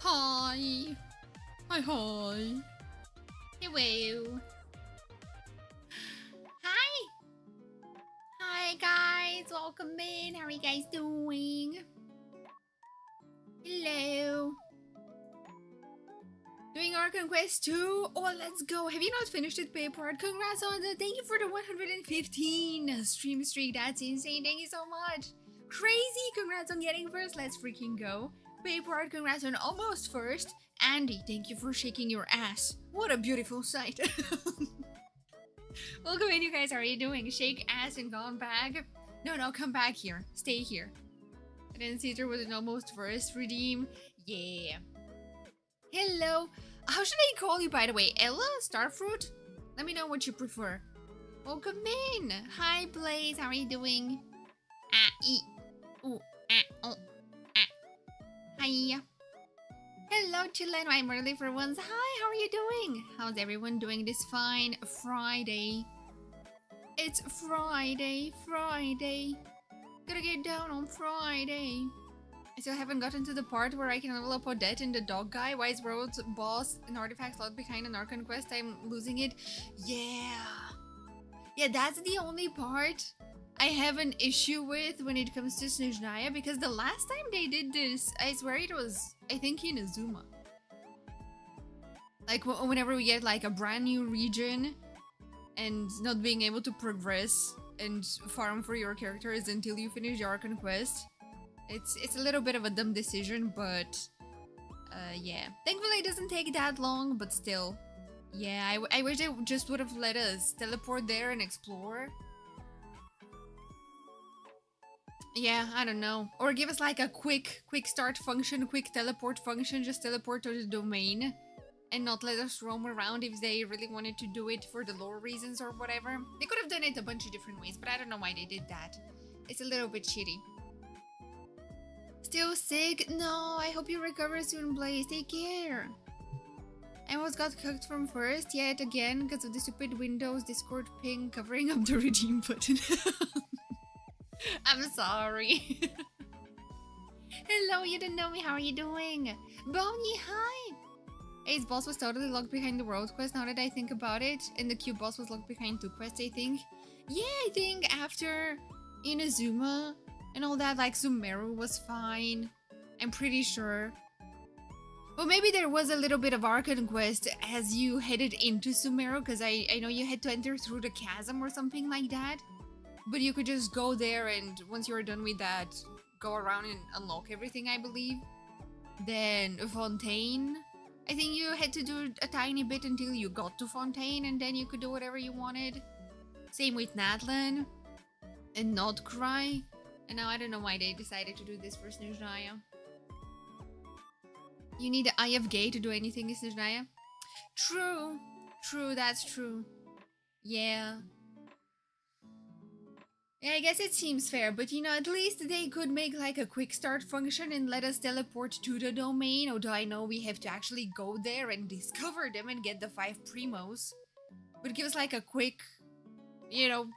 Hi. Hi, hi. Hello. Hi. Hi, guys. Welcome in. How are you guys doing? Hello. Doing Archon Quest 2? Oh, let's go. Have you not finished it, Paper? Congrats on that. Thank you for the 115 stream streak. That's insane. Thank you so much. Crazy. Congrats on getting first. Let's freaking go. Paper, congrats on almost first. Andy, thank you for shaking your ass. What a beautiful sight. Welcome in, you guys. How are you doing? Shake ass and gone back. No, come back here. Stay here. And then Caesar was an almost first. Redeem. Yeah. Hello. How should I call you, by the way? Ella? Starfruit? Let me know what you prefer. Welcome in. Hi, Blaze. How are you doing? Hi. Hello, chillin'. I'm early for once. Hi, how are you doing? How's everyone doing this fine Friday? It's Friday. Gotta get down on Friday. I still haven't gotten to the part where I can level up Odette and the dog guy. Wise Roads, boss, an artifact slot behind an Archon quest. I'm losing it. Yeah, that's the only part I have an issue with when it comes to Snezhnaya, because the last time they did this, I swear it was, I think, in Azuma. Like, whenever we get, like, a brand new region and not being able to progress and farm for your characters until you finish your Archon quest. It's a little bit of a dumb decision, but, yeah. Thankfully, it doesn't take that long, but still. Yeah, I wish they just would have let us teleport there and explore. Yeah, I don't know. Or give us like a quick start function, quick teleport function, just teleport to the domain and not let us roam around if they really wanted to do it for the lore reasons or whatever. They could have done it a bunch of different ways, but I don't know why they did that. It's a little bit shitty. Still sick? No, I hope you recover soon, Blaze. Take care. I almost got cooked from first yet again because of the stupid Windows Discord ping covering up the redeem button. I'm sorry. Hello, you didn't know me. How are you doing? Bonnie, hi. Ace boss was totally locked behind the world quest now that I think about it. And the cube boss was locked behind 2 quests, I think. Yeah, I think after Inazuma and all that, like Sumeru was fine. I'm pretty sure. Well, maybe there was a little bit of Archon quest as you headed into Sumeru, because I know you had to enter through the chasm or something like that. But you could just go there and once you're done with that, go around and unlock everything, I believe. Then Fontaine. I think you had to do a tiny bit until you got to Fontaine and then you could do whatever you wanted. Same with Natlan and Not Cry. And now I don't know why they decided to do this for Snezhnaya. You need the Eye of Gay to do anything in Snezhnaya? True, that's true. Yeah. Yeah, I guess it seems fair, but you know, at least they could make like a quick start function and let us teleport to the domain, although I know we have to actually go there and discover them and get the 5 primos. But give us like a quick, you know,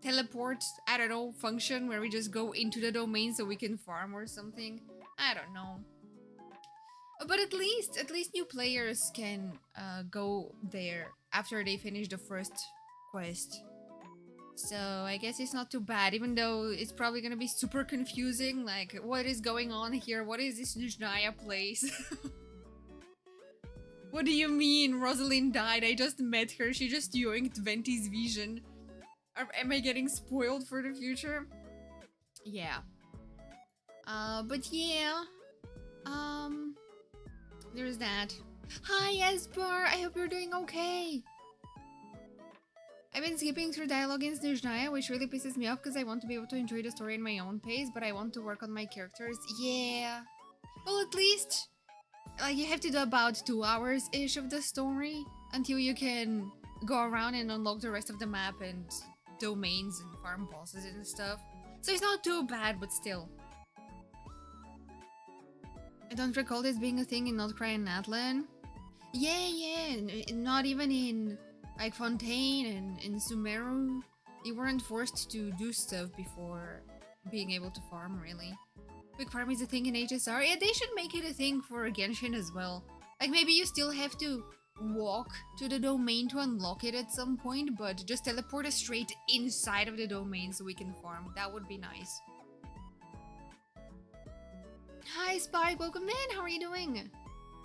teleport, I don't know, function where we just go into the domain so we can farm or something. I don't know. But at least new players can go there after they finish the first quest. So I guess it's not too bad, even though it's probably gonna be super confusing, like, what is going on here? What is this Snezhnaya place? What do you mean Rosalind died? I just met her, she just yoinked Venti's vision. Am I getting spoiled for the future? Yeah. But yeah. There's that. Hi, Esper. I hope you're doing okay. I've been skipping through dialogue in Snezhnaya, which really pisses me off because I want to be able to enjoy the story in my own pace, but I want to work on my characters. Yeah. Well, at least, like, you have to do about 2 hours-ish of the story until you can go around and unlock the rest of the map and domains and farm bosses and stuff. So it's not too bad, but still. I don't recall this being a thing in Notcry and Natlan. Yeah, not even in like Fontaine and in Sumeru. You weren't forced to do stuff before being able to farm, really. Quick farm is a thing in HSR. Yeah, they should make it a thing for Genshin as well. Like, maybe you still have to walk to the domain to unlock it at some point, but just teleport us straight inside of the domain so we can farm. That would be nice. Hi Spike, welcome in, how are you doing?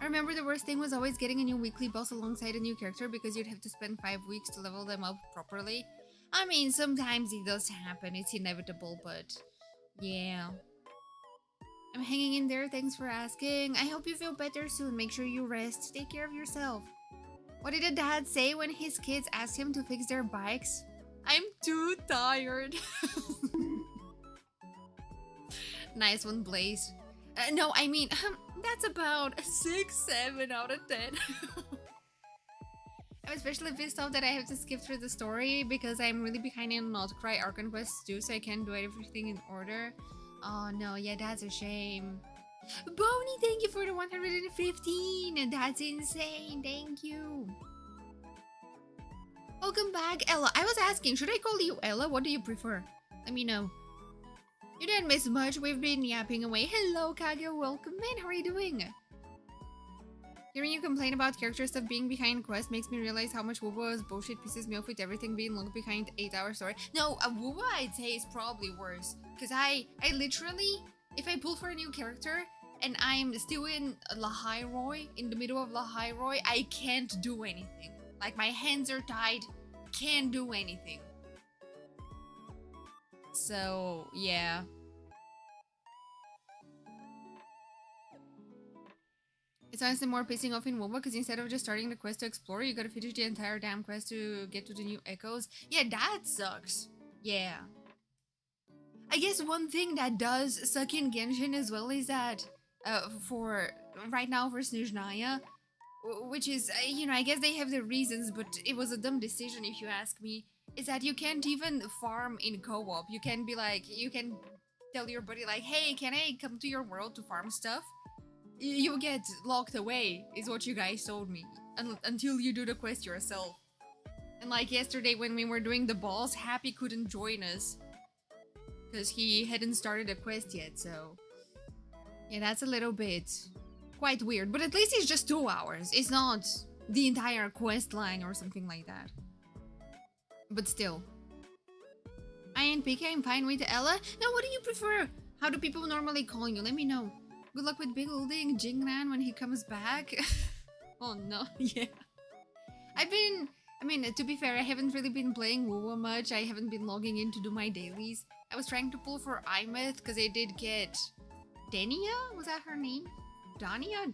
I remember the worst thing was always getting a new weekly boss alongside a new character because you'd have to spend 5 weeks to level them up properly. I mean, sometimes it does happen, it's inevitable, but yeah. I'm hanging in there, thanks for asking. I hope you feel better soon, make sure you rest, take care of yourself. What did a dad say when his kids asked him to fix their bikes? I'm too tired. Nice one, Blaze. No, I mean, that's about a 6, 7 out of 10. I'm especially pissed off that I have to skip through the story because I'm really behind in Notcry Archon quests too, so I can't do everything in order. Oh no, yeah, that's a shame. Boney, thank you for the 115! That's insane, thank you. Welcome back, Ella. I was asking, should I call you Ella? What do you prefer? Let me know. You didn't miss much, we've been yapping away. Hello, Kage, welcome in, how are you doing? Hearing you complain about character stuff being behind quest makes me realize how much Wuba's bullshit pisses me off with everything being locked behind 8-hour story. No, Wuba I'd say is probably worse. Because I literally, if I pull for a new character and I'm still in Lahairoi, in the middle of Lahairoi, I can't do anything. Like my hands are tied, can't do anything. So, yeah. It's honestly more pissing off in WoBA because instead of just starting the quest to explore, you gotta finish the entire damn quest to get to the new echoes. Yeah, that sucks. Yeah. I guess one thing that does suck in Genshin as well is that, for right now for Snezhnaya, which is, you know, I guess they have their reasons, but it was a dumb decision if you ask me, is that you can't even farm in co-op. You can be like, you can tell your buddy like, hey, can I come to your world to farm stuff? You get locked away, is what you guys told me, until you do the quest yourself. And like yesterday when we were doing the boss, Happy couldn't join us because he hadn't started a quest yet, so yeah, that's a little bit quite weird, but at least it's just 2 hours. It's not the entire quest line or something like that. But still. INPK, I'm fine with Ella. Now, what do you prefer? How do people normally call you? Let me know. Good luck with big holding Jingran when he comes back. Oh no, yeah. I mean, to be fair, I haven't really been playing WoW much. I haven't been logging in to do my dailies. I was trying to pull for Imeth because I did get Denia? Was that her name? Denia?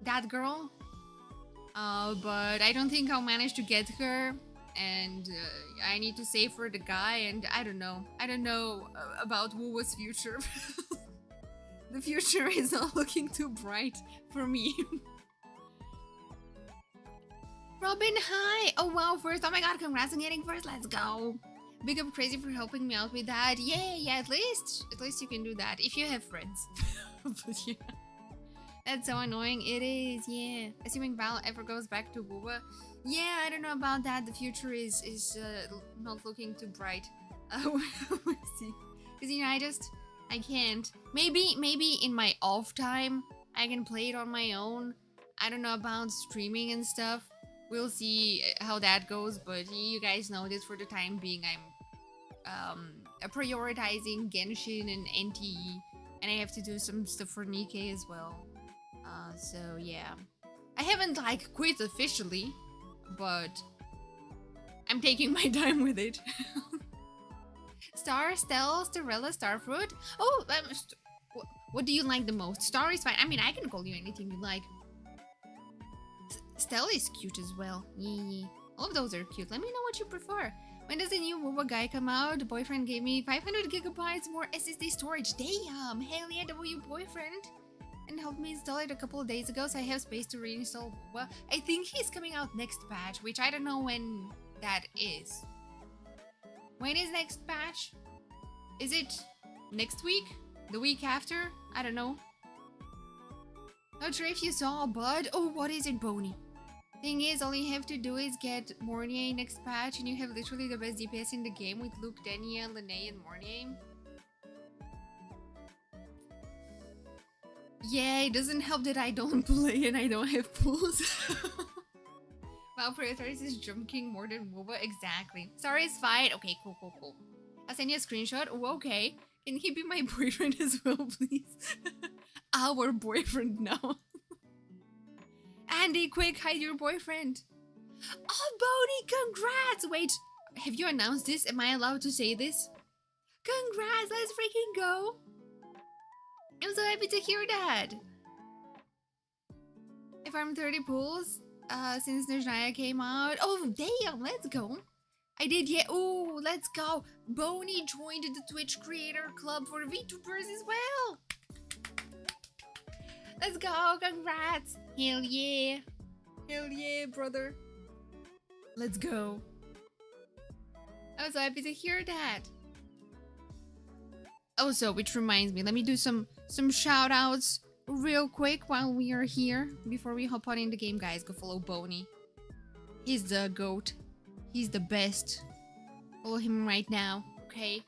That girl? But I don't think I'll manage to get her. And I need to save for the guy, and I don't know. I don't know about WoW's future. The future is not looking too bright for me. Robin, hi! Oh wow, first, oh my god, congrats on getting first, let's go! Big up Crazy for helping me out with that. Yeah, at least you can do that, if you have friends. But yeah. That's so annoying, it is, yeah. Assuming Val ever goes back to WoW. Yeah, I don't know about that, the future is not looking too bright. We'll see. Because, you know, I can't. Maybe in my off time, I can play it on my own. I don't know about streaming and stuff. We'll see how that goes, but you guys know this for the time being. I'm prioritizing Genshin and NTE, and I have to do some stuff for Nikkei as well. So yeah. I haven't like quit officially, but I'm taking my time with it. Star, Stell, Starella, Starfruit. Oh, what do you like the most? Star is fine. I mean, I can call you anything you like. Stella is cute as well. Yeah. All of those are cute. Let me know what you prefer. When does the new WoWa guy come out? The boyfriend gave me 500 gigabytes more SSD storage. Damn! Hell yeah, W boyfriend! And helped me install it a couple of days ago, so I have space to reinstall WoWa. I think he's coming out next patch, which I don't know when that is. When is next patch? Is it next week? The week after? I don't know. Not sure if you saw, but... Oh, what is it, Boney? Thing is, all you have to do is get Mornier next patch, and you have literally the best DPS in the game with Luke, Denia, Lene, and Mornier. Yeah, it doesn't help that I don't play and I don't have pools. Wow, Predators is Jump King more than WoWa? Exactly. Sorry, it's fine. Okay, cool. I'll send you a screenshot. Oh, okay. Can he be my boyfriend as well, please? Our boyfriend now. Andy, quick, hide your boyfriend. Oh, Boney, congrats! Wait, have you announced this? Am I allowed to say this? Congrats, let's freaking go. I'm so happy to hear that. I farmed 30 pools since Snezhnaya came out. Oh, damn, let's go. I did, yeah. Oh, let's go. Boney joined the Twitch Creator Club for VTubers as well. Let's go, congrats. Hell yeah. Hell yeah, brother. Let's go. I'm so happy to hear that. Also, which reminds me, let me do some shout outs real quick while we are here. Before we hop on in the game, guys, go follow Boney. He's the GOAT. He's the best. Follow him right now, okay?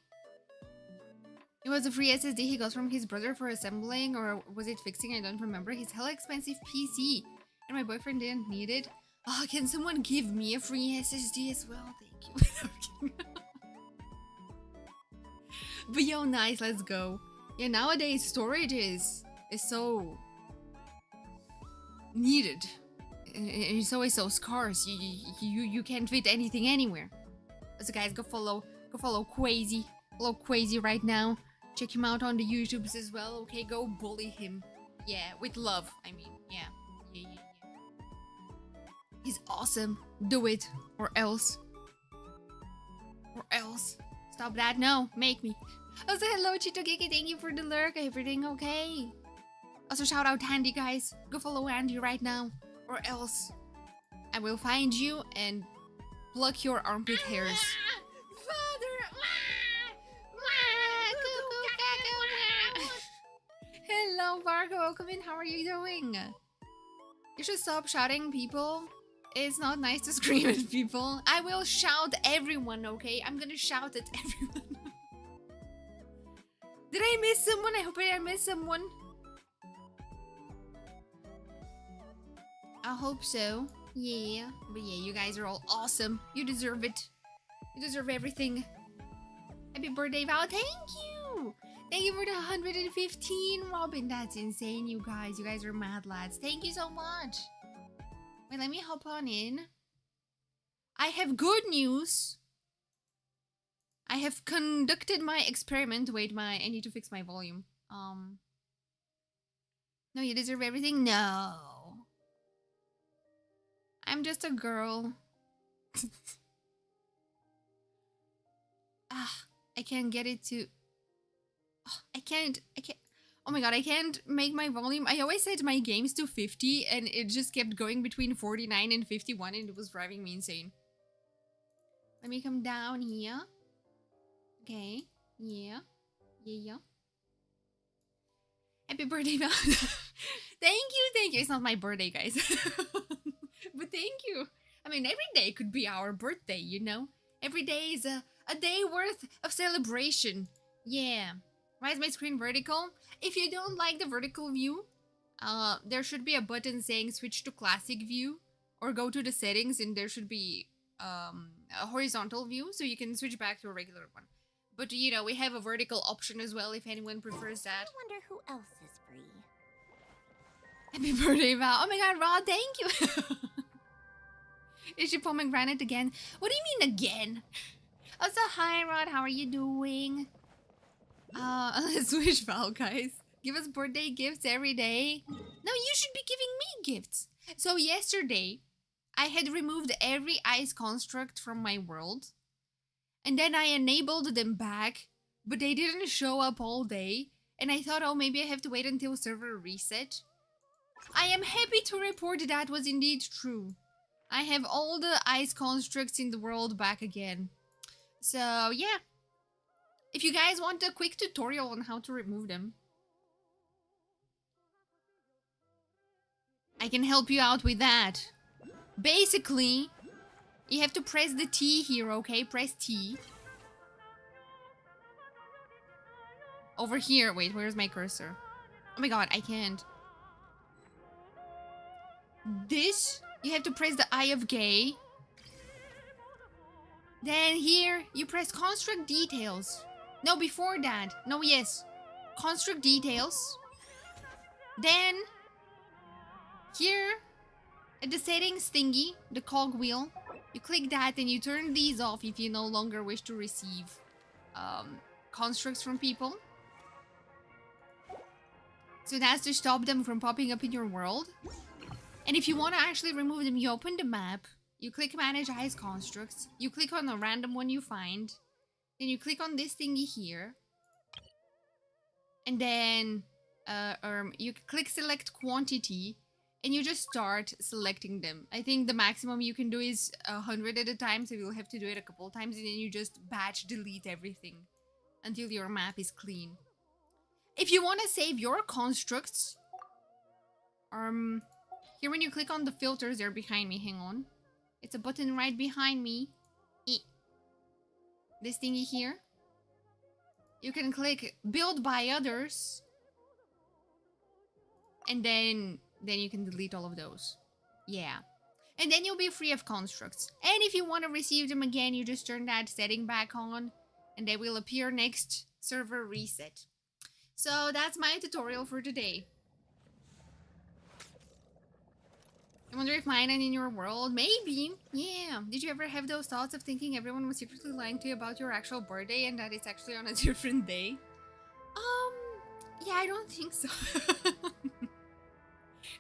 It was a free SSD he got from his brother for assembling, or was it fixing? I don't remember. His hella expensive PC, and my boyfriend didn't need it. Oh, can someone give me a free SSD as well? Thank you. But yo, nice, let's go. Yeah, nowadays storage is so needed. It's always so scarce. You can't fit anything anywhere. So guys, go follow Quasi. Follow Quasi right now. Check him out on the YouTubes as well. Okay, go bully him. Yeah, with love. I mean, yeah. He's awesome. Do it, or else. Stop that. No, make me. Also, hello, Chito Geki. Thank you for the lurk. Everything okay? Also, shout out Andy, guys. Go follow Andy right now, or else I will find you and pluck your armpit hairs. Hello, Vargo. Welcome in. How are you doing? You should stop shouting, people. It's not nice to scream at people. I will shout everyone, okay? I'm gonna shout at everyone. Did I miss someone? I hope I didn't miss someone. I hope so. Yeah. But yeah, you guys are all awesome. You deserve it. You deserve everything. Happy birthday, Val. Thank you. Thank you for the 115, Robin. That's insane, you guys. You guys are mad lads. Thank you so much. Wait, let me hop on in. I have good news. I have conducted my experiment. Wait, I need to fix my volume. No, you deserve everything? No. I'm just a girl. I can't get it to... I can't... Oh my god, I can't make my volume. I always set my games to 50 and it just kept going between 49 and 51 and it was driving me insane. Let me come down here. Okay. Yeah. Happy birthday, Val. Thank you. It's not my birthday, guys. But thank you. I mean, every day could be our birthday, you know? Every day is a day worth of celebration. Yeah. Why is my screen vertical? If you don't like the vertical view, there should be a button saying switch to classic view. Or go to the settings and there should be a horizontal view so you can switch back to a regular one. But you know, we have a vertical option as well if anyone prefers that. I wonder who else is free. Happy birthday, Val. Oh my god, Rod, thank you. Is she pomegranate again? What do you mean again? Also, hi, Rod. How are you doing? Let's wish Val, guys. Give us birthday gifts every day. No, you should be giving me gifts. So yesterday, I had removed every ice construct from my world, and then I enabled them back, but they didn't show up all day, and I thought, oh, maybe I have to wait until server reset. I am happy to report that was indeed true. I have all the ice constructs in the world back again. So, yeah. If you guys want a quick tutorial on how to remove them, I can help you out with that. Basically, you have to press the T here, okay? Press T. Over here. Wait, where's my cursor? Oh my god, I can't. This, you have to press the Eye of Gay. Then here, you press Construct Details. No, before that. No, yes. Construct Details. Then, here, at the settings thingy, the cogwheel, you click that and you turn these off if you no longer wish to receive constructs from people. So that's to stop them from popping up in your world. And if you want to actually remove them, you open the map, you click Manage Ice Constructs, you click on a random one you find, then you click on this thingy here, and then you click Select Quantity, and you just start selecting them. I think the maximum you can do is 100 at a time, so you'll have to do it a couple times, and then you just batch delete everything until your map is clean. If you want to save your constructs, here when you click on the filters, they're behind me, hang on. It's a button right behind me. This thingy here. You can click Build by Others, and then you can delete all of those. Yeah. And then you'll be free of constructs. And if you want to receive them again, you just turn that setting back on, and they will appear next server reset. So that's my tutorial for today. I wonder if mine and in your world? Maybe. Yeah. Did you ever have those thoughts of thinking everyone was secretly lying to you about your actual birthday and that it's actually on a different day? Yeah, I don't think so.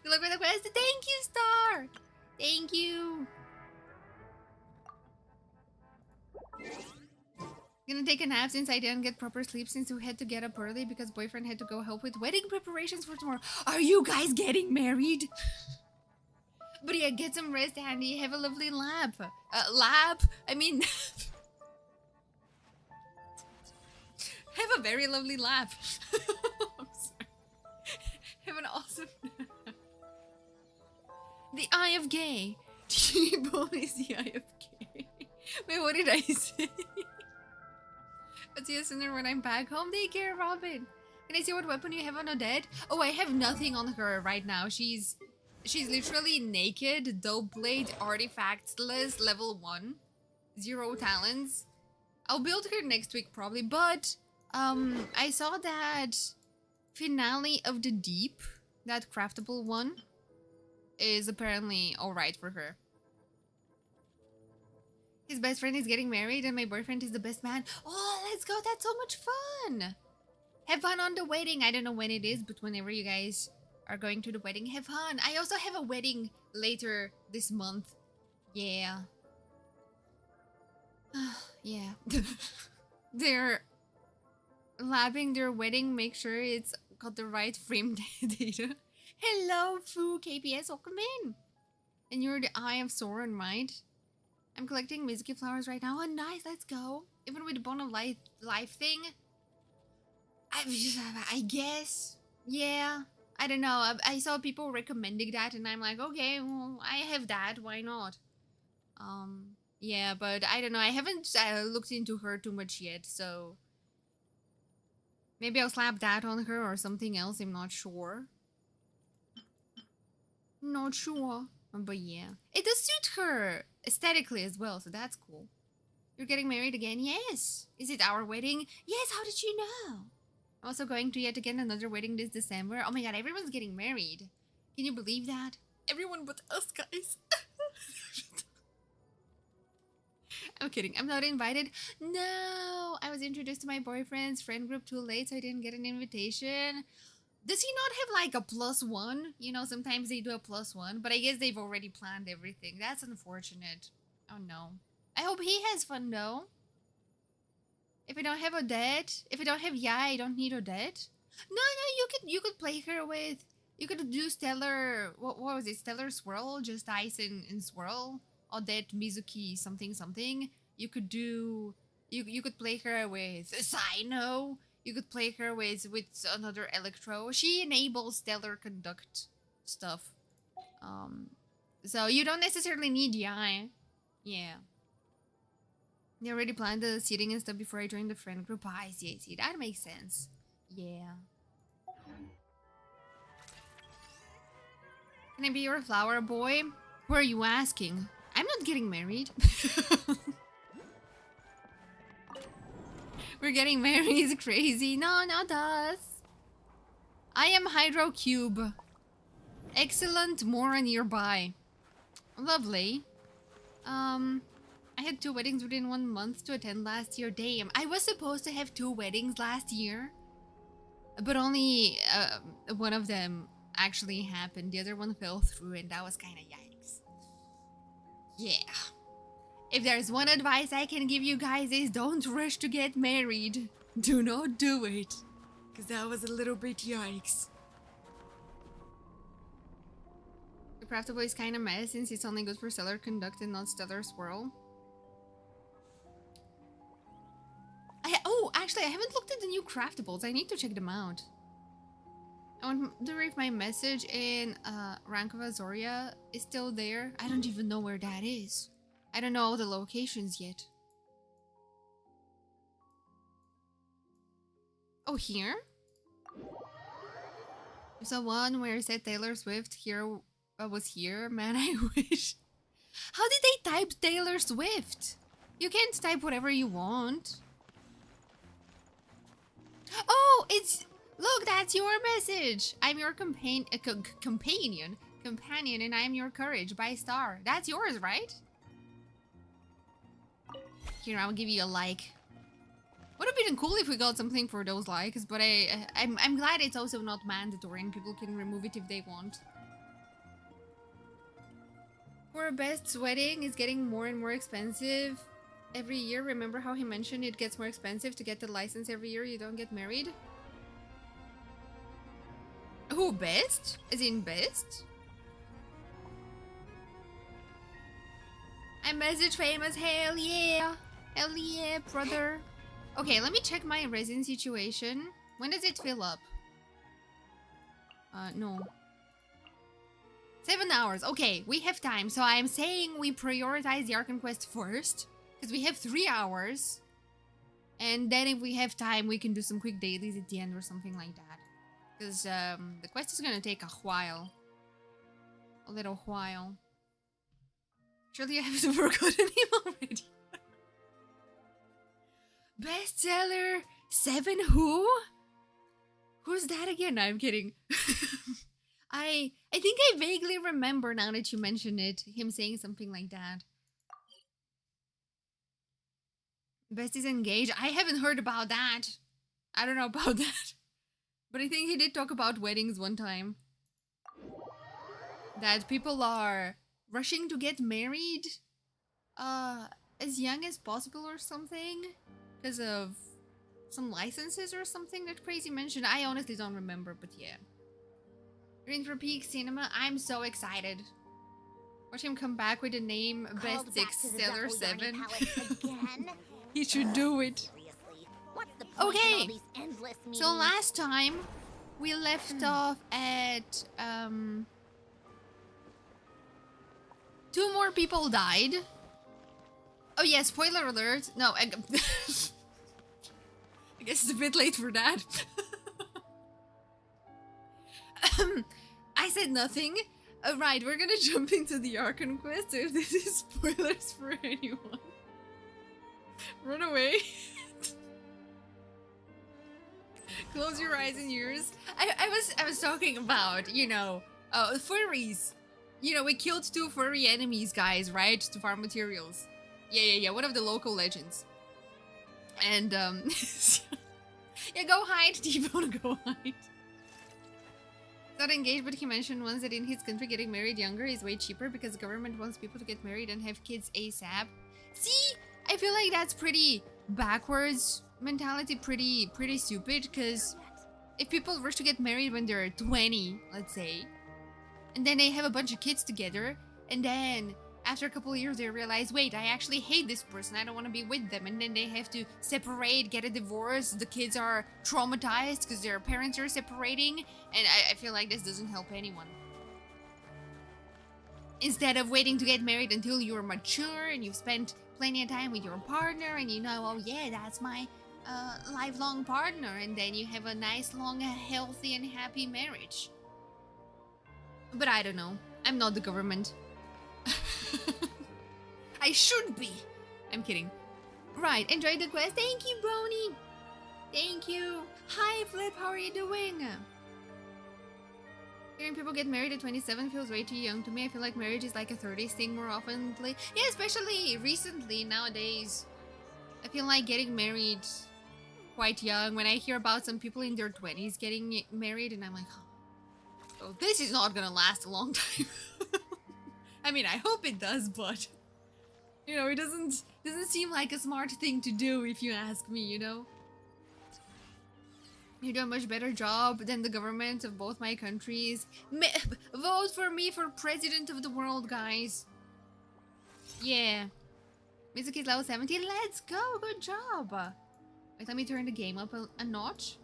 Good luck with the quest. Thank you, Star! Thank you. Gonna take a nap since I didn't get proper sleep since we had to get up early because boyfriend had to go help with wedding preparations for tomorrow. Are you guys getting married? But yeah, get some rest, Andy. Have a lovely lap. I mean... have a very lovely lap. I'm sorry. Have an awesome nap. The Eye of Gay. T-Bone is the Eye of Gay. Wait, what did I say? I'll see you sooner when I'm back home. Take care, Robin. Can I see what weapon you have on Odette? Oh, I have nothing on her right now. She's literally naked, dope blade, artifactless, level 1. 0 talents. I'll build her next week probably, but I saw that Finale of the Deep, that craftable one, is apparently alright for her. His best friend is getting married and my boyfriend is the best man. Oh, let's go. That's so much fun. Have fun on the wedding. I don't know when it is, but whenever you guys are going to the wedding, have fun. I also have a wedding later this month. Yeah. Yeah. They're labbing their wedding. Make sure it's got the right frame data. Hello, Fu KPS. Welcome in. And you're the Eye of Sauron, right? I'm collecting Mizuki flowers right now. Oh, nice. Let's go. Even with the Bone of Life thing. I guess. Yeah. I don't know. I saw people recommending that and I'm like, okay, well, I have that. Why not? Yeah, but I don't know. I haven't looked into her too much yet, so... maybe I'll slap that on her or something else. I'm not sure. Not sure. But yeah. It does suit her aesthetically as well, so that's cool. You're getting married again? Yes. Is it our wedding? Yes, how did you know? I'm also going to yet again another wedding this December. Oh my god, everyone's getting married. Can you believe that? Everyone but us, guys. I'm kidding. I'm not invited. No, I was introduced to my boyfriend's friend group too late, so I didn't get an invitation. Does he not have like a +1? You know, sometimes they do a +1, but I guess they've already planned everything. That's unfortunate. Oh no. I hope he has fun though. If I don't have Odette, if I don't have Yai, I don't need Odette. No, you could play her with. You could do Stellar. What was it? Stellar Swirl, just Ice and Swirl. Odette, Mizuki, something something. You could do. You could play her with Sino. You could play her with another Electro. She enables Stellar Conduct stuff. So you don't necessarily need Yai. Yeah. They already planned the seating and stuff before I joined the friend group. I see. That makes sense. Yeah. Can I be your flower boy? Who are you asking? I'm not getting married. We're getting married is crazy. No, not us. I am Hydro Cube. Excellent, more nearby. Lovely. I had 2 weddings within 1 month to attend last year. Damn, I was supposed to have 2 weddings last year, but only one of them actually happened. The other one fell through, and that was kind of yikes. Yeah. If there's one advice I can give you guys is don't rush to get married. Do not do it, because that was a little bit yikes. The craftable is kind of mess since it's only good for Stellar Conduct and not Stellar Swirl. Actually, I haven't looked at the new craftables. I need to check them out. I wonder if my message in Rank of Azoria is still there. I don't even know where that is. I don't know all the locations yet. Oh, here? There's a one where it said Taylor Swift here was here. Man, I wish. How did they type Taylor Swift? You can't type whatever you want. Oh, it's... Look, that's your message. I'm your companion, and I am your courage by Star. That's yours, right? Here, I'll give you a like. Would have been cool if we got something for those likes, but I'm glad it's also not mandatory and people can remove it if they want. For Best's wedding is getting more and more expensive every year. Remember how he mentioned it gets more expensive to get the license every year you don't get married? Who, Best? As in Best? I'm message famous, hell yeah! Hell yeah, brother! Okay, let me check my resin situation. When does it fill up? No. 7 hours. Okay, we have time. So I'm saying we prioritize the Archon quest first. Because we have 3 hours. And then if we have time, we can do some quick dailies at the end or something like that. Because the quest is going to take a while. A little while. Surely I have to work on him already. Bestseller 7 who? Who's that again? No, I'm kidding. I think I vaguely remember now that you mention it, him saying something like that. Best is engaged. I haven't heard about that. I don't know about that. But I think he did talk about weddings one time. That people are rushing to get married as young as possible or something. Because of some licenses or something that Crazy mentioned. I honestly don't remember, but yeah. Green for Peak Cinema, I'm so excited. Watch him come back with the name Best 6 Seller 7. He should do it. Okay, so last time we left off at 2 more people died. Oh yeah, spoiler alert. No, I guess it's a bit late for that. I said nothing. Right, we're gonna jump into the Archon quest, so if this is spoilers for anyone, run away. Close your eyes and ears. I was talking about, you know, furries. You know, we killed 2 furry enemies, guys, right? To farm materials. Yeah, one of the local legends. And, yeah, go hide, T-Bone, go hide. Not engaged, but he mentioned once that in his country getting married younger is way cheaper because the government wants people to get married and have kids ASAP. See, I feel like that's pretty backwards mentality, pretty stupid, because if people rush to get married when they're 20, let's say, and then they have a bunch of kids together, and then after a couple of years they realize, wait, I actually hate this person, I don't want to be with them, and then they have to separate, get a divorce, the kids are traumatized because their parents are separating, and I feel like this doesn't help anyone. Instead of waiting to get married until you're mature and you've spent plenty of time with your partner and you know, oh yeah, that's my lifelong partner, and then you have a nice, long, healthy and happy marriage. But I don't know. I'm not the government. I should be. I'm kidding. Right, enjoy the quest. Thank you, Brony. Thank you. Hi, Flip. How are you doing? Hearing people get married at 27 feels way too young to me. I feel like marriage is like a 30s thing more often. Yeah, especially recently, nowadays. I feel like getting married quite young. When I hear about some people in their 20s getting married, and I'm like, oh, this is not gonna last a long time. I mean, I hope it does, but you know, it doesn't seem like a smart thing to do if you ask me, you know? You do a much better job than the government of both my countries. Vote for me for president of the world, guys. Yeah. Mizuki's level 17. Let's go. Good job. Wait, let me turn the game up a notch.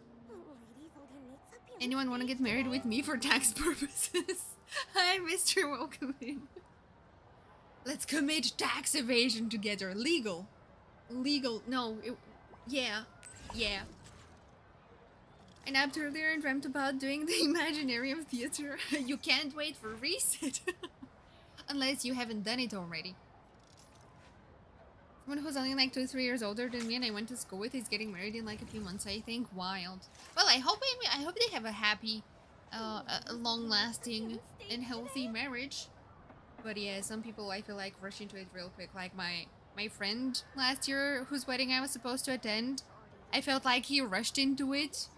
Anyone want to get married with me for tax purposes? Hi, Mr. Welcome in. Let's commit tax evasion together. Legal. No. Yeah. I napped earlier and dreamt about doing the Imaginarium Theater. You can't wait for reset. Unless you haven't done it already. Someone who's only like 2-3 years older than me and I went to school with is getting married in like a few months, I think. Wild. Well, I hope they have a happy, long-lasting and healthy marriage. But yeah, some people I feel like rush into it real quick. Like my friend last year whose wedding I was supposed to attend. I felt like he rushed into it.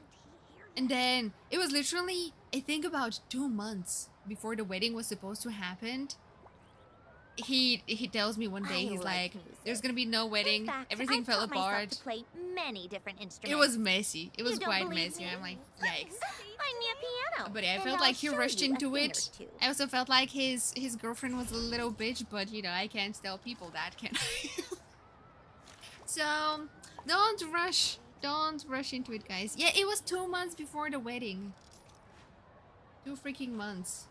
And then it was literally, I think, about 2 months before the wedding was supposed to happen. He tells me one day, he's like, there's gonna be no wedding. Fact, everything fell apart. To play many different instruments. It was messy. It was quite messy. Me? I'm like, yikes. Find me a piano. But yeah, I felt I'll like he show rushed you a into thing it. or two. I also felt like his girlfriend was a little bitch, but you know, I can't tell people that, can I? So, don't rush. Don't rush into it, guys. Yeah, it was 2 months before the wedding. 2 freaking months.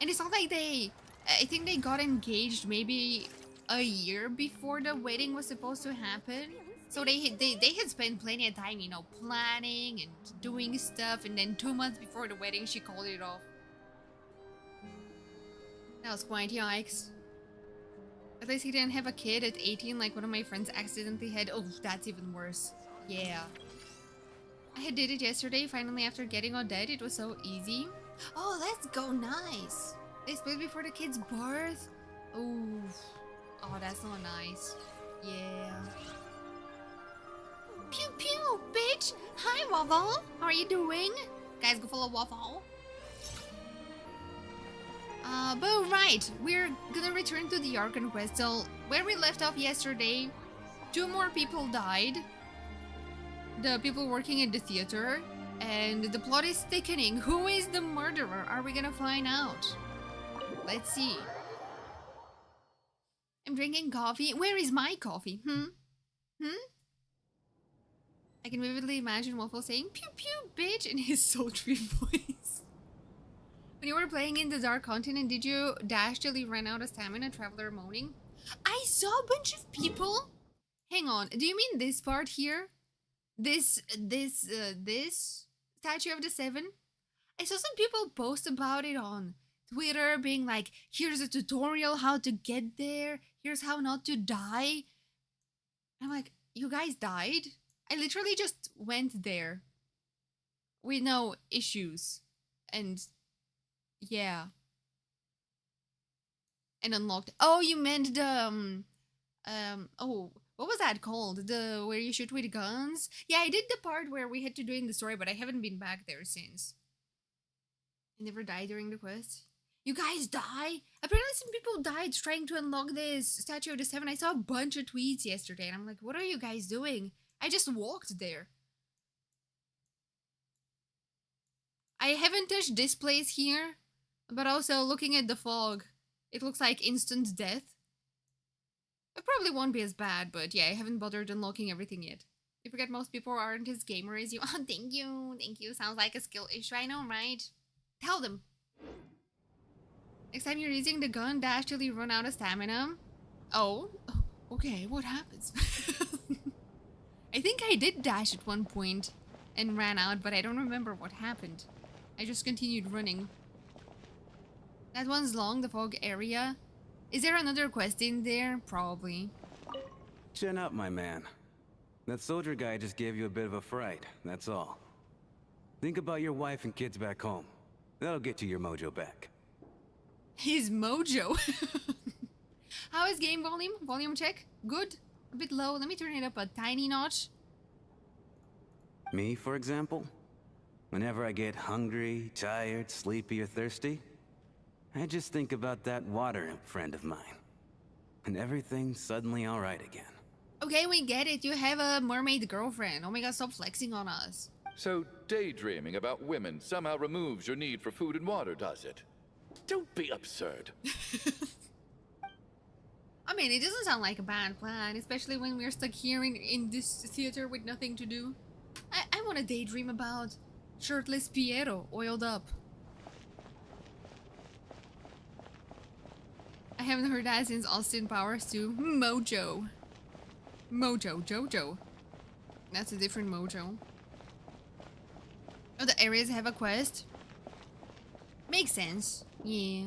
And it's not like I think they got engaged maybe a year before the wedding was supposed to happen. So they had spent plenty of time, you know, planning and doing stuff, and then 2 months before the wedding she called it off. That was quite yikes. At least he didn't have a kid at 18 like one of my friends accidentally had. Oh, that's even worse. Yeah. I did it yesterday, finally, after getting on dead. It was so easy. Oh, let's go. Nice. They split before the kid's birth. Ooh. Oh, that's not nice. Yeah. Pew pew, bitch. Hi, Waffle. How are you doing? Guys, go follow Waffle. But right, we're gonna return to the Archon quest. So, where we left off yesterday, 2 more people died. The people working at the theater, and the plot is thickening. Who is the murderer? Are we gonna find out? Let's see. I'm drinking coffee. Where is my coffee? I can vividly imagine Waffle saying pew pew bitch in his sultry voice. When you were playing in the Dark Continent, did you dash till you ran out of stamina, Traveler moaning? I saw a bunch of people. Hang on, do you mean this part here? This statue of the 7? I saw some people post about it on Twitter, being like, here's a tutorial how to get there, here's how not to die. I'm like, you guys died? I literally just went there with no issues, and yeah, and unlocked. Oh, you meant the oh, what was that called? The where you shoot with guns? Yeah, I did the part where we had to do it in the story, but I haven't been back there since. I never died during the quest. You guys die? Apparently some people died trying to unlock this Statue of the Seven. I saw a bunch of tweets yesterday and I'm like, what are you guys doing? I just walked there. I haven't touched this place here, but also looking at the fog, it looks like instant death. It probably won't be as bad, but yeah, I haven't bothered unlocking everything yet. I forget most people aren't as gamer as you. Oh, thank you. Sounds like a skill issue, I know, right? Tell them. Next time you're using the gun, dash till you run out of stamina. Oh, okay, what happens? I think I did dash at one point and ran out, but I don't remember what happened. I just continued running. That one's long, the fog area. Is there another quest in there? Probably. Chin up, my man. That soldier guy just gave you a bit of a fright, that's all. Think about your wife and kids back home. That'll get you your mojo back. His mojo. How is game volume? Volume check? Good? A bit low. Let me turn it up a tiny notch. Me, for example? Whenever I get hungry, tired, sleepy, or thirsty, I just think about that water imp friend of mine. And everything's suddenly alright again. Okay, we get it. You have a mermaid girlfriend. Oh my god, stop flexing on us. So daydreaming about women somehow removes your need for food and water, does it? Don't be absurd. I mean, it doesn't sound like a bad plan, especially when we're stuck here in this theater with nothing to do. I want to daydream about shirtless Piero, oiled up. I haven't heard that since Austin Powers 2. Mojo. Mojo. Jojo. That's a different mojo. Oh, the areas have a quest? Makes sense. Yeah.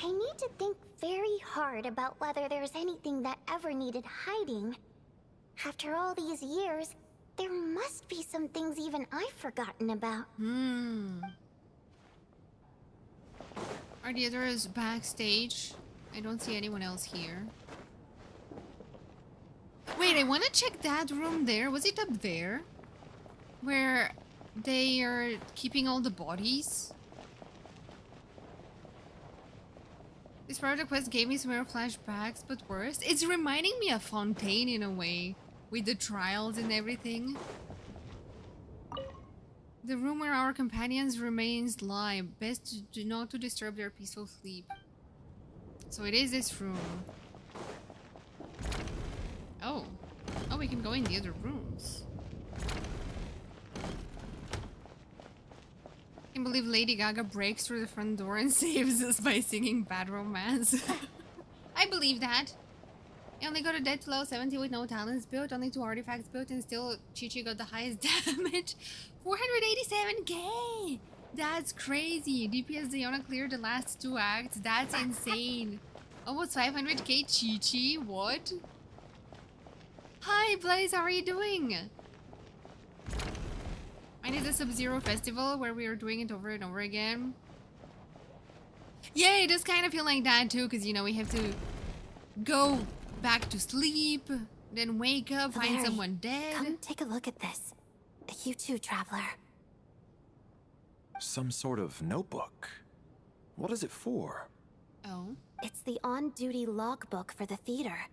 I need to think very hard about whether there's anything that ever needed hiding. After all these years, there must be some things even I've forgotten about. Are the others backstage? I don't see anyone else here. Wait, I want to check that room there. Was it up there? Where they are keeping all the bodies? This part of the quest gave me some more flashbacks, but worse. It's reminding me of Fontaine in a way, with the trials and everything. The room where our companions' remains lie. Best not to disturb their peaceful sleep. So it is this room. Oh. Oh, we can go in the other rooms. I can't believe Lady Gaga breaks through the front door and saves us by singing Bad Romance. I believe that. I only got a dead to level 70 with no talents built, only 2 artifacts built, and still Chi-Chi got the highest damage. 487k! That's crazy. DPS Diona cleared the last 2 acts. That's insane. Almost 500k Chi-Chi? What? Hi Blaze, how are you doing? Mine is a Sub-Zero festival where we are doing it over and over again. Yeah, it does kind of feel like that too, because you know, we have to go back to sleep, then wake up, find Valeria, someone dead. Come take a look at this. You too, traveler. Some sort of notebook. What is it for? Oh. It's the on-duty logbook for the theater.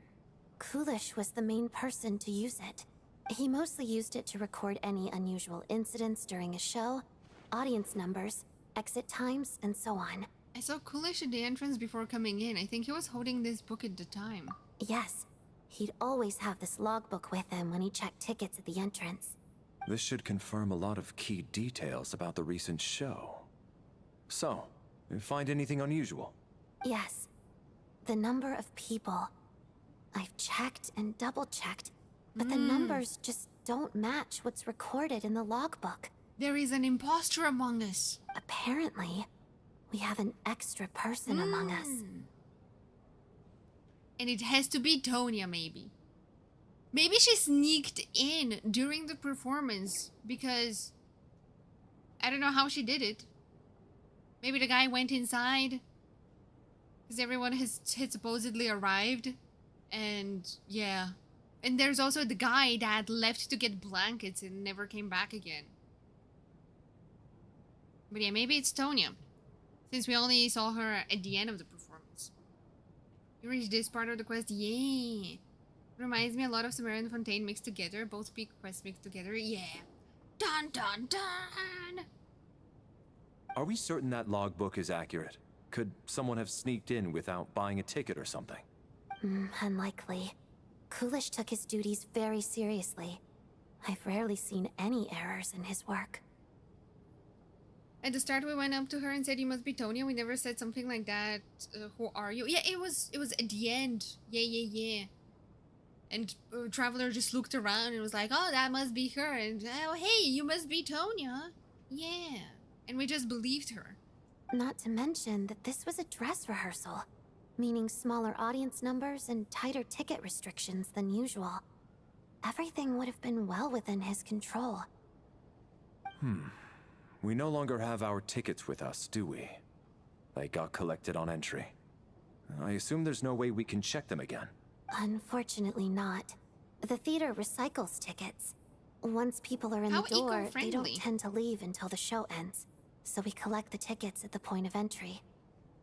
Coolish was the main person to use it. He mostly used it to record any unusual incidents during a show, audience numbers, exit times, and so on. I saw Coolish at the entrance before coming in. I think he was holding this book at the time. Yes, he'd always have this logbook with him when he checked tickets at the entrance. This should confirm a lot of key details about the recent show. So, you find anything unusual? Yes. The number of people. I've checked and double-checked, but the numbers just don't match what's recorded in the logbook. There is an imposter among us. Apparently, we have an extra person among us. And it has to be Tonya, maybe. Maybe she sneaked in during the performance because I don't know how she did it. Maybe the guy went inside because everyone had supposedly arrived. And yeah. And there's also the guy that left to get blankets and never came back again. But yeah, maybe it's Tonya, since we only saw her at the end of the performance. You reached this part of the quest, yeah. Reminds me a lot of Sumerian Fontaine mixed together, both peak quests mixed together, yeah. Dun dun dun! Are we certain that logbook is accurate? Could someone have sneaked in without buying a ticket or something? Unlikely. Coolish took his duties very seriously. I've rarely seen any errors in his work. At the start, we went up to her and said, "You must be Tonya." We never said something like that. Who are you? Yeah, it was at the end. Yeah. And Traveler just looked around and was like, "Oh, that must be her." And oh, hey, you must be Tonya. Yeah. And we just believed her. Not to mention that this was a dress rehearsal, meaning smaller audience numbers and tighter ticket restrictions than usual. Everything would have been well within his control. We no longer have our tickets with us, do we? They got collected on entry. I assume there's no way we can check them again. Unfortunately not. The theater recycles tickets. Once people are in How the door, they eco-friendly. don't tend to leave until the show ends. So we collect the tickets at the point of entry.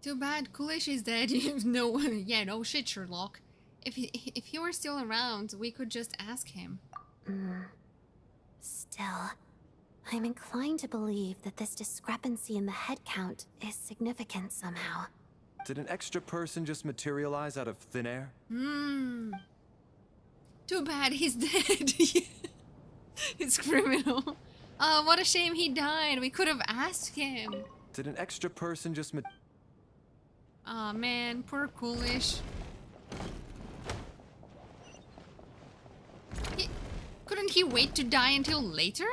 Too bad Coolish is dead. No, yeah, no shit, Sherlock. If he were still around, we could just ask him. Still, I'm inclined to believe that this discrepancy in the head count is significant somehow. Did an extra person just materialize out of thin air? Too bad he's dead. It's criminal. Oh, what a shame he died. We could have asked him. Did an extra person just Aw, man, poor Coolish. Couldn't he wait to die until later?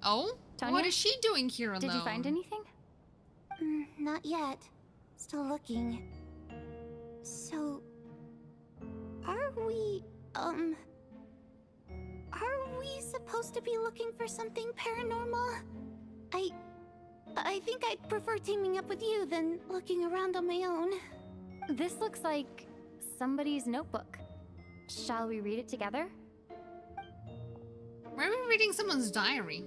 Oh? Tonya? What is she doing here alone? Did you find anything? Not yet. Still looking. So... Are we supposed to be looking for something paranormal? I think I'd prefer teaming up with you than looking around on my own. This looks like somebody's notebook. Shall we read it together? Why are we reading someone's diary?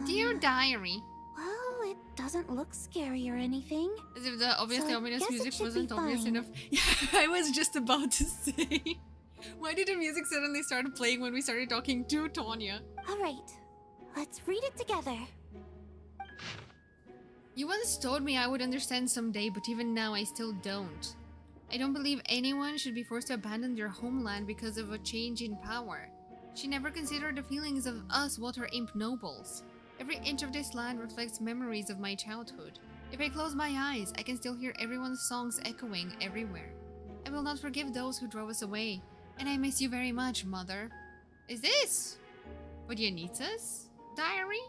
Dear diary. Well, it doesn't look scary or anything. As if the obviously So I ominous guess it music should wasn't be obvious fine. enough. Yeah, I was just about to say. Why did the music suddenly start playing when we started talking to Tonya? All right, let's read it together. You once told me I would understand someday, but even now I still don't. I don't believe anyone should be forced to abandon their homeland because of a change in power. She never considered the feelings of us water imp nobles. Every inch of this land reflects memories of my childhood. If I close my eyes, I can still hear everyone's songs echoing everywhere. I will not forgive those who drove us away, and I miss you very much, Mother. Is this Vodyanitsa's diary?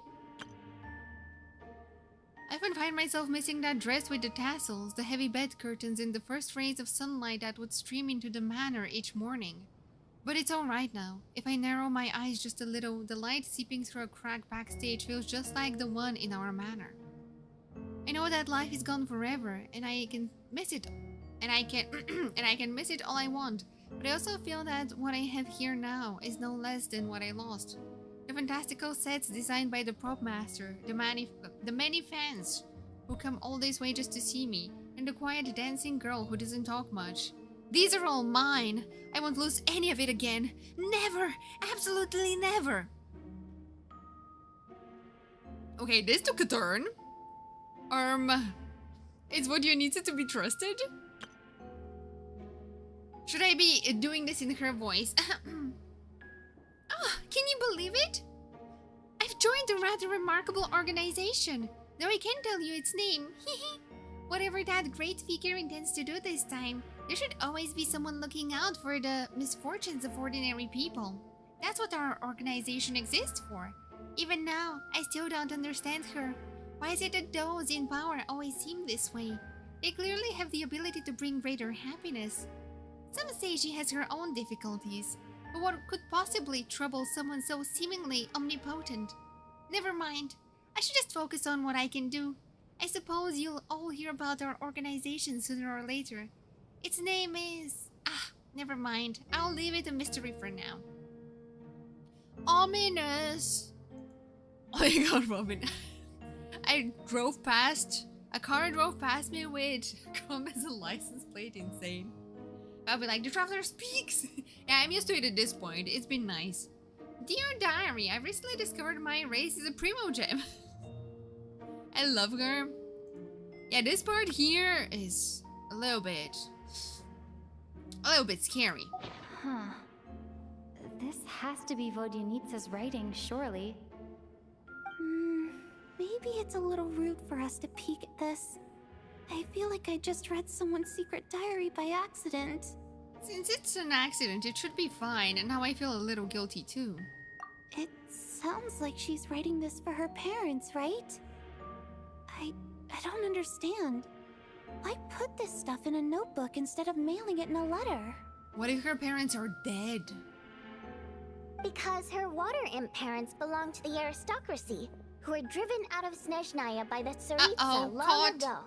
I often find myself missing that dress with the tassels, the heavy bed curtains, and the first rays of sunlight that would stream into the manor each morning. But it's alright now. If I narrow my eyes just a little, the light seeping through a crack backstage feels just like the one in our manor. I know that life is gone forever, and I can miss it, and I can miss it all I want. But I also feel that what I have here now is no less than what I lost. The fantastical sets designed by the prop master, the many fans who come all this way just to see me, and the quiet dancing girl who doesn't talk much. These are all mine. I won't lose any of it again. Never! Absolutely never! Okay, this took a turn. It's what you needed to be trusted? Should I be doing this in her voice? Oh, can you believe it? I've joined a rather remarkable organization, though I can't tell you its name. Whatever that great figure intends to do this time, there should always be someone looking out for the misfortunes of ordinary people. That's what our organization exists for. Even now, I still don't understand her. Why is it that those in power always seem this way? They clearly have the ability to bring greater happiness. Some say she has her own difficulties, but what could possibly trouble someone so seemingly omnipotent? Never mind. I should just focus on what I can do. I suppose you'll all hear about our organization sooner or later. Its name is... never mind. I'll leave it a mystery for now. Ominous! Oh my god, Robin. A car drove past me with come as a license plate, insane. I'll be like, the traveler speaks! Yeah, I'm used to it at this point, it's been nice. Dear Diary, I recently discovered my race is a primo gem. I love her. Yeah, this part here is a little bit scary. Huh. This has to be Vodyanitsa's writing, surely. Maybe it's a little rude for us to peek at this. I feel like I just read someone's secret diary by accident. Since it's an accident, it should be fine, and now I feel a little guilty too. It sounds like she's writing this for her parents, right? I don't understand. Why put this stuff in a notebook instead of mailing it in a letter? What if her parents are dead? Because her water imp parents belonged to the aristocracy, who were driven out of Snezhnaya by the Tsaritsa long ago.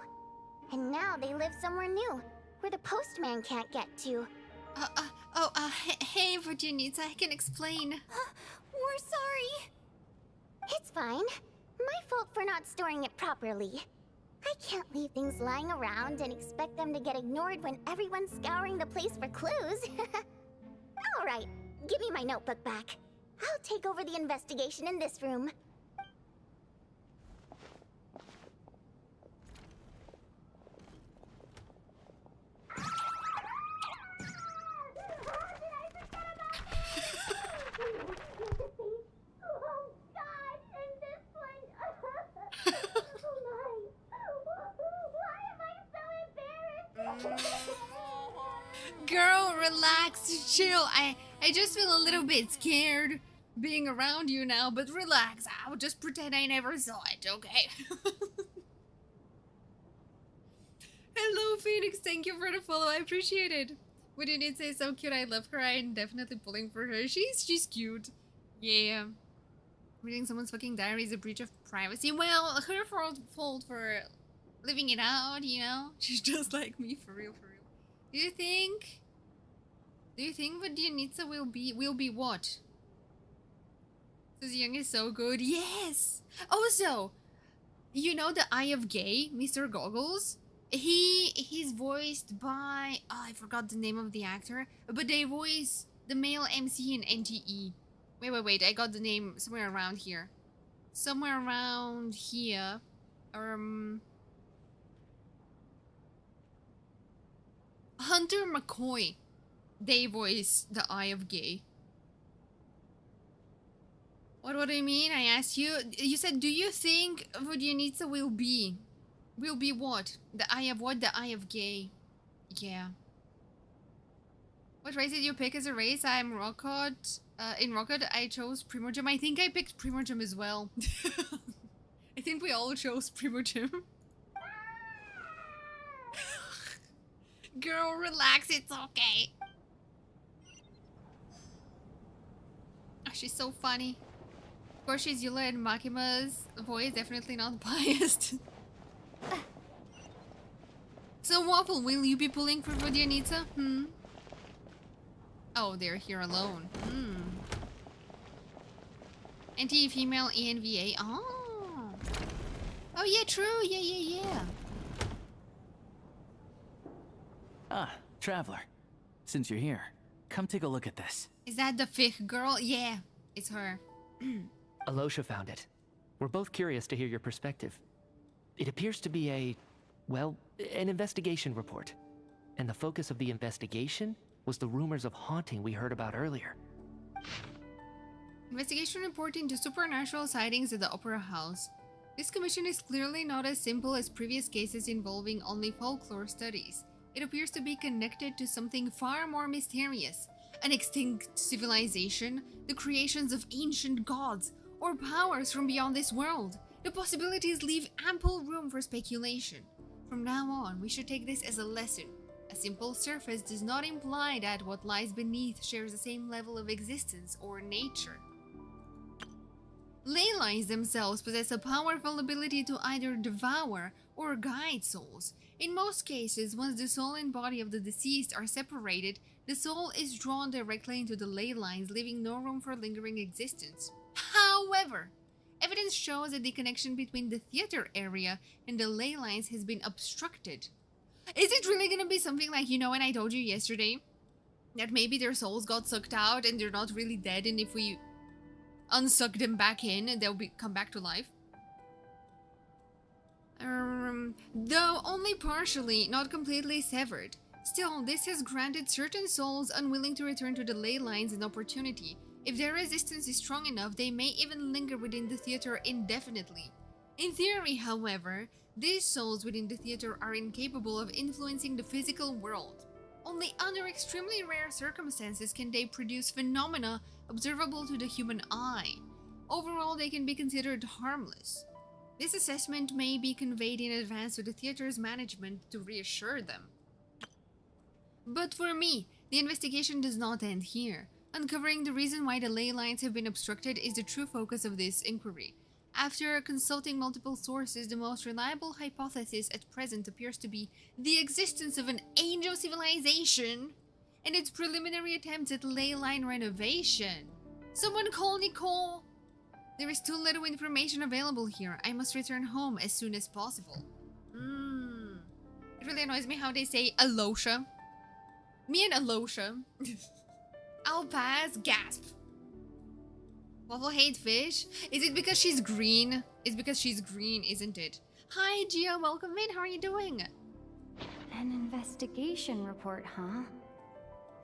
And now they live somewhere new, where the postman can't get to. Hey, Vodyanitsa, I can explain. We're sorry. It's fine. My fault for not storing it properly. I can't leave things lying around and expect them to get ignored when everyone's scouring the place for clues. Alright, give me my notebook back. I'll take over the investigation in this room. Girl, relax, chill. I just feel a little bit scared being around you now, but relax. I'll just pretend I never saw it, okay? Hello, Phoenix. Thank you for the follow. I appreciate it. What did it say? So cute. I love her. I'm definitely pulling for her. She's cute. Yeah. Reading someone's fucking diary is a breach of privacy. Well, her fault for living it out, you know? She's just like me, for real, for real. Do you think Vodyanitsa will be what? This young is so good. Yes! Also, you know the Eye of Gay, Mr. Goggles? He's voiced by... Oh, I forgot the name of the actor. But they voice the male MC in NTE. Wait, I got the name somewhere around here. Somewhere around here. Hunter McCoy. They voice the Eye of Gay. What do you mean? I asked you. You said, do you think Vodyanitsa will be what? The Eye of what? The Eye of Gay. Yeah. What race did you pick as a race? I'm Rocket. In Rocket, I chose Primogem. I think I picked Primogem as well. I think we all chose Primogem. Girl, relax. It's okay. Oh, she's so funny. Of course, she's Yula and Makima's voice. Definitely not biased. So, Waffle, will you be pulling for Vodyanitsa? Oh, they're here alone. Anti-female ENVA. Oh. Oh, yeah, true. Yeah. Ah, Traveler. Since you're here, come take a look at this. Is that the fifth girl? Yeah, it's her. Alosha found it. We're both curious to hear your perspective. It appears to be an investigation report. And the focus of the investigation was the rumors of haunting we heard about earlier. Investigation report into supernatural sightings at the Opera House. This commission is clearly not as simple as previous cases involving only folklore studies. It appears to be connected to something far more mysterious. An extinct civilization, the creations of ancient gods, or powers from beyond this world. The possibilities leave ample room for speculation. From now on, we should take this as a lesson. A simple surface does not imply that what lies beneath shares the same level of existence or nature. Ley lines themselves possess a powerful ability to either devour or guide souls. In most cases, once the soul and body of the deceased are separated, the soul is drawn directly into the ley lines, leaving no room for lingering existence. However, Evidence shows that the connection between the theater area and the ley lines has been obstructed. Is it really gonna be something like, you know, when I told you yesterday that maybe their souls got sucked out and they're not really dead, and if we unsuck them back in, they'll come back to life? Though only partially, not completely severed. Still, this has granted certain souls unwilling to return to the ley lines an opportunity. If their resistance is strong enough, they may even linger within the theater indefinitely. In theory, however, these souls within the theater are incapable of influencing the physical world. Only under extremely rare circumstances can they produce phenomena observable to the human eye. Overall, they can be considered harmless. This assessment may be conveyed in advance to the theater's management to reassure them. But for me, the investigation does not end here. Uncovering the reason why the ley lines have been obstructed is the true focus of this inquiry. After consulting multiple sources, the most reliable hypothesis at present appears to be the existence of an angel civilization and its preliminary attempts at ley line renovation. Someone call Nicole! There is too little information available here. I must return home as soon as possible. It really annoys me how they say Alosha. Me and Alosha. I'll pass. Gasp. Waffle hate fish? Is it because she's green? It's because she's green, isn't it? Hi, Gia. Welcome in. How are you doing? An investigation report, huh?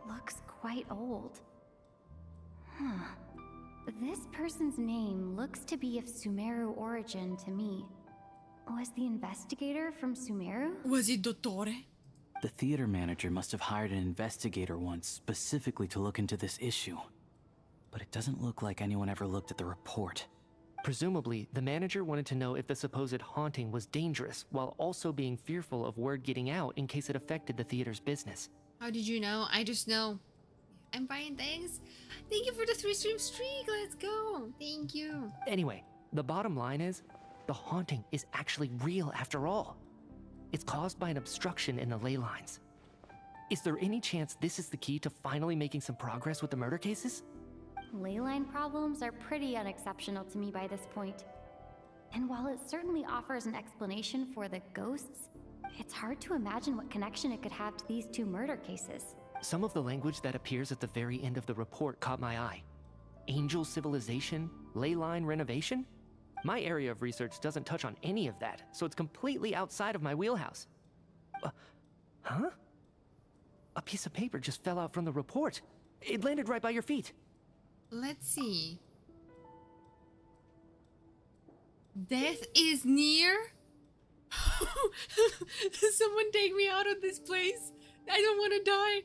Looks quite old. Huh. This person's name looks to be of Sumeru origin to me. Was the investigator from Sumeru? Was it Dottore? The theater manager must have hired an investigator once specifically to look into this issue. But it doesn't look like anyone ever looked at the report. Presumably, the manager wanted to know if the supposed haunting was dangerous, while also being fearful of word getting out in case it affected the theater's business. How did you know? I just know. I'm buying things. Thank you for the 3-stream streak. Let's go. Thank you. Anyway, the bottom line is, the haunting is actually real after all. It's caused by an obstruction in the ley lines. Is there any chance this is the key to finally making some progress with the murder cases? Ley line problems are pretty unexceptional to me by this point. And while it certainly offers an explanation for the ghosts, it's hard to imagine what connection it could have to these two murder cases. Some of the language that appears at the very end of the report caught my eye. Angel civilization, ley line renovation? My area of research doesn't touch on any of that, so it's completely outside of my wheelhouse. Huh? A piece of paper just fell out from the report. It landed right by your feet. Let's see. Death is near? Someone take me out of this place. I don't want to die.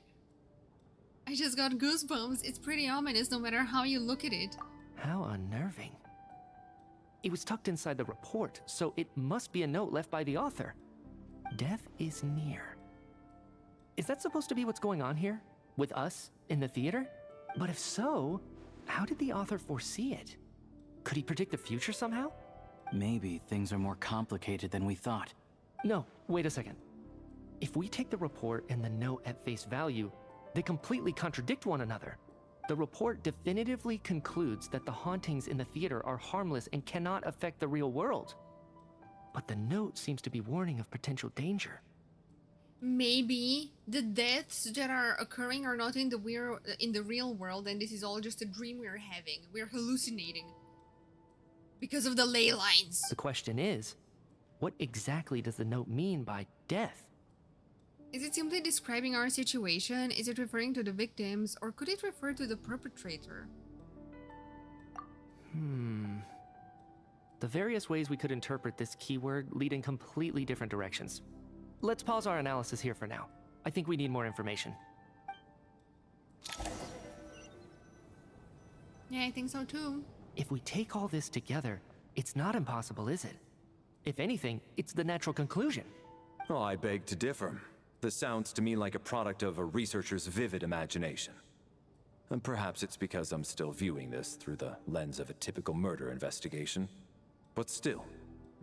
I just got goosebumps. It's pretty ominous no matter how you look at it. How unnerving. It was tucked inside the report, so it must be a note left by the author. Death is near. Is that supposed to be what's going on here? With us, in the theater? But if so, how did the author foresee it? Could he predict the future somehow? Maybe things are more complicated than we thought. No, wait a second. If we take the report and the note at face value, they completely contradict one another. The report definitively concludes that the hauntings in the theater are harmless and cannot affect the real world. But the note seems to be warning of potential danger. Maybe the deaths that are occurring are not in the real world, and this is all just a dream we're having. We're hallucinating because of the ley lines. The question is, what exactly does the note mean by death? Is it simply describing our situation? Is it referring to the victims, or could it refer to the perpetrator? The various ways we could interpret this keyword lead in completely different directions. Let's pause our analysis here for now. I think we need more information. Yeah, I think so too. If we take all this together, it's not impossible, is it? If anything, it's the natural conclusion. Oh, I beg to differ. This sounds to me like a product of a researcher's vivid imagination. And perhaps it's because I'm still viewing this through the lens of a typical murder investigation. But still,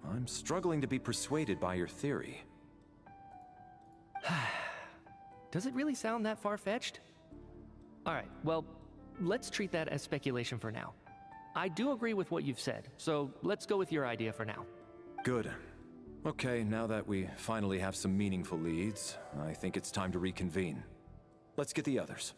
I'm struggling to be persuaded by your theory. Does it really sound that far-fetched? Alright, well, let's treat that as speculation for now. I do agree with what you've said, so let's go with your idea for now. Good. Okay, now that we finally have some meaningful leads, I think it's time to reconvene. Let's get the others.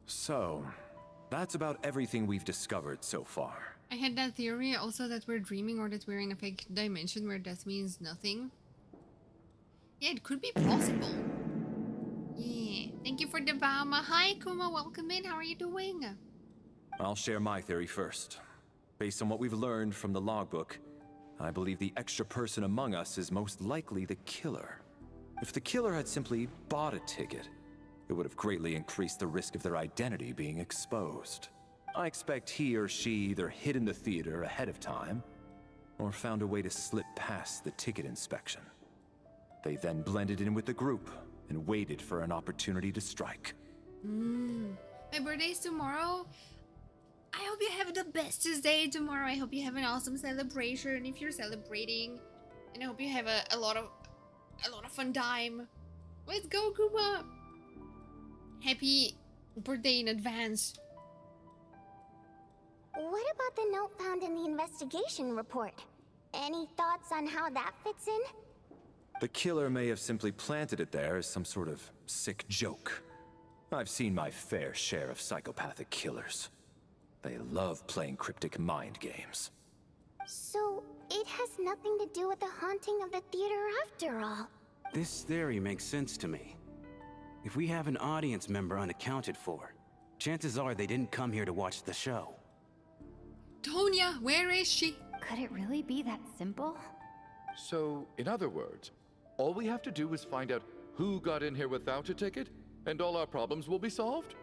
So, that's about everything we've discovered so far. I had that theory also that we're dreaming or that we're in a fake dimension where death means nothing. Yeah, it could be possible. Yeah. Thank you for the Bama. Hi, Kuma. Welcome in. How are you doing? I'll share my theory first. Based on what we've learned from the logbook, I believe the extra person among us is most likely the killer. If the killer had simply bought a ticket, it would have greatly increased the risk of their identity being exposed. I expect he or she either hid in the theater ahead of time, or found a way to slip past the ticket inspection. They then blended in with the group and waited for an opportunity to strike. My birthday's tomorrow. I hope you have the bestest day tomorrow. I hope you have an awesome celebration if you're celebrating. And I hope you have a lot of fun time. Let's go, Kuma! Happy birthday in advance. What about the note found in the investigation report? Any thoughts on how that fits in? The killer may have simply planted it there as some sort of sick joke. I've seen my fair share of psychopathic killers. They love playing cryptic mind games. So, it has nothing to do with the haunting of the theater after all. This theory makes sense to me. If we have an audience member unaccounted for, chances are they didn't come here to watch the show. Tonya, where is she? Could it really be that simple? So, in other words, all we have to do is find out who got in here without a ticket, and all our problems will be solved?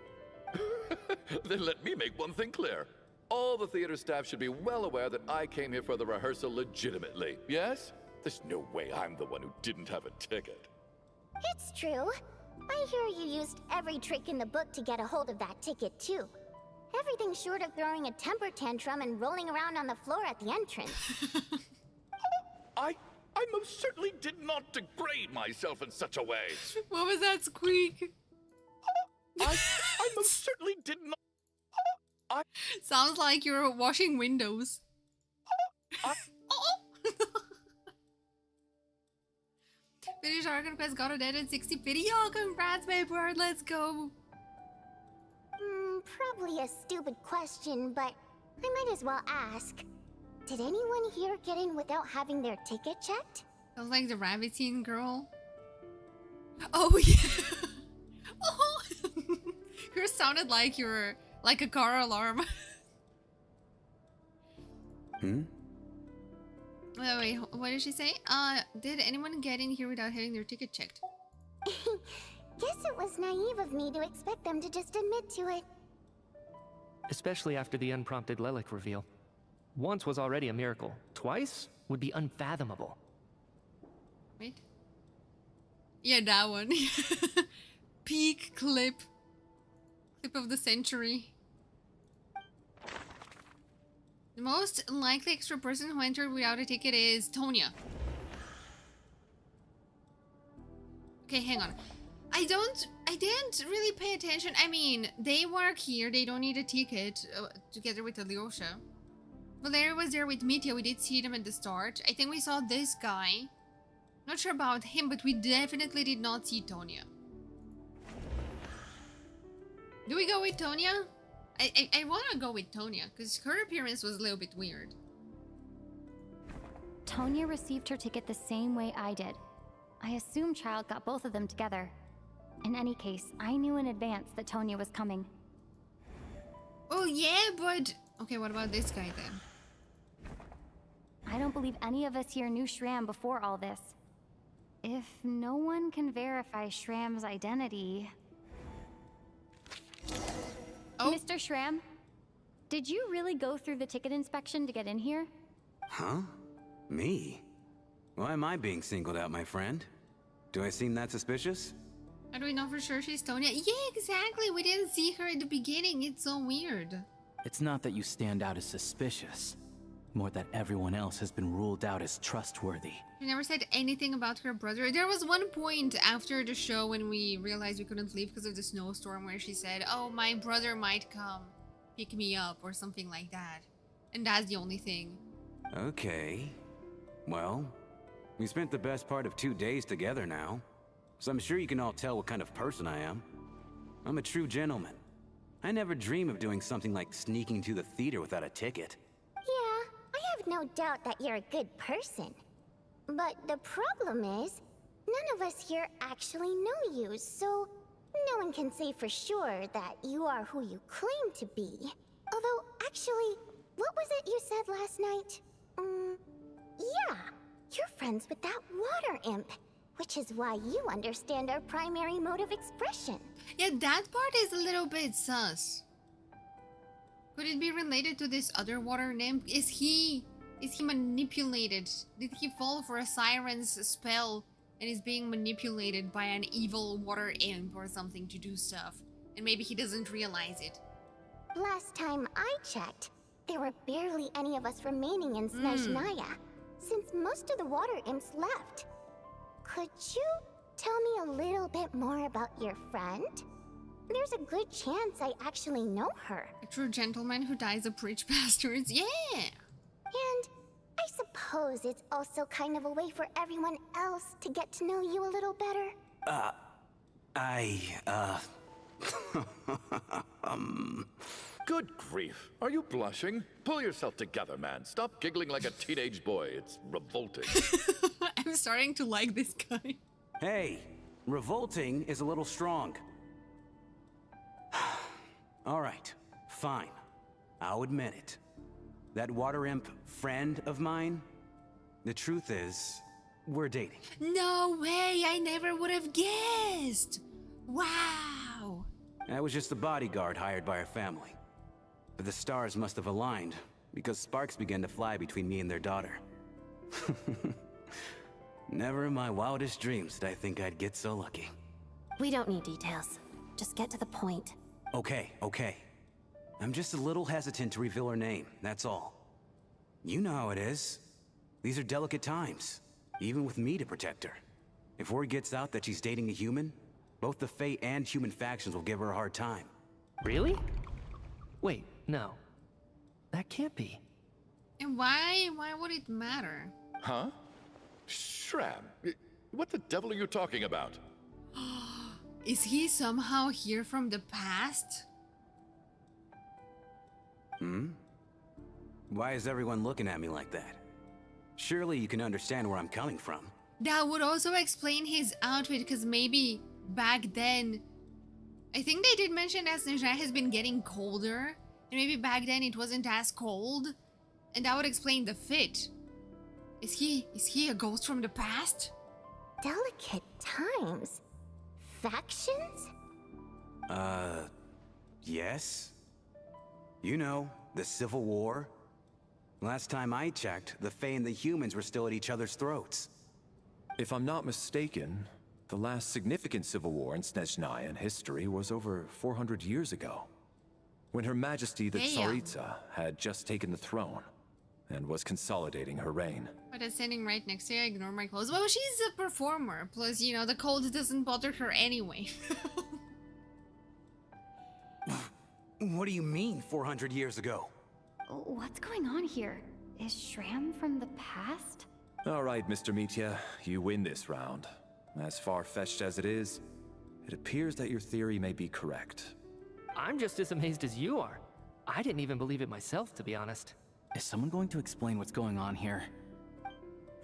Then let me make one thing clear. All the theater staff should be well aware that I came here for the rehearsal legitimately, yes? There's no way I'm the one who didn't have a ticket. It's true. I hear you used every trick in the book to get a hold of that ticket, too. Everything short of throwing a temper tantrum and rolling around on the floor at the entrance. I most certainly did not degrade myself in such a way. What was that squeak? I most certainly did not. Sounds like you're washing windows. Finish Archon Quest got it at 60 video. Congrats, my bird. Let's go. Probably a stupid question, but I might as well ask. Did anyone here get in without having their ticket checked? Sounds like the rabbit scene girl. Oh yeah. Oh. Yours sounded like you're like a car alarm. Wait, what did she say? Did anyone get in here without having their ticket checked? Guess it was naive of me to expect them to just admit to it. Especially after the unprompted Lelic reveal. Once was already a miracle. Twice would be unfathomable. Wait. Yeah, that one. Peak clip. Clip of the century. The most likely extra person who entered without a ticket is Tonya. Okay, hang on. I didn't really pay attention. I mean, they work here. They don't need a ticket together with Alyosha. Valeria was there with Mitya. We did see them at the start. I think we saw this guy. Not sure about him, but we definitely did not see Tonya. Do we go with Tonya? I want to go with Tonya, because her appearance was a little bit weird. Tonya received her ticket the same way I did. I assume Child got both of them together. In any case, I knew in advance that Tonya was coming. Oh yeah, but... Okay, what about this guy then? I don't believe any of us here knew Shram before all this. If no one can verify Shram's identity... Oh. Mr. Shram, did you really go through the ticket inspection to get in here? Huh? Me? Why am I being singled out, my friend? Do I seem that suspicious? How do we know for sure she's Tonya? Yeah, exactly. We didn't see her at the beginning. It's so weird. It's not that you stand out as suspicious. more that everyone else has been ruled out as trustworthy. She never said anything about her brother. There was one point after the show when we realized we couldn't leave because of the snowstorm where she said, oh, my brother might come pick me up or something like that. And that's the only thing. Okay. Well, we spent the best part of 2 days together now, so I'm sure you can all tell what kind of person I am. I'm a true gentleman. I never dream of doing something like sneaking to the theater without a ticket. Yeah, I have no doubt that you're a good person. But the problem is, none of us here actually know you, so no one can say for sure that you are who you claim to be. Although, actually, what was it you said last night? Yeah, you're friends with that water imp, which is why you understand our primary mode of expression. Yeah, that part is a little bit sus. Could it be related to this other water nymph? Is he manipulated? Did he fall for a siren's spell and is being manipulated by an evil water imp or something to do stuff? And maybe he doesn't realize it. Last time I checked, there were barely any of us remaining in Snezhnaya, since most of the water imps left. Could you tell me a little bit more about your friend? There's a good chance I actually know her. A true gentleman who dies of rich bastards? Yeah! And I suppose it's also kind of a way for everyone else to get to know you a little better. Good grief. Are you blushing? Pull yourself together, man. Stop giggling like a teenage boy. It's revolting. I'm starting to like this guy. Hey, revolting is a little strong. All right, fine. I'll admit it. That water imp friend of mine, the truth is, we're dating. No way, I never would have guessed. Wow. I was just the bodyguard hired by our family. But the stars must have aligned, because sparks began to fly between me and their daughter. Never in my wildest dreams did I think I'd get so lucky. We don't need details. Just get to the point. Okay. I'm just a little hesitant to reveal her name, that's all. You know how it is. These are delicate times, even with me to protect her. If word gets out that she's dating a human, both the Fae and human factions will give her a hard time. Really? Wait, no. That can't be. And why would it matter? Huh? Shram, what the devil are you talking about? Is he somehow here from the past? Why is everyone looking at me like that? Surely you can understand where I'm coming from. That would also explain his outfit, because maybe back then... I think they did mention that Snezhnaya has been getting colder, and maybe back then it wasn't as cold, and that would explain the fit. Is he a ghost from the past? Delicate times? Factions? Yes? You know, the Civil War? Last time I checked, the Fae and the humans were still at each other's throats. If I'm not mistaken, the last significant civil war in Snezhnaya history was over 400 years ago, when Her Majesty the Tsaritsa had just taken the throne and was consolidating her reign. But I'm standing right next to you, I ignore my clothes. Well, she's a performer, plus, you know, the cold doesn't bother her anyway. What do you mean, 400 years ago? What's going on here? Is Shram from the past? All right, Mr. Mitya, you win this round. As far-fetched as it is, it appears that your theory may be correct. I'm just as amazed as you are. I didn't even believe it myself, to be honest. Is someone going to explain what's going on here?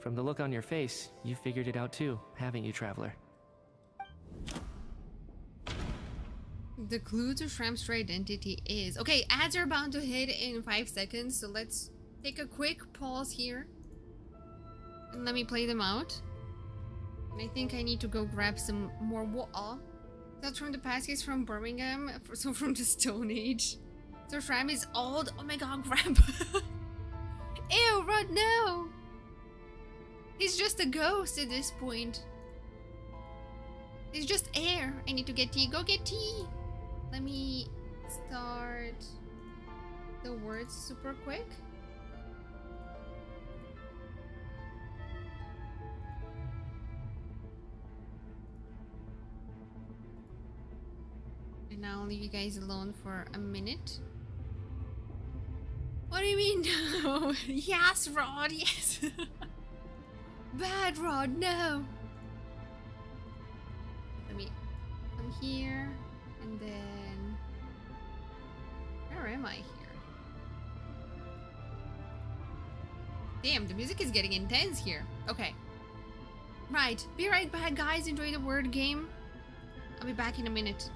From the look on your face, you figured it out too, haven't you, Traveler? The clue to Shram's true identity is... Okay, ads are bound to hit in 5 seconds, so let's take a quick pause here. And let me play them out. And I think I need to go grab some more water. That's from the past, he's from Birmingham, so from the Stone Age. So Shram is old. Oh my god, grab. Ew, Rod, no! He's just a ghost at this point. It's just air. I need to get tea. Go get tea! Let me start the words super quick. leave you guys alone for a minute. What do you mean no? Yes, Rod, yes. Bad Rod, no. Let me come here and then where am I here? Damn, the music is getting intense here. Okay. Right, be right back, guys. Enjoy the word game. I'll be back in a minute.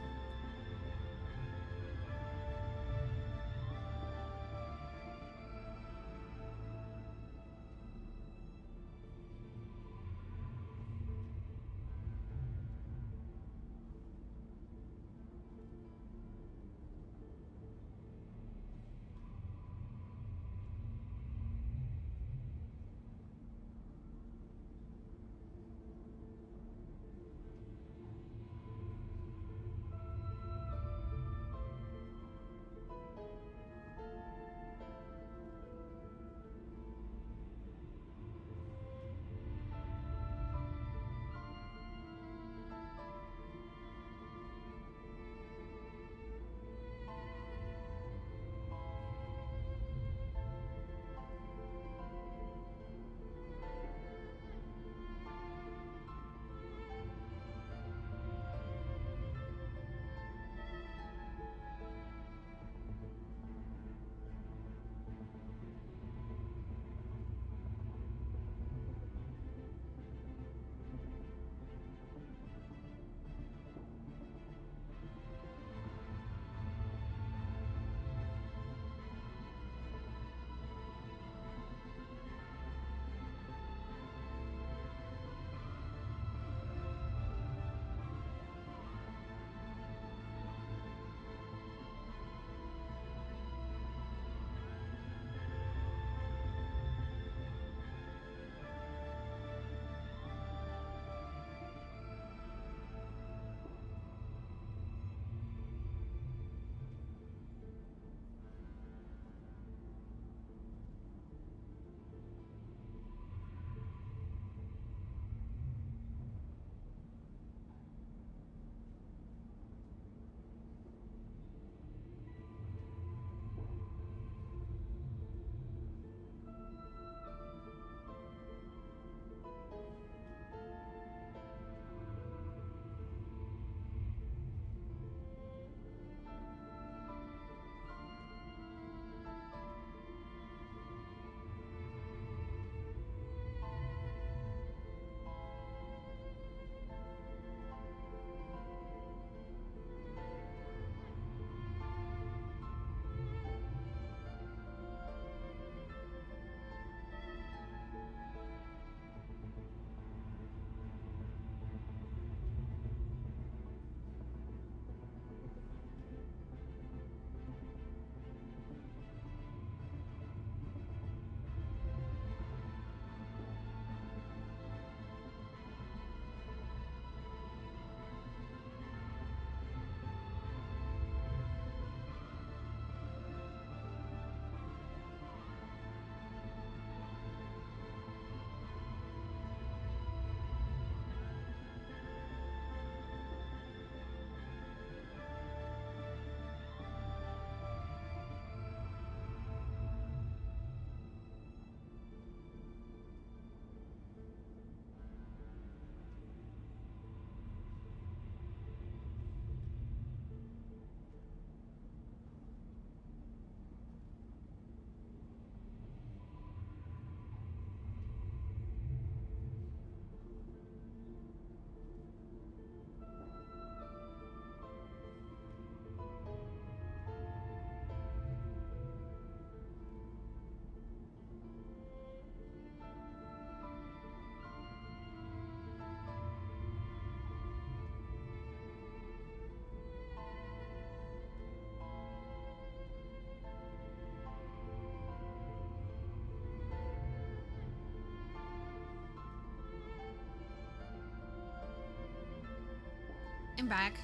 I'm back.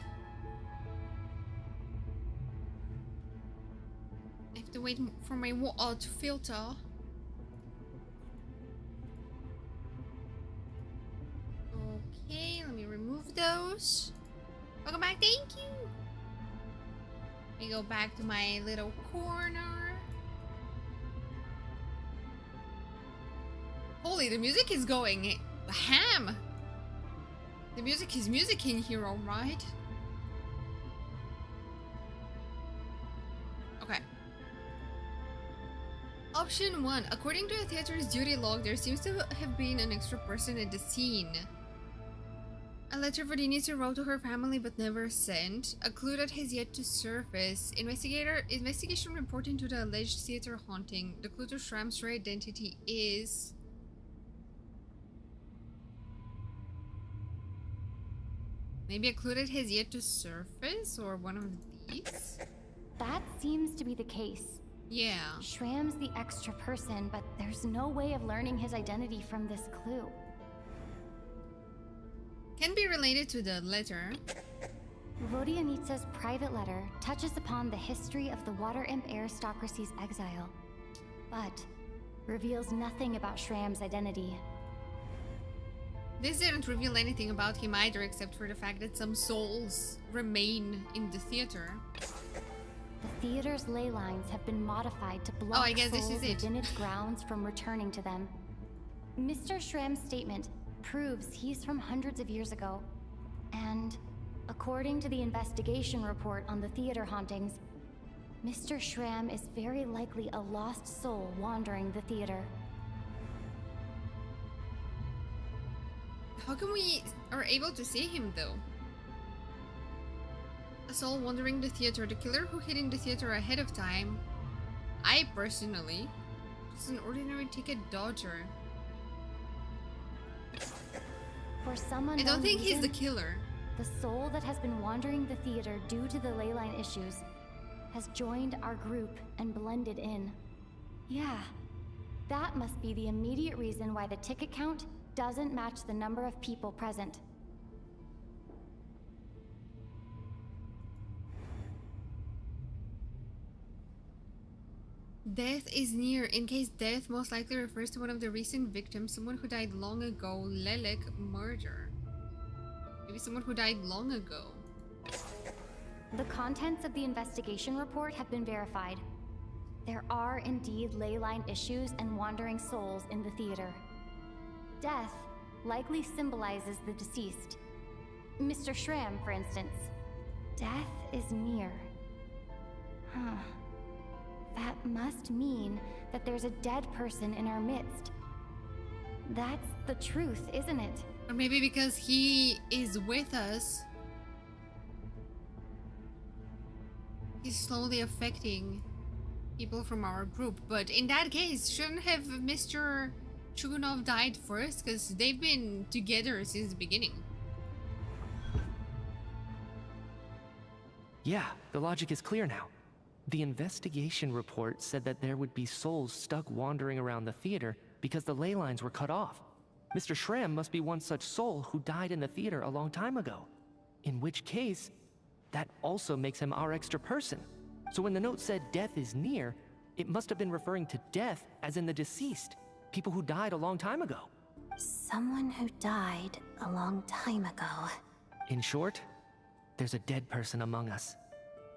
I have to wait for my water to filter. Okay, let me remove those. Welcome back, thank you. We go back to my little corner. Holy, the music is going ham. The music is music in here, alright? Okay. Option 1. According to the theater's duty log, there seems to have been an extra person at the scene. A letter Verdini's wrote to her family but never sent. A clue that has yet to surface. Investigation report into the alleged theater haunting. The clue to Shram's true identity is... maybe a clue that has yet to surface, or one of these? That seems to be the case. Yeah. Shram's the extra person, but there's no way of learning his identity from this clue. Can be related to the letter. Vodianitsa's private letter touches upon the history of the Water Imp aristocracy's exile, but reveals nothing about Shram's identity. This didn't reveal anything about him either, except for the fact that some souls remain in the theater. The theater's ley lines have been modified to block I guess this souls is it. within its grounds from returning to them. Mr. Shram's statement proves he's from hundreds of years ago. And according to the investigation report on the theater hauntings, Mr. Shram is very likely a lost soul wandering the theater. How come we are able to see him though? A soul wandering the theater, the killer who hid in the theater ahead of time. I personally, just an ordinary ticket dodger. For some I unknown don't think he's the reason, killer. the soul that has been wandering the theater due to the ley line issues has joined our group and blended in. Yeah, that must be the immediate reason why the ticket count doesn't match the number of people present. Death is near. In case death most likely refers to one of the recent victims, someone who died long ago. Lelek murder. Maybe someone who died long ago. The contents of the investigation report have been verified. There are indeed ley line issues and wandering souls in the theater. Death likely symbolizes the deceased. Mr. Shram, for instance. Death is near. Huh. That must mean that there's a dead person in our midst. That's the truth, isn't it? Or maybe because he is with us, he's slowly affecting people from our group. But in that case, shouldn't have Mr. Chugunov died first? Because they've been together since the beginning. Yeah, the logic is clear now. The investigation report said that there would be souls stuck wandering around the theater because the ley lines were cut off. Mr. Shram must be one such soul who died in the theater a long time ago. In which case, that also makes him our extra person. So when the note said death is near, it must have been referring to death as in the deceased. People who died a long time ago. Someone who died a long time ago. In short, there's a dead person among us.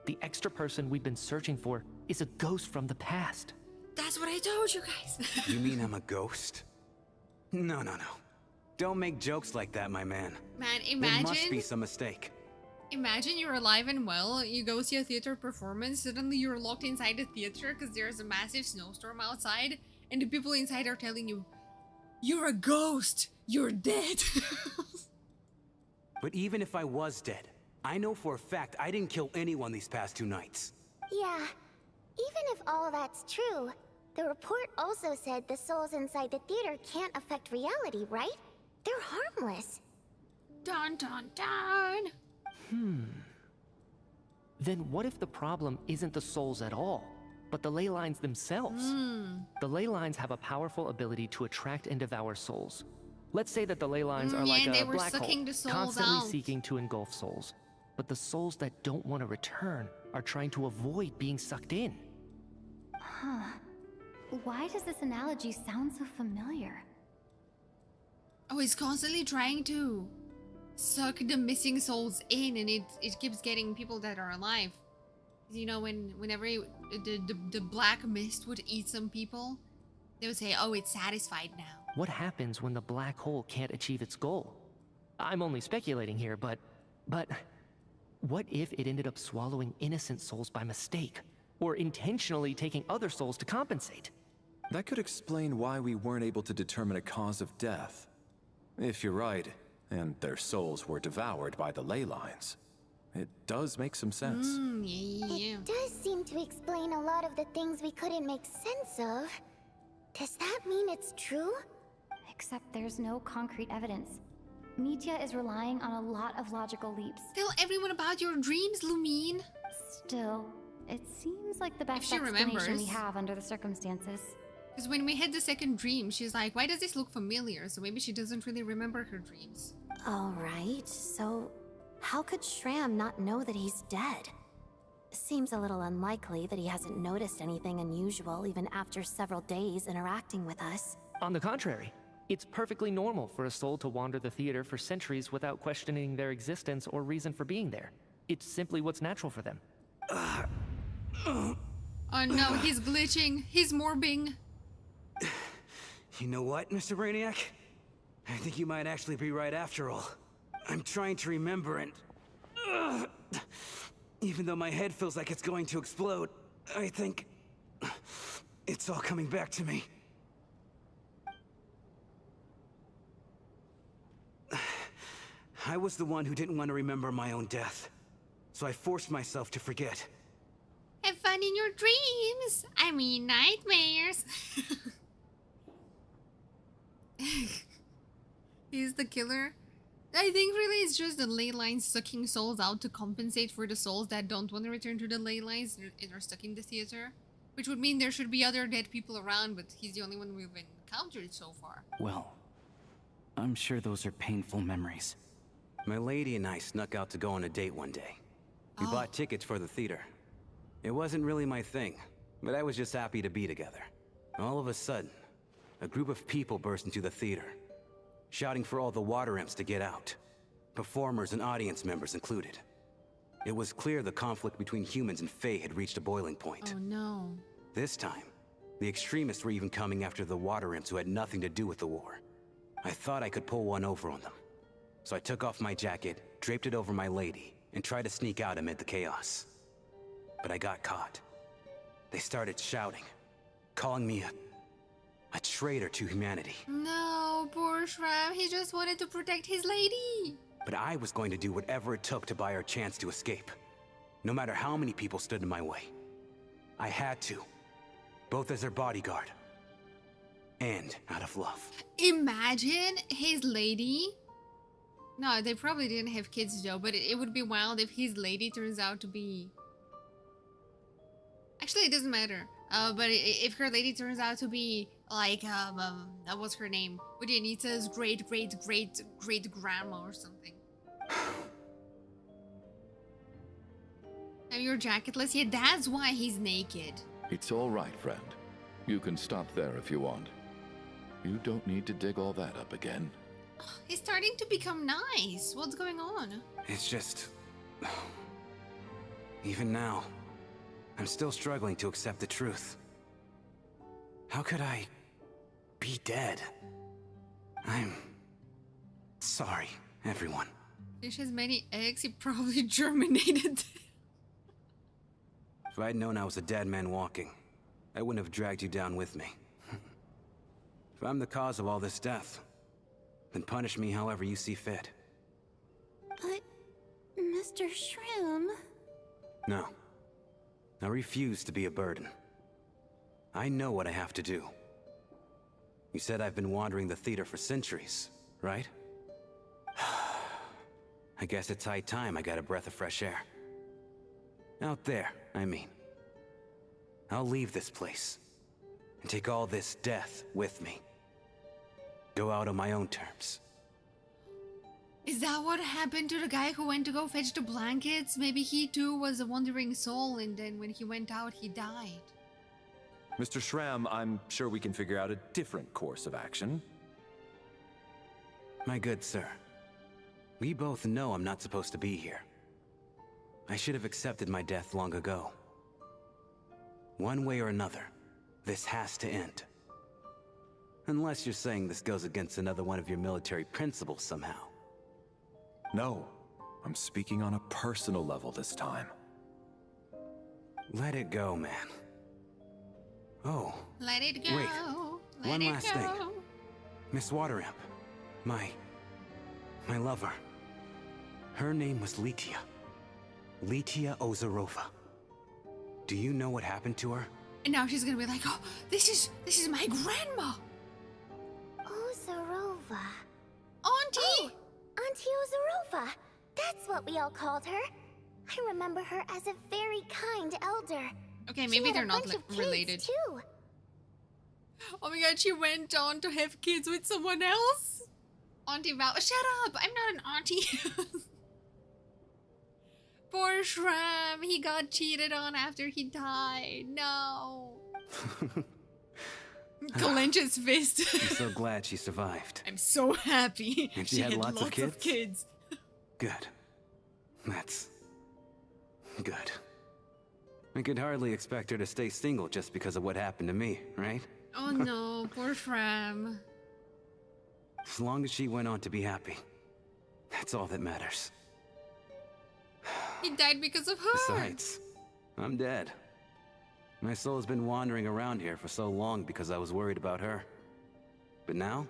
The extra person we've been searching for is a ghost from the past. That's what I told you guys. You mean I'm a ghost? No. Don't make jokes like that, my man. Man, There must be imagine, some mistake. imagine you're alive and well, you go see a theater performance, suddenly you're locked inside the theater because there's a massive snowstorm outside, and the people inside are telling you, you're a ghost, you're dead. But even if I was dead, I know for a fact I didn't kill anyone these past 2 nights. Yeah, even if all that's true, the report also said the souls inside the theater can't affect reality, right? They're harmless. Dun dun dun. Then what if the problem isn't the souls at all, but the ley lines themselves? The ley lines have a powerful ability to attract and devour souls. Let's say that the ley lines are like and they a were black hole, sucking the souls constantly out. seeking to engulf souls. But the souls that don't want to return are trying to avoid being sucked in. Huh. Why does this analogy sound so familiar? Oh, he's constantly trying to suck the missing souls in, and it keeps getting people that are alive. You know, whenever the black mist would eat some people, they would say, "Oh, it's satisfied now." What happens when the black hole can't achieve its goal? I'm only speculating here, but what if it ended up swallowing innocent souls by mistake, or intentionally taking other souls to compensate? That could explain why we weren't able to determine a cause of death. If you're right, and their souls were devoured by the ley lines, it does make some sense. Yeah. It does seem to explain a lot of the things we couldn't make sense of. Does that mean it's true? Except there's no concrete evidence. Mitya is relying on a lot of logical leaps. Tell everyone about your dreams, Lumine. Still, it seems like the best she explanation remembers. we have under the circumstances. Because when we had the second dream, she's like, why does this look familiar? So maybe she doesn't really remember her dreams. Alright, so how could Shram not know that he's dead? Seems a little unlikely that he hasn't noticed anything unusual even after several days interacting with us. On the contrary, it's perfectly normal for a soul to wander the theater for centuries without questioning their existence or reason for being there. It's simply what's natural for them. Oh no, he's glitching. He's morbing. You know what, Mr. Brainiac? I think you might actually be right after all. I'm trying to remember and... even though my head feels like it's going to explode, I think... it's all coming back to me. I was the one who didn't want to remember my own death, so I forced myself to forget. Have fun in your dreams. I mean, nightmares. He's the killer. I think really it's just the ley lines sucking souls out to compensate for the souls that don't want to return to the ley lines and are stuck in the theater. Which would mean there should be other dead people around, but he's the only one we've encountered so far. Well, I'm sure those are painful memories. My lady and I snuck out to go on a date one day. We bought tickets for the theater. It wasn't really my thing, but I was just happy to be together. All of a sudden, a group of people burst into the theater, shouting for all the water imps to get out, performers and audience members included. It was clear the conflict between humans and Fae had reached a boiling point. Oh no. This time, the extremists were even coming after the water imps who had nothing to do with the war. I thought I could pull one over on them. So I took off my jacket, draped it over my lady, and tried to sneak out amid the chaos. But I got caught. They started shouting, calling me a traitor to humanity. No, poor Shram. He just wanted to protect his lady. But I was going to do whatever it took to buy her a chance to escape. No matter how many people stood in my way. I had to. Both as their bodyguard. And out of love. Imagine his lady. No, they probably didn't have kids though, but it would be wild if his lady turns out to be... Actually, it doesn't matter. But if her lady turns out to be like, what's her name? Udyanita's great-great-great-grandma or something. Now you're jacketless? Yeah, that's why he's naked. It's all right, friend. You can stop there if you want. You don't need to dig all that up again. He's starting to become nice. What's going on? It's just... even now, I'm still struggling to accept the truth. How could I be dead? I'm sorry, everyone. Fish has many eggs, he probably germinated. If I'd known I was a dead man walking, I wouldn't have dragged you down with me. If I'm the cause of all this death, then punish me however you see fit. But, Mr. Shroom... No. I refuse to be a burden. I know what I have to do. You said I've been wandering the theater for centuries, right? I guess it's high time I got a breath of fresh air. Out there, I mean. I'll leave this place, and take all this death with me. Go out on my own terms. Is that what happened to the guy who went to go fetch the blankets? Maybe he too was a wandering soul, and then when he went out, he died. Mr. Shram, I'm sure we can figure out a different course of action. My good sir, we both know I'm not supposed to be here. I should have accepted my death long ago. One way or another, this has to end. Unless you're saying this goes against another one of your military principles somehow. No, I'm speaking on a personal level this time. Let it go, man. Oh, Let it go. wait. Let One it last go. thing. Miss Wateramp. My lover. Her name was Letia. Letia Ozarova. Do you know what happened to her? And now she's gonna be like, oh, this is my grandma. Ozarova. Auntie! Oh, Auntie Ozarova. That's what we all called her. I remember her as a very kind elder. Okay, She maybe had they're a not bunch like of kids, related. too. Oh my god, she went on to have kids with someone else? Auntie Val, shut up! I'm not an auntie. Poor Shram, he got cheated on after he died. No. Clenches fist. I'm so glad she survived. I'm so happy. And she had lots of kids. Good. That's good. I could hardly expect her to stay single just because of what happened to me, right? Oh no, poor Shram. As long as she went on to be happy, that's all that matters. He died because of her. Besides, I'm dead. My soul has been wandering around here for so long because I was worried about her. But now,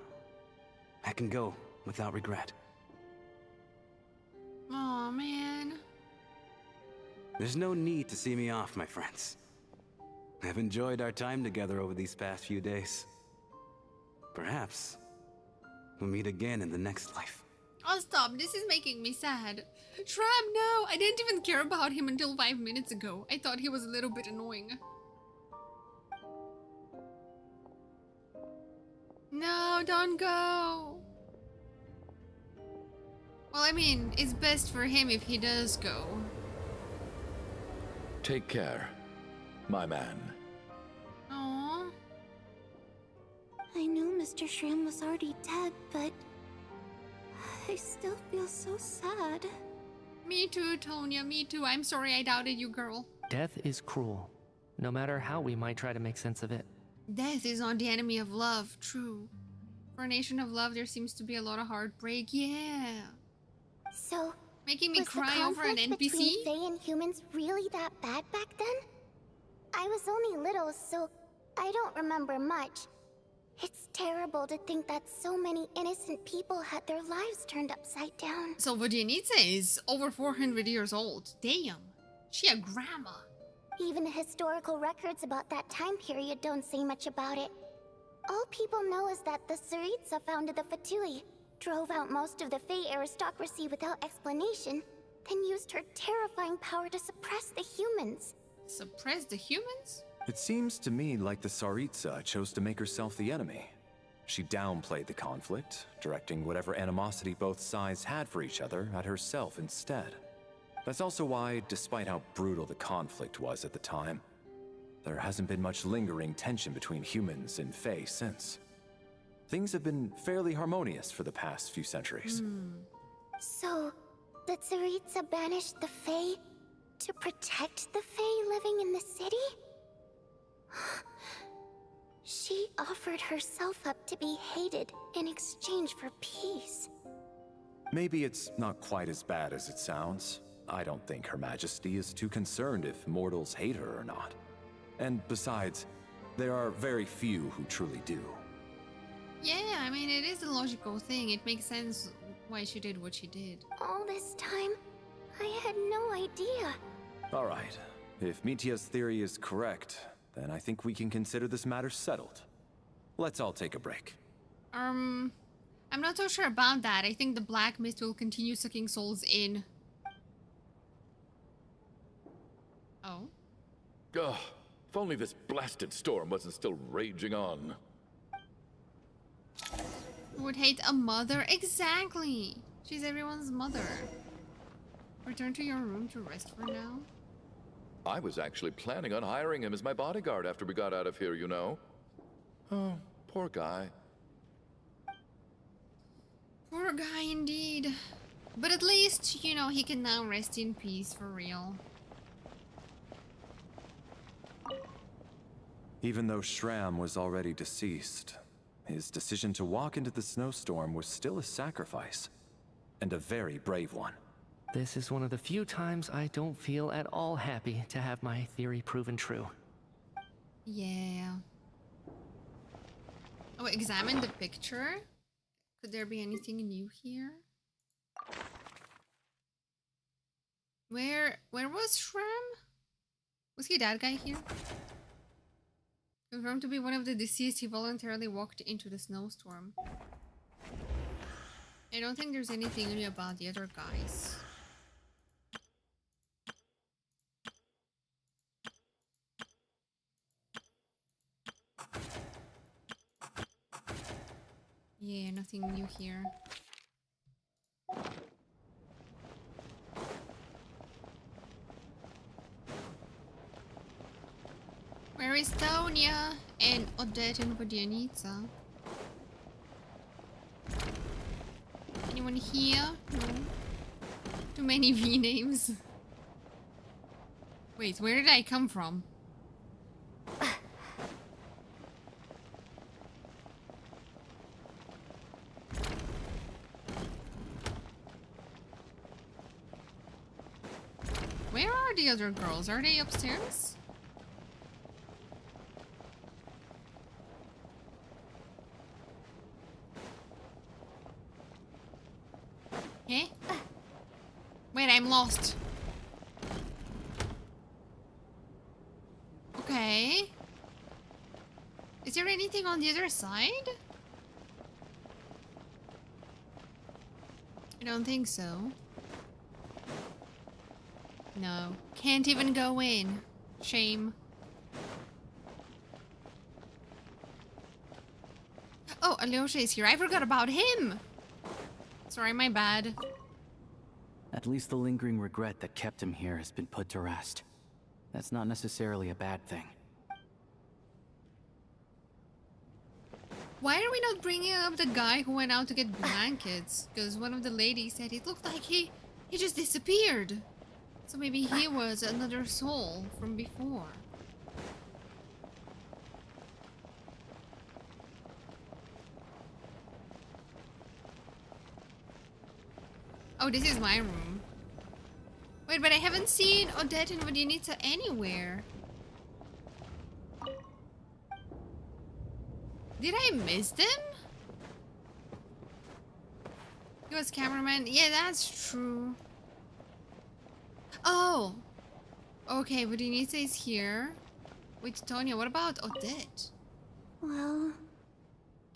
I can go without regret. Oh man. There's no need to see me off, my friends. I've enjoyed our time together over these past few days. Perhaps we'll meet again in the next life. Oh stop, this is making me sad. Shram, no! I didn't even care about him until 5 minutes ago. I thought he was a little bit annoying. No, don't go! Well, I mean, it's best for him if he does go. Take care, my man. Aww. I knew Mr. Shram was already dead, but I still feel so sad. Me too, Tonya, me too. I'm sorry I doubted you, girl. Death is cruel, no matter how we might try to make sense of it. Death is not the enemy of love, true. For a nation of love, there seems to be a lot of heartbreak, yeah. So, Making me was cry the over an conflict NPC? between Fae and humans really that bad back then? I was only little, so I don't remember much. It's terrible to think that so many innocent people had their lives turned upside down. So Vodyanica is over 400 years old. Damn. She a grandma. Even the historical records about that time period don't say much about it. All people know is that the Tsaritsa founded the Fatui, drove out most of the Fae aristocracy without explanation, then used her terrifying power to suppress the humans. Suppress the humans? It seems to me like the Tsaritsa chose to make herself the enemy. She downplayed the conflict, directing whatever animosity both sides had for each other at herself instead. That's also why, despite how brutal the conflict was at the time, there hasn't been much lingering tension between humans and Fae since. Things have been fairly harmonious for the past few centuries. So, the Tsaritsa banished the Fae to protect the Fae living in the city? She offered herself up to be hated in exchange for peace. Maybe it's not quite as bad as it sounds. I don't think Her Majesty is too concerned if mortals hate her or not. And besides, there are very few who truly do. Yeah, I mean, it is a logical thing. It makes sense why she did what she did. All this time, I had no idea. All right, if Mitia's theory is correct, then I think we can consider this matter settled. Let's all take a break. I'm not so sure about that. I think the Black Mist will continue sucking souls in. Oh? Ugh, if only this blasted storm wasn't still raging on. Who would hate a mother? Exactly! She's everyone's mother. Return to your room to rest for now. I was actually planning on hiring him as my bodyguard after we got out of here, you know. Oh, poor guy. Poor guy indeed. But at least, you know, he can now rest in peace for real. Even though Shram was already deceased, his decision to walk into the snowstorm was still a sacrifice, and a very brave one. This is one of the few times I don't feel at all happy to have my theory proven true. Yeah. Oh, examine the picture. Could there be anything new here? Where was Shram? Was he that guy here? Confirmed to be one of the deceased, he voluntarily walked into the snowstorm. I don't think there's anything new about the other guys. Yeah, nothing new here. Where is Tonya and Odette and Vodyanitsa? Anyone here? No. Too many V names. Wait, where did I come from? Where are the other girls? Are they upstairs? Eh? Wait, I'm lost. Okay. Is there anything on the other side? I don't think so. No. Can't even go in. Shame. Oh, Alyosha is here. I forgot about him! Sorry, my bad. At least the lingering regret that kept him here has been put to rest. That's not necessarily a bad thing. Why are we not bringing up the guy who went out to get blankets? Because one of the ladies said it looked like he just disappeared. So maybe he was another soul from before. Oh, this is my room. Wait, but I haven't seen Odette and Vodyanitsa anywhere. Did I miss them? He was cameraman. Yeah, that's true. Oh! Okay, Vodyanitsa is here. Wait, Tonya, what about Odette? Well,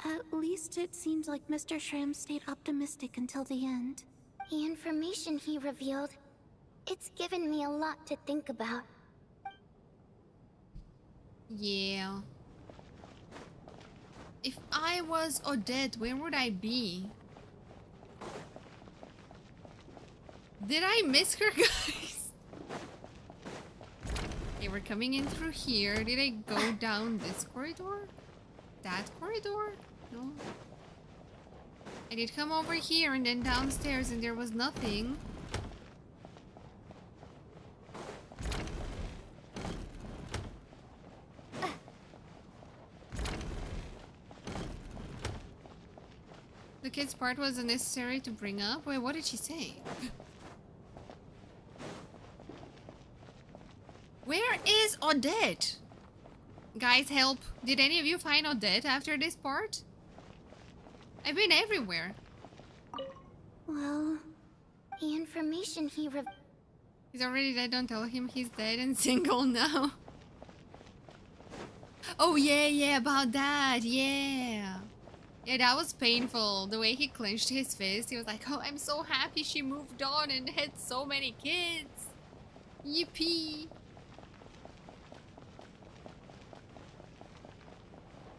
at least it seems like Mr. Shram stayed optimistic until the end. The information he revealed, it's given me a lot to think about. Yeah. If I was Odette, where would I be? Did I miss her, guys? Okay, we're coming in through here. Did I go down this corridor? That corridor? No. I did come over here and then downstairs and there was nothing. The kid's part was unnecessary to bring up. Wait, what did she say? Where is Odette? Guys, help. Did any of you find Odette after this part? I've been everywhere. Well, The information he He's already dead, don't tell him he's dead and single now. Oh yeah, about that, yeah. Yeah, that was painful. The way he clenched his fist, he was like, oh, I'm so happy she moved on and had so many kids. Yippee.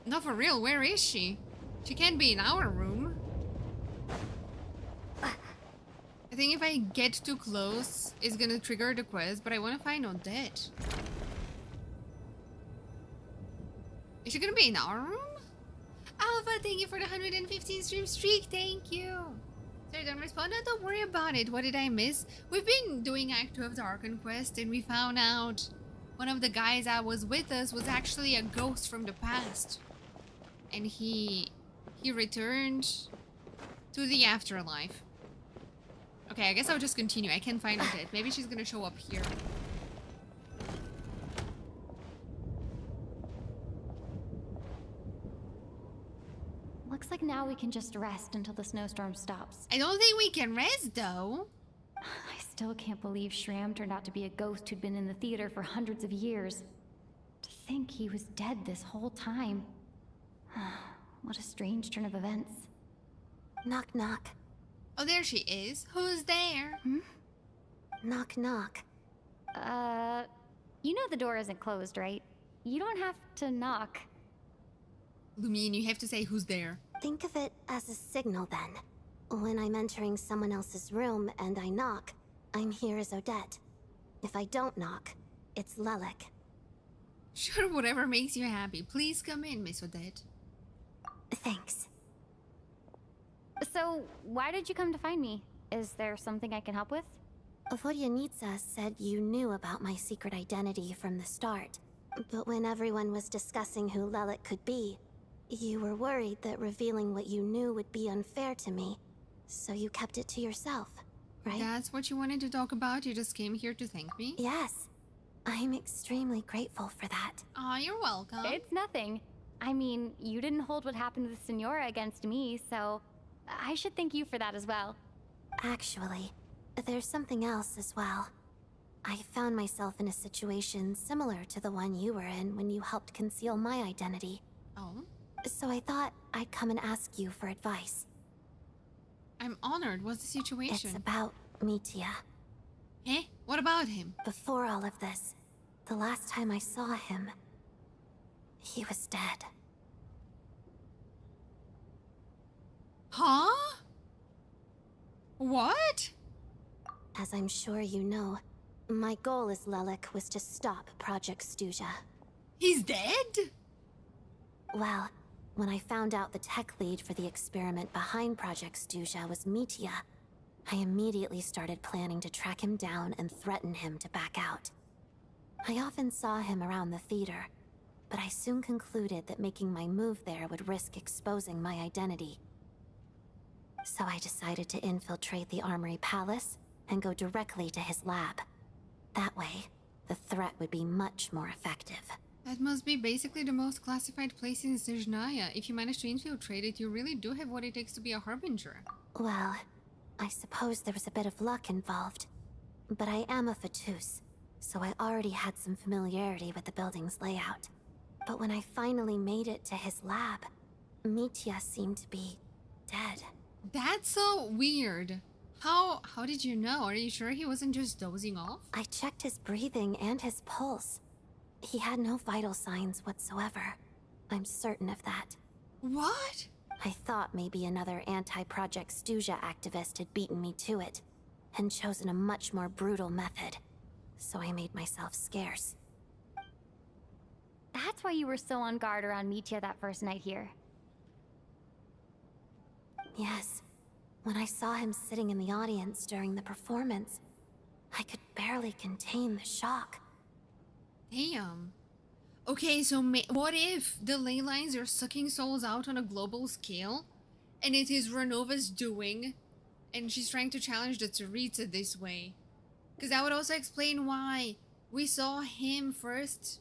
No, for real, where is she? She can't be in our room. I think if I get too close, it's gonna trigger the quest, but I want to find Odette. Is she gonna be in our room? Alpha, thank you for the 115 stream streak, thank you. Sorry, don't respond, no, don't worry about it. What did I miss? We've been doing Act 2 of the Archon quest and we found out one of the guys that was with us was actually a ghost from the past. And he returned to the afterlife. Okay, I guess I'll just continue. I can't find it. Maybe she's gonna show up here. Looks like now we can just rest until the snowstorm stops. I don't think we can rest, though. I still can't believe Shram turned out to be a ghost who'd been in the theater for hundreds of years. To think he was dead this whole time. What a strange turn of events. Knock, knock. Oh, there she is. Who's there? Knock, knock. You know the door isn't closed, right? You don't have to knock. Lumine, you have to say who's there. Think of it as a signal then. When I'm entering someone else's room and I knock, I'm here as Odette. If I don't knock, it's Lelek. Sure, whatever makes you happy. Please come in, Miss Odette. Thanks. So, why did you come to find me? Is there something I can help with? Vodyanitsa said you knew about my secret identity from the start. But when everyone was discussing who Lelek could be, you were worried that revealing what you knew would be unfair to me. So you kept it to yourself, right? That's what you wanted to talk about? You just came here to thank me? Yes. I'm extremely grateful for that. Aw, you're welcome. It's nothing. I mean, you didn't hold what happened with Senora against me, so I should thank you for that as well. Actually, there's something else as well. I found myself in a situation similar to the one you were in when you helped conceal my identity. Oh? So I thought I'd come and ask you for advice. I'm honored. What's the situation? It's about Mitya. Eh? What about him? Before all of this, the last time I saw him, he was dead. Huh? What? As I'm sure you know, my goal as Lelek was to stop Project Stuja. He's dead? Well, when I found out the tech lead for the experiment behind Project Stuja was Mitya, I immediately started planning to track him down and threaten him to back out. I often saw him around the theater, but I soon concluded that making my move there would risk exposing my identity. So I decided to infiltrate the Armory Palace and go directly to his lab. That way, the threat would be much more effective. That must be basically the most classified place in Snezhnaya. If you manage to infiltrate it, you really do have what it takes to be a harbinger. Well, I suppose there was a bit of luck involved. But I am a Fatus, so I already had some familiarity with the building's layout. But when I finally made it to his lab, Mitya seemed to be dead. That's so weird. How did you know? Are you sure he wasn't just dozing off? I checked his breathing and his pulse. He had no vital signs whatsoever. I'm certain of that. What? I thought maybe another anti-Project Stuja activist had beaten me to it, and chosen a much more brutal method. So I made myself scarce. That's why you were so on guard around Mitya that first night here. Yes. When I saw him sitting in the audience during the performance, I could barely contain the shock. Damn. Okay, so what if the ley lines are sucking souls out on a global scale? And it is Renova's doing, and she's trying to challenge the Tsaritsa this way? Because that would also explain why we saw him first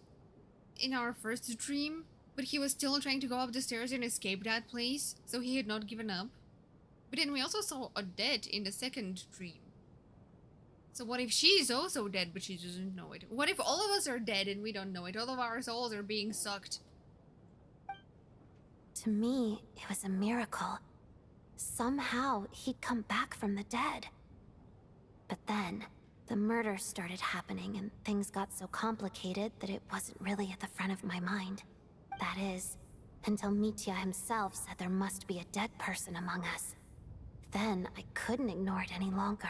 in our first dream, but he was still trying to go up the stairs and escape that place, so he had not given up. But then we also saw Odette in the second dream. So what if she's also dead, but she doesn't know it? What if all of us are dead and we don't know it? All of our souls are being sucked. To me, it was a miracle. Somehow, he'd come back from the dead. But then, the murder started happening and things got so complicated that it wasn't really at the front of my mind. That is, until Mitya himself said there must be a dead person among us. Then, I couldn't ignore it any longer.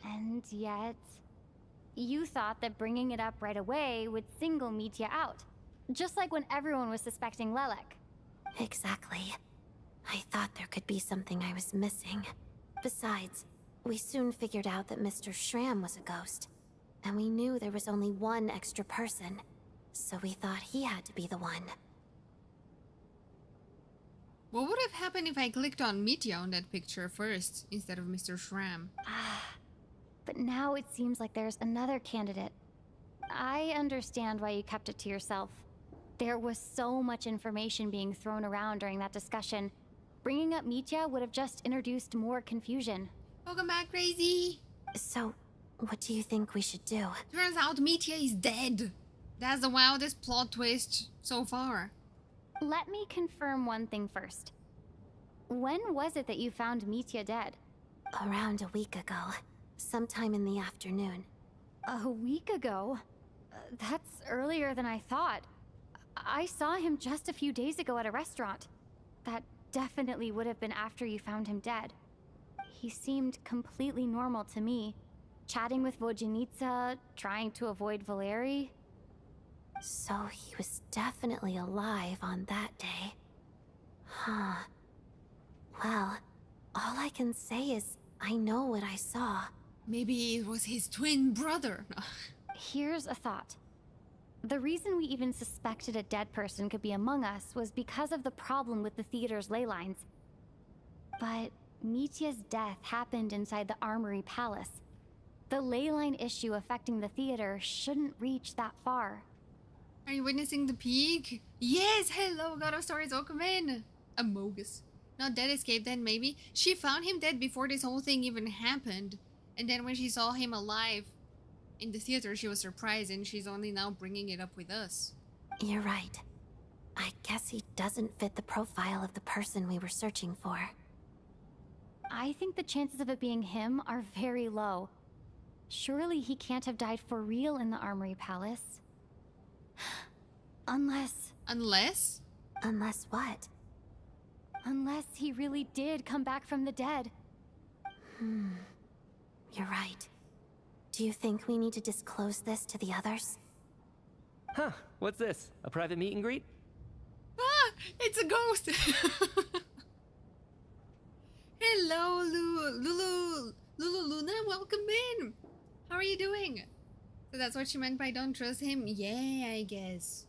And yet, you thought that bringing it up right away would single Mitya out. Just like when everyone was suspecting Lelek. Exactly. I thought there could be something I was missing. Besides, we soon figured out that Mr. Shram was a ghost. And we knew there was only one extra person, so we thought he had to be the one. What would have happened if I clicked on Mitya on that picture first, instead of Mr. Schramm? But now it seems like there's another candidate. I understand why you kept it to yourself. There was so much information being thrown around during that discussion. Bringing up Mitya would have just introduced more confusion. Welcome back, Crazy! So, what do you think we should do? Turns out Mitya is dead. That's the wildest plot twist so far. Let me confirm one thing first. When was it that you found Mitya dead? Around a week ago. Sometime in the afternoon. A week ago? That's earlier than I thought. I saw him just a few days ago at a restaurant. That definitely would have been after you found him dead. He seemed completely normal to me. Chatting with Vodyanitsa, trying to avoid Valeria. So he was definitely alive on that day. Huh. Well, all I can say is I know what I saw. Maybe it was his twin brother. Here's a thought. The reason we even suspected a dead person could be among us was because of the problem with the theater's ley lines. But Mitya's death happened inside the Armory Palace. The ley line issue affecting the theater shouldn't reach that far. Are you witnessing the peak? Yes, hello, God of Stories, welcome in. Amogus. Not dead, escaped then, maybe. She found him dead before this whole thing even happened. And then when she saw him alive in the theater, she was surprised, and she's only now bringing it up with us. You're right. I guess he doesn't fit the profile of the person we were searching for. I think the chances of it being him are very low. Surely he can't have died for real in the Armory Palace. Unless... Unless? Unless what? Unless he really did come back from the dead. You're right. Do you think we need to disclose this to the others? Huh, what's this? A private meet and greet? Ah, it's a ghost! Hello, Lulu Luna, welcome in! How are you doing? So that's what she meant by don't trust him? Yeah, I guess.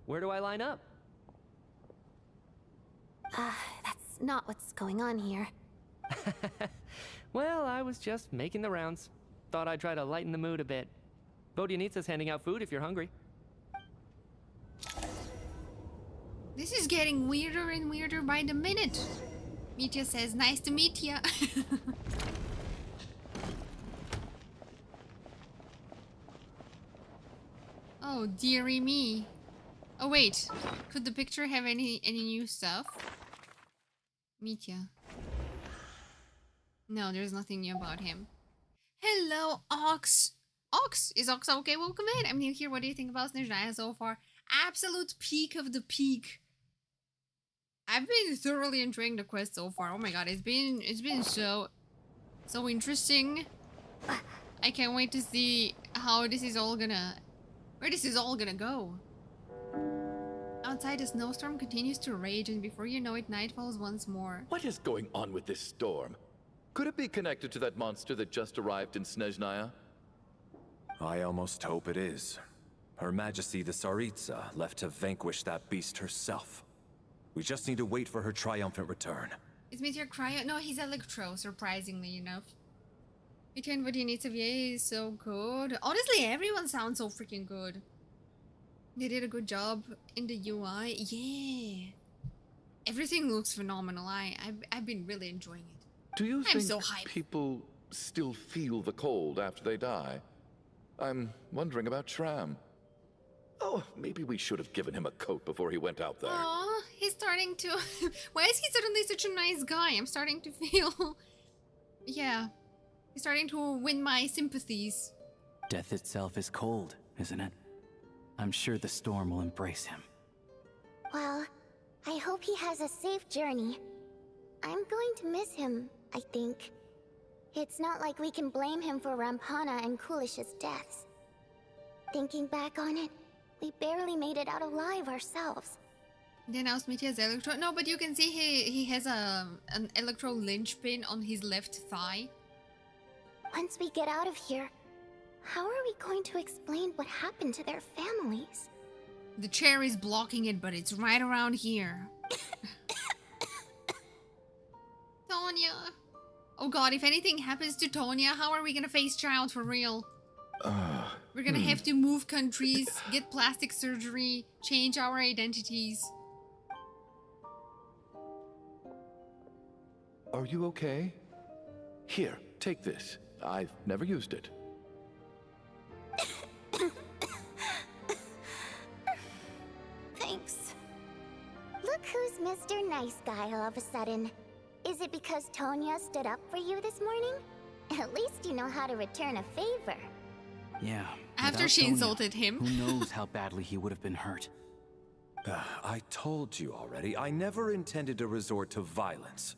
Where do I line up? That's not what's going on here. Well, I was just making the rounds. Thought I'd try to lighten the mood a bit. Vodyanitsa's handing out food if you're hungry. This is getting weirder and weirder by the minute. Mitya says, nice to meet ya. Oh, dearie me. Oh, wait. Could the picture have any new stuff? Mitya. No, there's nothing new about him. Hello, Ox. Ox? Is Ox okay? Welcome in. I'm new here. What do you think about Snezhnaya so far? Absolute peak of the peak. I've been thoroughly enjoying the quest so far. Oh my god, it's been so interesting. I can't wait to see how this is all gonna... where this is all gonna go. Outside, the snowstorm continues to rage, and before you know it, night falls once more. What is going on with this storm? Could it be connected to that monster that just arrived in Snezhnaya? I almost hope it is. Her Majesty the Tsaritsa left to vanquish that beast herself. We just need to wait for her triumphant return. Is Meteor Cryo? No, he's Electro, surprisingly enough. Between what you need to be is so good. Honestly, everyone sounds so freaking good. They did a good job in the UI. Yeah. Everything looks phenomenal. I've been really enjoying it. Do you I'm think so hyped. people still feel the cold after they die? I'm wondering about Shram. Oh, maybe we should have given him a coat before he went out there. Aw, he's starting to... Why is he suddenly such a nice guy? I'm starting to feel... Yeah. He's starting to win my sympathies. Death itself is cold, isn't it? I'm sure the storm will embrace him. Well, I hope he has a safe journey. I'm going to miss him, I think. It's not like we can blame him for Rampana and Kulish's deaths. Thinking back on it, we barely made it out alive ourselves. Then now Smitty has electro. No, but you can see he has an electro linchpin on his left thigh. Once we get out of here, how are we going to explain what happened to their families? The chair is blocking it, but it's right around here. Tonya. Oh god, if anything happens to Tonya, how are we gonna face child for real? We're gonna have to move countries, get plastic surgery, change our identities. Are you okay? Here, take this. I've never used it. Thanks. Look who's Mr. Nice Guy all of a sudden. Is it because Tonya stood up for you this morning? At least you know how to return a favor. Yeah. After without she Sonya, insulted him. Who knows how badly he would have been hurt. I told you already, I never intended to resort to violence.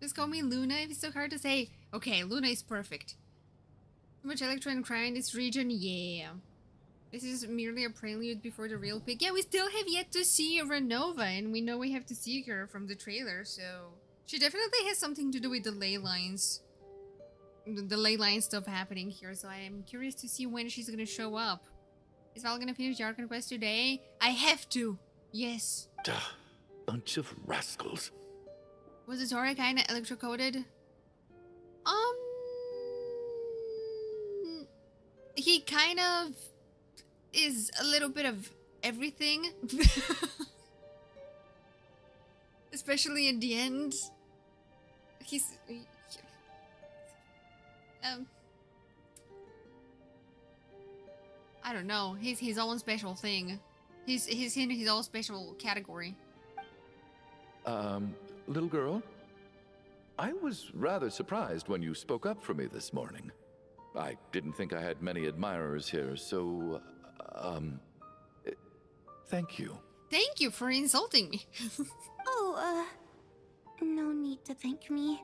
Just call me Luna if it's so hard to say. Okay, Luna is perfect. Too much electro and cry in this region? Yeah. This is merely a prelude before the real pick. Yeah, we still have yet to see Renova, and we know we have to see her from the trailer, so... She definitely has something to do with the ley lines. The ley line stuff happening here, so I am curious to see when she's gonna show up. Is Val gonna finish the Archon quest today? I have to! Yes. Duh. Bunch of rascals. Was the Zora kinda electrocoded? He kind of is a little bit of everything. Especially at the end. I don't know. He's his own special thing. He's in his own special category. Little girl? I was rather surprised when you spoke up for me this morning. I didn't think I had many admirers here, so, thank you. Thank you for insulting me. No need to thank me.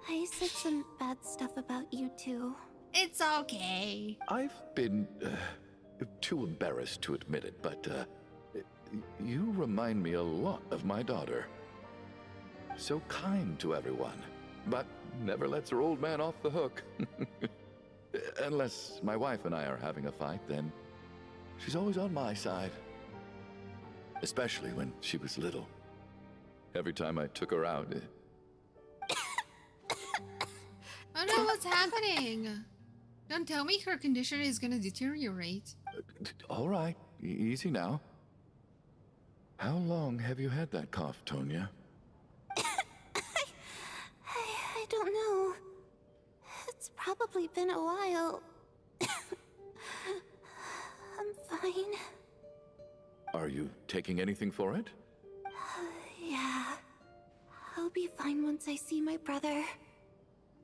I said some bad stuff about you too. It's okay. I've been, too embarrassed to admit it, but, you remind me a lot of my daughter. So kind to everyone, but never lets her old man off the hook. Unless my wife and I are having a fight, then she's always on my side. Especially when she was little. Every time I took her out... I don't know what's happening. Don't tell me her condition is gonna deteriorate. All right, easy now. How long have you had that cough, Tonya? I don't know. It's probably been a while. I'm fine. Are you taking anything for it? Yeah. I'll be fine once I see my brother.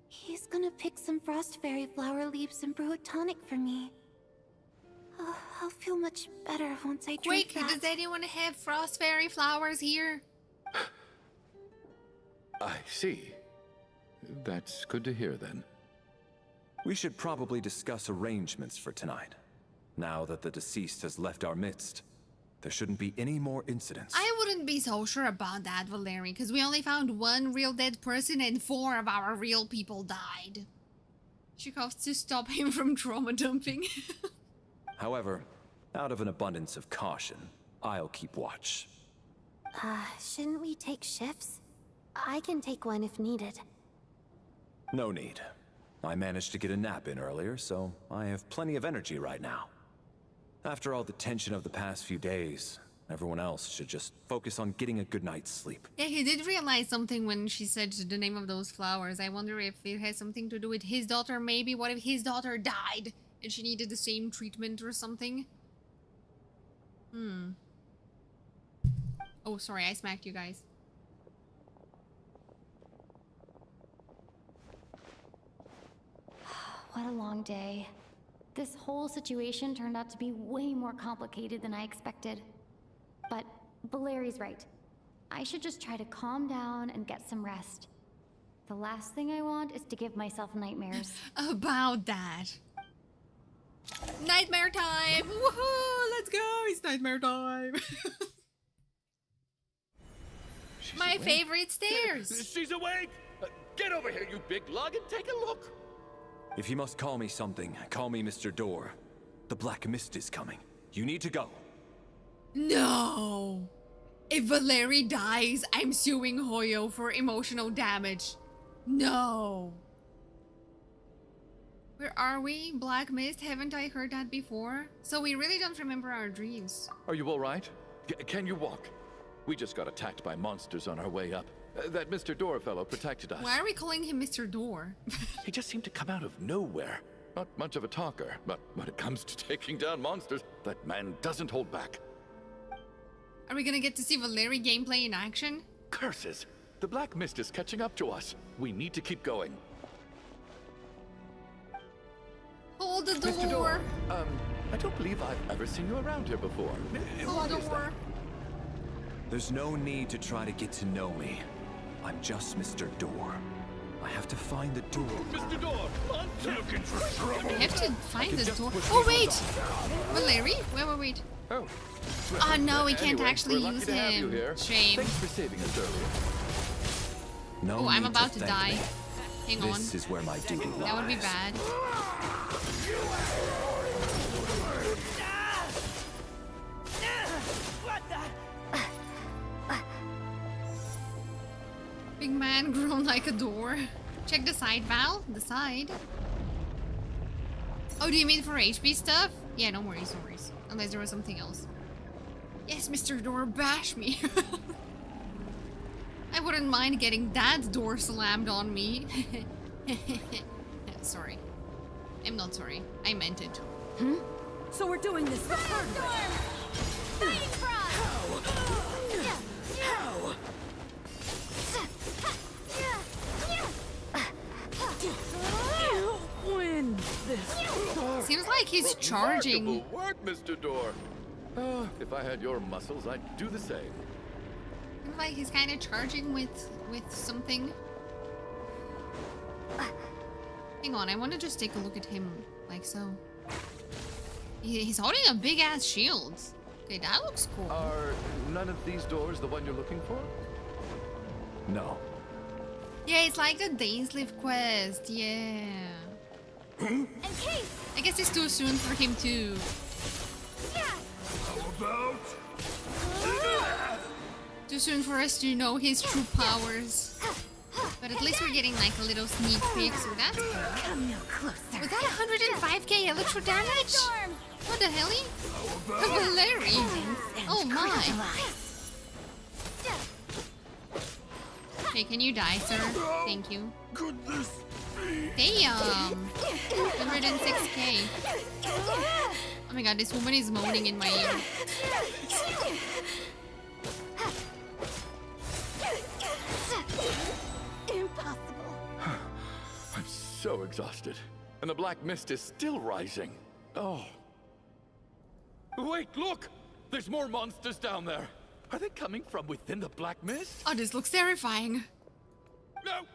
He's gonna pick some frost fairy flower leaves and brew a tonic for me. I'll feel much better once I drink Quick, that. does anyone have frost fairy flowers here? I see. That's good to hear, then. We should probably discuss arrangements for tonight. Now that the deceased has left our midst, there shouldn't be any more incidents. I wouldn't be so sure about that, Valeria, because we only found one real dead person and 4 of our real people died. She has to stop him from trauma dumping. However, out of an abundance of caution, I'll keep watch. Shouldn't we take shifts? I can take one if needed. No need. I managed to get a nap in earlier, so I have plenty of energy right now. After all the tension of the past few days, everyone else should just focus on getting a good night's sleep. Yeah, he did realize something when she said the name of those flowers. I wonder if it has something to do with his daughter, maybe. What if his daughter died and she needed the same treatment or something? Oh, sorry, I smacked you guys. What a long day. This whole situation turned out to be way more complicated than I expected. But Valeria's right. I should just try to calm down and get some rest. The last thing I want is to give myself nightmares. About that. Nightmare time! Woohoo! Let's go! It's nightmare time! She's My awake. favorite stairs. She's awake! Get over here, you big lug, and take a look! If you must call me something, call me Mr. Door. The Black Mist is coming. You need to go. No. If Valeria dies, I'm suing Hoyo for emotional damage. No. Where are we? Black Mist? Haven't I heard that before? So we really don't remember our dreams. Are you all right? Can you walk? We just got attacked by monsters on our way up. That Mr. Door fellow protected us. Why are we calling him Mr. Door? He just seemed to come out of nowhere. Not much of a talker, but when it comes to taking down monsters, that man doesn't hold back. Are we gonna get to see Valeria gameplay in action? Curses! The Black Mist is catching up to us. We need to keep going. Hold the door. Mr. Door, I don't believe I've ever seen you around here before. Hold the door. There's no need to try to get to know me. I'm just Mr. Door. I have to find the door. Mr. Door, monster! Looking for trouble! I have to find this door. Oh wait! Valeria? Wait. Oh. Oh no, we can't Anyway, actually we're lucky use to have you him. here. Shame. Thanks for saving us earlier. No Oh, I'm need about to thank die. me. Hang on. This is where my duty lies. That would be bad. Big man grown like a door. Check the side, Val. The side. Oh, do you mean for HP stuff? Yeah, no worries, no worries. Unless there was something else. Yes, Mr. Door, bash me. I wouldn't mind getting that door slammed on me. Sorry. I'm not sorry. I meant it. So we're doing this the hard way. Fighting frog! How? Win this. Seems like he's charging. Remarkable work, Mr. Door. If I had your muscles, I'd do the same. Seems like he's kind of charging with something. Hang on, I want to just take a look at him, like so. He's holding a big ass shield. Okay, that looks cool. Are none of these doors the one you're looking for? No. Yeah, it's like the Days Live quest. Yeah. And Case! I guess it's too soon for him to. Too soon for us to know his true powers. But at least we're getting like a little sneak peek, so that's cool. Come no closer. Was that 105k electro damage? What the hell? Valeria! Oh my! Hey, can you die, sir? Thank you. Damn! 106k. Oh my god, this woman is moaning in my ear. Impossible. I'm so exhausted. And the Black Mist is still rising. Oh. Wait, look! There's more monsters down there. Are they coming from within the Black Mist? Oh, this looks terrifying.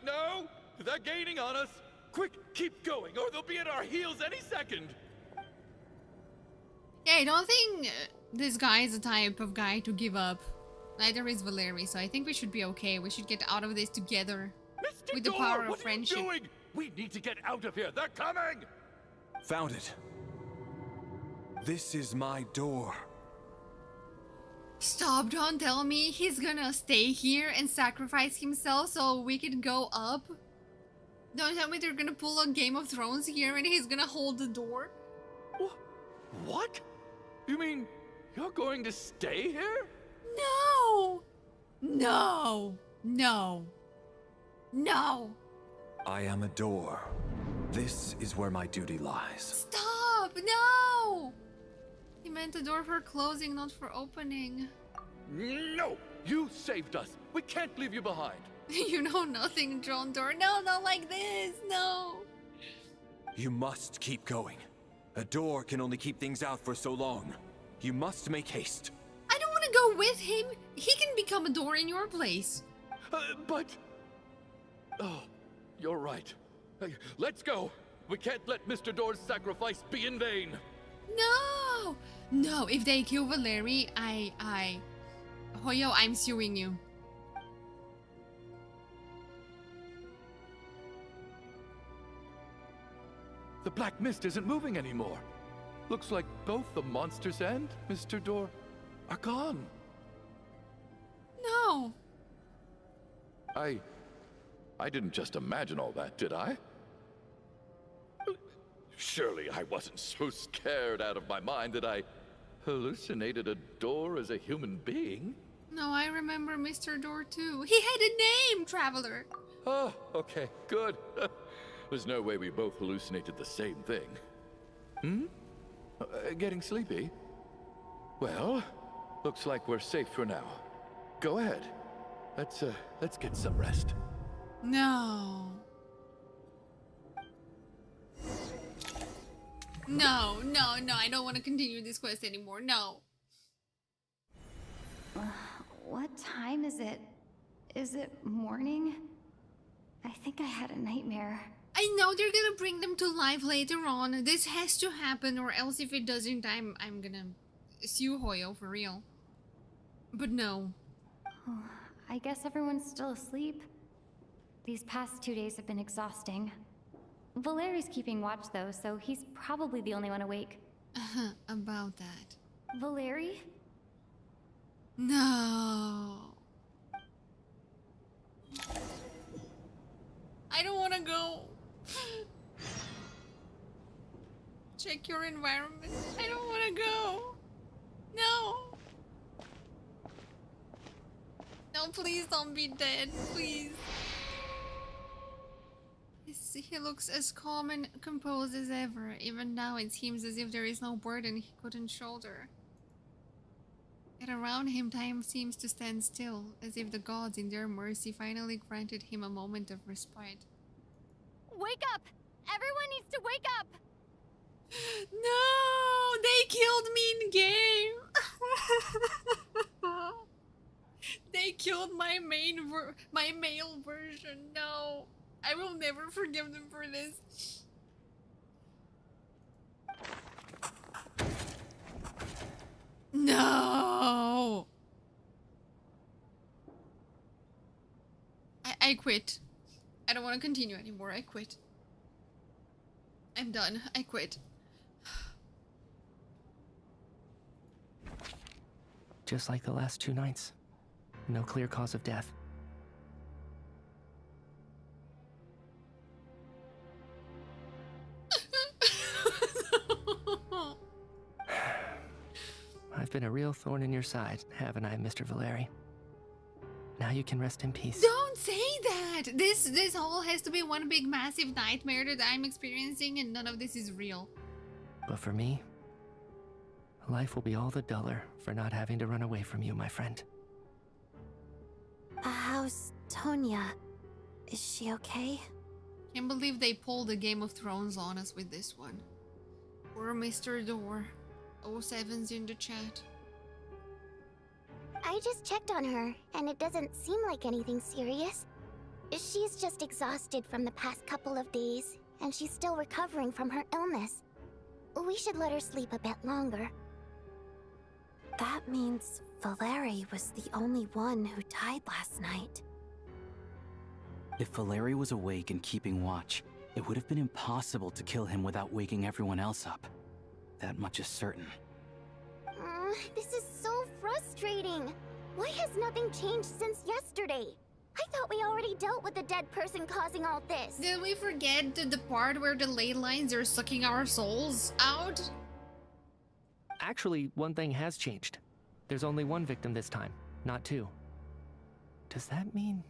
No! They're gaining on us! Quick, keep going, or they'll be at our heels any second! Yeah, I don't think this guy is the type of guy to give up. Neither is Valeria, so I think we should be okay. We should get out of this together. Mr. With the Door, power of what friendship. Are you doing? We need to get out of here. They're coming! Found it. This is my door. Stop, don't tell me he's gonna stay here and sacrifice himself so we can go up. Don't tell me they're gonna pull a Game of Thrones here and he's gonna hold the door. What? You mean you're going to stay here? No! No! No! No! I am a door. This is where my duty lies. Stop! No! He meant the door for closing, not for opening. No! You saved us. We can't leave you behind. You know nothing, John Door. No, not like this. No. You must keep going. A door can only keep things out for so long. You must make haste. I don't want to go with him. He can become a door in your place. But... Oh, you're right. Let's go. We can't let Mr. Door's sacrifice be in vain. No! No, if they kill Valeria, Hoyo, I'm suing you. The black mist isn't moving anymore. Looks like both the monsters and Mr. Door are gone. No. I didn't just imagine all that, did I? Surely I wasn't so scared out of my mind that I hallucinated a door as a human being. No, I remember Mr. Door too. He had a name, Traveler. Oh, okay, good. There's no way we both hallucinated the same thing. Hmm? Getting sleepy? Well, looks like we're safe for now. Go ahead. Let's get some rest. No. No, no, no, I don't want to continue this quest anymore. No. What time is it? Is it morning? I think I had a nightmare. I know they're gonna bring them to life later on. This has to happen, or else if it doesn't, I'm gonna sue Hoyo for real. But no. Oh, I guess everyone's still asleep. These past 2 days have been exhausting. Valeria's keeping watch though, so he's probably the only one awake. About that. Valeria? No. I don't want to go. Check your environment. I don't want to go. No. No, please don't be dead. Please. He looks as calm and composed as ever. Even now it seems as if there is no burden he couldn't shoulder. Yet around him time seems to stand still, as if the gods in their mercy finally granted him a moment of respite. Wake up! Everyone needs to wake up! No! They killed me in game! They killed my male version. No! I will never forgive them for this. No! I quit. I don't want to continue anymore. I quit. I'm done. I quit. Just like the last 2 nights. No clear cause of death. I've been a real thorn in your side, haven't I, Mr. Valeri? Now you can rest in peace. Don't say that! This all has to be one big massive nightmare that I'm experiencing, and none of this is real. But for me, life will be all the duller for not having to run away from you, my friend. How's Tonya? Is she okay? Can't believe they pulled the Game of Thrones on us with this one. Poor Mr. Door. 07's in the chat. I just checked on her, and it doesn't seem like anything serious. She's just exhausted from the past couple of days, and she's still recovering from her illness. We should let her sleep a bit longer. That means Valeria was the only one who died last night. If Valeria was awake and keeping watch, it would have been impossible to kill him without waking everyone else up. That much is certain. This is so frustrating. Why has nothing changed since yesterday? I thought we already dealt with the dead person causing all this. Did we forget the part where the ley lines are sucking our souls out? Actually, one thing has changed. There's only 1 victim this time, not 2. Does that mean...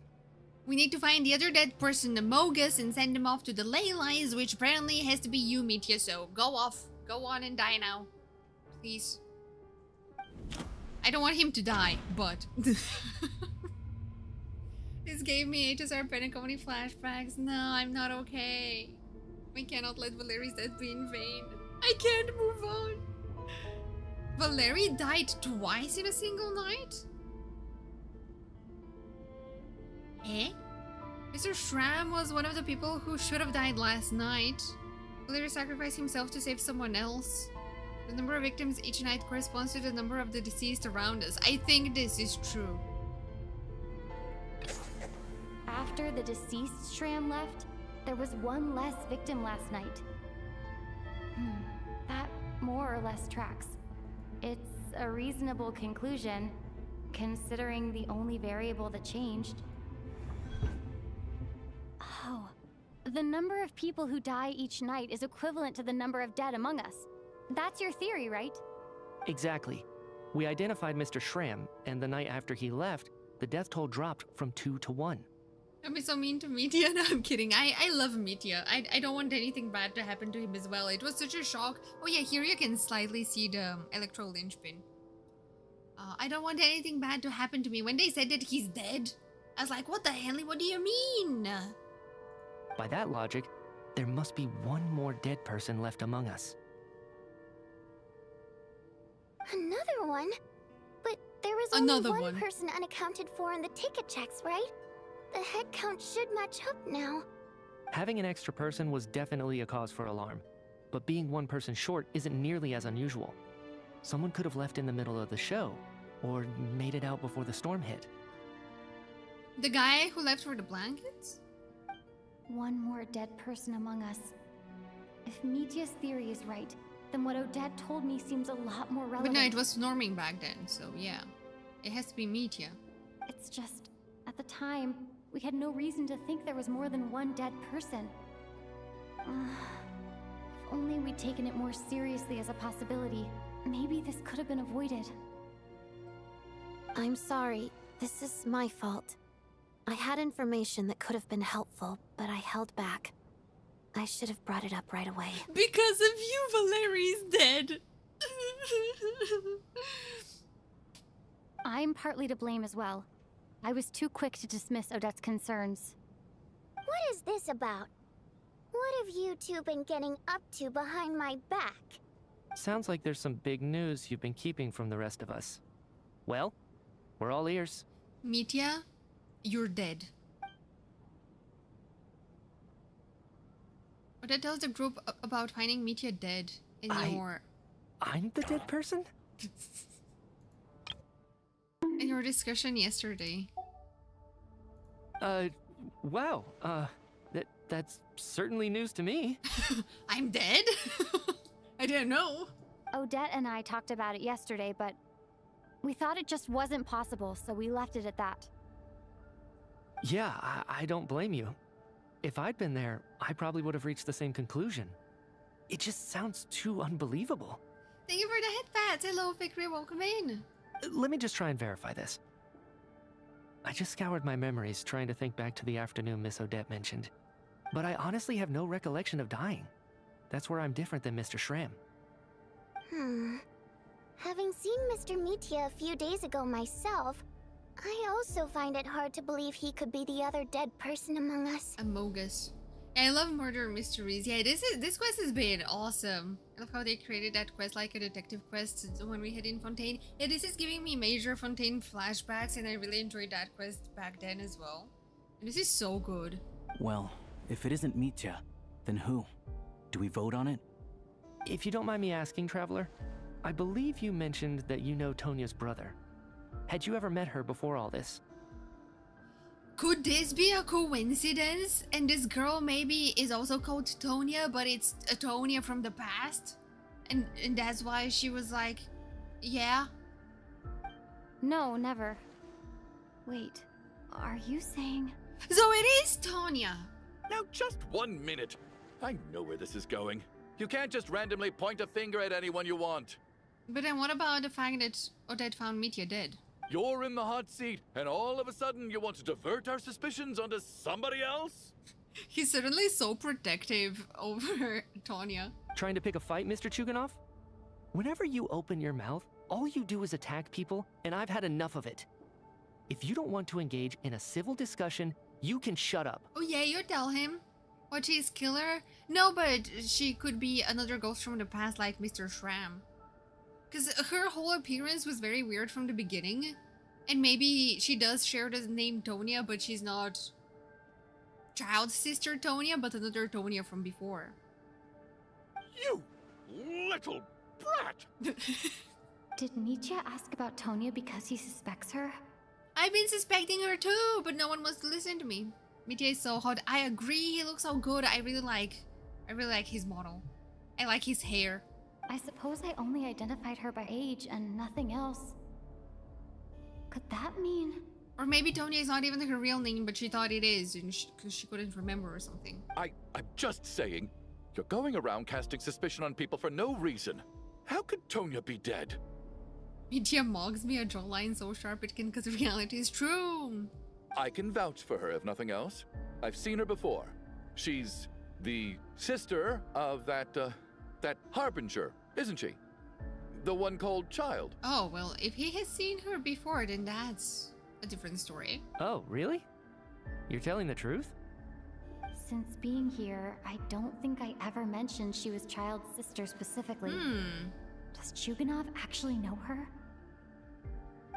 We need to find the other dead person, the Mogus, and send him off to the ley lines, which apparently has to be you, Mitya, so go off. Go on and die now. Please. I don't want him to die, but... This gave me HSR Penacony flashbacks. No, I'm not okay. We cannot let Valeria's death be in vain. I can't move on. Valeria died twice in a single night? Eh? Mr. Shram was one of the people who should have died last night. Valeria sacrificed himself to save someone else. The number of victims each night corresponds to the number of the deceased around us. I think this is true. After the deceased Shram left, there was 1 less victim last night. That more or less tracks. It's a reasonable conclusion, considering the only variable that changed. Oh, the number of people who die each night is equivalent to the number of dead among us. That's your theory, right? Exactly. We identified Mr. Schramm, and the night after he left, the death toll dropped from 2 to 1. Don't be so mean to Mitya. No, I'm kidding. I love Mitya. I don't want anything bad to happen to him as well. It was such a shock. Oh yeah, here you can slightly see the electro linchpin. I don't want anything bad to happen to me. When they said that he's dead, I was like, what the hell? What do you mean? By that logic, there must be one more dead person left among us. Another one? But there was Another only one. one person unaccounted for in the ticket checks, right? The head count should match up now. Having an extra person was definitely a cause for alarm, but being one person short isn't nearly as unusual. Someone could have left in the middle of the show, or made it out before the storm hit. The guy who left for the blankets? One more dead person among us. If Mitya's theory is right, then what Odette told me seems a lot more relevant. But no, it was norming back then, so yeah. It has to be Mitya. It's just, at the time, we had no reason to think there was more than one dead person. If only we'd taken it more seriously as a possibility, maybe this could have been avoided. I'm sorry. This is my fault. I had information that could have been helpful, but I held back. I should have brought it up right away. Because of you, Valeria's dead. I'm partly to blame as well. I was too quick to dismiss Odette's concerns. What is this about? What have you two been getting up to behind my back? Sounds like there's some big news you've been keeping from the rest of us. Well, we're all ears. Mitya, you're dead. Odette tells the group about finding Mitya dead in I'm the dead person? in your discussion yesterday. Wow, that's certainly news to me. I'm dead? I didn't know. Odette and I talked about it yesterday, but we thought it just wasn't possible, so we left it at that. Yeah, I don't blame you. If I'd been there, I probably would have reached the same conclusion. It just sounds too unbelievable. Thank you for the headpats. Hello, Fikri. Welcome in. Let me just try and verify this. I just scoured my memories trying to think back to the afternoon Miss Odette mentioned. But I honestly have no recollection of dying. That's where I'm different than Mr. Schramm. Having seen Mr. Mitya a few days ago myself, I also find it hard to believe he could be the other dead person among us. Amogus. Yeah, I love murder mysteries. Yeah, this quest has been awesome. I love how they created that quest like a detective quest when we hid in Fontaine. Yeah, this is giving me major Fontaine flashbacks, and I really enjoyed that quest back then as well. And this is so good. Well, if it isn't Mitya, then who? Do we vote on it? If you don't mind me asking, Traveler, I believe you mentioned that you know Tonya's brother. Had you ever met her before all this? Could this be a coincidence? And this girl maybe is also called Tonya, but it's a Tonya from the past? And that's why she was like, yeah? No, never. Wait, are you saying... So it is Tonya! Now, just 1 minute. I know where this is going. You can't just randomly point a finger at anyone you want. But then what about the fact that Odette found Mitya dead? You're in the hot seat, and all of a sudden you want to divert our suspicions onto somebody else? He's suddenly so protective over Tonya. Trying to pick a fight, Mr. Chuganov? Whenever you open your mouth, all you do is attack people, and I've had enough of it. If you don't want to engage in a civil discussion, you can shut up. Oh yeah, you tell him. What, she's killer? No, but she could be another ghost from the past like Mr. Schramm. Because her whole appearance was very weird from the beginning. And maybe she does share the name Tonya, but she's not child sister Tonya, but another Tonya from before. You little brat! Did Mitya ask about Tonya because he suspects her? I've been suspecting her too, but no one wants to listen to me. Mitya is so hot. I agree, he looks so good. I really like his model. I like his hair. I suppose I only identified her by age and nothing else. Could that mean... Or maybe Tonya is not even her real name, but she thought it is, and because she couldn't remember or something. I'm just saying, you're going around casting suspicion on people for no reason. How could Tonya be dead? Media mogs me a jawline so sharp it can, because reality is true. I can vouch for her if nothing else. I've seen her before. She's the sister of that Harbinger, isn't she? The one called Child. Oh, well, if he has seen her before, then that's a different story. Oh, really? You're telling the truth? Since being here, I don't think I ever mentioned she was Child's sister specifically. Does Chuganov actually know her?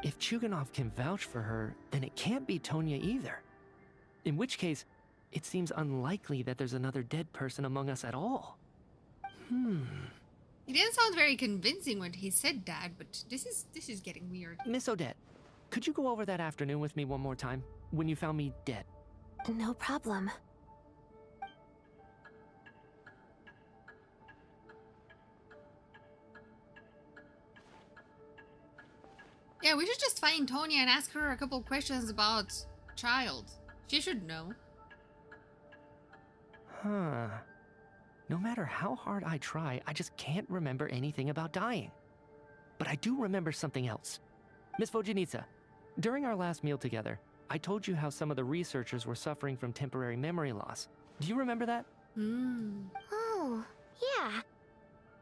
If Chuganov can vouch for her, then it can't be Tonya either. In which case, it seems unlikely that there's another dead person among us at all. He didn't sound very convincing when he said that, but this is getting weird. Miss Odette, could you go over that afternoon with me one more time, when you found me dead? No problem. Yeah, we should just find Tonya and ask her a couple questions about Child. She should know. Huh. No matter how hard I try, I just can't remember anything about dying. But I do remember something else. Miss Vojanitsa, during our last meal together, I told you how some of the researchers were suffering from temporary memory loss. Do you remember that? Oh, yeah.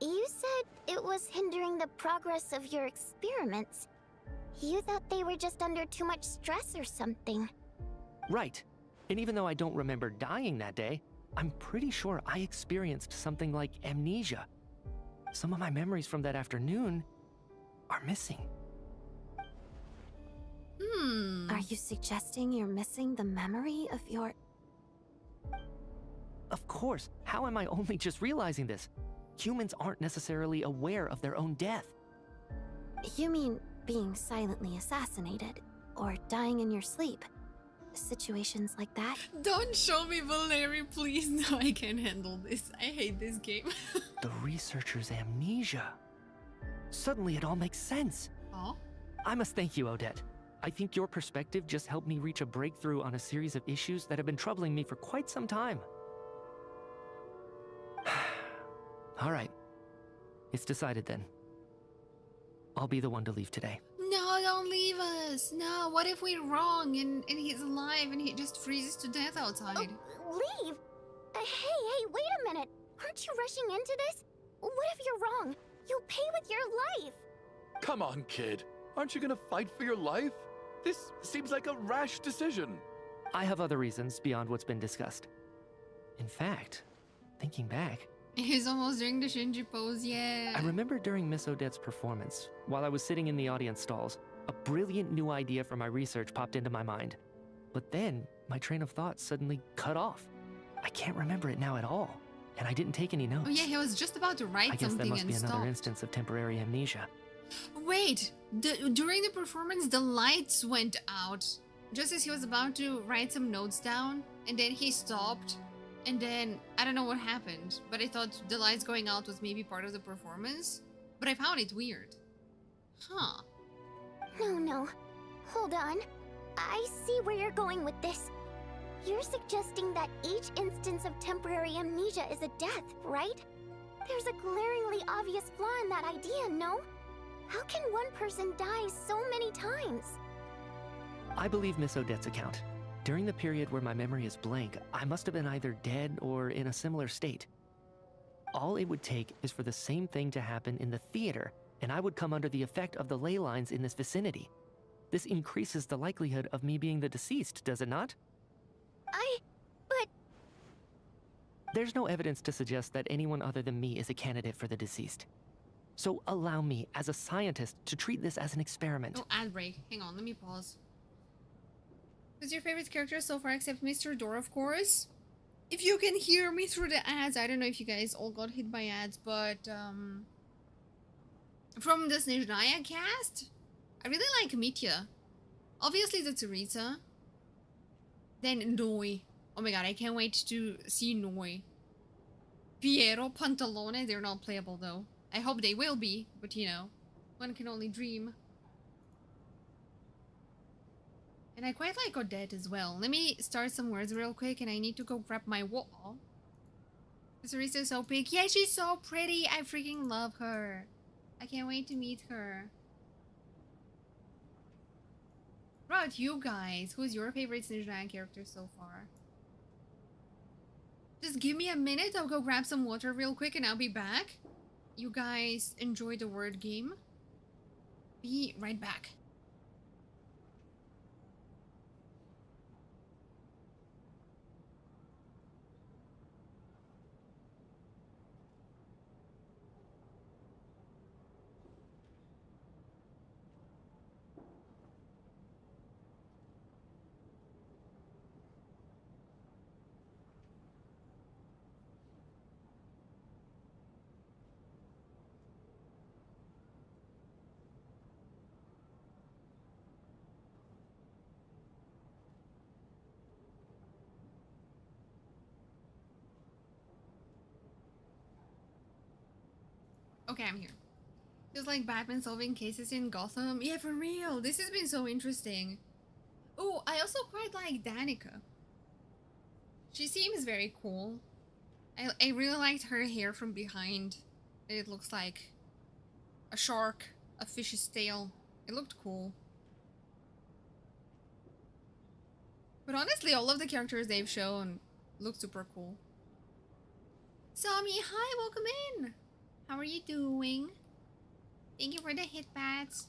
You said it was hindering the progress of your experiments. You thought they were just under too much stress or something. Right. And even though I don't remember dying that day, I'm pretty sure I experienced something like amnesia. Some of my memories from that afternoon are missing. Are you suggesting you're missing the memory of your... Of course. How am I only just realizing this? Humans aren't necessarily aware of their own death. You mean being silently assassinated, or dying in your sleep? Situations like that? Don't show me Valeria, please. No, I can't handle this. I hate this game. The researcher's amnesia. Suddenly it all makes sense. Oh? I must thank you, Odette. I think your perspective just helped me reach a breakthrough on a series of issues that have been troubling me for quite some time. All right. It's decided then. I'll be the one to leave today. No, don't leave us. No, what if we're wrong and he's alive and he just freezes to death outside? Leave? Hey, wait a minute. Aren't you rushing into this? What if you're wrong? You'll pay with your life. Come on, kid. Aren't you gonna fight for your life? This seems like a rash decision. I have other reasons beyond what's been discussed. In fact, thinking back, He's almost doing the Shinji pose, yeah. I remember during Miss Odette's performance, while I was sitting in the audience stalls, a brilliant new idea for my research popped into my mind. But then, my train of thought suddenly cut off. I can't remember it now at all, and I didn't take any notes. Oh yeah, he was just about to write I guess something that must and be another stopped. instance of temporary amnesia. Wait, during the performance, the lights went out. Just as he was about to write some notes down, and then he stopped. And then, I don't know what happened, but I thought the lights going out was maybe part of the performance. But I found it weird. Huh. No. Hold on. I see where you're going with this. You're suggesting that each instance of temporary amnesia is a death, right? There's a glaringly obvious flaw in that idea, no? How can one person die so many times? I believe Miss Odette's account. During the period where my memory is blank, I must have been either dead or in a similar state. All it would take is for the same thing to happen in the theater, and I would come under the effect of the ley lines in this vicinity. This increases the likelihood of me being the deceased, does it not? But... There's no evidence to suggest that anyone other than me is a candidate for the deceased. So allow me, as a scientist, to treat this as an experiment. Oh, ad break. Hang on, let me pause. Who's your favorite character so far except Mr. Door, of course? If you can hear me through the ads, I don't know if you guys all got hit by ads, but from the Snezhnaya cast, I really like Mitya. Obviously the Teresa. Then Noi. Oh my god, I can't wait to see Noi. Piero Pantalone, they're not playable though. I hope they will be, but you know, one can only dream. And I quite like Odette as well. Let me start some words real quick, and I need to go grab my wall. Ceresa's so big. Yeah, she's so pretty. I freaking love her. I can't wait to meet her. What about you guys? Who's your favorite Snezhnaya character so far? Just give me a minute. I'll go grab some water real quick and I'll be back. You guys enjoy the word game. Be right back. Okay, I'm here. Just like Batman solving cases in Gotham. Yeah, for real. This has been so interesting. Oh, I also quite like Danica. She seems very cool. I really liked her hair from behind. It looks like a shark, a fish's tail. It looked cool. But honestly, all of the characters they've shown look super cool. Sami, hi, welcome in. How are you doing? Thank you for the hit bats.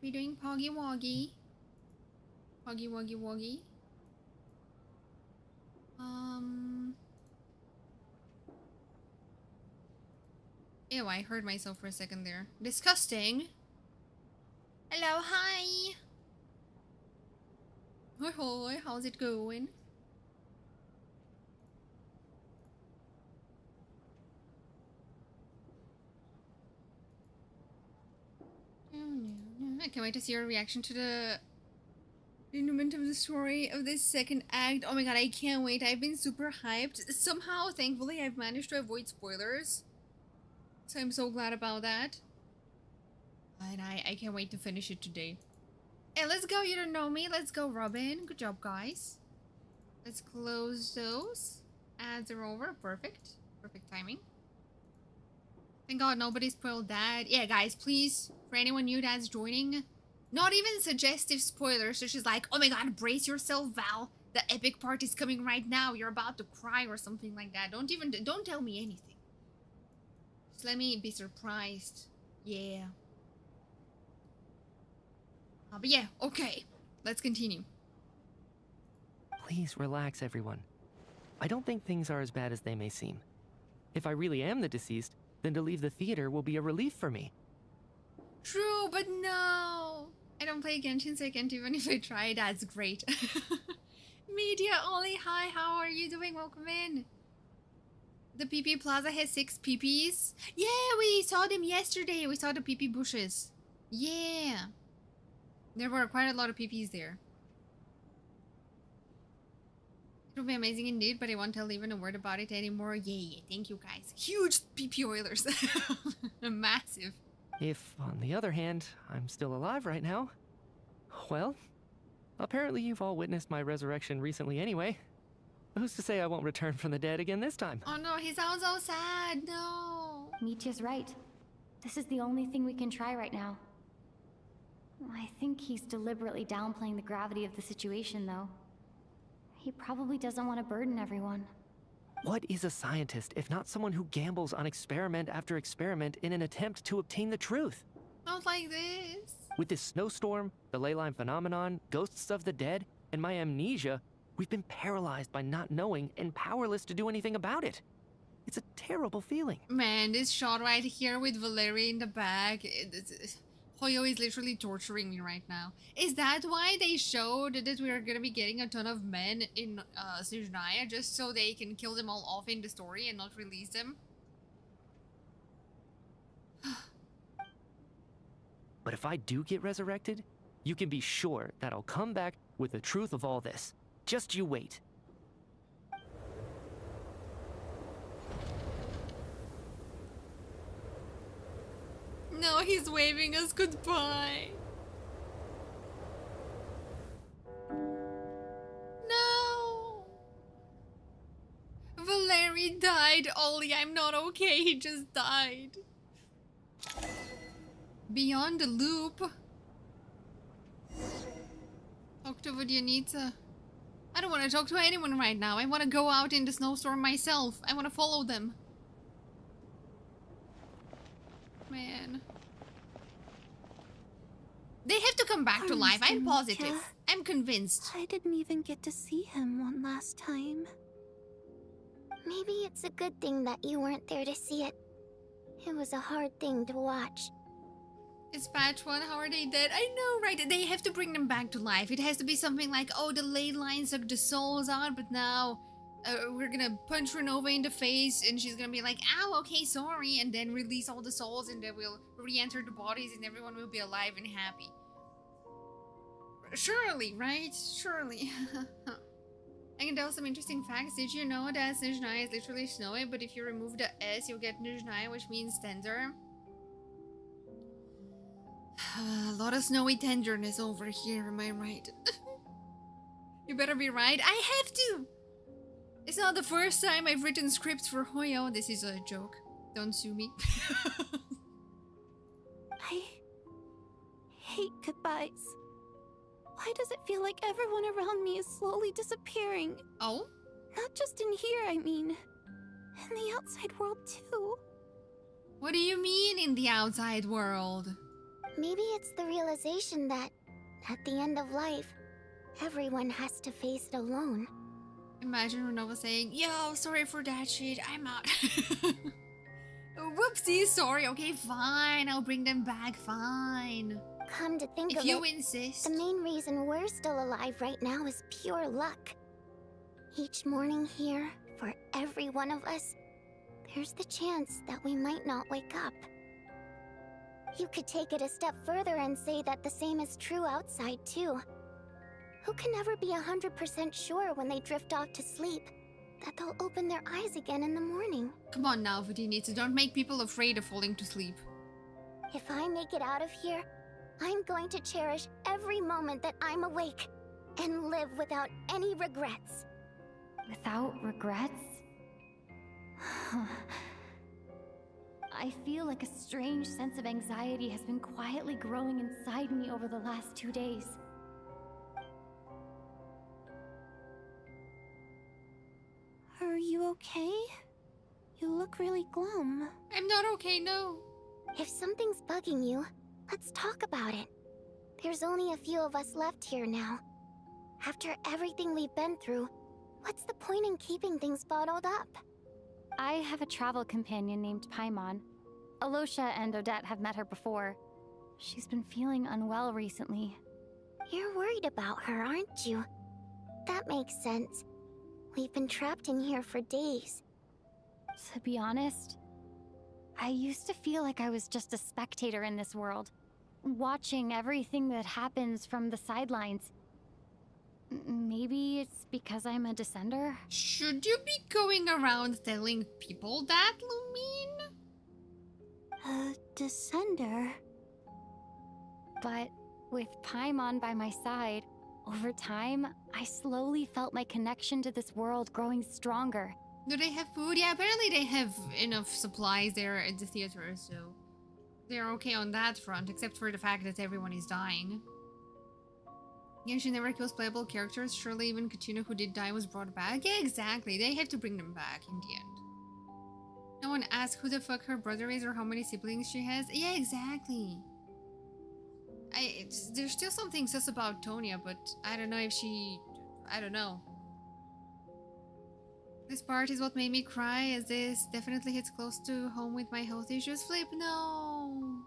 We're doing Poggy Woggy. Poggy Woggy Woggy. Ew, I heard myself for a second there. Disgusting. Hello, hi. Hoi hoi, how's it going? I can't wait to see your reaction to the denouement of the story of this second act. Oh my god, I can't wait. I've been super hyped. Somehow, thankfully, I've managed to avoid spoilers. So I'm so glad about that. And I can't wait to finish it today. Hey, let's go. You don't know me. Let's go, Robin. Good job, guys. Let's close those. Ads are over. Perfect. Perfect timing. Thank God nobody spoiled that. Yeah, guys, please, for anyone new that's joining, not even suggestive spoilers. So she's like, oh my god, brace yourself, Val. The epic part is coming right now. You're about to cry or something like that. Don't tell me anything. Just let me be surprised. Yeah. But yeah, okay. Let's continue. Please relax, everyone. I don't think things are as bad as they may seem. If I really am the deceased, then to leave the theater will be a relief for me. True, but no. I don't play Genshin, so I can't even if I try. That's great. Media Ollie, hi, how are you doing? Welcome in. The PP Plaza has 6 PPs. Yeah, we saw them yesterday. We saw the PP bushes. Yeah. There were quite a lot of PPs there. It'll be amazing indeed, but I won't tell even a word about it anymore. Yeah, thank you guys. Huge PP Oilers. Massive. If, on the other hand, I'm still alive right now, well, apparently you've all witnessed my resurrection recently anyway. Who's to say I won't return from the dead again this time? Oh no, he sounds so sad. No. Mitya's right. This is the only thing we can try right now. I think he's deliberately downplaying the gravity of the situation, though. He probably doesn't want to burden everyone. What is a scientist if not someone who gambles on experiment after experiment in an attempt to obtain the truth? Not like this. With this snowstorm, the ley line phenomenon, ghosts of the dead, and my amnesia, we've been paralyzed by not knowing and powerless to do anything about it. It's a terrible feeling. Man, this shot right here with Valeria in the back, Hoyo is literally torturing me right now. Is that why they showed that we are gonna be getting a ton of men in Snezhnaya just so they can kill them all off in the story and not release them? But if I do get resurrected, you can be sure that I'll come back with the truth of all this. Just you wait. No, he's waving us goodbye. No. Valeria died, Ollie. I'm not okay. He just died. Beyond the loop. Talk to Vodyanita. I don't want to talk to anyone right now. I want to go out in the snowstorm myself. I want to follow them. Man. They have to come back to life. I'm positive. I'm convinced. I didn't even get to see him one last time. Maybe it's a good thing that you weren't there to see it. It was a hard thing to watch. It's patch 1, how are they dead? I know, right? They have to bring them back to life. It has to be something like, oh, the ley lines suck the souls out, but now we're gonna punch Renova in the face and she's gonna be like, ow, okay, sorry, and then release all the souls and they will re-enter the bodies and everyone will be alive and happy. Surely, right? Surely. I can tell some interesting facts. Did you know that Snezhnaya is literally snowy, but if you remove the S, you'll get Snezhnaya, which means tender? A lot of snowy tenderness over here, am I right? You better be right. I have to! It's not the first time I've written scripts for Hoyo. This is a joke. Don't sue me. I hate goodbyes. Why does it feel like everyone around me is slowly disappearing? Oh? Not just in here, I mean. In the outside world, too. What do you mean in the outside world? Maybe it's the realization that, at the end of life, everyone has to face it alone. Imagine Renova saying, yo, sorry for that shit, I'm out. Whoopsie, sorry, okay, fine, I'll bring them back, fine. Come to think of If it, you insist. the main reason we're still alive right now is pure luck. Each morning here, for every one of us, there's the chance that we might not wake up. You could take it a step further and say that the same is true outside, too. Who can never be 100% sure when they drift off to sleep that they'll open their eyes again in the morning? Come on now, Vodyanita, don't make people afraid of falling to sleep. If I make it out of here, I'm going to cherish every moment that I'm awake and live without any regrets. Without regrets? I feel like a strange sense of anxiety has been quietly growing inside me over the last 2 days. Are you okay? You look really glum. I'm not okay, no. If something's bugging you, let's talk about it. There's only a few of us left here now. After everything we've been through, what's the point in keeping things bottled up? I have a travel companion named Paimon. Alosha and Odette have met her before. She's been feeling unwell recently. You're worried about her, aren't you? That makes sense. We've been trapped in here for days. To be honest, I used to feel like I was just a spectator in this world, watching everything that happens from the sidelines. Maybe it's because I'm a descender? Should you be going around telling people that, Lumine? A descender? But with Paimon by my side, over time, I slowly felt my connection to this world growing stronger. Do they have food? Yeah, apparently they have enough supplies there at the theater, so they're okay on that front, except for the fact that everyone is dying. Genshin never kills playable characters. Surely even Kachina, who did die, was brought back. Yeah, exactly. They have to bring them back in the end. No one asks who the fuck her brother is or how many siblings she has. Yeah, exactly. There's still something sus about Tonya, but I don't know if she... I don't know. This part is what made me cry, as this definitely hits close to home with my health issues. Flip, no!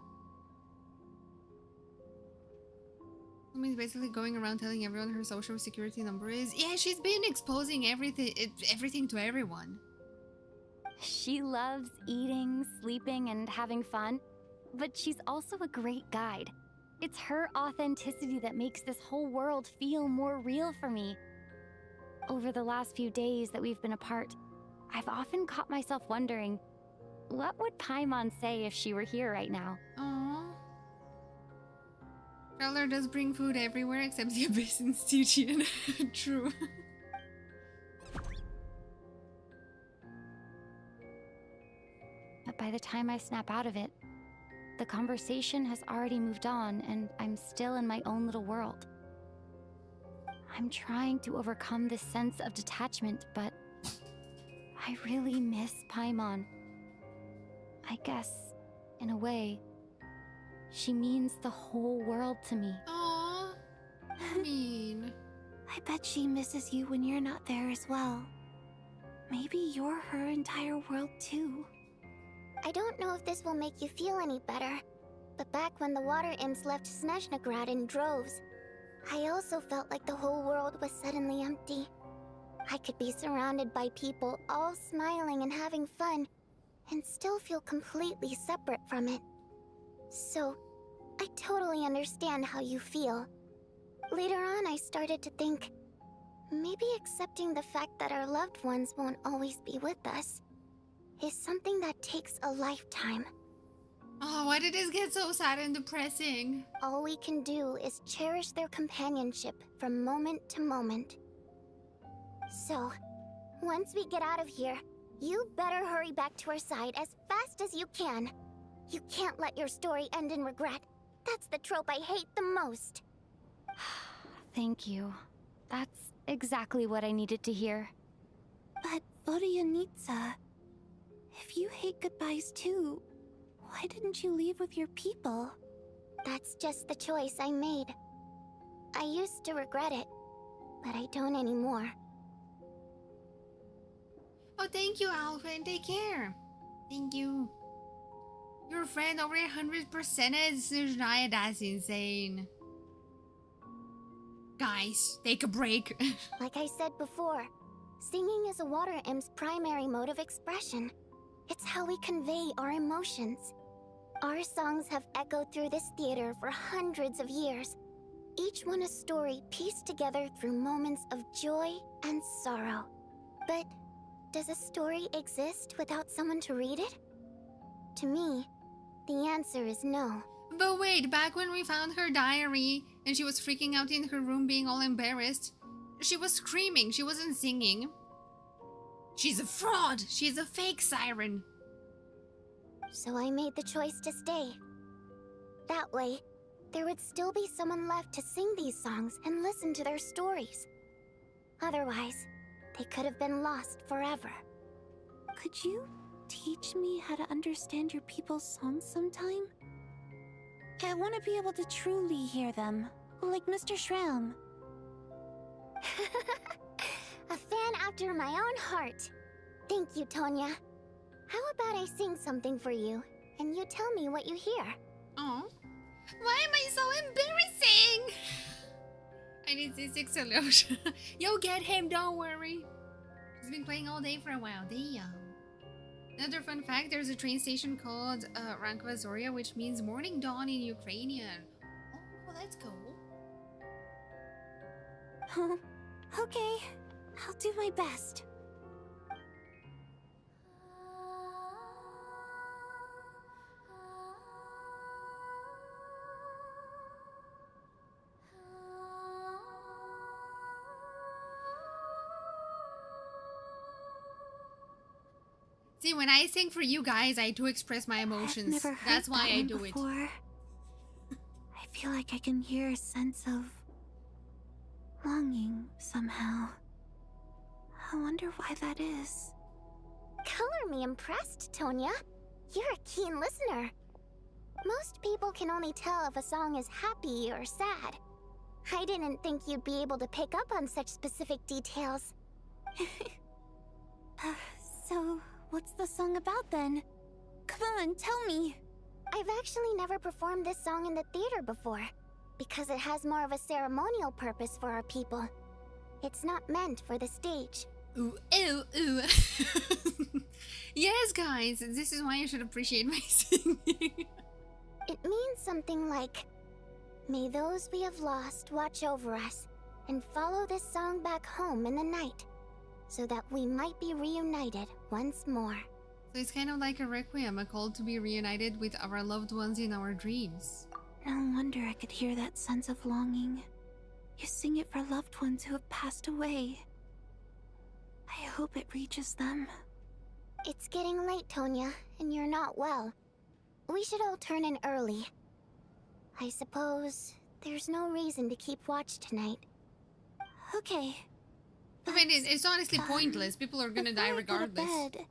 Lumine's basically going around telling everyone her social security number is. Yeah, she's been exposing everything to everyone. She loves eating, sleeping, and having fun, but she's also a great guide. It's her authenticity that makes this whole world feel more real for me. Over the last few days that we've been apart, I've often caught myself wondering, What would Paimon say if she were here right now? Aww. Traveler does bring food everywhere except the Abyss and Stygian. True. But by the time I snap out of it, the conversation has already moved on and I'm still in my own little world. I'm trying to overcome this sense of detachment, but I really miss Paimon. I guess, in a way, she means the whole world to me. Aww. Mean. I bet she misses you when you're not there as well. Maybe you're her entire world too. I don't know if this will make you feel any better, but back when the water imps left Snezhnaya in droves, I also felt like the whole world was suddenly empty. I could be surrounded by people all smiling and having fun, and still feel completely separate from it. So, I totally understand how you feel. Later on, I started to think, maybe accepting the fact that our loved ones won't always be with us is something that takes a lifetime. Oh, why did this get so sad and depressing? All we can do is cherish their companionship from moment to moment. So, once we get out of here, you better hurry back to our side as fast as you can. You can't let your story end in regret. That's the trope I hate the most. Thank you. That's exactly what I needed to hear. But Vodianitsa, if you hate goodbyes too, why didn't you leave with your people? That's just the choice I made. I used to regret it, but I don't anymore. Oh, thank you, Alfred. Take care. Thank you. Your friend over 100% is Snezhnaya. That's insane. Guys, take a break. Like I said before, singing is a water imp's primary mode of expression. It's how we convey our emotions. Our songs have echoed through this theater for hundreds of years, each one a story pieced together through moments of joy and sorrow. But does a story exist without someone to read it? To me, the answer is no. But wait, back when we found her diary and she was freaking out in her room being all embarrassed, she was screaming, she wasn't singing. She's a fraud! She's a fake siren! So I made the choice to stay. That way, there would still be someone left to sing these songs and listen to their stories. Otherwise, they could have been lost forever. Could you teach me how to understand your people's songs sometime? I want to be able to truly hear them, like Mr. Shram. A fan after my own heart. Thank you, Tonya. How about I sing something for you, and you tell me what you hear? Oh, why am I so embarrassing? I need C6 solution. You'll get him, don't worry. He's been playing all day for a while. Damn. Another fun fact, there's a train station called Rankova Zoria, which means morning dawn in Ukrainian. Oh, that's cool. Okay, I'll do my best. See, when I sing for you guys, I do express my emotions. I've never heard That's why that I one do before. it. I feel like I can hear a sense of longing somehow. I wonder why that is. Color me impressed, Tonya. You're a keen listener. Most people can only tell if a song is happy or sad. I didn't think you'd be able to pick up on such specific details. So, what's the song about then? Come on, tell me. I've actually never performed this song in the theater before, because it has more of a ceremonial purpose for our people. It's not meant for the stage. Ooh, ew, ooh. Yes, guys, this is why you should appreciate my singing. It means something like, may those we have lost watch over us, and follow this song back home in the night, so that we might be reunited once more. So it's kind of like a requiem, a call to be reunited with our loved ones in our dreams. No wonder I could hear that sense of longing. You sing it for loved ones who have passed away. I hope it reaches them. It's getting late, Tonya, and you're not well. We should all turn in early. I suppose there's no reason to keep watch tonight. Okay. I mean, it's honestly pointless. People are gonna die Before I go to regardless. bed,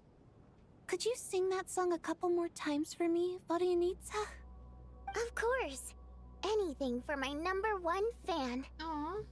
could you sing that song a couple more times for me, Valeria? Of course. Anything for my #1 fan. Aww.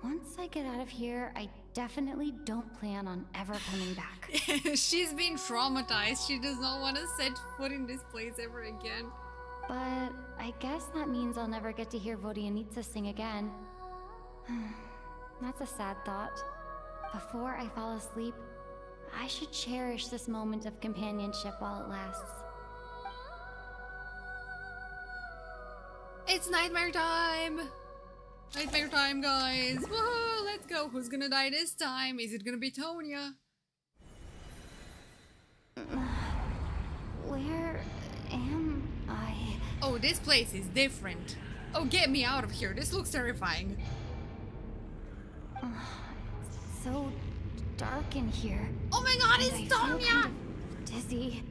Once I get out of here, I definitely don't plan on ever coming back. She's been traumatized. She does not want to set foot in this place ever again. But I guess that means I'll never get to hear Vodyanitsa sing again. That's a sad thought. Before I fall asleep, I should cherish this moment of companionship while it lasts. It's nightmare time! Nightmare time, guys! Whoa, let's go! Who's gonna die this time? Is it gonna be Tonya? Where am I? Oh, this place is different. Oh, get me out of here. This looks terrifying. It's so dark in here. Oh my god, and it's I feel Tonya! kind of dizzy.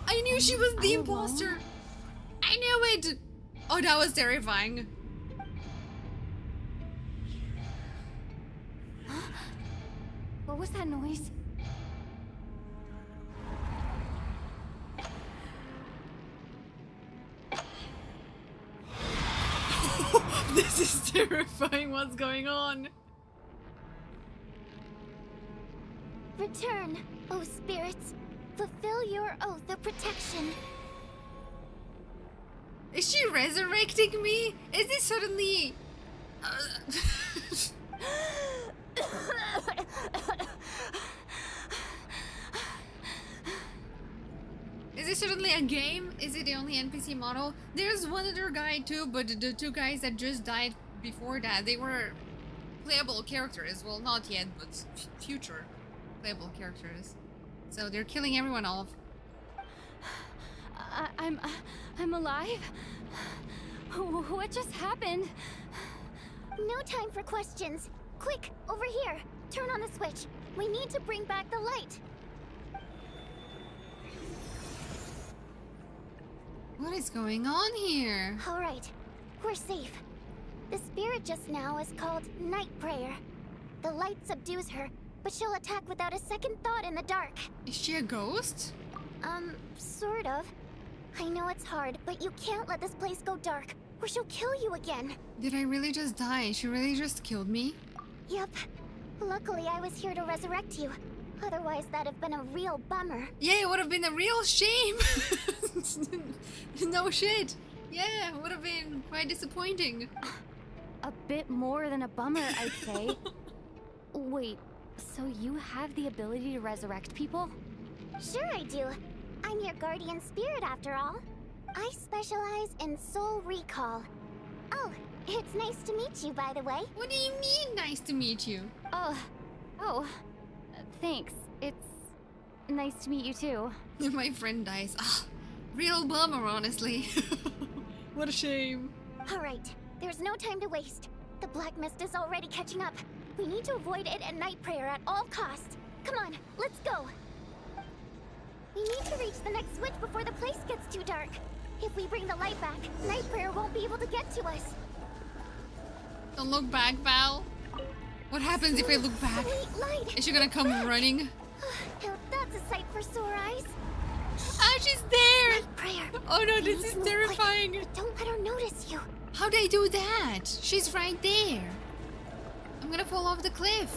I knew she was the Are you imposter! alone? I knew it! Oh, that was terrifying. What was that noise? This is terrifying. What's going on? Return, O spirits. Fulfill your oath of protection. Is she resurrecting me? Is this suddenly... Is it suddenly a game? Is it the only NPC model? There's one other guy too, but the two guys that just died before that, they were playable characters. Well, not yet, but future playable characters. So they're killing everyone off. I'm alive? What just happened? No time for questions. Quick, over here. Turn on the switch. We need to bring back the light. What is going on here? All right, we're safe. The spirit just now is called Night Prayer. The light subdues her, but she'll attack without a second thought in the dark. Is she a ghost? Sort of. I know it's hard, but you can't let this place go dark, or she'll kill you again. Did I really just die? She really just killed me? Yep. Luckily, I was here to resurrect you. Otherwise, that'd have been a real bummer. Yeah, it would have been a real shame. No shit. Yeah, it would have been quite disappointing. A bit more than a bummer, I'd say. Wait, so you have the ability to resurrect people? Sure I do. I'm your guardian spirit after all. I specialize in soul recall. Oh, it's nice to meet you, by the way. What do you mean, nice to meet you? Oh, thanks. It's nice to meet you too. My friend dies. Ah, real bummer, honestly. What a shame. All right, there's no time to waste. The black mist is already catching up. We need to avoid it and Night Prayer at all costs. Come on, let's go. We need to reach the next switch before the place gets too dark. If we bring the light back, Night Prayer won't be able to get to us. Don't look back, Val. What happens if I look back? Sweet light. Is she gonna come running? Now that's a sight for sore eyes. Ah, she's there! Night Prayer. Oh no, You this need is to move terrifying. quick, but don't let her notice you. How'd I do that? She's right there. I'm gonna fall off the cliff.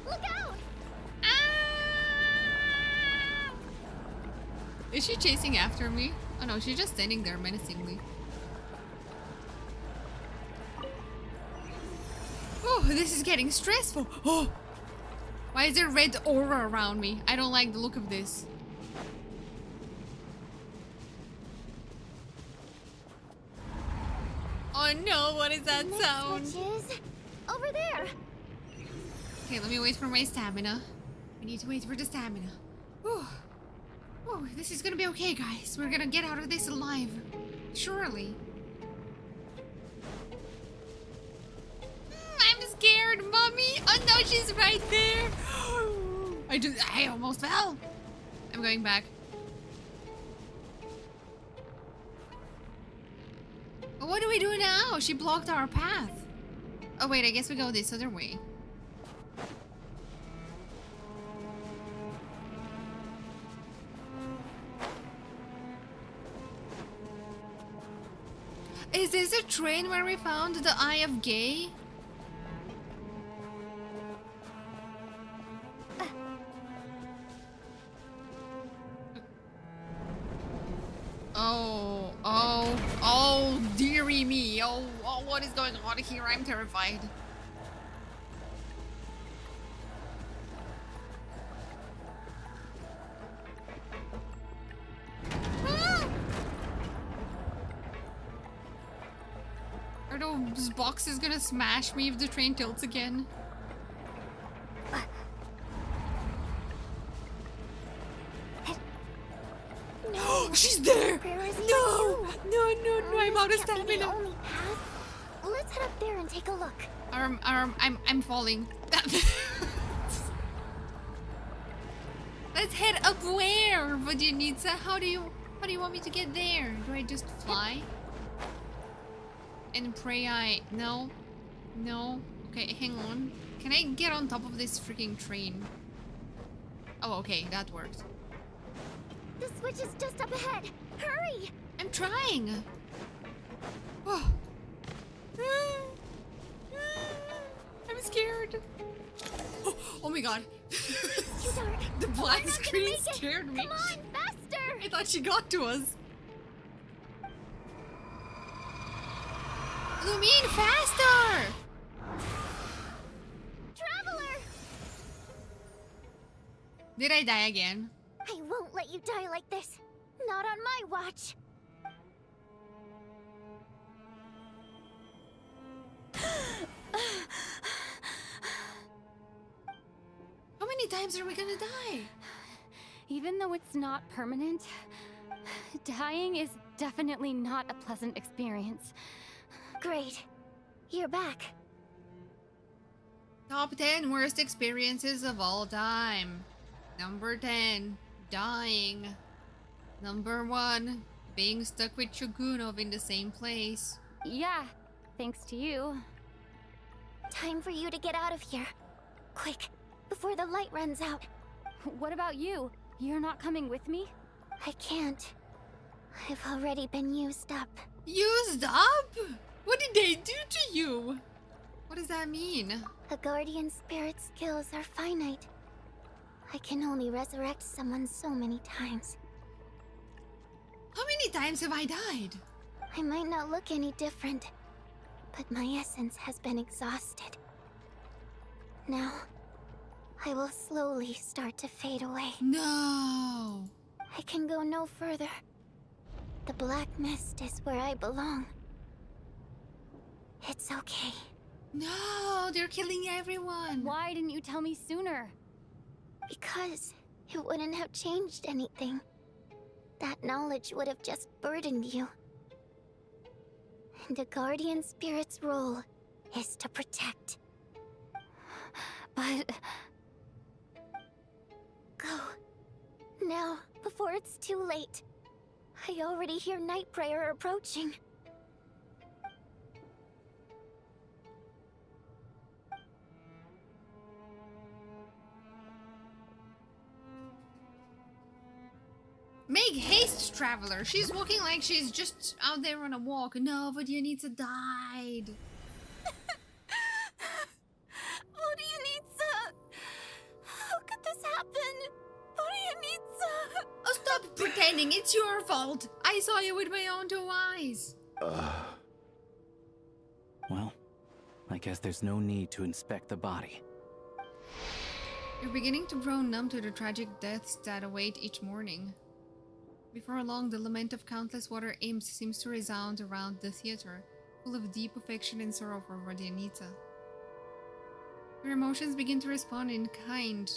Look out! Ah! Is she chasing after me? Oh no, she's just standing there menacingly. Oh, this is getting stressful. Oh, why is there red aura around me? I don't like the look of this. Oh no, what is that sound? Switches over there. Okay, let me wait for my stamina. I need to wait for the stamina. Whew. Whew, this is gonna be okay, guys. We're gonna get out of this alive. Surely. I'm scared, mommy. Oh no, she's right there. I almost fell. I'm going back. What do we do now? She blocked our path. Oh wait, I guess we go this other way. Is this a train where we found the Eye of Gay? Oh, dearie me. Oh, what is going on here? I'm terrified. Ah! Are those boxes gonna smash me if the train tilts again? No, she's there! No, I'm out of This can't be the stamina. only path. Let's head up there and take a look. I'm falling. Let's head up where? Vodyanitsa? How do you want me to get there? Do I just fly? And pray no. Okay, hang on. Can I get on top of this freaking train? Oh, okay, that worked. The switch is just up ahead. Hurry! I'm trying. Oh. I'm scared. Oh my god. Too dark. The black We're not gonna screen make it. scared me. Come on, faster! I thought she got to us. Lumine, faster! Traveler! Did I die again? I won't let you die like this. Not on my watch. How many times are we gonna die? Even though it's not permanent, dying is definitely not a pleasant experience. Great. You're back. Top 10 worst experiences of all time. Number 10, dying. Number 1, being stuck with Shogunov in the same place. Yeah, thanks to you. Time for you to get out of here. Quick, before the light runs out. What about you? You're not coming with me? I can't. I've already been used up. Used up? What did they do to you? What does that mean? A guardian spirit's skills are finite. I can only resurrect someone so many times. How many times have I died? I might not look any different, but my essence has been exhausted. Now, I will slowly start to fade away. No. I can go no further. The black mist is where I belong. It's okay. No, they're killing everyone. Why didn't you tell me sooner? Because it wouldn't have changed anything. That knowledge would have just burdened you. And a guardian spirit's role is to protect. But... Go. Now, before it's too late. I already hear Night Prayer approaching. Make haste, traveler. She's walking like she's just out there on a walk. No, Vodyanitsa died. Vodyanitsa! How could this happen? Vodyanitsa! Oh, stop pretending. It's your fault. I saw you with my own 2 eyes. Well, I guess there's no need to inspect the body. You're beginning to grow numb to the tragic deaths that await each morning. Before long, the lament of countless water imps seems to resound around the theater, full of deep affection and sorrow for Rodianita. Your emotions begin to respond in kind,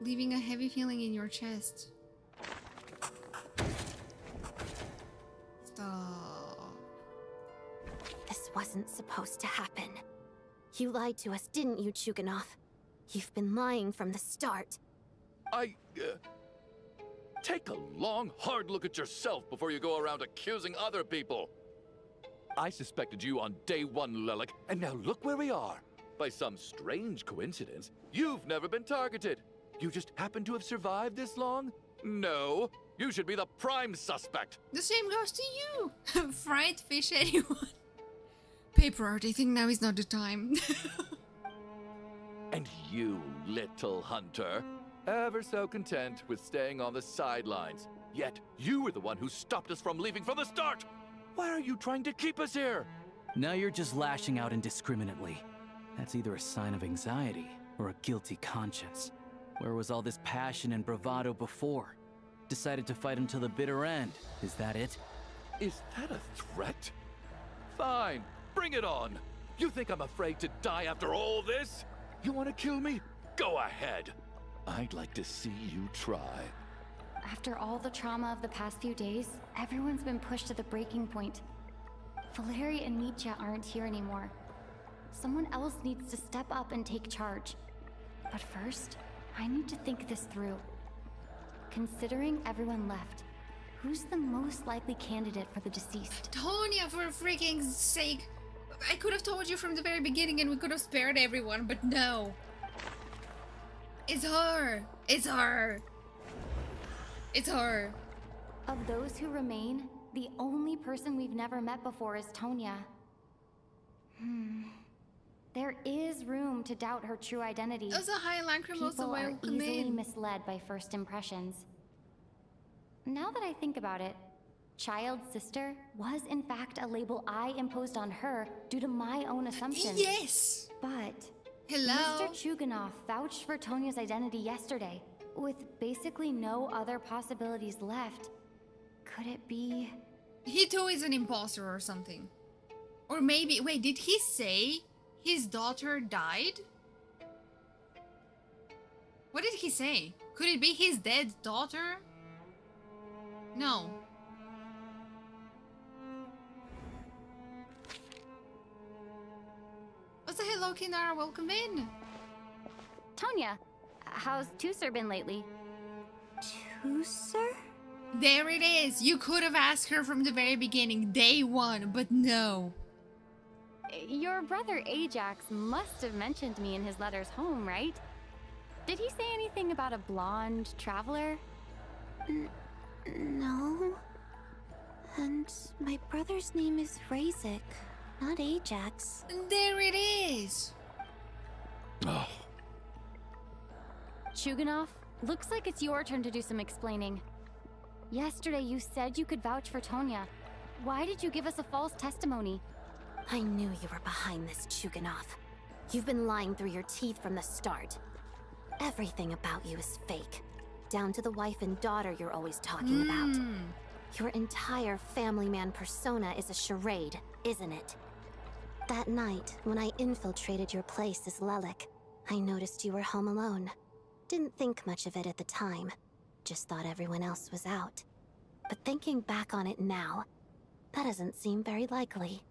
leaving a heavy feeling in your chest. Stop. This wasn't supposed to happen. You lied to us, didn't you, Chuganov? You've been lying from the start. Take a long, hard look at yourself before you go around accusing other people. I suspected you on day 1, Lelik, and now look where we are. By some strange coincidence, you've never been targeted. You just happen to have survived this long? No, you should be the prime suspect. The same goes to you. Fried fish, anyone. Paper art, I think now is not the time. And you, little hunter, ever so content with staying on the sidelines. Yet you were the one who stopped us from leaving from the start. Why are you trying to keep us here? Now you're just lashing out indiscriminately. That's either a sign of anxiety or a guilty conscience. Where was all this passion and bravado before? Decided to fight until the bitter end. Is that it? Is that a threat? Fine, bring it on. You think I'm afraid to die after all this? You want to kill me? Go ahead. I'd like to see you try. After all the trauma of the past few days, everyone's been pushed to the breaking point. Valeria and Nietzsche aren't here anymore. Someone else needs to step up and take charge. But first, I need to think this through. Considering everyone left, who's the most likely candidate for the deceased? Tonya, for freaking sake. I could have told you from the very beginning and we could have spared everyone, but no. It's her. It's her. It's her. Of those who remain, the only person we've never met before is Tonya. There is room to doubt her true identity. As a high lacrimosa People are welcome easily in. misled by first impressions. Now that I think about it, child's sister was in fact a label I imposed on her due to my own assumptions. Yes. But Hello. Mr. Chuganov vouched for Tonya's identity yesterday, with basically no other possibilities left. Could it be... He too is an imposter or something. Or maybe, wait, did he say his daughter died? What did he say? Could it be his dead daughter? No. What's the hello, Kinara? Welcome in. Tonya, how's Tusser been lately? Tusser? There it is. You could have asked her from the very beginning, day 1, but no. Your brother Ajax must have mentioned me in his letters home, right? Did he say anything about a blonde traveler? No. And my brother's name is Razik, not Ajax. There it is. Oh, Chuganov, looks like it's your turn to do some explaining. Yesterday you said you could vouch for Tonya. Why did you give us a false testimony? I knew you were behind this, Chuganov. You've been lying through your teeth from the start. Everything about you is fake. Down to the wife and daughter you're always talking about. Your entire family man persona is a charade, isn't it? That night, when I infiltrated your place as Lelik, I noticed you were home alone. Didn't think much of it at the time. Just thought everyone else was out. But thinking back on it now, that doesn't seem very likely.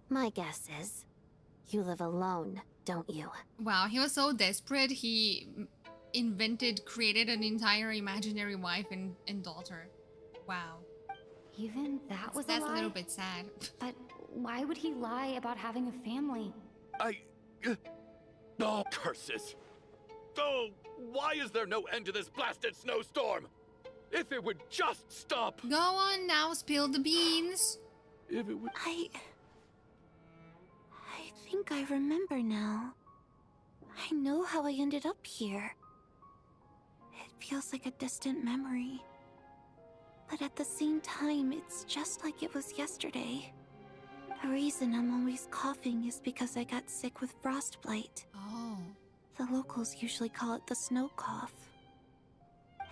My guess is, you live alone, don't you? Wow, he was so desperate, he created an entire imaginary wife and daughter. Wow. Even that was That's a lie? a little bit sad. But why would he lie about having a family? Oh, curses! Oh, why is there no end to this blasted snowstorm? If it would just stop! Go on now, spill the beans. If it would... I think I remember now. I know how I ended up here. It feels like a distant memory. But at the same time, it's just like it was yesterday. The reason I'm always coughing is because I got sick with frostbite. Oh. The locals usually call it the snow cough.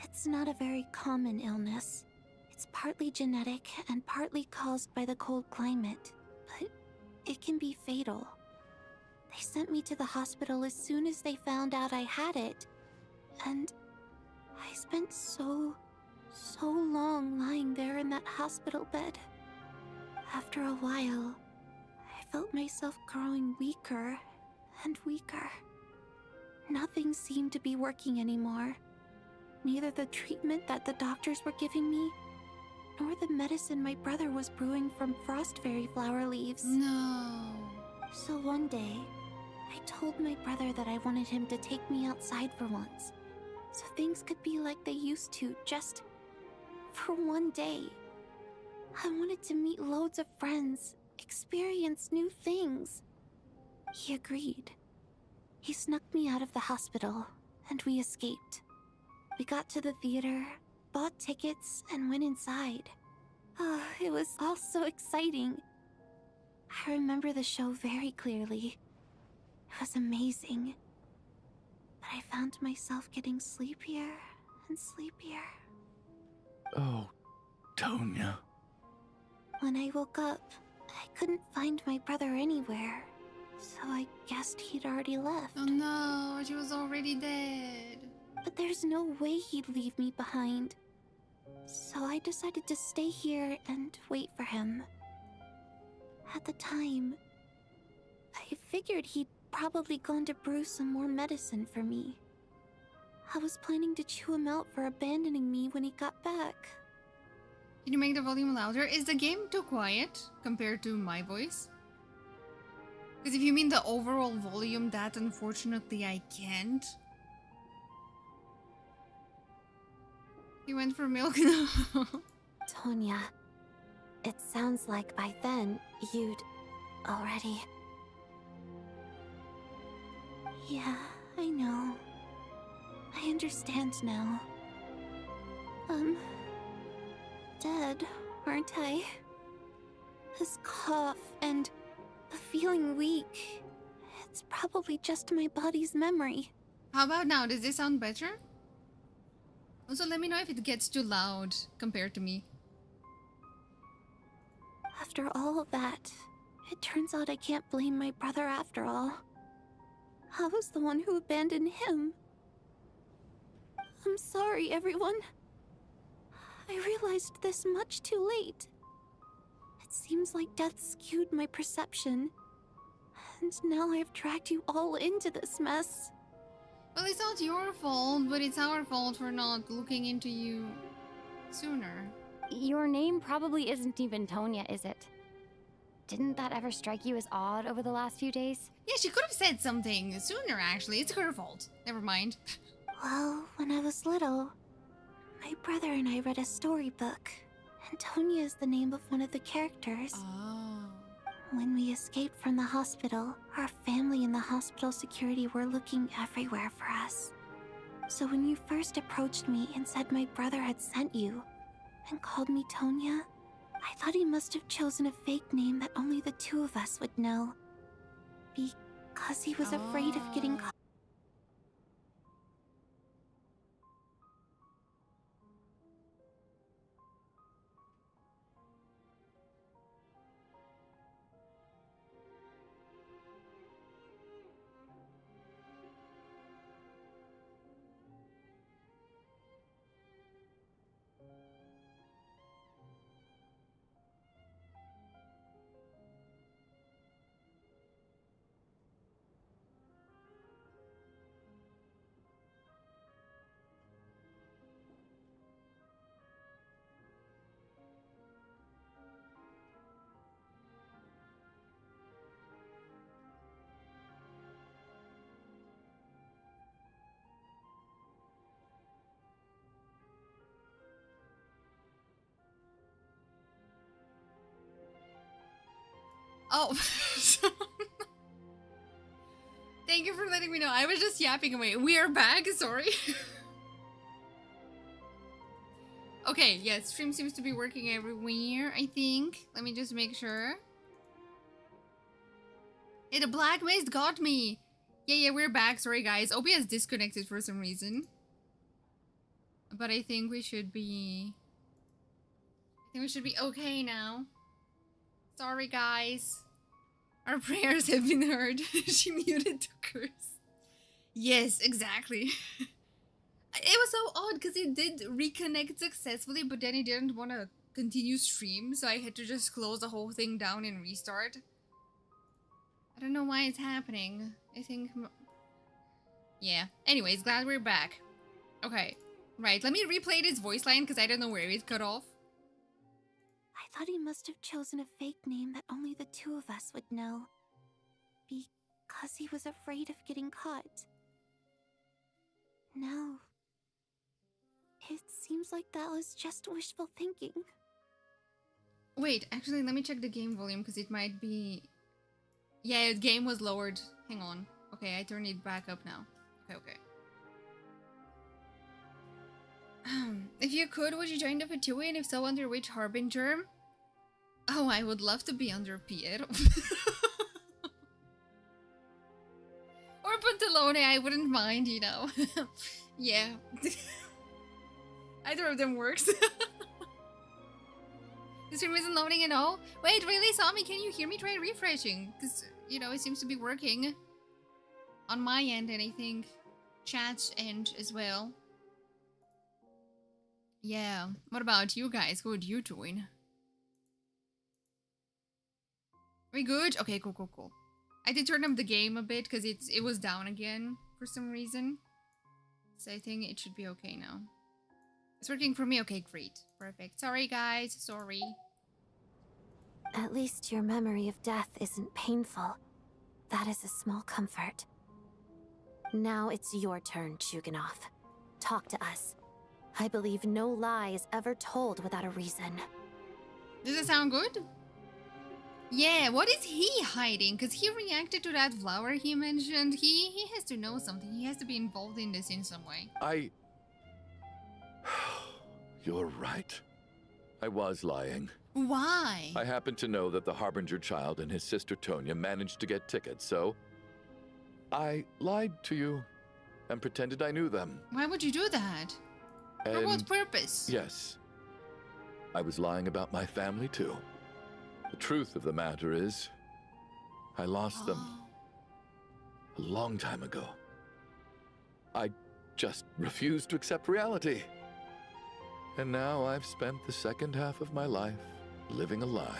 It's not a very common illness. It's partly genetic and partly caused by the cold climate, but it can be fatal. They sent me to the hospital as soon as they found out I had it, and I spent so long lying there in that hospital bed. After a while, I felt myself growing weaker and weaker. Nothing seemed to be working anymore. Neither the treatment that the doctors were giving me, nor the medicine my brother was brewing from frost fairy flower leaves. No. So one day, I told my brother that I wanted him to take me outside for once, so things could be like they used to, just for one day. I wanted to meet loads of friends, experience new things. He agreed. He snuck me out of the hospital, and we escaped. We got to the theater, bought tickets, and went inside. Oh, it was all so exciting. I remember the show very clearly. It was amazing. But I found myself getting sleepier and sleepier. Oh, Tonya. When I woke up, I couldn't find my brother anywhere, so I guessed he'd already left. Oh no, she was already dead. But there's no way he'd leave me behind. So I decided to stay here and wait for him. At the time, I figured he'd probably gone to brew some more medicine for me. I was planning to chew him out for abandoning me when he got back. Can you make the volume louder? Is the game too quiet compared to my voice? Because if you mean the overall volume, that unfortunately I can't. You went for milk now. Tonya, it sounds like by then you'd already... Yeah, I know. I understand now. Dead, aren't I? This cough and the feeling weak, it's probably just my body's memory. How about now? Does this sound better? Also, let me know if it gets too loud compared to me. After all of that, it turns out I can't blame my brother after all. I was the one who abandoned him. I'm sorry, everyone. I realized this much too late. It seems like death skewed my perception. And now I've dragged you all into this mess. Well, it's not your fault, but it's our fault for not looking into you sooner. Your name probably isn't even Tonya, is it? Didn't that ever strike you as odd over the last few days? Yeah, she could have said something sooner, actually. It's her fault. Never mind. Well, when I was little, my brother and I read a storybook, and Tonya is the name of one of the characters. Oh. When we escaped from the hospital, our family and the hospital security were looking everywhere for us. So when you first approached me and said my brother had sent you, and called me Tonya, I thought he must have chosen a fake name that only the two of us would know. Because he was afraid of getting caught. Oh. Thank you for letting me know. I was just yapping away. We are back. Sorry. Okay, yeah, stream seems to be working everywhere, I think. Let me just make sure. Hey, the black mist got me! Yeah, we're back. Sorry, guys. OBS disconnected for some reason. But I think we should be... okay now. Sorry, guys. Our prayers have been heard. She muted to curse. Yes, exactly. It was so odd because it did reconnect successfully, but then it didn't want to continue stream, so I had to just close the whole thing down and restart. I don't know why it's happening. I think... yeah. Anyways, glad we're back. Okay. Right, let me replay this voice line because I don't know where it cut off. I thought he must have chosen a fake name that only the two of us would know. Because he was afraid of getting caught. No. It seems like that was just wishful thinking. Wait, actually, let me check the game volume because it might be... yeah, the game was lowered. Hang on. Okay, I turned it back up now. Okay. If you could, would you join the Fatui, and if so, under which Harbinger? Oh, I would love to be under Piero. Or Pantalone, I wouldn't mind, you know. Yeah. Either of them works. The stream isn't loading at all? Wait, really, Sami, can you hear me? Try refreshing. Because, you know, it seems to be working. On my end, and I think chat's end as well. Yeah. What about you guys? Who would you join? We good? Okay, cool. I did turn up the game a bit because it was down again for some reason. So I think it should be okay now. It's working for me. Okay, great. Perfect. Sorry, guys. Sorry. At least your memory of death isn't painful. That is a small comfort. Now it's your turn, Chuganov. Talk to us. I believe no lie is ever told without a reason. Does it sound good? Yeah, what is he hiding? Because he reacted to that flower he mentioned. He has to know something. He has to be involved in this in some way. You're right. I was lying. Why? I happen to know that the Harbinger child and his sister Tonya managed to get tickets, so... I lied to you and pretended I knew them. Why would you do that? For what purpose? Yes. I was lying about my family, too. The truth of the matter is, I lost them a long time ago. I just refused to accept reality. And now I've spent the second half of my life living a lie.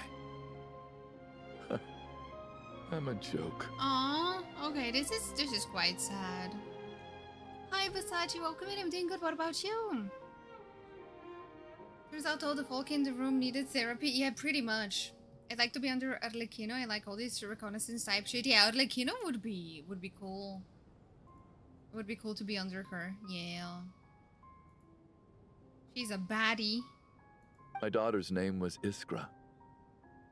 I'm a joke. Aww, okay, this is quite sad. Hi Versace, welcome in. I'm doing good. What about you? Turns out all the folk in the room needed therapy. Yeah, pretty much. I'd like to be under Arlecchino. I like all this reconnaissance type shit. Yeah, Arlecchino would be cool. It would be cool to be under her. Yeah. She's a baddie. My daughter's name was Iskra.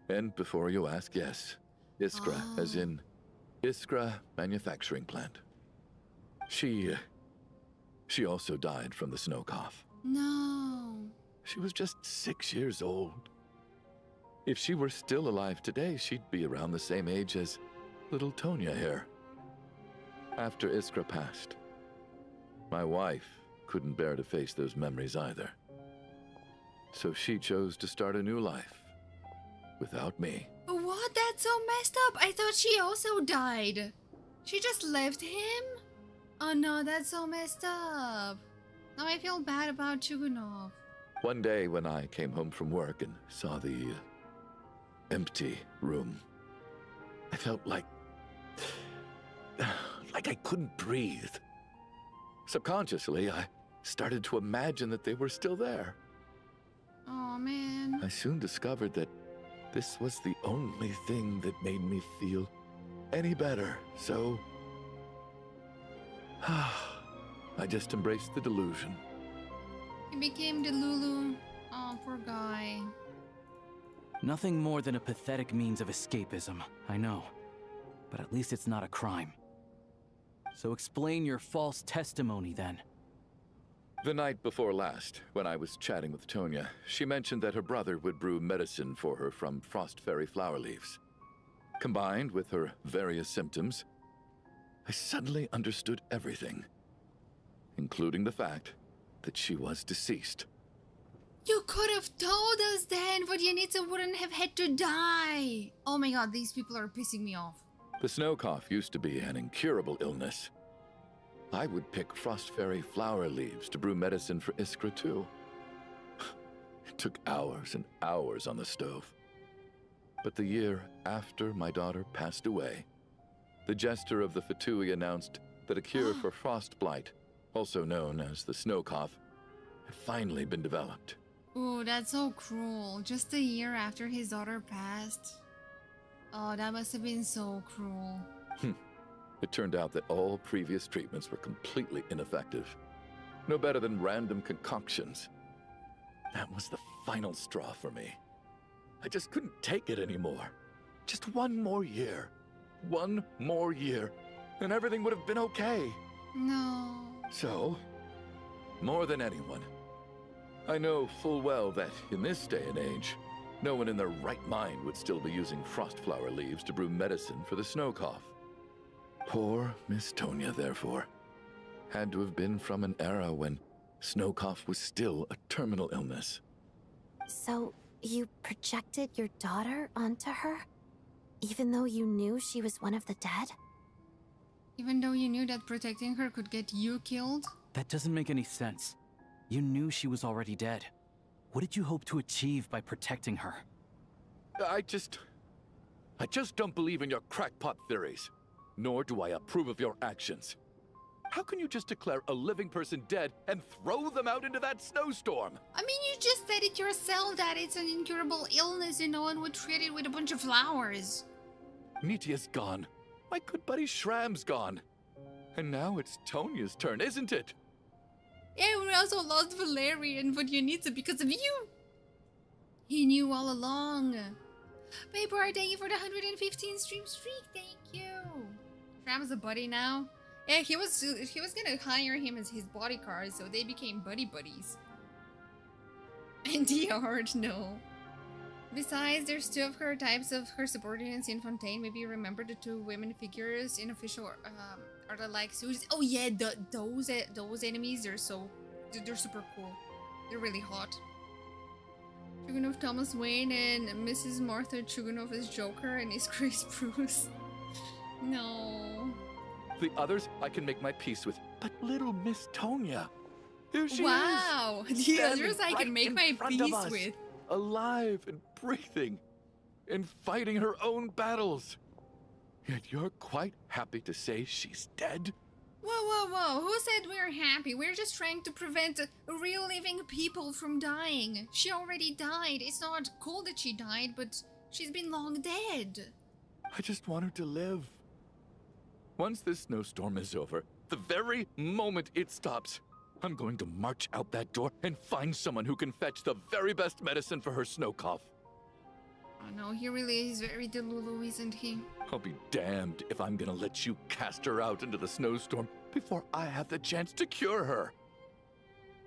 And before you ask, yes, Iskra, as in Iskra Manufacturing Plant. She also died from the snow cough. No. She was just 6 years old. If she were still alive today, she'd be around the same age as little Tonya here. After Iskra passed, my wife couldn't bear to face those memories either. So she chose to start a new life without me. What? That's so messed up. I thought she also died. She just left him? Oh no, that's so messed up. Now I feel bad about Chugunov. One day when I came home from work and saw the empty room, I felt like I couldn't breathe. Subconsciously, I started to imagine that they were still there. Oh man. I soon discovered that this was the only thing that made me feel any better, so I just embraced the delusion. He became the Lulu. Oh, poor guy. Nothing more than a pathetic means of escapism, I know. But at least it's not a crime. So explain your false testimony, then. The night before last, when I was chatting with Tonya, she mentioned that her brother would brew medicine for her from frost fairy flower leaves. Combined with her various symptoms, I suddenly understood everything, including the fact that she was deceased. You could have told us then, but Yanitsa wouldn't have had to die. Oh my god, these people are pissing me off. The snow cough used to be an incurable illness. I would pick frost fairy flower leaves to brew medicine for Iskra too. It took hours and hours on the stove. But the year after my daughter passed away, the jester of the Fatui announced that a cure for frost blight, also known as the snow cough, had finally been developed. Ooh, that's so cruel. Just a year after his daughter passed. Oh, that must have been so cruel. It turned out that all previous treatments were completely ineffective. No better than random concoctions. That was the final straw for me. I just couldn't take it anymore. Just one more year. One more year, and everything would have been okay. No. So, more than anyone, I know full well that in this day and age, no one in their right mind would still be using frost flower leaves to brew medicine for the snow cough. Poor Miss Tonya, therefore, had to have been from an era when snow cough was still a terminal illness. So, you projected your daughter onto her? Even though you knew she was one of the dead? Even though you knew that protecting her could get you killed? That doesn't make any sense. You knew she was already dead. What did you hope to achieve by protecting her? I just don't believe in your crackpot theories. Nor do I approve of your actions. How can you just declare a living person dead and throw them out into that snowstorm? I mean, you just said it yourself that it's an incurable illness and no one would treat it with a bunch of flowers. Nitia's gone. My good buddy Shram's gone. And now it's Tonya's turn, isn't it? Yeah, we also lost Valeria and Vodyanitsa because of you. He knew all along. Paper, thank you for the 115 stream streak. Thank you. Shram's a buddy now. Yeah, he was gonna hire him as his bodyguard, so they became buddies. And Diard, no. Besides, there's two of her types of her subordinates in Fontaine. Maybe you remember the two women figures in official are the like Susie. Oh yeah, those enemies. They're super cool. They're really hot. Chugunov Thomas Wayne and Mrs. Martha Chugunov as Joker and is Grace Bruce. No. The others I can make my peace with, but little Miss Tonya, here she wow. is. The others I can make my peace with. Alive and breathing, and fighting her own battles. Yet you're quite happy to say she's dead? Whoa. Who said we're happy? We're just trying to prevent real living people from dying. She already died. It's not cool that she died, but she's been long dead. I just want her to live. Once this snowstorm is over, the very moment it stops, I'm going to march out that door and find someone who can fetch the very best medicine for her snow cough. Oh no, he really is very delulu, isn't he? I'll be damned if I'm gonna let you cast her out into the snowstorm before I have the chance to cure her.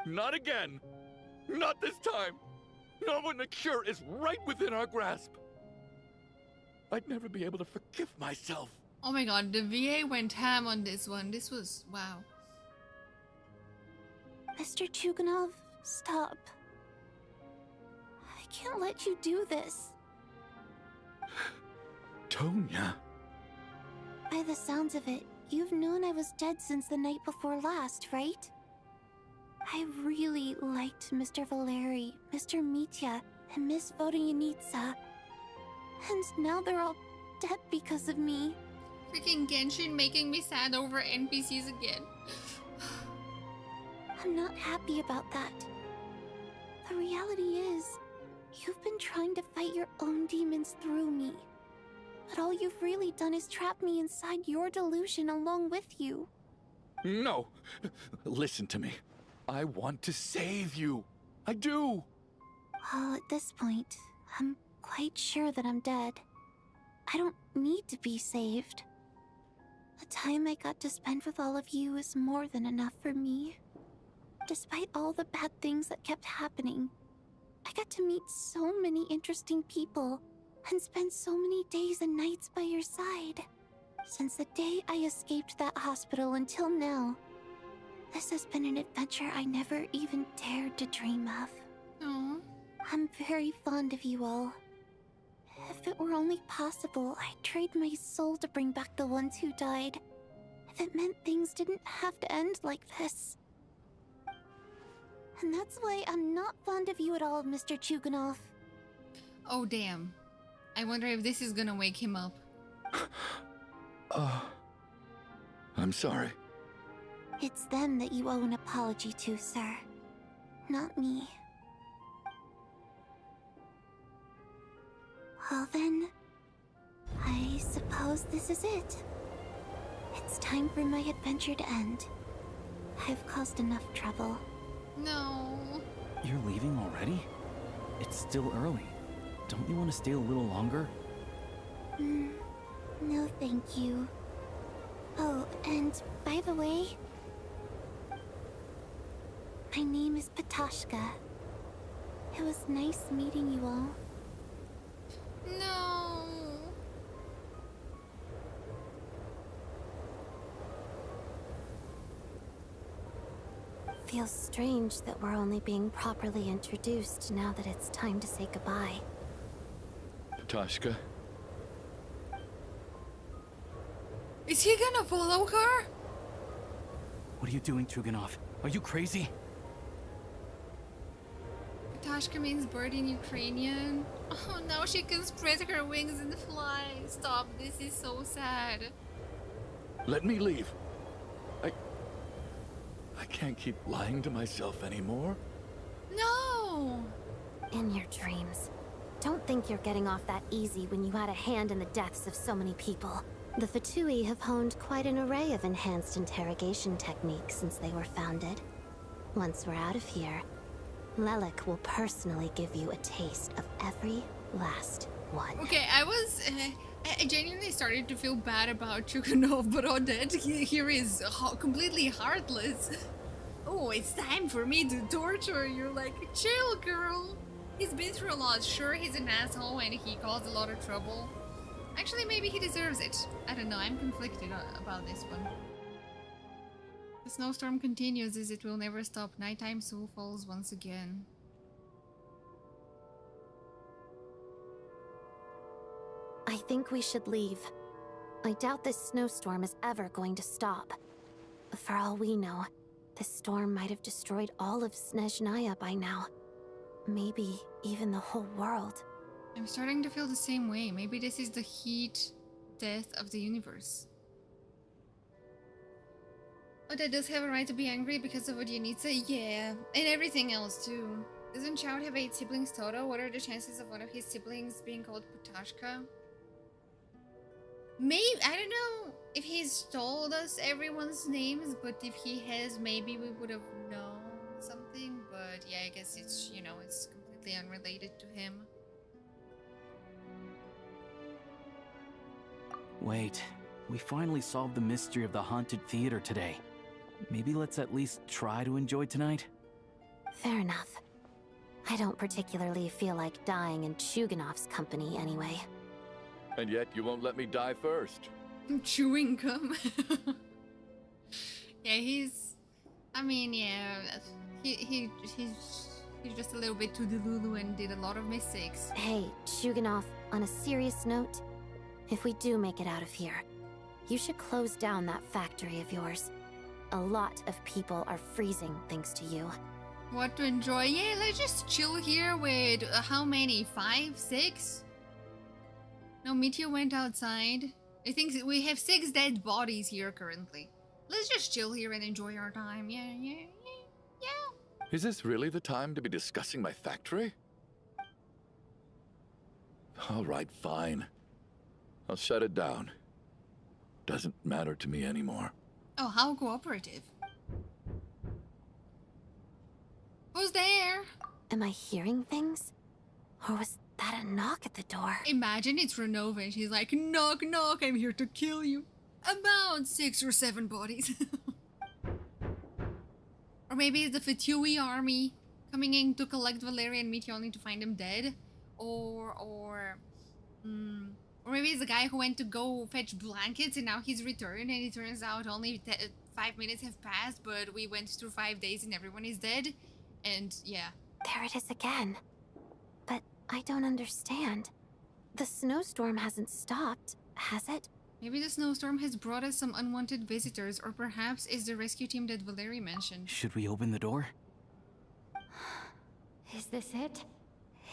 Not again. Not this time. Not when the cure is right within our grasp. I'd never be able to forgive myself. Oh my god, the VA went ham on this one. This was... wow. Mr. Chugunov, stop. I can't let you do this. Tonya. By the sounds of it, you've known I was dead since the night before last, right? I really liked Mr. Valeri, Mr. Mitya, and Miss Vodyanitsa. And now they're all dead because of me. Freaking Genshin making me sad over NPCs again. I'm not happy about that. The reality is, you've been trying to fight your own demons through me. But all you've really done is trap me inside your delusion along with you. No! Listen to me. I want to save you. I do! Well, at this point, I'm quite sure that I'm dead. I don't need to be saved. The time I got to spend with all of you is more than enough for me. Despite all the bad things that kept happening, I got to meet so many interesting people and spend so many days and nights by your side. Since the day I escaped that hospital until now, this has been an adventure I never even dared to dream of. Aw. I'm very fond of you all. If it were only possible, I'd trade my soul to bring back the ones who died. If it meant things didn't have to end like this. And that's why I'm not fond of you at all, Mr. Chuganov. Oh, damn. I wonder if this is gonna wake him up. I'm sorry. It's them that you owe an apology to, sir. Not me. Well then, I suppose this is it. It's time for my adventure to end. I've caused enough trouble. No. You're leaving already? It's still early. Don't you want to stay a little longer? No thank you. Oh, and by the way, my name is Patoshka. It was nice meeting you all. No. Feels strange that we're only being properly introduced now that it's time to say goodbye. Tashka, Is he gonna follow her? What are you doing, Chuganov? Are you crazy? Tashka means bird in Ukrainian. Oh, now she can spread her wings and fly. Stop, this is so sad. let me leave. I can't keep lying to myself anymore. No! In your dreams. Don't think you're getting off that easy when you had a hand in the deaths of so many people. The Fatui have honed quite an array of enhanced interrogation techniques since they were founded. Once we're out of here, Lelik will personally give you a taste of every last one. Okay, I genuinely started to feel bad about Chukunov, but Odette here is completely heartless. Oh, it's time for me to torture you. Like, chill, girl. He's been through a lot. Sure, he's an asshole and he caused a lot of trouble. Actually, maybe he deserves it. I don't know, I'm conflicted about this one. The snowstorm continues as it will never stop. Nighttime soul falls once again. I think we should leave. I doubt this snowstorm is ever going to stop. For all we know, this storm might have destroyed all of Snezhnaya by now. Maybe even the whole world. I'm starting to feel the same way. Maybe this is the heat death of the universe. Odette does have a right to be angry because of Odianitsa, yeah. And everything else too. Doesn't Choud have 8 siblings total? What are the chances of one of his siblings being called Putashka? Maybe, I don't know if he's told us everyone's names, but if he has, maybe we would have known something. But yeah, I guess it's, you know, it's completely unrelated to him. Wait, we finally solved the mystery of the haunted theater today. Maybe let's at least try to enjoy tonight? Fair enough. I don't particularly feel like dying in Chuganov's company anyway. And yet you won't let me die first. Chewing gum. Yeah, he's... I mean, yeah, he's just a little bit too delulu and did a lot of mistakes. Hey, Chuganov, on a serious note, if we do make it out of here, you should close down that factory of yours. A lot of people are freezing thanks to you. What to enjoy? Yeah, let's just chill here with how many? 5, 6? No, Meteor went outside. I think we have 6 dead bodies here currently. Let's just chill here and enjoy our time. Yeah. Is this really the time to be discussing my factory? All right, fine. I'll shut it down. Doesn't matter to me anymore. Oh, how cooperative. Who's there? Am I hearing things? Or was that a knock at the door? Imagine it's Renova and she's like, knock, knock, I'm here to kill you. About 6 or 7 bodies. Or maybe it's the Fatui army coming in to collect Valeria and Mitya only to find him dead. Or maybe it's the guy who went to go fetch blankets and now he's returned and it turns out only 5 minutes have passed, but we went through 5 days and everyone is dead. And yeah. There it is again. But I don't understand. The snowstorm hasn't stopped, has it? Maybe the snowstorm has brought us some unwanted visitors, or perhaps it's the rescue team that Valeria mentioned. Should we open the door? Is this it?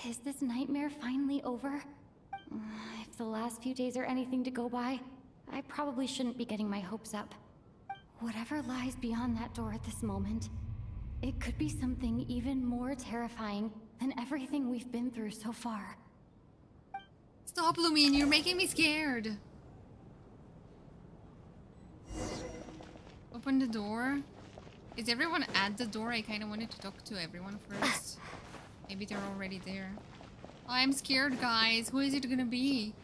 Is this nightmare finally over? If the last few days are anything to go by, I probably shouldn't be getting my hopes up. Whatever lies beyond that door at this moment, it could be something even more terrifying than everything we've been through so far. Stop, Lumine, you're making me scared. Open the door. Is everyone at the door? I kind of wanted to talk to everyone first. Maybe they're already there. Oh, I'm scared, guys. Who is it gonna be?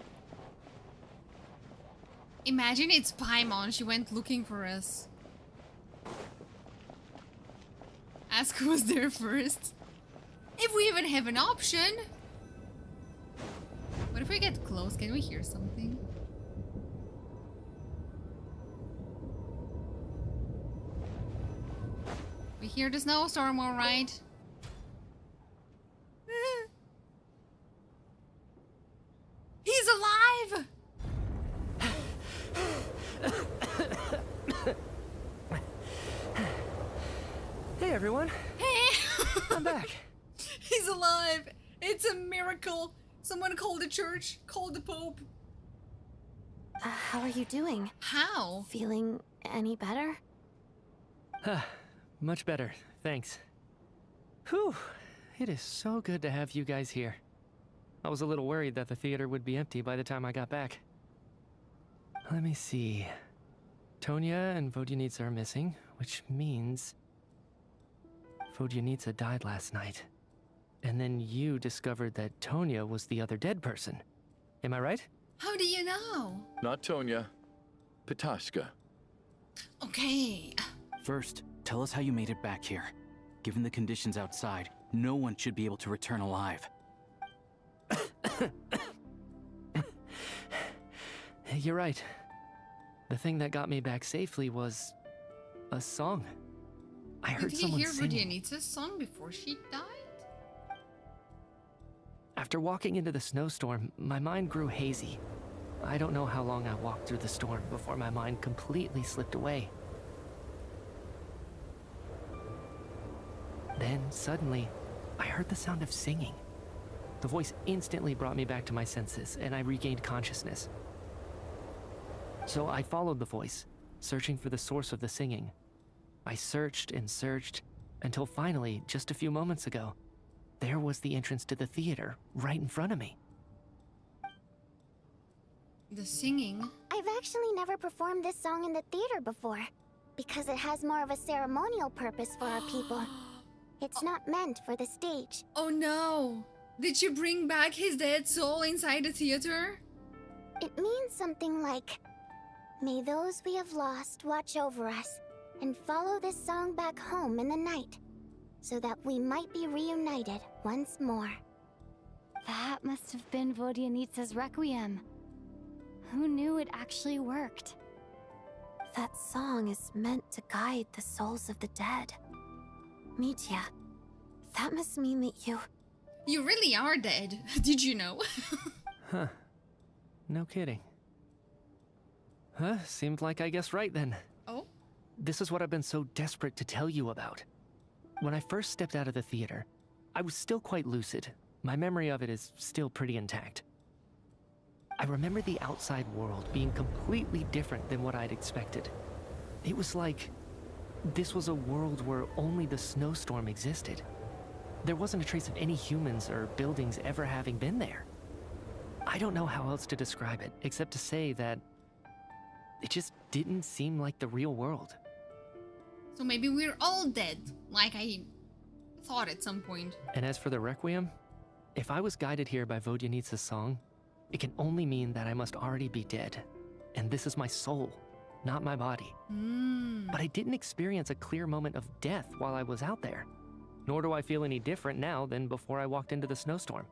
Imagine it's Paimon. She went looking for us. Ask who's there first. If we even have an option. What if we get close? Can we hear something? We hear the snowstorm, alright. He's alive! Hey everyone, Hey! I'm back. He's alive! It's a miracle! Someone call the church, call the Pope. How are you doing? How? Feeling any better? Much better, thanks. Whew, it is so good to have you guys here. I was a little worried that the theater would be empty by the time I got back. Let me see. Tonya and Vodyanitsa are missing, which means Vodyanitsa died last night. And then you discovered that Tonya was the other dead person. Am I right? How do you know? Not Tonya. Pitashka. Okay. First, tell us how you made it back here. Given the conditions outside, no one should be able to return alive. You're right. The thing that got me back safely was a song. I heard Did you someone hear singing. Vodyanitsa's song before she died? After walking into the snowstorm, my mind grew hazy. I don't know how long I walked through the storm before my mind completely slipped away. Then, suddenly, I heard the sound of singing. The voice instantly brought me back to my senses, and I regained consciousness. So I followed the voice, searching for the source of the singing. I searched and searched, until finally, just a few moments ago, there was the entrance to the theater, right in front of me. The singing? I've actually never performed this song in the theater before, because it has more of a ceremonial purpose for our people. It's not meant for the stage. Oh no! Did you bring back his dead soul inside the theater? It means something like, "May those we have lost watch over us, and follow this song back home in the night, so that we might be reunited once more." That must have been Vodyanitsa's requiem. Who knew it actually worked? That song is meant to guide the souls of the dead. Mitya, that must mean that you... You really are dead. Did you know? Huh. No kidding. Huh, seemed like I guessed right then. Oh? This is what I've been so desperate to tell you about. When I first stepped out of the theater, I was still quite lucid. My memory of it is still pretty intact. I remember the outside world being completely different than what I'd expected. It was like this was a world where only the snowstorm existed. There wasn't a trace of any humans or buildings ever having been there. I don't know how else to describe it, except to say that it just didn't seem like the real world. So maybe we're all dead, like I thought at some point. And as for the requiem, if I was guided here by Vodyanitsa's song, it can only mean that I must already be dead. And this is my soul, not my body. But I didn't experience a clear moment of death while I was out there. Nor do I feel any different now than before I walked into the snowstorm.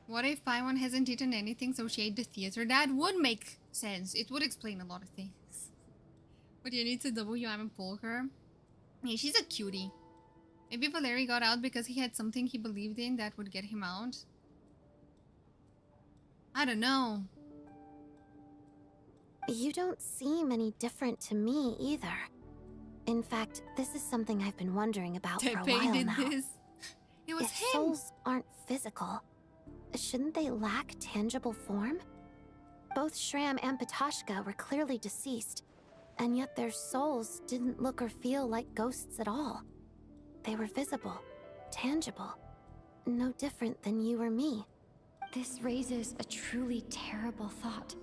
What if Paimon hasn't eaten anything, so she ate the theater? That would make sense. It would explain a lot of things. But you need to WM and pull her. Yeah, she's a cutie. Maybe Valeria got out because he had something he believed in that would get him out. I don't know. You don't seem any different to me either. In fact, this is something I've been wondering about for a Tepe while did now. this. It was If him. souls aren't physical, shouldn't they lack tangible form? Both Shram and Patashka were clearly deceased, and yet their souls didn't look or feel like ghosts at all. They were visible, tangible, no different than you or me. This raises a truly terrible thought.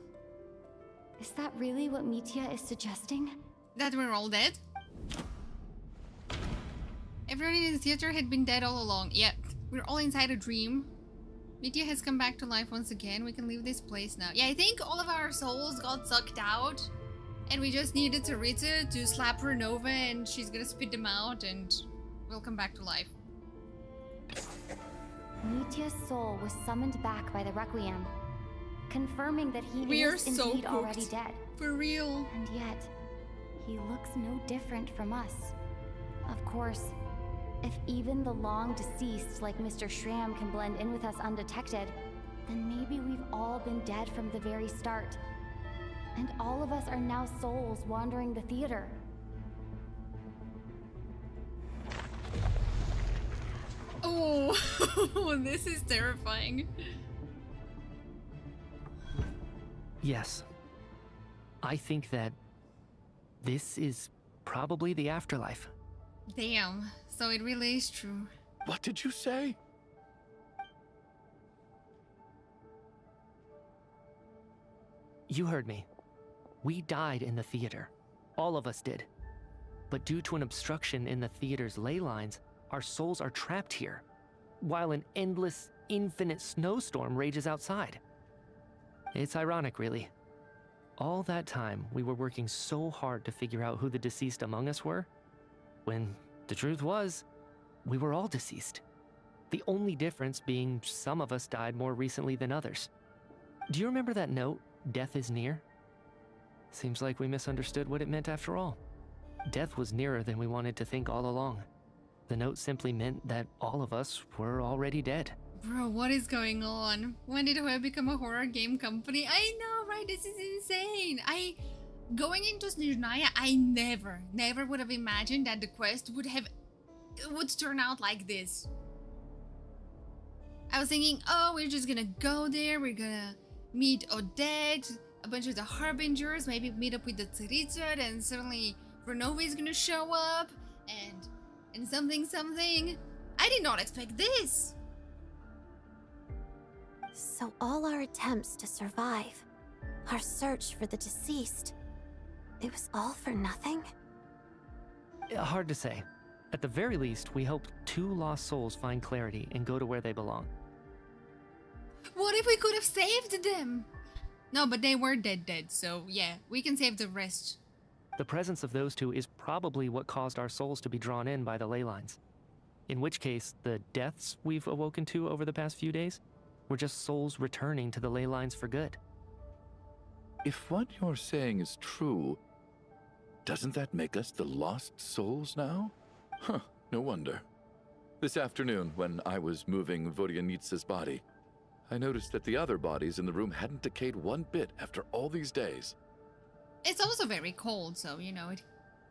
Is that really what Mitya is suggesting? That we're all dead? Everyone in the theater had been dead all along. Yep, we're all inside a dream. Mitya has come back to life once again. We can leave this place now. Yeah, I think all of our souls got sucked out. And we just needed Tarita to slap her Nova and she's gonna spit them out and we'll come back to life. Mitya's soul was summoned back by the Requiem, confirming that he We are is so indeed already cooked. dead. For real. And yet, he looks no different from us. Of course, if even the long deceased like Mr. Shram can blend in with us undetected, then maybe we've all been dead from the very start. And all of us are now souls wandering the theater. Oh, this is terrifying. Yes. I think that this is probably the afterlife. Damn, so it really is true. What did you say? You heard me. We died in the theater. All of us did. But due to an obstruction in the theater's ley lines, our souls are trapped here, while an endless, infinite snowstorm rages outside. It's ironic, really. All that time, we were working so hard to figure out who the deceased among us were, when the truth was, we were all deceased. The only difference being some of us died more recently than others. Do you remember that note, "Death is near"? Seems like we misunderstood what it meant after all. Death was nearer than we wanted to think all along. The note simply meant that all of us were already dead. Bro, what is going on? When did Hoya become a horror game company? I know, right? This is insane. Going into Snezhnaya, I never would have imagined that the quest would turn out like this. I was thinking, oh, we're just gonna go there, we're gonna meet Odette, a bunch of the Harbingers, maybe meet up with the Tsaritsa, and suddenly Renova is gonna show up, and something. I did not expect this. So all our attempts to survive, our search for the deceased, it was all for nothing? Hard to say. At the very least, we hope 2 lost souls find clarity and go to where they belong. What if we could have saved them? No, but they were dead, so yeah, we can save the rest. The presence of those 2 is probably what caused our souls to be drawn in by the ley lines. In which case, the deaths we've awoken to over the past few days were just souls returning to the ley lines for good. If what you're saying is true, doesn't that make us the lost souls now? Huh, no wonder. This afternoon, when I was moving Vodyanitsa's body, I noticed that the other bodies in the room hadn't decayed one bit after all these days. It's also very cold, so, you know, it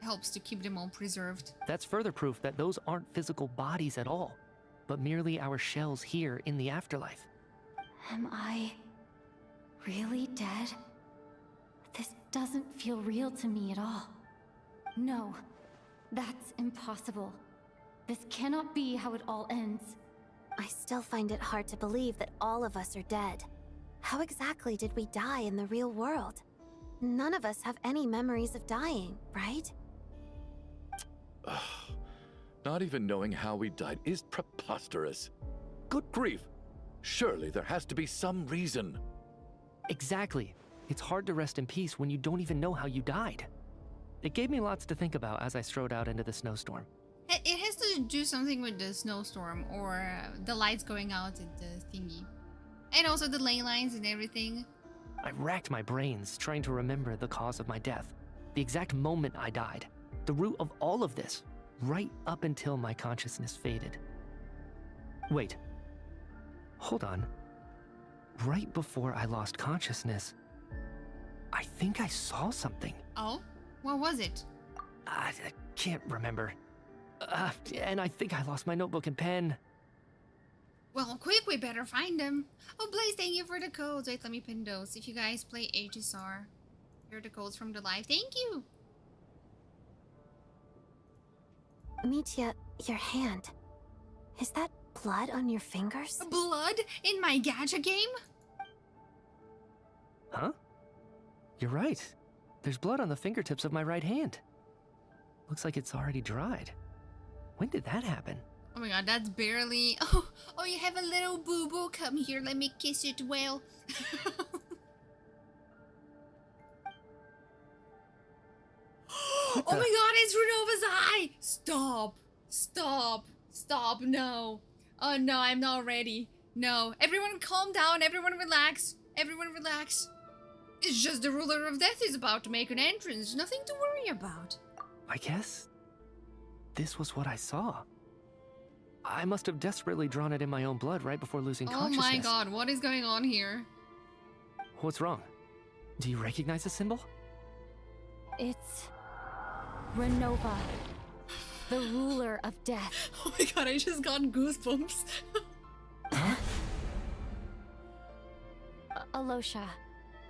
helps to keep them all preserved. That's further proof that those aren't physical bodies at all, but merely our shells here in the afterlife. Am I really dead? This doesn't feel real to me at all. No, that's impossible. This cannot be how it all ends. I still find it hard to believe that all of us are dead. How exactly did we die in the real world? None of us have any memories of dying, right? Not even knowing how we died is preposterous. Good grief! Surely there has to be some reason. Exactly. It's hard to rest in peace when you don't even know how you died. It gave me lots to think about as I strode out into the snowstorm. It has to do something with the snowstorm or the lights going out at the thingy. And also the ley lines and everything. I racked my brains trying to remember the cause of my death, the exact moment I died, the root of all of this, right up until my consciousness faded. Wait. Hold on. Right before I lost consciousness, I think I saw something. Oh? What was it? I can't remember. And I think I lost my notebook and pen. Well, quick, we better find them. Oh, Blaze, thank you for the codes. Wait, let me pin those. If you guys play HSR, here are the codes from the live. Thank you. Mitya, your hand. Is that blood on your fingers? Blood in my gacha game? Huh? You're right. There's blood on the fingertips of my right hand. Looks like it's already dried. When did that happen? Oh my god, that's barely... Oh, you have a little boo-boo. Come here, let me kiss it well. Oh my god, it's Runova's eye! Stop. Stop. Stop, no. Oh no, I'm not ready. No. Everyone calm down, everyone relax. Everyone relax. It's just the ruler of death is about to make an entrance. Nothing to worry about. I guess this was what I saw. I must have desperately drawn it in my own blood right before losing consciousness. Oh my god, what is going on here? What's wrong? Do you recognize the symbol? It's Renova, the ruler of death. Oh my god, I just got goosebumps. Alosha,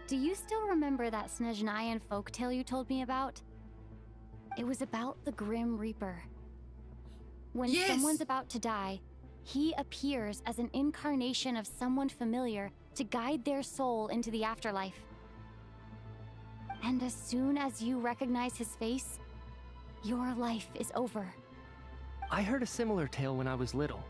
do you still remember that Snezhnayan folktale you told me about? It was about the Grim Reaper. When Yes! someone's about to die, he appears as an incarnation of someone familiar to guide their soul into the afterlife. And as soon as you recognize his face, your life is over. I heard a similar tale when I was little.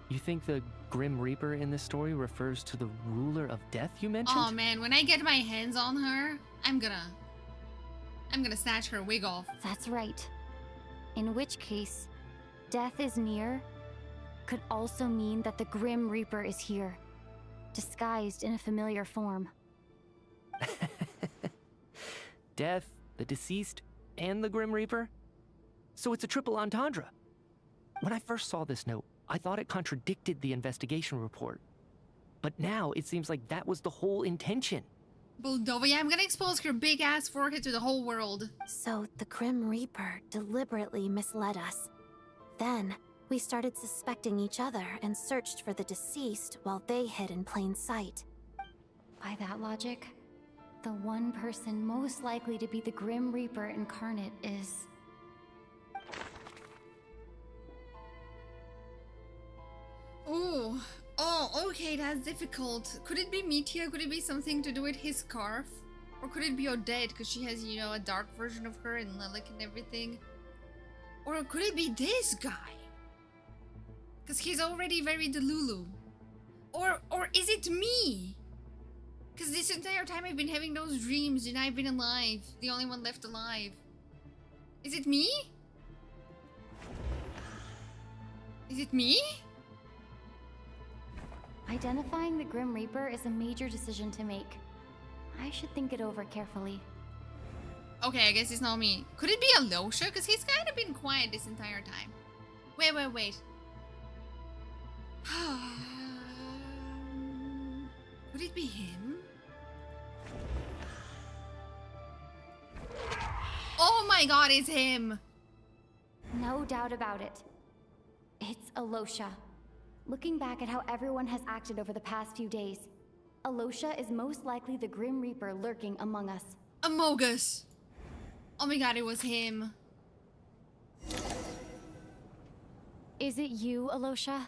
You think the Grim Reaper in this story refers to the ruler of death you mentioned? Oh man, when I get my hands on her, I'm gonna snatch her wig off. That's right. In which case, death is near could also mean that the Grim Reaper is here, disguised in a familiar form. Death, the deceased, and the Grim Reaper? So it's a triple entendre. When I first saw this note, I thought it contradicted the investigation report. But now it seems like that was the whole intention. Buldovia, I'm gonna expose your big ass forehead to the whole world. So the Grim Reaper deliberately misled us. Then, we started suspecting each other and searched for the deceased while they hid in plain sight. By that logic, the one person most likely to be the Grim Reaper incarnate is... Ooh. Oh, okay, that's difficult. Could it be Mitya? Could it be something to do with his scarf? Or could it be Odette, because she has, you know, a dark version of her and Lilac and everything? Or could it be this guy? Because he's already very Delulu. Or is it me? Because this entire time I've been having those dreams and I've been alive. The only one left alive. Is it me? Is it me? Identifying the Grim Reaper is a major decision to make. I should think it over carefully. Okay, I guess it's not me. Could it be Alosha? Because he's kind of been quiet this entire time. Wait. Could it be him? Oh my god, it's him! No doubt about it. It's Alosha. Looking back at how everyone has acted over the past few days, Alosha is most likely the Grim Reaper lurking among us. Amogus! Oh my god, it was him. Is it you, Alosha?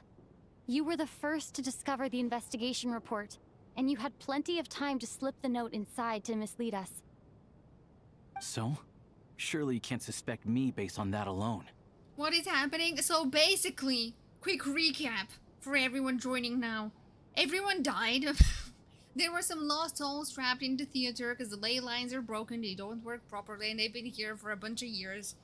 You were the first to discover the investigation report, and you had plenty of time to slip the note inside to mislead us. So? Surely you can't suspect me based on that alone. What is happening? So basically, quick recap for everyone joining now. Everyone died. There were some lost souls trapped in the theater because the ley lines are broken, they don't work properly, and they've been here for a bunch of years.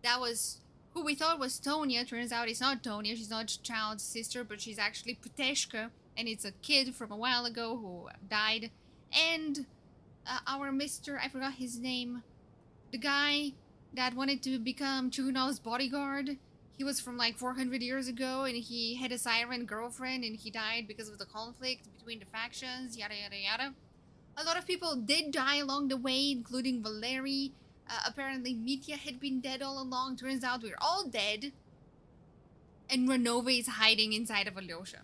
That was who we thought was Tonya. Turns out it's not Tonya, she's not Child's sister, but she's actually Puteshka, and it's a kid from a while ago who died. And our Mr. I forgot his name. The guy that wanted to become Chugunov's bodyguard. He was from like 400 years ago, and he had a siren girlfriend, and he died because of the conflict between the factions, yada yada yada. A lot of people did die along the way, including Valeria. Apparently Mitya had been dead all along. Turns out we're all dead. And Renova is hiding inside of Alyosha.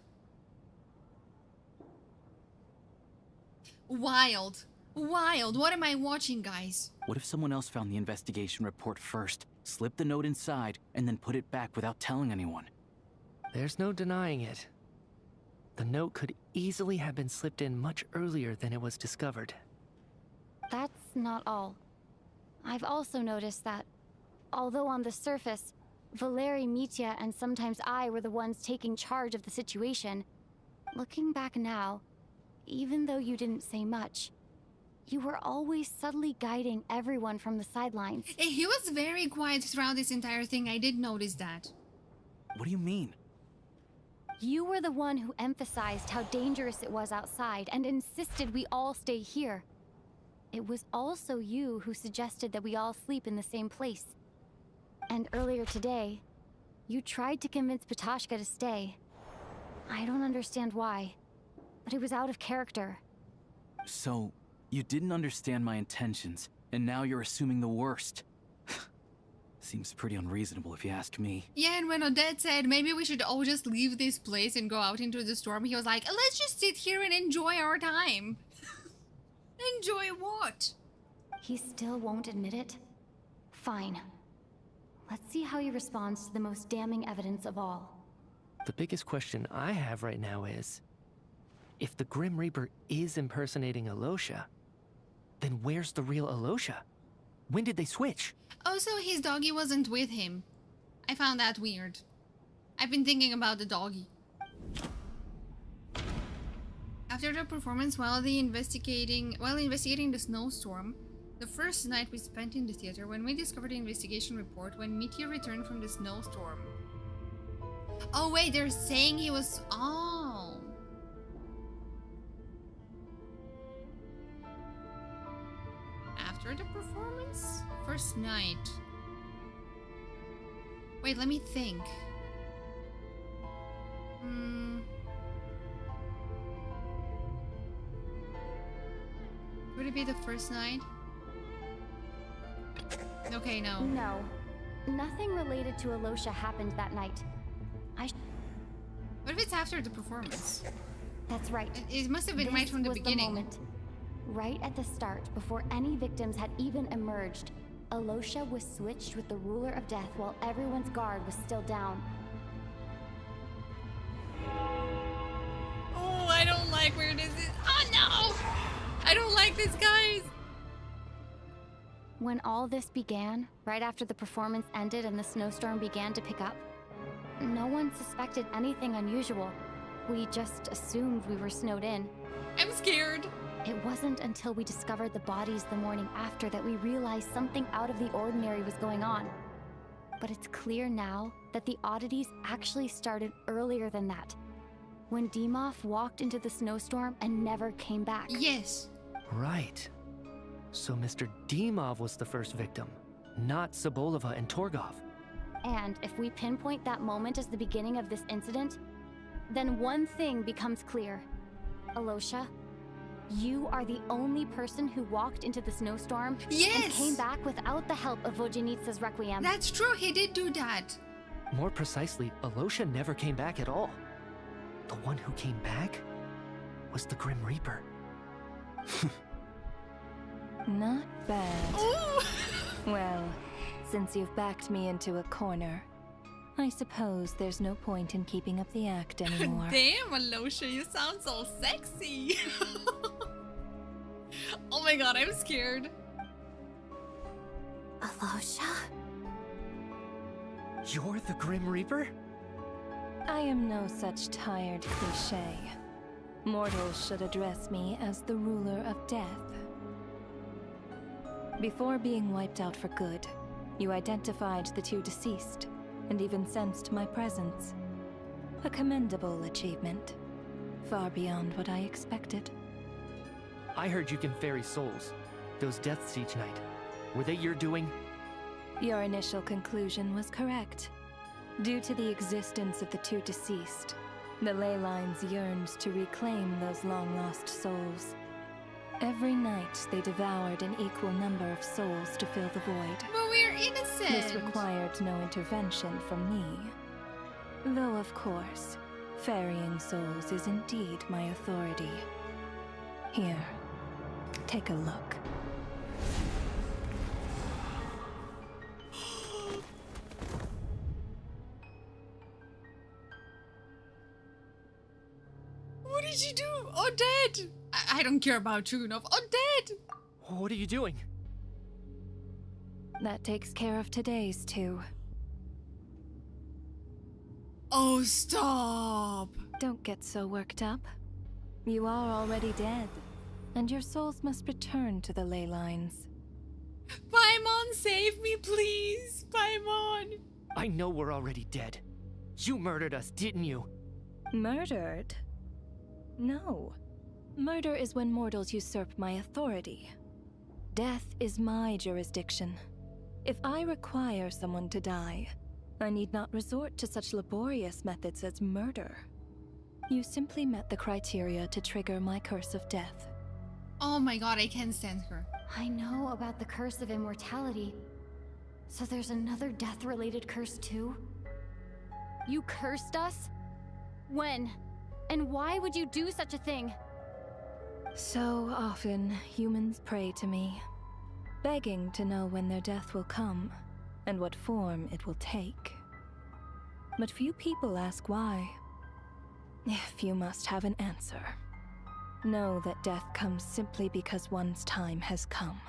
Wild. Wild. What am I watching, guys? What if someone else found the investigation report first, slipped the note inside, and then put it back without telling anyone? There's no denying it. The note could easily have been slipped in much earlier than it was discovered. That's not all. I've also noticed that, although on the surface, Valeria, Mitya, and sometimes I were the ones taking charge of the situation, looking back now, even though you didn't say much, you were always subtly guiding everyone from the sidelines. He was very quiet throughout this entire thing. I did notice that. What do you mean? You were the one who emphasized how dangerous it was outside and insisted we all stay here. It was also you who suggested that we all sleep in the same place. And earlier today, you tried to convince Patoshka to stay. I don't understand why, but it was out of character. So, you didn't understand my intentions, and now you're assuming the worst. Seems pretty unreasonable if you ask me. Yeah, and when Odette said maybe we should all just leave this place and go out into the storm, he was like, let's just sit here and enjoy our time. Enjoy what? He still won't admit it? Fine. Let's see how he responds to the most damning evidence of all. The biggest question I have right now is, if the Grim Reaper is impersonating Alyosha, then where's the real Alyosha? When did they switch? Also, his doggy wasn't with him. I found that weird. I've been thinking about the doggy. After the performance, while investigating the snowstorm, the first night we spent in the theater, when we discovered the investigation report when Mitya returned from the snowstorm. Oh wait, they're saying he was... Oh. After the performance? First night. Wait, let me think. Would it be the first night? Okay, no. No. Nothing related to Alyosha happened that night. What if it's after the performance? That's right. It must have been right from the beginning. The moment. Right at the start, before any victims had even emerged, Alyosha was switched with the Ruler of Death while everyone's guard was still down. Oh, I don't like where this is. Oh no! I don't like this, guys! When all this began, right after the performance ended and the snowstorm began to pick up, no one suspected anything unusual. We just assumed we were snowed in. I'm scared. It wasn't until we discovered the bodies the morning after that we realized something out of the ordinary was going on. But it's clear now that the oddities actually started earlier than that, when Dimov walked into the snowstorm and never came back. Yes. Right. So Mr. Dimov was the first victim, not Sobolova and Torgov. And if we pinpoint that moment as the beginning of this incident, then one thing becomes clear. Alyosha, you are the only person who walked into the snowstorm and came back without the help of Vojanitsa's Requiem. That's true, he did do that. More precisely, Alyosha never came back at all. The one who came back was the Grim Reaper. Not bad. Ooh. Well, since you've backed me into a corner, I suppose there's no point in keeping up the act anymore. Damn, Alyosha, you sound so sexy. Oh my god, I'm scared. Alyosha? You're the Grim Reaper? I am no such tired cliché. Mortals should address me as the ruler of death. Before being wiped out for good, you identified the two deceased, and even sensed my presence. A commendable achievement. Far beyond what I expected. I heard you can ferry souls. Those deaths each night. Were they your doing? Your initial conclusion was correct. Due to the existence of the two deceased, the ley lines yearned to reclaim those long-lost souls. Every night they devoured an equal number of souls to fill the void. But we're innocent! This required no intervention from me. Though, of course, ferrying souls is indeed my authority. Here, take a look. What did you do? Odette! I don't care about true enough. Odette! What are you doing? That takes care of today's two. Oh, stop! Don't get so worked up. You are already dead, and your souls must return to the ley lines. Paimon, save me, please! Paimon! I know we're already dead. You murdered us, didn't you? Murdered? No. Murder is when mortals usurp my authority. Death is my jurisdiction. If I require someone to die, I need not resort to such laborious methods as murder. You simply met the criteria to trigger my curse of death. Oh my god, I can't stand her. I know about the curse of immortality. So there's another death-related curse too? You cursed us? When? And why would you do such a thing? So often, humans pray to me, begging to know when their death will come, and what form it will take. But few people ask why. If you must have an answer, know that death comes simply because one's time has come.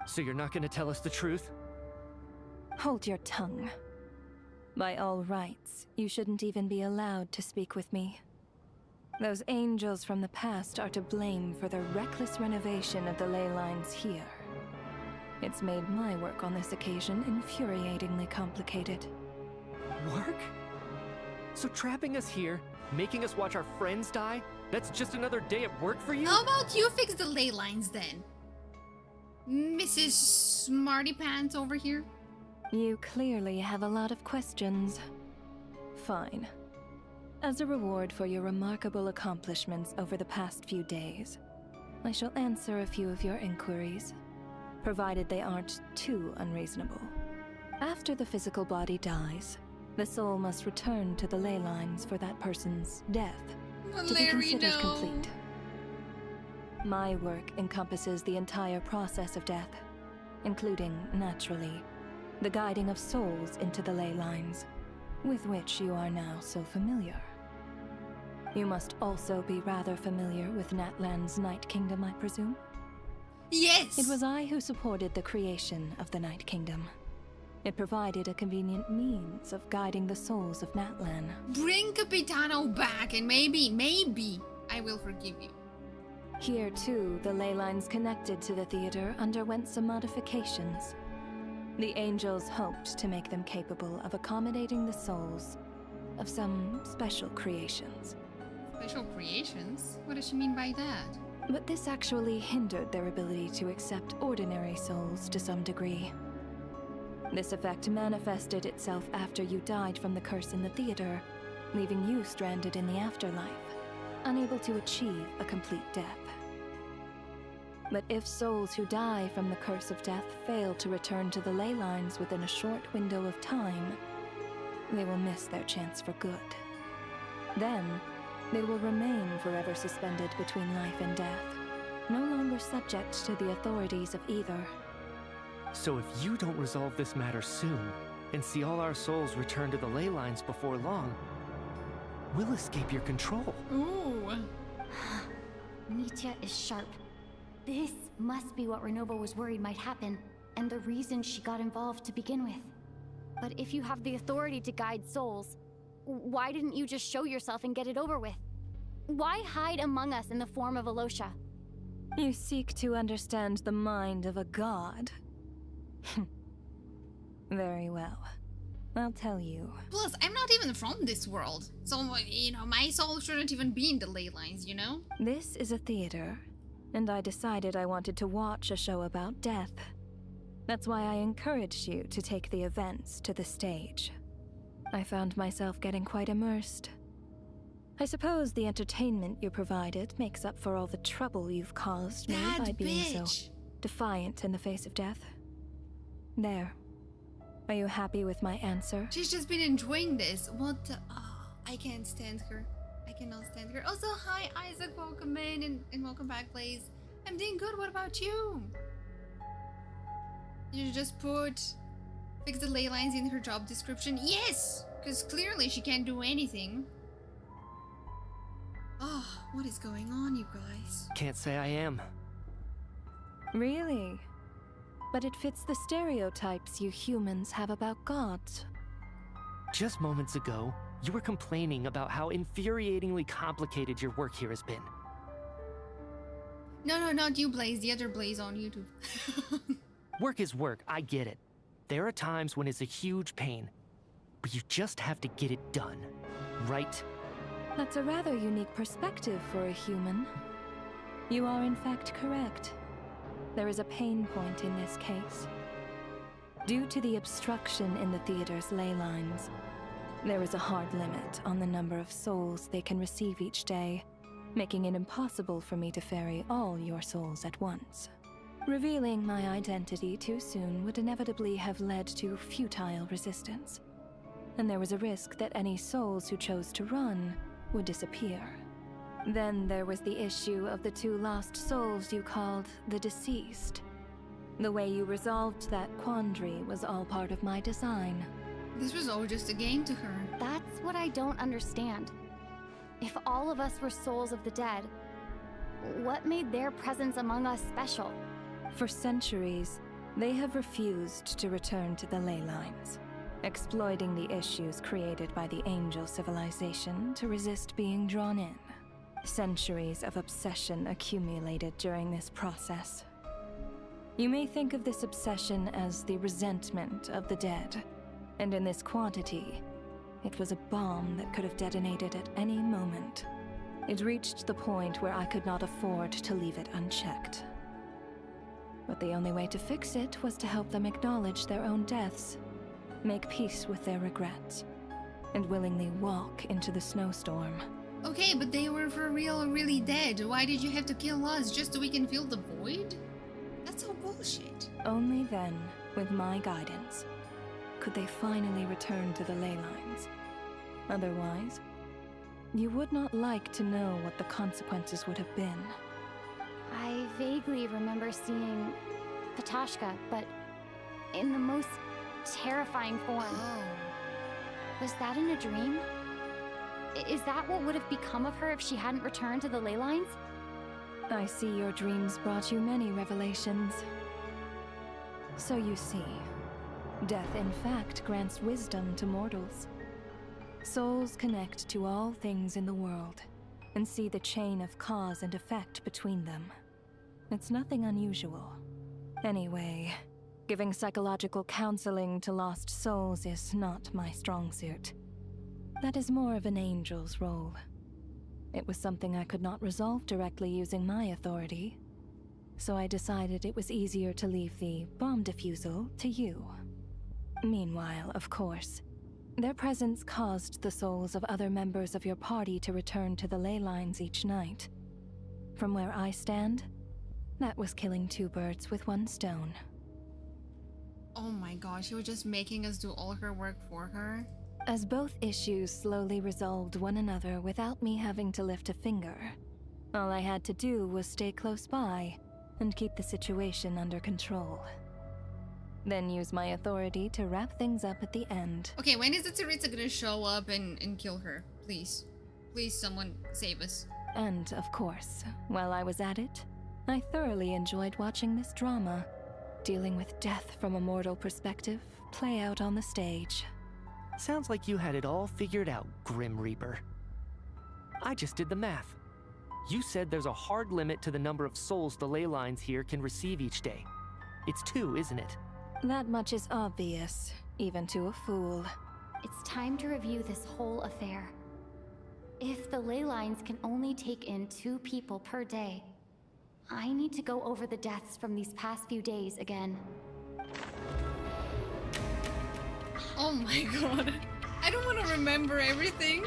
So you're not gonna tell us the truth? Hold your tongue. By all rights, you shouldn't even be allowed to speak with me. Those angels from the past are to blame for the reckless renovation of the ley lines here. It's made my work on this occasion infuriatingly complicated. Work? So trapping us here, making us watch our friends die, that's just another day at work for you? How about you fix the ley lines then? Mrs. Smarty Pants over here? You clearly have a lot of questions. Fine. As a reward for your remarkable accomplishments over the past few days, I shall answer a few of your inquiries, provided they aren't too unreasonable. After the physical body dies, the soul must return to the ley lines for that person's death to be considered complete. My work encompasses the entire process of death, including, naturally, the guiding of souls into the ley lines, with which you are now so familiar. You must also be rather familiar with Natlan's Night Kingdom, I presume? Yes! It was I who supported the creation of the Night Kingdom. It provided a convenient means of guiding the souls of Natlan. Bring Capitano back and maybe, I will forgive you. Here too, the ley lines connected to the theater underwent some modifications. The angels hoped to make them capable of accommodating the souls of some special creations. Special creations? What does she mean by that? But this actually hindered their ability to accept ordinary souls to some degree. This effect manifested itself after you died from the curse in the theater, leaving you stranded in the afterlife, unable to achieve a complete death. But if souls who die from the curse of death fail to return to the ley lines within a short window of time, they will miss their chance for good. Then, they will remain forever suspended between life and death, no longer subject to the authorities of either. So if you don't resolve this matter soon, and see all our souls return to the ley lines before long, we'll escape your control. Ooh. Nitya is sharp. This must be what Renova was worried might happen, and the reason she got involved to begin with. But if you have the authority to guide souls, why didn't you just show yourself and get it over with? Why hide among us in the form of Alosha? You seek to understand the mind of a god. Very well. I'll tell you. Plus, I'm not even from this world. So, you know, my soul shouldn't even be in the ley lines, you know? This is a theater, and I decided I wanted to watch a show about death. That's why I encouraged you to take the events to the stage. I found myself getting quite immersed. I suppose the entertainment you provided makes up for all the trouble you've caused me by being so defiant in the face of death. There. Are you happy with my answer? She's just been enjoying this. What the... Oh, I can't stand her. I cannot stand her. Also, hi Isaac, welcome in and welcome back, please. I'm doing good, what about you? You just fix the ley lines in her job description? Yes! Because clearly she can't do anything. Oh, what is going on, you guys? Can't say I am. Really? But it fits the stereotypes you humans have about gods. Just moments ago, you were complaining about how infuriatingly complicated your work here has been. No, not you, Blaze. The other Blaze on YouTube. Work is work, I get it. There are times when it's a huge pain, but you just have to get it done, right? That's a rather unique perspective for a human. You are in fact correct. There is a pain point in this case. Due to the obstruction in the theater's ley lines, there is a hard limit on the number of souls they can receive each day, making it impossible for me to ferry all your souls at once. Revealing my identity too soon would inevitably have led to futile resistance, and there was a risk that any souls who chose to run would disappear. Then there was the issue of the 2 lost souls you called the deceased. The way you resolved that quandary was all part of my design. This was all just a game to her. That's what I don't understand. If all of us were souls of the dead, what made their presence among us special? For centuries, they have refused to return to the ley lines, exploiting the issues created by the angel civilization to resist being drawn in. Centuries of obsession accumulated during this process. You may think of this obsession as the resentment of the dead, and in this quantity, it was a bomb that could have detonated at any moment. It reached the point where I could not afford to leave it unchecked. But the only way to fix it was to help them acknowledge their own deaths, make peace with their regrets, and willingly walk into the snowstorm. Okay, but they were for real really dead. Why did you have to kill us just so we can fill the void? That's all bullshit. Only then, with my guidance, could they finally return to the ley lines. Otherwise, you would not like to know what the consequences would have been. I vaguely remember seeing Patashka, but in the most terrifying form. Oh. Was that in a dream? Is that what would have become of her if she hadn't returned to the ley lines? I see your dreams brought you many revelations. So you see, death in fact grants wisdom to mortals. Souls connect to all things in the world, and see the chain of cause and effect between them. It's nothing unusual. Anyway, giving psychological counseling to lost souls is not my strong suit. That is more of an angel's role. It was something I could not resolve directly using my authority, so I decided it was easier to leave the bomb defusal to you. Meanwhile, of course, their presence caused the souls of other members of your party to return to the ley lines each night. From where I stand, that was killing 2 birds with 1 stone. Oh my gosh, she was just making us do all her work for her. As both issues slowly resolved one another without me having to lift a finger, all I had to do was stay close by and keep the situation under control. Then use my authority to wrap things up at the end. Okay, when is the Tsaritsa gonna show up and kill her? Please. Please, someone save us. And, of course, while I was at it, I thoroughly enjoyed watching this drama, dealing with death from a mortal perspective, play out on the stage. Sounds like you had it all figured out, Grim Reaper. I just did the math. You said there's a hard limit to the number of souls the ley lines here can receive each day. It's 2, isn't it? That much is obvious, even to a fool. It's time to review this whole affair. If the ley lines can only take in 2 people per day, I need to go over the deaths from these past few days again. Oh my god. I don't want to remember everything.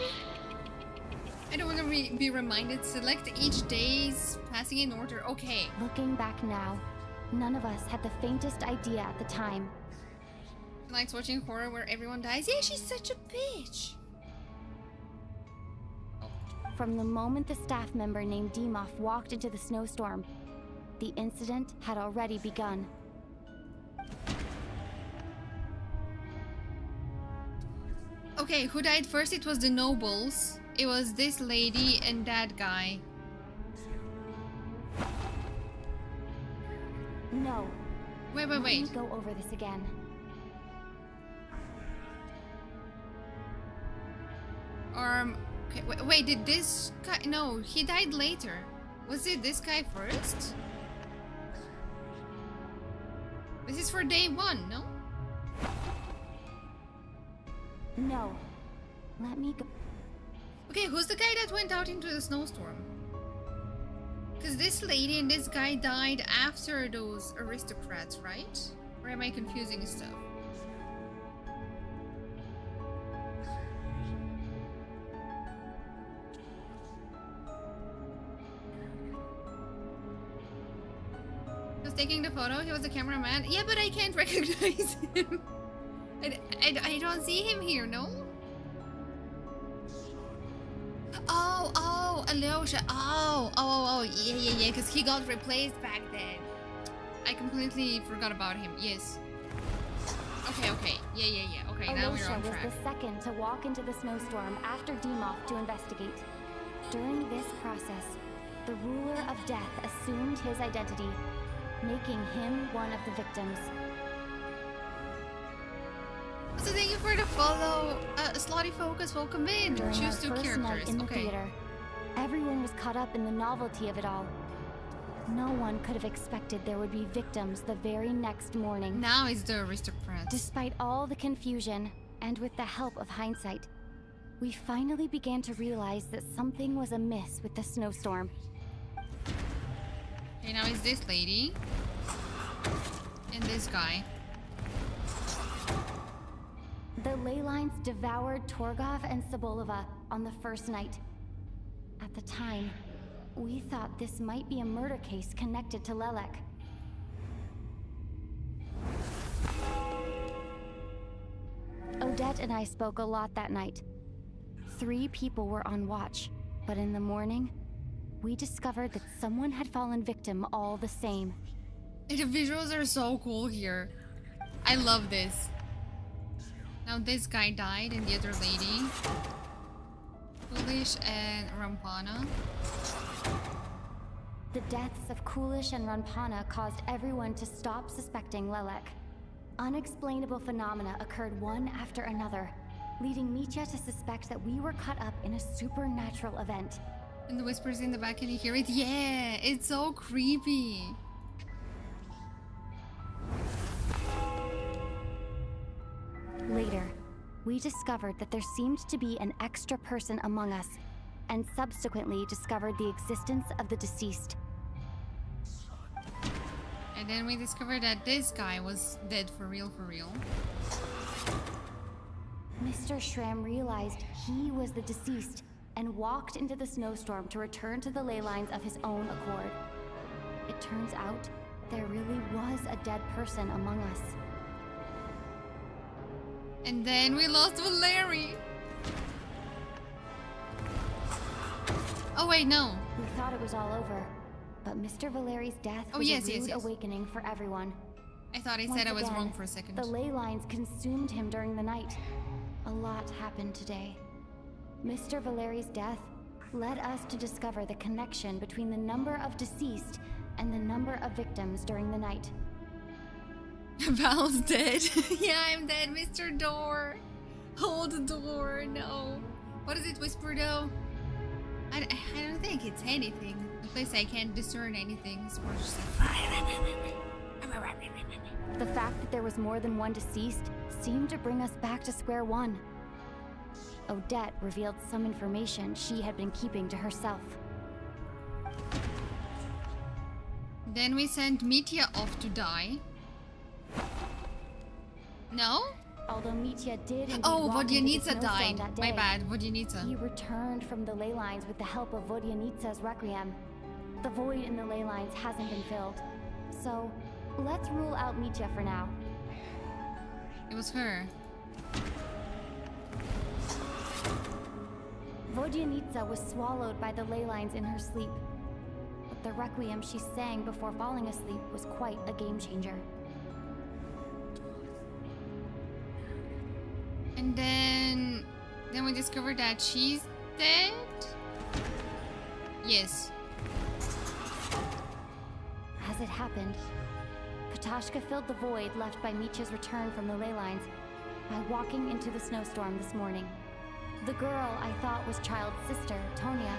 I don't want to be reminded. Select each day's passing in order. Okay. Looking back now, none of us had the faintest idea at the time. She likes watching horror where everyone dies. Yeah, she's such a bitch. From the moment the staff member named Demoff walked into the snowstorm, the incident had already begun. Okay, who died first? It was the nobles. It was this lady and that guy. No. Wait. Let me go over this again. Okay, wait, did this guy... No, he died later. Was it this guy first? This is for day 1, no? No. Let me go. Okay, who's the guy that went out into the snowstorm? Because this lady and this guy died after those aristocrats, right? Or am I confusing stuff? He was taking the photo, he was the cameraman. Yeah, but I can't recognize him. I don't see him here, no? Oh, Alyosha. Oh, yeah, because he got replaced back then. I completely forgot about him, yes. Okay, yeah. Okay, now we're on track. was the second to walk into the snowstorm after Demoff to investigate. During this process, the ruler of death assumed his identity, making him one of the victims. So thank you for the follow. Slotty Focus, welcome in. During Choose our 2 first characters. night in the Okay. theater, everyone was caught up in the novelty of it all. No one could have expected there would be victims the very next morning. Now it's the aristocrats. Despite all the confusion, and with the help of hindsight, we finally began to realize that something was amiss with the snowstorm. Okay, now it's this lady. And this guy. The ley lines devoured Torgov and Sobolova on the first night. At the time, we thought this might be a murder case connected to Lelek. Odette and I spoke a lot that night. 3 people were on watch, but in the morning, we discovered that someone had fallen victim all the same. The visuals are so cool here. I love this. Now this guy died and the other lady. Coolish and Rampana. The deaths of Coolish and Rampana caused everyone to stop suspecting Lelek. Unexplainable phenomena occurred one after another, leading Mitya to suspect that we were caught up in a supernatural event. And the whispers in the back, can you hear it? Yeah, it's so creepy. Later, we discovered that there seemed to be an extra person among us, and subsequently discovered the existence of the deceased. And then we discovered that this guy was dead for real, Mr. Schramm realized he was the deceased and walked into the snowstorm to return to the ley lines of his own accord. It turns out there really was a dead person among us. And then we lost Valeria. Oh wait, no. We thought it was all over, but Mr. Valeri's death was a rude awakening for everyone. I thought I said I was wrong for a second. The ley lines consumed him during the night. A lot happened today. Mr. Valeri's death led us to discover the connection between the number of deceased and the number of victims during the night. Val's dead. Yeah, I'm dead, Mr. Door. Hold the door, no. What does it whisper though? I don't think it's anything. At least I can't discern anything. It's more just like... The fact that there was more than one deceased seemed to bring us back to square one. Odette revealed some information she had been keeping to herself. Then we sent Mitya off to die. No? Although Mitya did indeed Oh, walk into the Vodyanica snowstorm died. that My day, bad, Vodyanica. he returned from the ley lines with the help of Vodyanitsa's requiem. The void in the ley lines hasn't been filled. So, let's rule out Mitya for now. It was her. Vodyanitsa was swallowed by the ley lines in her sleep. But the requiem she sang before falling asleep was quite a game changer. And then we discovered that she's dead? Yes. As it happened, Katashka filled the void left by Mitya's return from the ley lines by walking into the snowstorm this morning. The girl I thought was Child's sister, Tonya,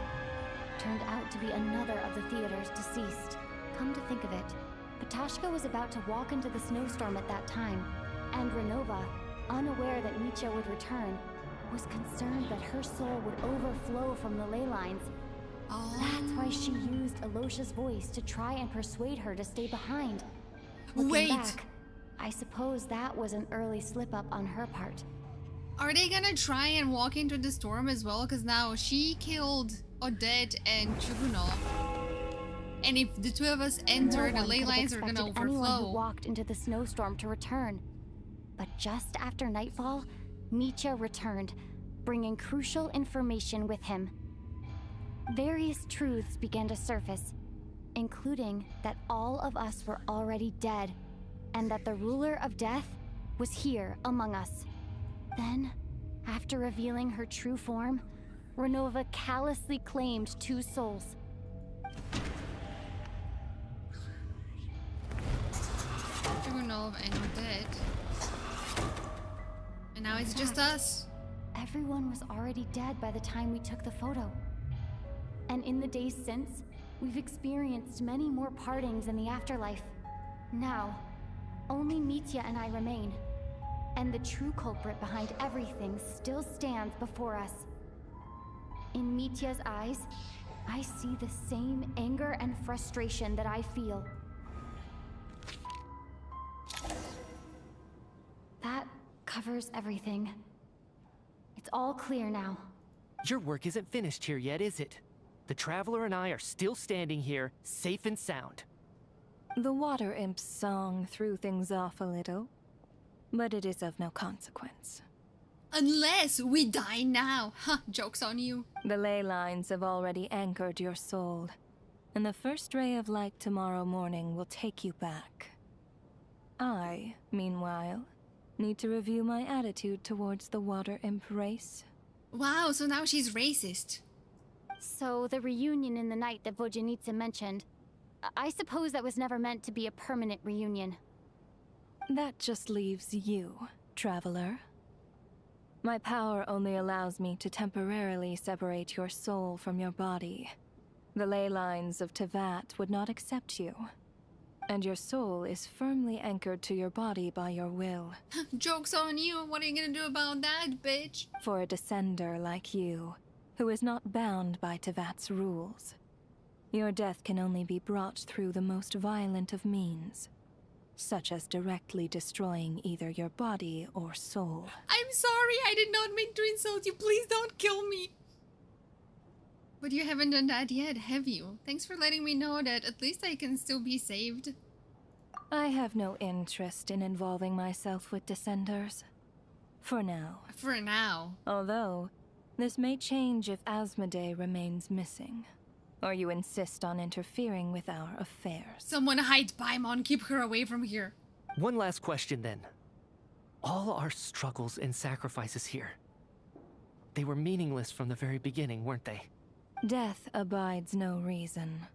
turned out to be another of the theater's deceased. Come to think of it, Katashka was about to walk into the snowstorm at that time, and Renova, unaware that Mitya would return, was concerned that her soul would overflow from the ley lines. Oh. That's why she used Alosha's voice to try and persuade her to stay behind. Looking Wait. back, I suppose that was an early slip-up on her part. Are they gonna try and walk into the storm as well? Because now she killed Odette and Chugunov. And if the two of us enter, the ley lines are gonna Anyone who overflow. walked into the snowstorm to return. But just after nightfall, Mitya returned, bringing crucial information with him. Various truths began to surface, including that all of us were already dead, and that the ruler of death was here among us. Then, after revealing her true form, Renova callously claimed 2 souls. Chugunov and Odette. And now it's just us. Everyone was already dead by the time we took the photo. And in the days since, we've experienced many more partings in the afterlife. Now, only Mitya and I remain. And the true culprit behind everything still stands before us. In Mitya's eyes, I see the same anger and frustration that I feel. That covers everything. It's all clear now. Your work isn't finished here yet, is it? The Traveler and I are still standing here, safe and sound. The Water Imp's song threw things off a little, but it is of no consequence. Unless we die now. Huh, joke's on you. The ley lines have already anchored your soul, and the first ray of light tomorrow morning will take you back. I, meanwhile, need to review my attitude towards the Water Imp race. Wow, so now she's racist. So the reunion in the night that Vodyanitsa mentioned, I suppose that was never meant to be a permanent reunion. That just leaves you, Traveler. My power only allows me to temporarily separate your soul from your body. The ley lines of Tevat would not accept you, and your soul is firmly anchored to your body by your will. Joke's on you. What are you gonna do about that, bitch? For a descender like you, who is not bound by Tevat's rules, your death can only be brought through the most violent of means, such as directly destroying either your body or soul. I'm sorry, I did not mean to insult you. Please don't kill me. But you haven't done that yet, have you? Thanks for letting me know that at least I can still be saved. I have no interest in involving myself with Descenders. For now. For now. Although, this may change if Asmodee remains missing, or you insist on interfering with our affairs. Someone hide Paimon, keep her away from here. One last question then. All our struggles and sacrifices here, they were meaningless from the very beginning, weren't they? Death abides no reason.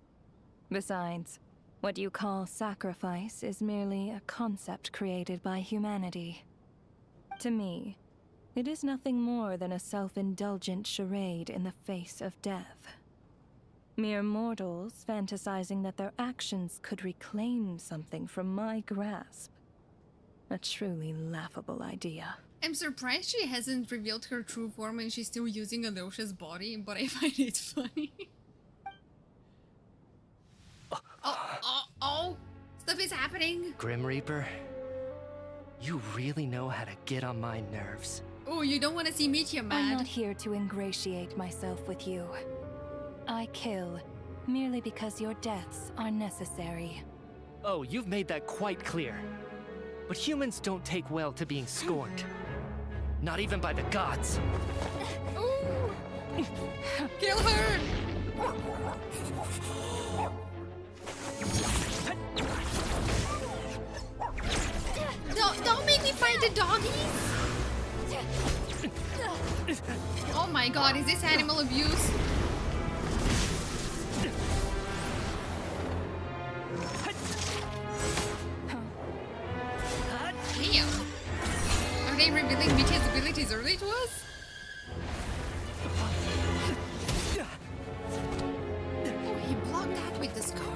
Besides, what you call sacrifice is merely a concept created by humanity. To me, it is nothing more than a self-indulgent charade in the face of death. Mere mortals fantasizing that their actions could reclaim something from my grasp. A truly laughable idea. I'm surprised she hasn't revealed her true form and she's still using Alosha's body, but I find it funny. Oh! Stuff is happening! Grim Reaper, you really know how to get on my nerves. Oh, you don't want to see Mitya I'm mad. not here to ingratiate myself with you. I kill merely because your deaths are necessary. Oh, you've made that quite clear. But humans don't take well to being scorned. Not even by the gods. Ooh. Kill her! Don't make me fight the doggies! Oh my god, is this animal abuse? Damn. Are they revealing Mitya's abilities early to us? Oh, he blocked that with the scarf.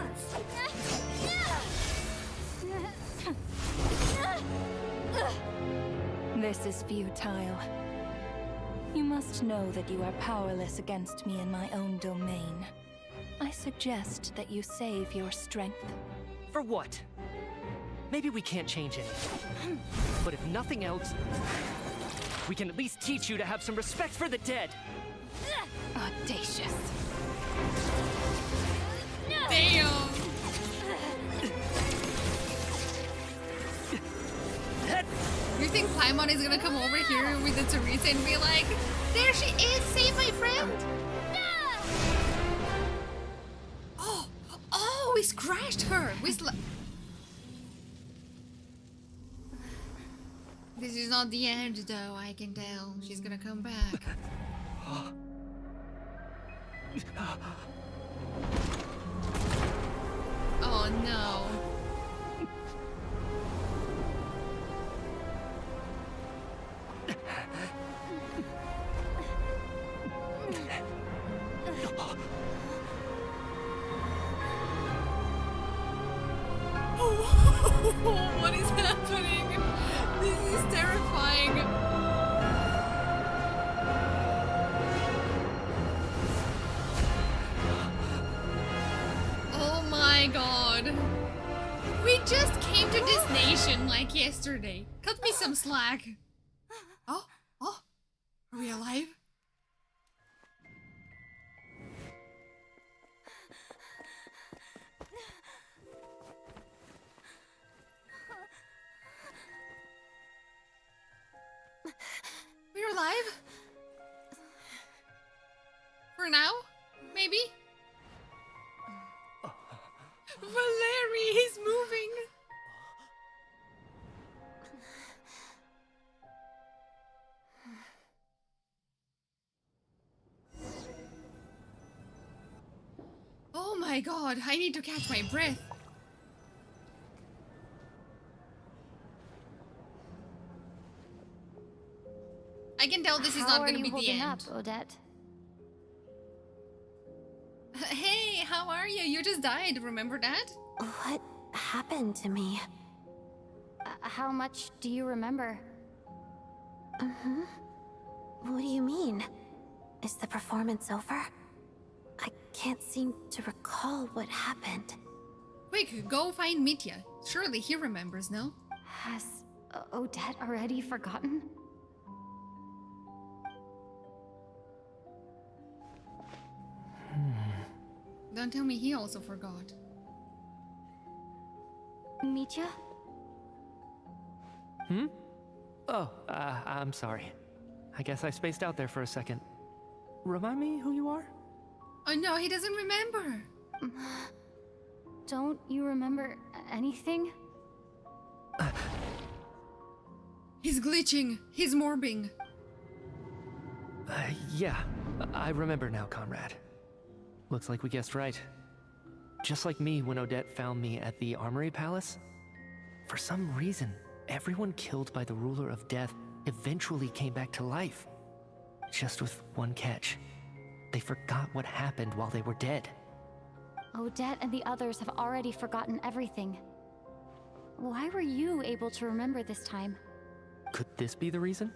This is futile. You must know that you are powerless against me in my own domain. I suggest that you save your strength. For what? Maybe we can't change anything. But if nothing else, we can at least teach you to have some respect for the dead. Audacious. Damn! You think Paimon is gonna come over here with the Teresa and be like, there she is, save my friend! Oh, we scratched her! This is not the end though, I can tell. She's gonna come back. Oh no. What is happening? This is terrifying. Oh my god. We just came to this nation like yesterday. Cut me some slack. Oh, are we alive? We're alive? For now? Maybe? Valeria, he's moving! Oh my god, I need to catch my breath. I can tell this is not gonna be the end. Up, Odette? Hey, how are you? You just died, remember that? What happened to me? How much do you remember? What do you mean? Is the performance over? I can't seem to recall what happened. Quick, go find Mitya. Surely he remembers, no? Has Odette already forgotten? Don't tell me he also forgot. Mitya? Oh, I'm sorry. I guess I spaced out there for a second. Remind me who you are? Oh no, he doesn't remember. Don't you remember anything? He's glitching. He's morbing. Yeah, I remember now, comrade. Looks like we guessed right. Just like me when Odette found me at the Armory Palace. For some reason, everyone killed by the Ruler of Death eventually came back to life. Just with one catch. They forgot what happened while they were dead. Odette and the others have already forgotten everything. Why were you able to remember this time? Could this be the reason?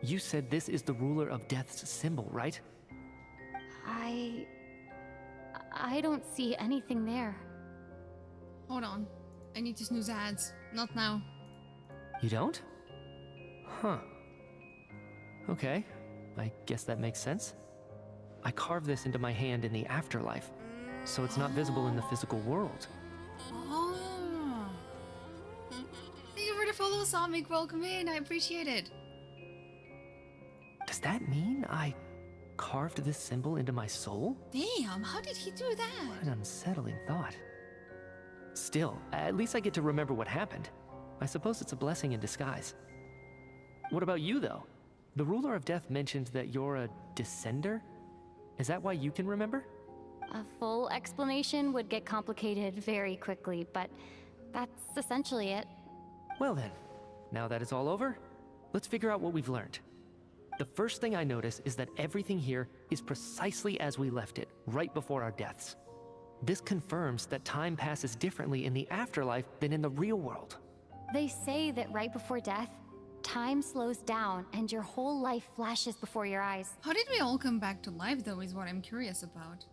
You said this is the ruler of death's symbol, right? I don't see anything there. Hold on. I need to snooze ads. Not now. You don't? Huh. Okay, I guess that makes sense. I carved this into my hand in the afterlife, so it's not visible in the physical world. Oh. Thank you for the follow, Sonic. Welcome in. I appreciate it. Does that mean I carved this symbol into my soul? Damn, how did he do What that? an unsettling thought. Still, at least I get to remember what happened. I suppose it's a blessing in disguise. What about you, though? The ruler of death mentioned that you're a descender? Is that why you can remember? A full explanation would get complicated very quickly, but that's essentially it. Well then, now that it's all over, let's figure out what we've learned. The first thing I notice is that everything here is precisely as we left it, right before our deaths. This confirms that time passes differently in the afterlife than in the real world. They say that right before death, time slows down and your whole life flashes before your eyes. How did we all come back to life, though, is what I'm curious about.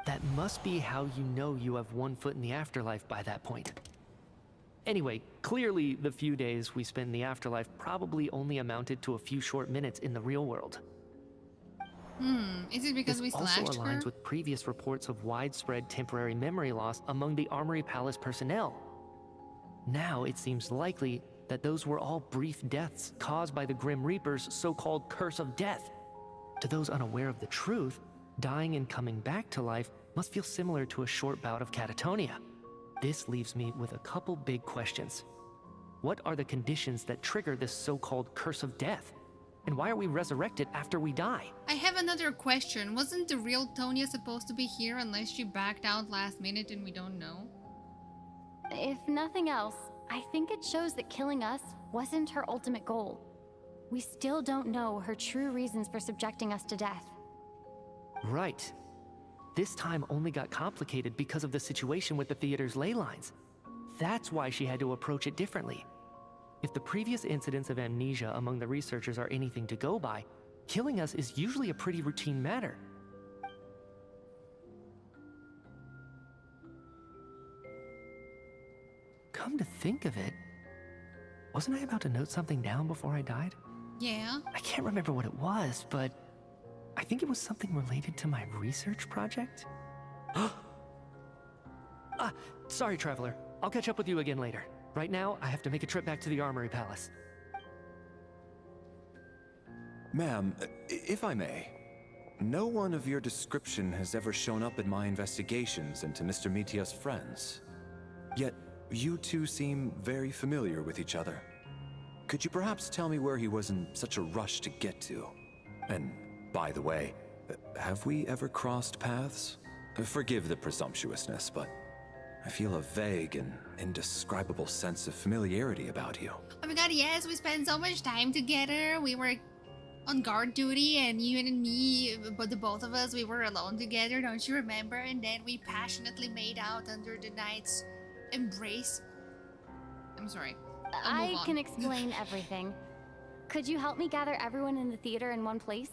That must be how you know you have one foot in the afterlife by that point. Anyway, clearly the few days we spent in the afterlife probably only amounted to a few short minutes in the real world. Is it because we This also slashed aligns her? with previous reports of widespread temporary memory loss among the Armory Palace personnel. Now it seems likely that those were all brief deaths caused by the Grim Reaper's so-called curse of death. To those unaware of the truth, dying and coming back to life must feel similar to a short bout of catatonia. This leaves me with a couple big questions. What are the conditions that trigger this so-called curse of death? And why are we resurrected after we die? I have another question. Wasn't the real Tonya supposed to be here unless she backed out last minute and we don't know? If nothing else, I think it shows that killing us wasn't her ultimate goal. We still don't know her true reasons for subjecting us to death. Right. This time only got complicated because of the situation with the theater's ley lines. That's why she had to approach it differently. If the previous incidents of amnesia among the researchers are anything to go by, killing us is usually a pretty routine matter. Come to think of it, wasn't I about to note something down before I died? Yeah. I can't remember what it was, but I think it was something related to my research project. Sorry, Traveler. I'll catch up with you again later. Right now, I have to make a trip back to the Armory Palace. Ma'am, if I may, no one of your description has ever shown up in my investigations into Mr. Mitia's friends. Yet, you two seem very familiar with each other. Could you perhaps tell me where he was in such a rush to get to? And, by the way, have we ever crossed paths? Forgive the presumptuousness, but I feel a vague and indescribable sense of familiarity about you. Oh my god, yes, we spent so much time together. We were on guard duty and you and me, but the both of us, we were alone together, don't you remember? And then we passionately made out under the night's embrace. I'm sorry. I'll move I on. can explain everything. Could you help me gather everyone in the theater in one place?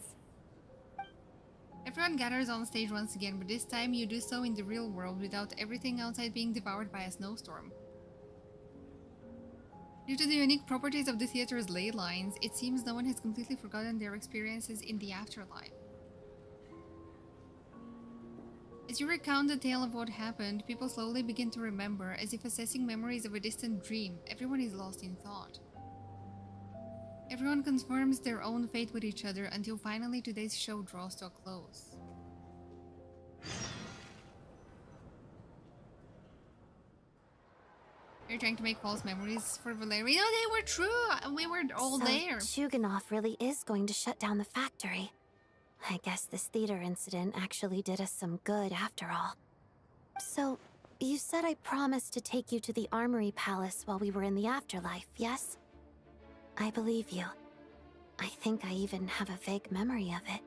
Everyone gathers on stage once again, but this time you do so in the real world without everything outside being devoured by a snowstorm. Due to the unique properties of the theater's ley lines, it seems no one has completely forgotten their experiences in the afterlife. As you recount the tale of what happened, people slowly begin to remember, as if assessing memories of a distant dream. Everyone is lost in thought. Everyone confirms their own fate with each other until finally today's show draws to a close. You're trying to make false memories for Valeria? No, they were true! We were all So there. Chuganov really is going to shut down the factory. I guess this theater incident actually did us some good after all. So, you said I promised to take you to the Armory Palace while we were in the afterlife, yes? I believe you. I think I even have a vague memory of it.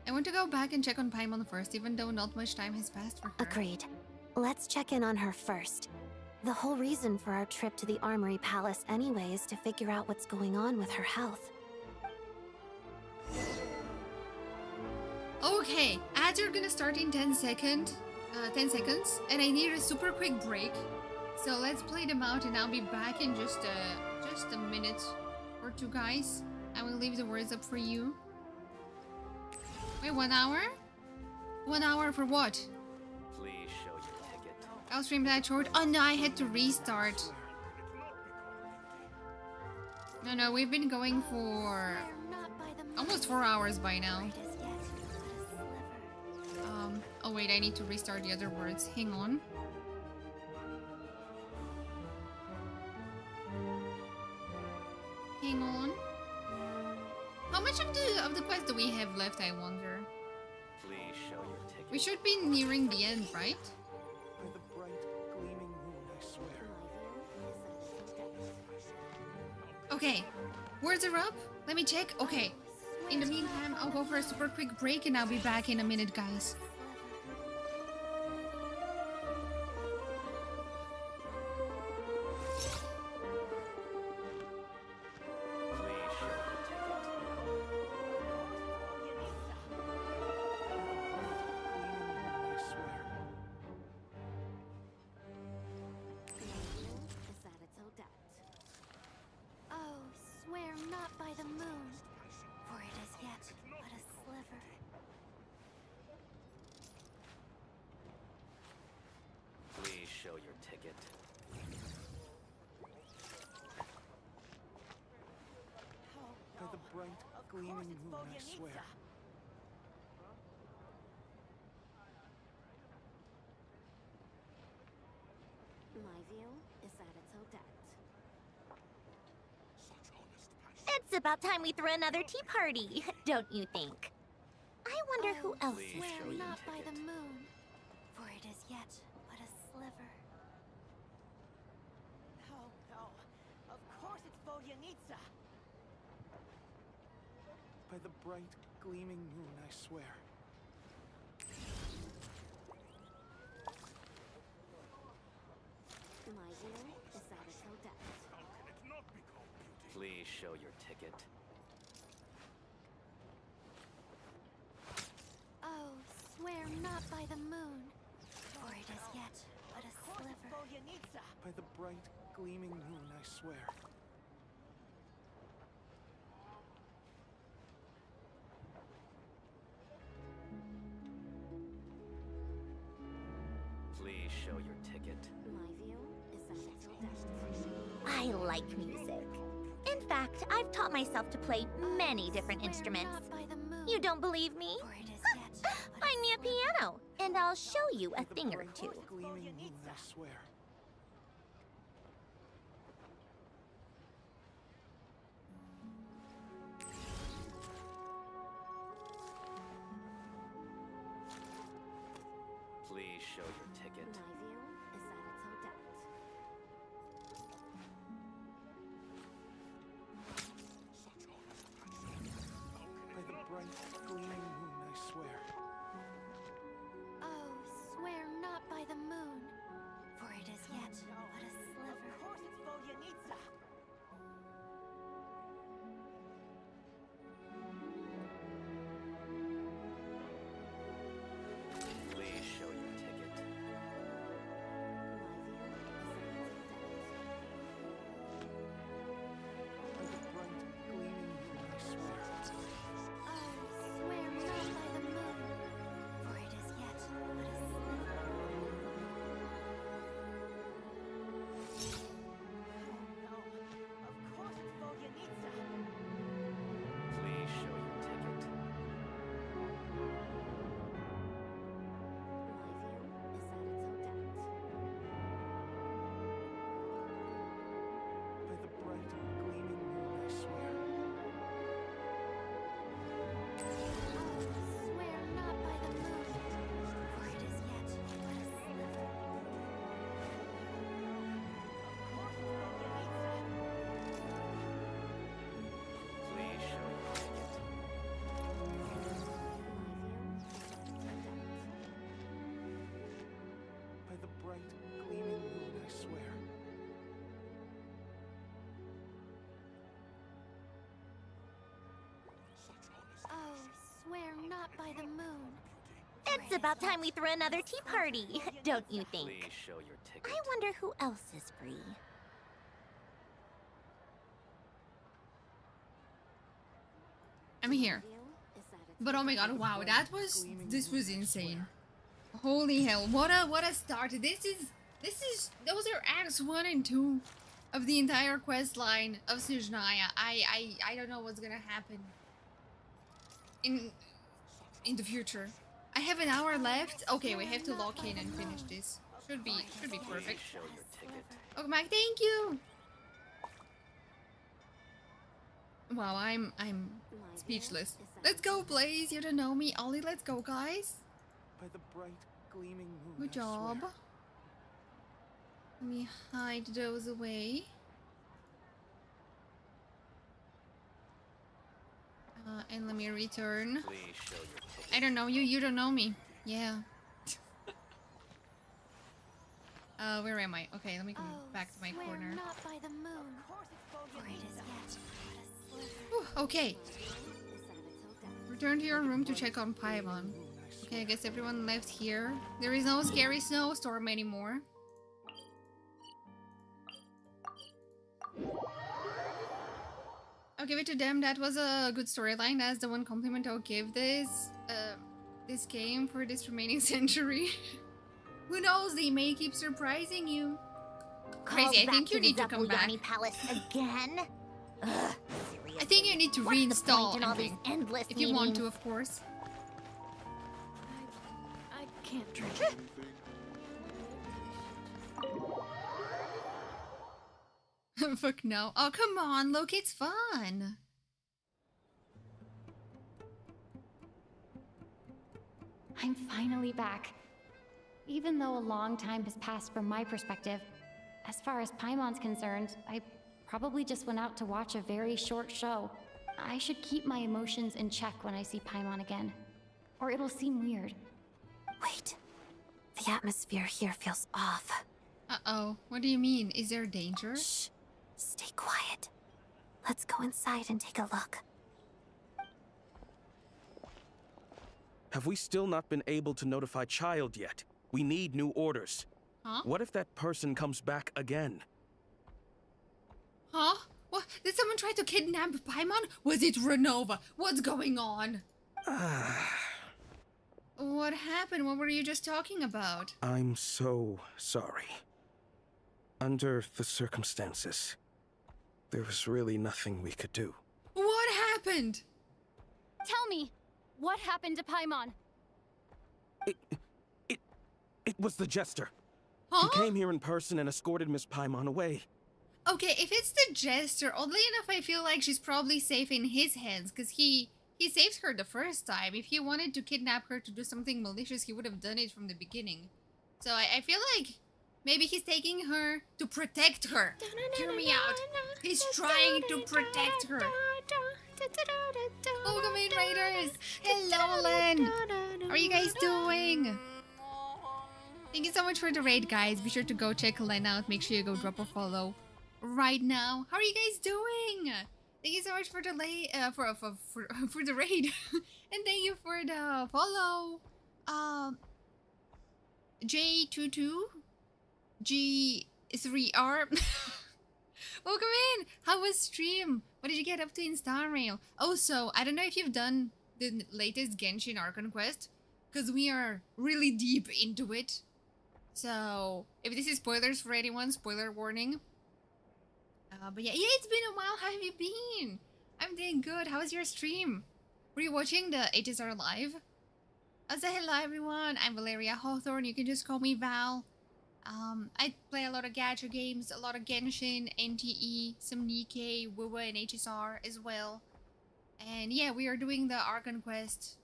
I want to go back and check on Paimon first, even though not much time has passed for her. Agreed. Let's check in on her first. The whole reason for our trip to the Armory Palace anyway is to figure out what's going on with her health. Okay, ads are gonna start in 10 seconds, and I need a super quick break. So let's play them out, and I'll be back in just a minute or two, guys. I will leave the words up for you. Wait, 1 hour? 1 hour for what? Please show your ticket. I'll stream that short. Oh no, I had to restart. No, we've been going for almost 4 hours by now. Oh wait, I need to restart the other words. Hang on. Hang on. How much of the quest do we have left, I wonder? Please show your ticket. We should be nearing the end, right? By the bright, gleaming moon, I swear. Okay. Words are up. Let me check. Okay. In the meantime, I'll go for a super quick break and I'll be back in a minute, guys. Show your ticket. By the bright, gleaming moon, I swear. My view is that it's Odette. It's about time we threw another tea party, don't you think? I wonder who else Please is show your not by ticket. the moon, for it is yet but a sliver. No. Of course it's Vodyanitsa. By the bright, gleaming moon, I swear. My view is that it's Odette. Please show your ticket. Oh, swear not by the moon, for it is yet but a sliver. Vodyanitsa. By the bright, gleaming moon, I swear. Please show your ticket. My view is that it's Odette. I like music. In fact, I've taught myself to play many different instruments. You don't believe me? Find me a piano, and I'll show you a thing or two. Gleaming moon, I swear. Please show your ticket. My view is that it's Odette. By the bright, gleaming moon, I swear. Oh, swear not by the moon, for it is yet but a sliver. Of course it's Vodyanitsa. Please show your ticket. bright, gleaming moon, I swear. Oh, swear not by the moon. It's about time we threw another tea party, don't you think? Please show your ticket. I wonder who else is free. I'm here. But oh my god, wow, this was insane. Holy hell, what a start. This is those are acts 1 and 2 of the entire quest line of Snezhnaya. I don't know what's gonna happen in the future. I have an hour left. Okay, we have to lock in and finish this. Should be perfect. Show your ticket. Welcome back, thank you. Wow, I'm speechless. Let's go, Blaze. You don't know me. Ollie, let's go, guys. By the bright, gleaming moon, Good I job. swear. Let me hide those away. And let me return. Please show your ticket. I don't know you. You don't know me. Yeah. Where am I? Okay, let me come back to my swear corner. not by the moon. For it is yet but a slither. Whew, okay. Return to your room to check on Paimon. Okay, I guess everyone left here. There is no scary snowstorm anymore. I'll give it to them. That was a good storyline. That's the one compliment I'll give this game for this remaining century. Who knows? They may keep surprising you. Crazy. I think you need to come back. Palace again? Ugh, I think you need to what's the reinstall point in all these everything. endless If you want to, meetings? of course. I can't drink. Fuck no. Oh, come on. Look, it's fun. I'm finally back. Even though a long time has passed from my perspective, as far as Paimon's concerned, I probably just went out to watch a very short show. I should keep my emotions in check when I see Paimon again, or it'll seem weird. Wait. The atmosphere here feels off. Uh-oh. What do you mean? Is there danger? Shh. Stay quiet. Let's go inside and take a look. Have we still not been able to notify Child yet? We need new orders. Huh? What if that person comes back again? Huh? What? Did someone try to kidnap Paimon? Was it Renova? What's going on? What happened? What were you just talking about? I'm so sorry. Under the circumstances, there was really nothing we could do. What happened? Tell me, what happened to Paimon? It was the Jester. Huh? He came here in person and escorted Miss Paimon away. Okay, if it's the Jester, oddly enough, I feel like she's probably safe in his hands, because he saved her the first time. If he wanted to kidnap her to do something malicious, he would have done it from the beginning. So I feel like maybe he's taking her to protect her. Hear me out. He's trying to protect her. Welcome in, Raiders. Hello, Len. How are you guys doing? Thank you so much for the raid, guys. Be sure to go check Len out. Make sure you go drop a follow right now. How are you guys doing? Thank you so much for the for the raid, and thank you for the follow. J22 G3R. Welcome in. How was stream? What did you get up to in Star Rail? Also, I don't know if you've done the latest Genshin Archon quest, because we are really deep into it. So, if this is spoilers for anyone, spoiler warning. But yeah, it's been a while. How have you been? I'm doing good. How was your stream? Were you watching the HSR live? Say hello, everyone. I'm Valeria Hawthorn. You can just call me Val. I play a lot of gacha games, a lot of Genshin, NTE, some Nikkei, WoWa, and HSR as well. And yeah, we are doing the Archon quest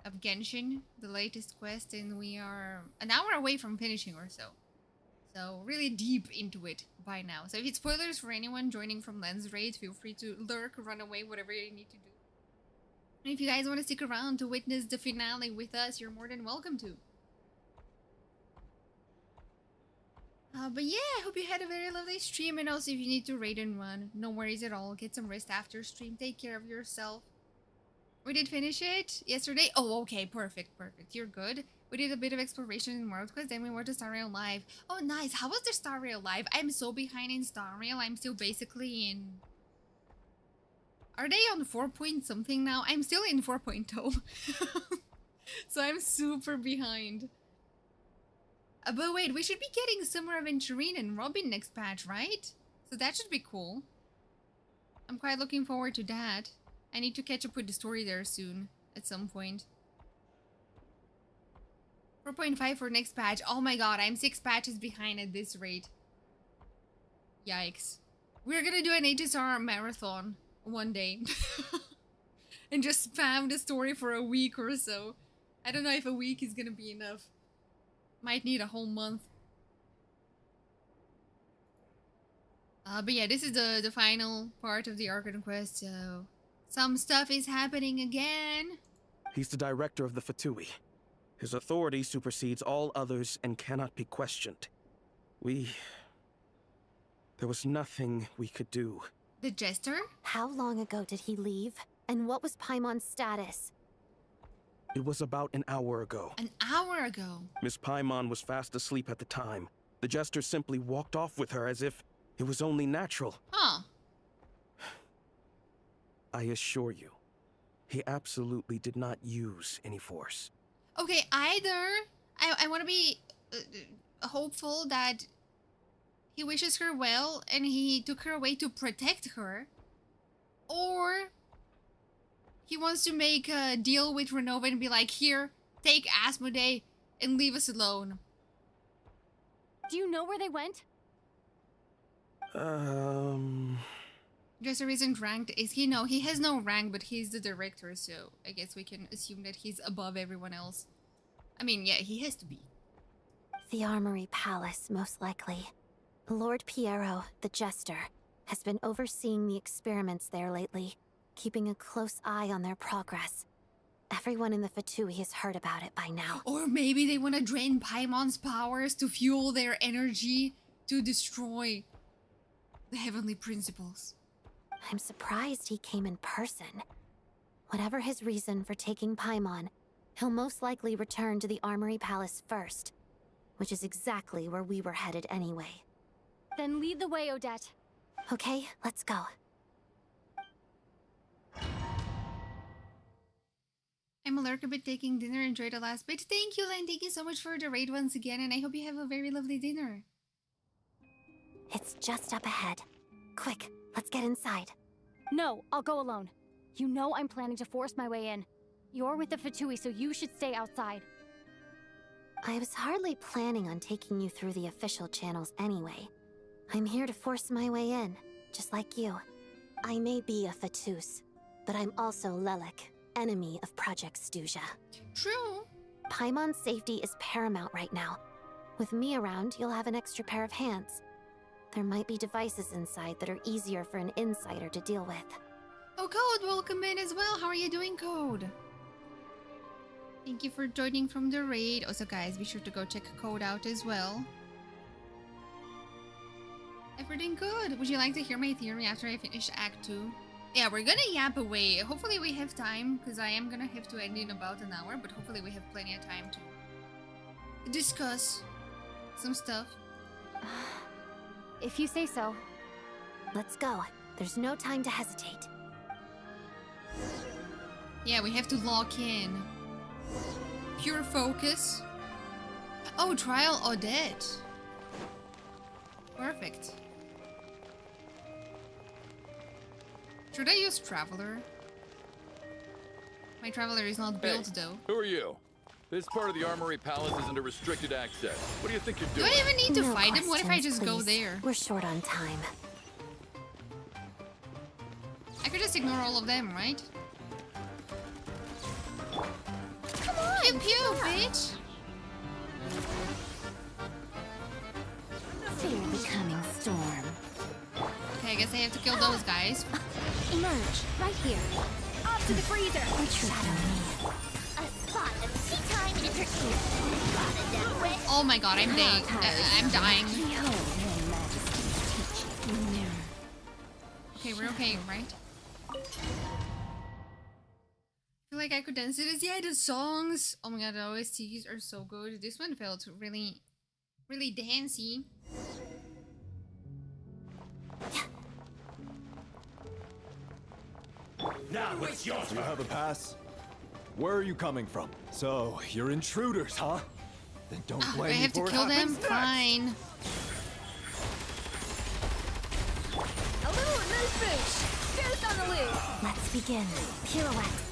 of Genshin, the latest quest, and we are an hour away from finishing or so. So really deep into it by now. So if it's spoilers for anyone joining from Lens Raid, feel free to lurk, run away, whatever you need to do. And if you guys want to stick around to witness the finale with us, you're more than welcome to. But yeah, I hope you had a very lovely stream, and also if you need to raid and run, no worries at all. Get some rest after stream. Take care of yourself. We did finish it yesterday. Oh, okay, perfect. You're good. We did a bit of exploration in World Quest, then we went to Star Rail Live. Oh, nice. How was the Star Rail Live? I'm so behind in Star Rail. I'm still basically in... Are they on 4 point something now? I'm still in 4.0. So I'm super behind. But wait, we should be getting Summer Aventurine and Robin next patch, right? So that should be cool. I'm quite looking forward to that. I need to catch up with the story there soon, at some point. 4.5 for next patch. Oh my god, I'm 6 patches behind at this rate. Yikes. We're gonna do an HSR marathon one day. And just spam the story for a week or so. I don't know if a week is gonna be enough. Might need a whole month. But yeah, this is the final part of the Archon quest, so... Some stuff is happening again. He's the director of the Fatui. His authority supersedes all others and cannot be questioned. There was nothing we could do. The Jester? How long ago did he leave? And what was Paimon's status? It was about an hour ago. An hour ago? Miss Paimon was fast asleep at the time. The Jester simply walked off with her as if it was only natural. Huh. I assure you, he absolutely did not use any force. Okay, either I want to be hopeful that he wishes her well and he took her away to protect her, or he wants to make a deal with Renova and be like, here, take Asmodee and leave us alone. Do you know where they went? Jester isn't ranked, is he? No, he has no rank, but he's the director, so I guess we can assume that he's above everyone else. I mean, yeah, he has to be. The Armory Palace, most likely. Lord Piero, the Jester, has been overseeing the experiments there lately, keeping a close eye on their progress. Everyone in the Fatui has heard about it by now. Or maybe they want to drain Paimon's powers to fuel their energy to destroy the heavenly principles. I'm surprised he came in person. Whatever his reason for taking Paimon, he'll most likely return to the Armory Palace first, which is exactly where we were headed anyway. Then lead the way, Odette. Okay, let's go. I'm a lurk a bit taking dinner, enjoy the last bit. Thank you, Len, thank you so much for the raid once again, and I hope you have a very lovely dinner. It's just up ahead. Quick, let's get inside. No, I'll go alone. You know I'm planning to force my way in. You're with the Fatui, so you should stay outside. I was hardly planning on taking you through the official channels anyway. I'm here to force my way in, just like you. I may be a Fatus, but I'm also Lelik, enemy of Project Stuja. True. Paimon's safety is paramount right now. With me around, you'll have an extra pair of hands. There might be devices inside that are easier for an insider to deal with. Oh, Code, welcome in as well. How are you doing, Code? Thank you for joining from the raid. Also, guys, be sure to go check Code out as well. Everything good. Would you like to hear my theory after I finish Act 2? Yeah, we're gonna yap away. Hopefully we have time, because I am gonna have to end in about an hour, but hopefully we have plenty of time to discuss some stuff. If you say so. Let's go. There's no time to hesitate. Yeah, we have to lock in. Pure focus. Oh, Trial Odette. Perfect. Should I use Traveler? My Traveler is not built though. Who are you? This part of the Armory Palace isn't a restricted access. What do you think you're Do doing? I even need to No fight him? What if I questions, just go please. there? We're short on time. I could just ignore all of them, right? Come on! Pew pew, bitch! Fear the coming storm. Okay, I guess I have to kill those guys. Emerge, right here. Off to the freezer! Shadow me. A spot of tea time in its Oh my god, I'm dying. I'm dying. Okay, we're okay, right? I feel like I could dance to this. Yeah, the songs. Oh my god, the OSTs are so good. This one felt really, really dancey. Now it's your turn. You have a pass? Where are you coming from? So, you're intruders, huh? Then don't blame I me have to for kill what them? happens next. Fine. A little moose boosh! Goose on the loose! Let's begin. Pirouette.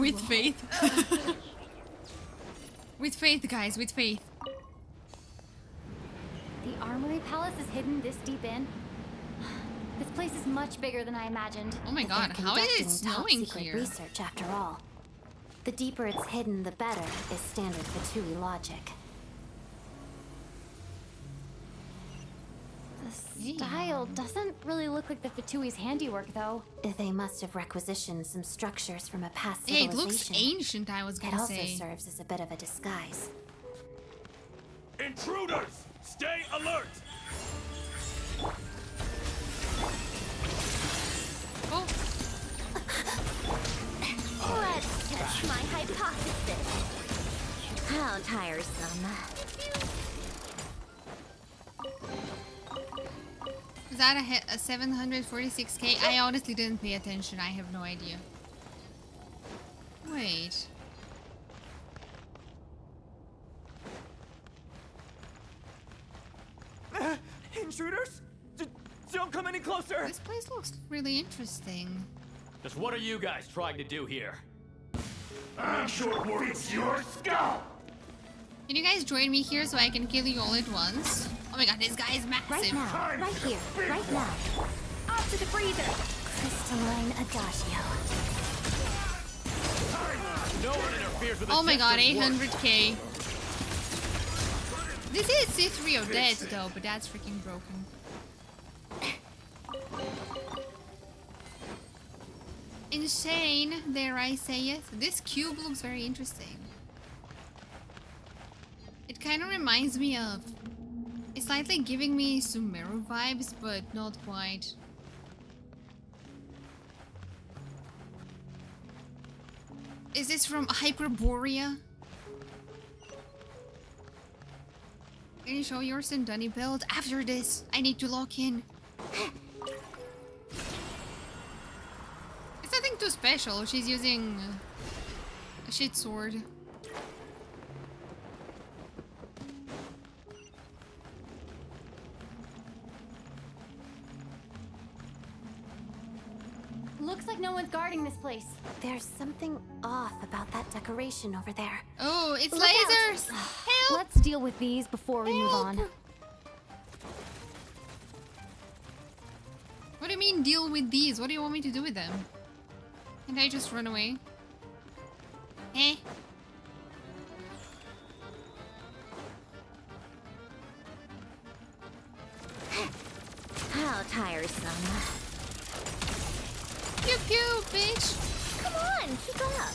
With faith. With faith, guys, with faith. The Armory Palace is hidden this deep in? This place is much bigger than I imagined. Oh my god, how is it snowing here? Research after all. The deeper it's hidden, the better, is standard Fatui logic. The style doesn't really look like the Fatui's handiwork, though. They must have requisitioned some structures from a past Hey, civilization. it looks ancient, I was gonna It also say. serves as a bit of a disguise. Intruders! Stay alert! Oh. Let's test my hypothesis. How tiresome. Is that a 746k? I honestly didn't pay attention. I have no idea. Wait. Intruders? Don't come any closer! This place looks really interesting. Just what are you guys trying to do here? I'm sure it's your skull! Can you guys join me here so I can kill you all at once? Oh my god, this guy is massive. Right now, right here, right now. Off to the freezer! Crystalline Adagio. No one interferes with Oh my god, Jetson's work. 800k. This is C3 of Death though, but that's freaking broken. Insane, dare I say it. This cube looks very interesting. It kind of reminds me of... It's slightly giving me Sumeru vibes, but not quite. Is this from Hyperborea? Can you show your Sindani build? After this, I need to lock in. It's nothing too special. She's using a shit sword. Looks like no one's guarding this place. There's something off about that decoration over there. Oh, it's Look out. lasers! Help! Let's deal with these before we move on. What do you mean deal with these? What do you want me to do with them? Can I just run away? Eh? How tiresome. Pew pew, bitch! Come on, keep up.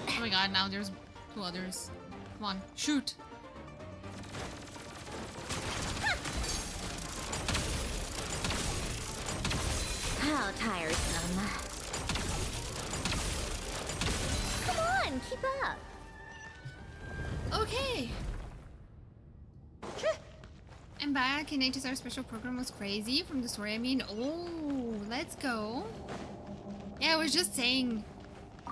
Oh my god, now there's two others. Come on, shoot! How tiresome. Come on, keep up. Okay. I'm back, and HSR special program was crazy from the story. I mean, oh, let's go. Yeah, I was just saying,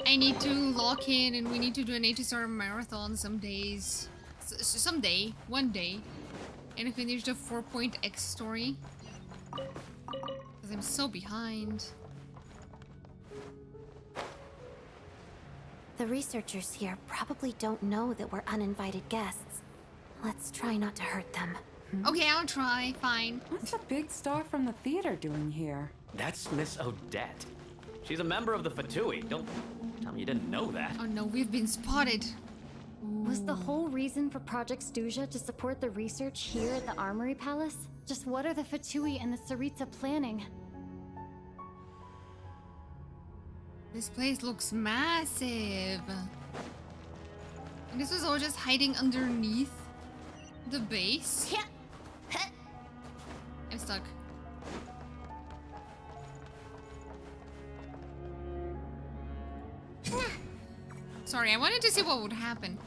I need to lock in, and we need to do an HSR marathon some days. Someday, one day, and finish the 4.x story. Because I'm so behind. The researchers here probably don't know that we're uninvited guests. Let's try not to hurt them. Okay, I'll try. Fine. What's the big star from the theater doing here? That's Miss Odette. She's a member of the Fatui. Don't tell me you didn't know that. Oh no, we've been spotted. Was the whole reason for Project Stuja to support the research here at the Armory Palace? Just what are the Fatui and the Tsaritsa planning? This place looks massive. And this was all just hiding underneath the base. I'm stuck. Sorry, I wanted to see what would happen.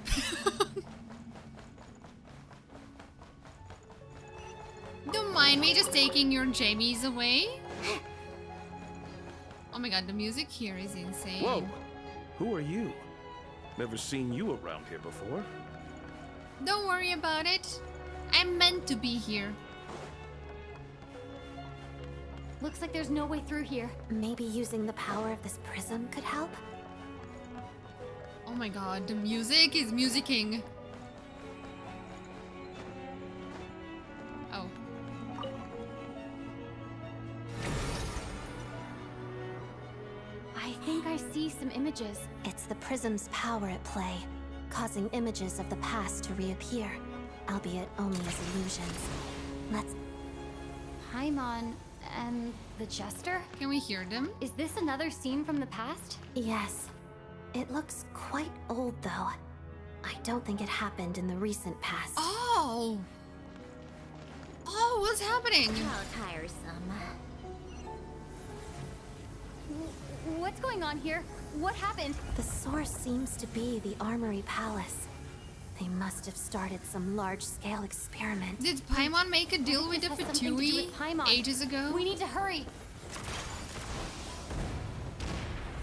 Don't mind me just taking your jammies away. Oh my god, the music here is insane. Whoa! Who are you? Never seen you around here before. Don't worry about it. I'm meant to be here. Looks like there's no way through here. Maybe using the power of this prism could help? Oh my god, the music is musicking. Oh. I think I see some images. It's the prism's power at play, causing images of the past to reappear, albeit only as illusions. Let's... Paimon and the Jester? Can we hear them? Is this another scene from the past? Yes. It looks quite old, though. I don't think it happened in the recent past. Oh! Oh, what's happening? How tiresome. What's going on here? What happened? The source seems to be the Armory Palace. They must have started some large-scale experiment. Did Paimon make a deal with the This has something to do Fatui with Paimon. ages ago? We need to hurry.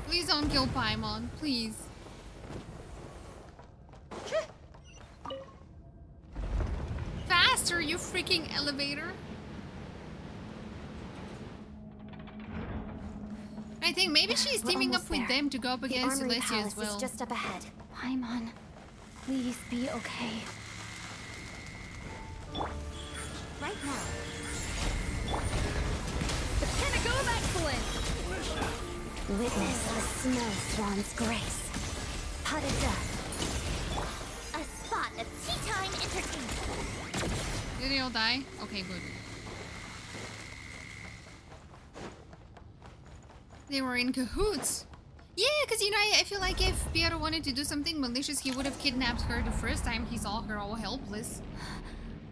Please don't kill Paimon, please. Faster, you freaking elevator. I think maybe she's We're teaming up almost with there. them to go up The against Armory Celestia Palace as well. is just up ahead. Paimon, please be okay. Right now. The pinnacle of excellence! Witness the snow swan's grace. Pot of death. A spot of tea time entertainment. Did they all die? Okay, good. They were in cahoots. Yeah, because you know, I feel like if Piero wanted to do something malicious, he would have kidnapped her the first time he saw her all helpless.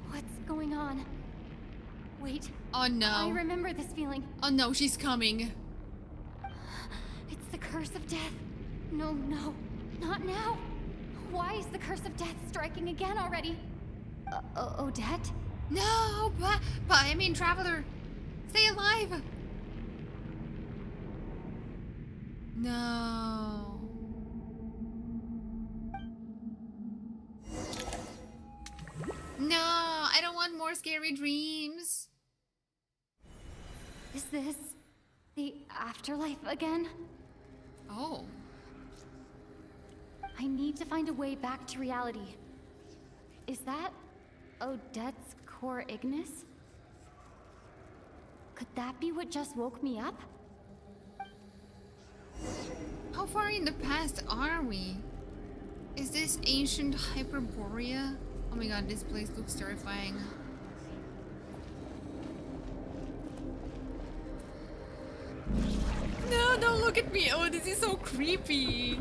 What's going on? Wait. Oh no. I remember this feeling. Oh no, she's coming. It's the curse of death. No, no, not now. Why is the curse of death striking again already? Odette? No, but I mean, Traveler, stay alive. No. No, I don't want more scary dreams. Is this the afterlife again? Oh. I need to find a way back to reality. Is that Odette's core Ignis? Could that be what just woke me up? How far in the past are we? Is this ancient Hyperborea? Oh my god, this place looks terrifying. No, don't look at me. Oh, this is so creepy.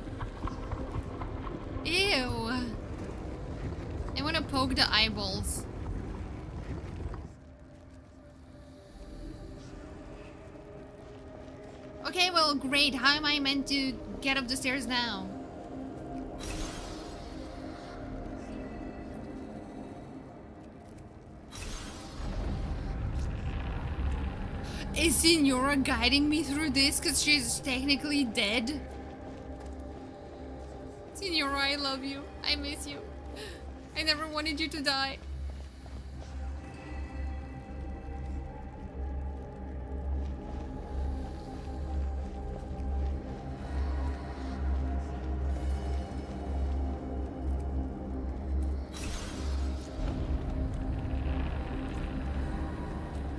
Ew. I want to poke the eyeballs. Okay, well, great. How am I meant to get up the stairs now? Is Signora guiding me through this because she's technically dead? Signora, I love you. I miss you. I never wanted you to die.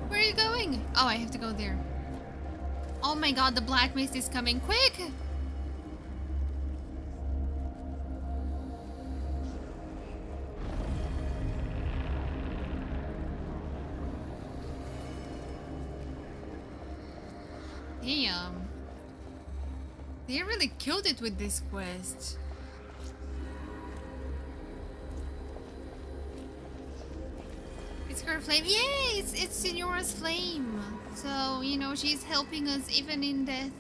Where are you going? Oh, I have to go there. Oh my god, the black mist is coming. Quick! Damn. They really killed it with this quest. It's her flame. Yeah, it's Senora's flame. So, you know, she's helping us even in death.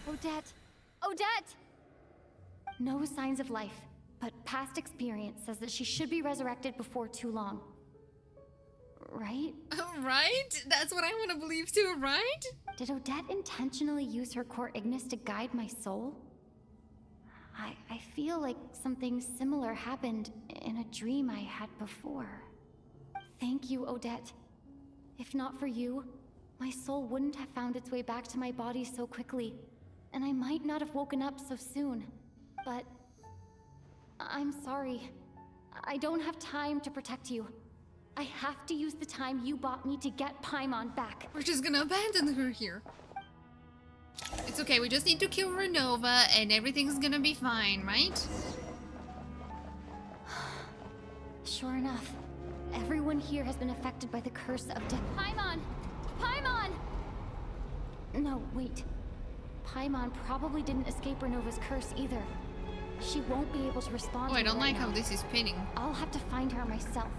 Odette! Odette! No signs of life, but past experience says that she should be resurrected before too long. Right? Right? That's what I want to believe too, right? Did Odette intentionally use her core Ignis to guide my soul? I feel like something similar happened in a dream I had before. Thank you, Odette. If not for you, my soul wouldn't have found its way back to my body so quickly, and I might not have woken up so soon. But I'm sorry. I don't have time to protect you. I have to use the time you bought me to get Paimon back. We're just gonna abandon her here. It's okay, we just need to kill Renova and everything's gonna be fine, right? Sure enough, everyone here has been affected by the curse of death. Paimon! Paimon! No, wait. Paimon probably didn't escape Renova's curse either. She won't be able to respond to Oh, I me don't right like how now. this is spinning. I'll have to find her myself.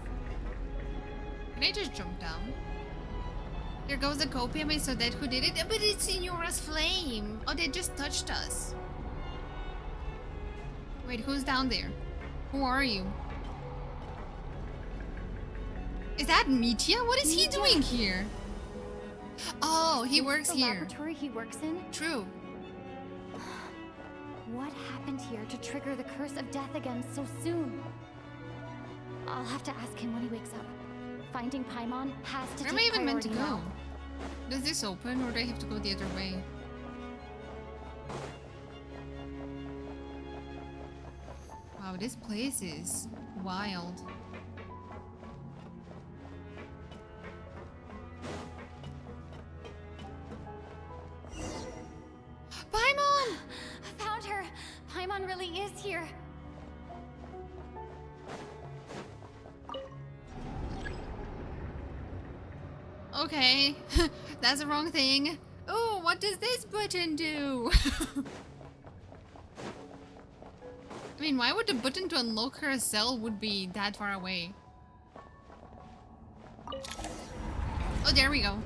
Can I just jump down? There goes the copium. I saw that who did it. But it's Senora's flame. Oh, they just touched us. Wait, who's down there? Who are you? Is that Mitya? What is he doing here? Oh, he works the here. laboratory he works in? True. What happened here to trigger the curse of death again so soon? I'll have to ask him when he wakes up. Finding Paimon has to Where am I take even meant to priority go? now. Does this open or do I have to go the other way? Wow, this place is wild. Paimon! I found her! Paimon really is here. Okay, that's the wrong thing. Oh, what does this button do? I mean, why would the button to unlock her cell would be that far away? Oh, there we go.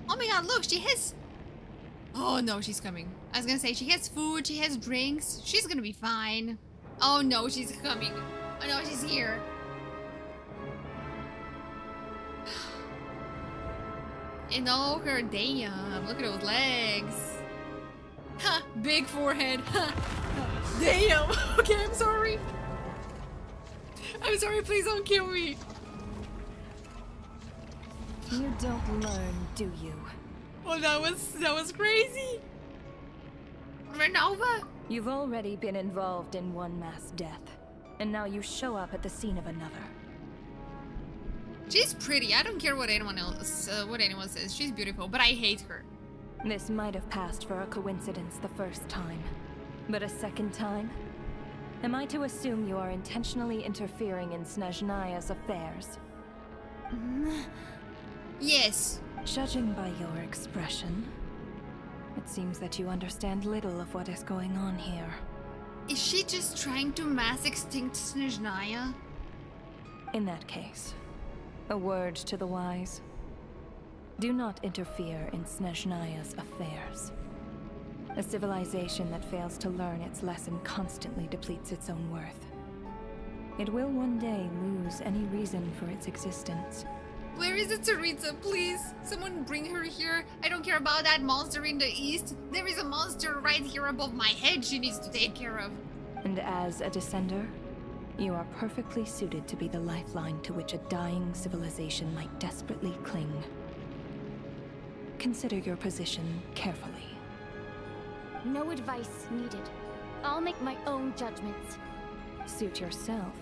Oh my god, look, she has... Oh no, she's coming. I was gonna say, she has food, she has drinks. She's gonna be fine. Oh no, she's coming. Oh no, she's here. And oh, her damn, look at those legs. Ha, big forehead. Ha. Damn. Okay, I'm sorry. I'm sorry, please don't kill me. You don't learn, do you? Oh, that was crazy. Renova? You've already been involved in one mass death, and now you show up at the scene of another. She's pretty. I don't care what anyone else, what anyone says. She's beautiful, but I hate her. This might have passed for a coincidence the first time, but a second time? Am I to assume you are intentionally interfering in Snezhnaya's affairs? Yes. Judging by your expression, it seems that you understand little of what is going on here. Is she just trying to mass extinct Snezhnaya? In that case, a word to the wise. Do not interfere in Snezhnaya's affairs. A civilization that fails to learn its lesson constantly depletes its own worth. It will one day lose any reason for its existence. Where is it, Teresa? Please, someone bring her here. I don't care about that monster in the east. There is a monster right here above my head she needs to take care of. And as a descender, you are perfectly suited to be the lifeline to which a dying civilization might desperately cling. Consider your position carefully. No advice needed. I'll make my own judgments. Suit yourself.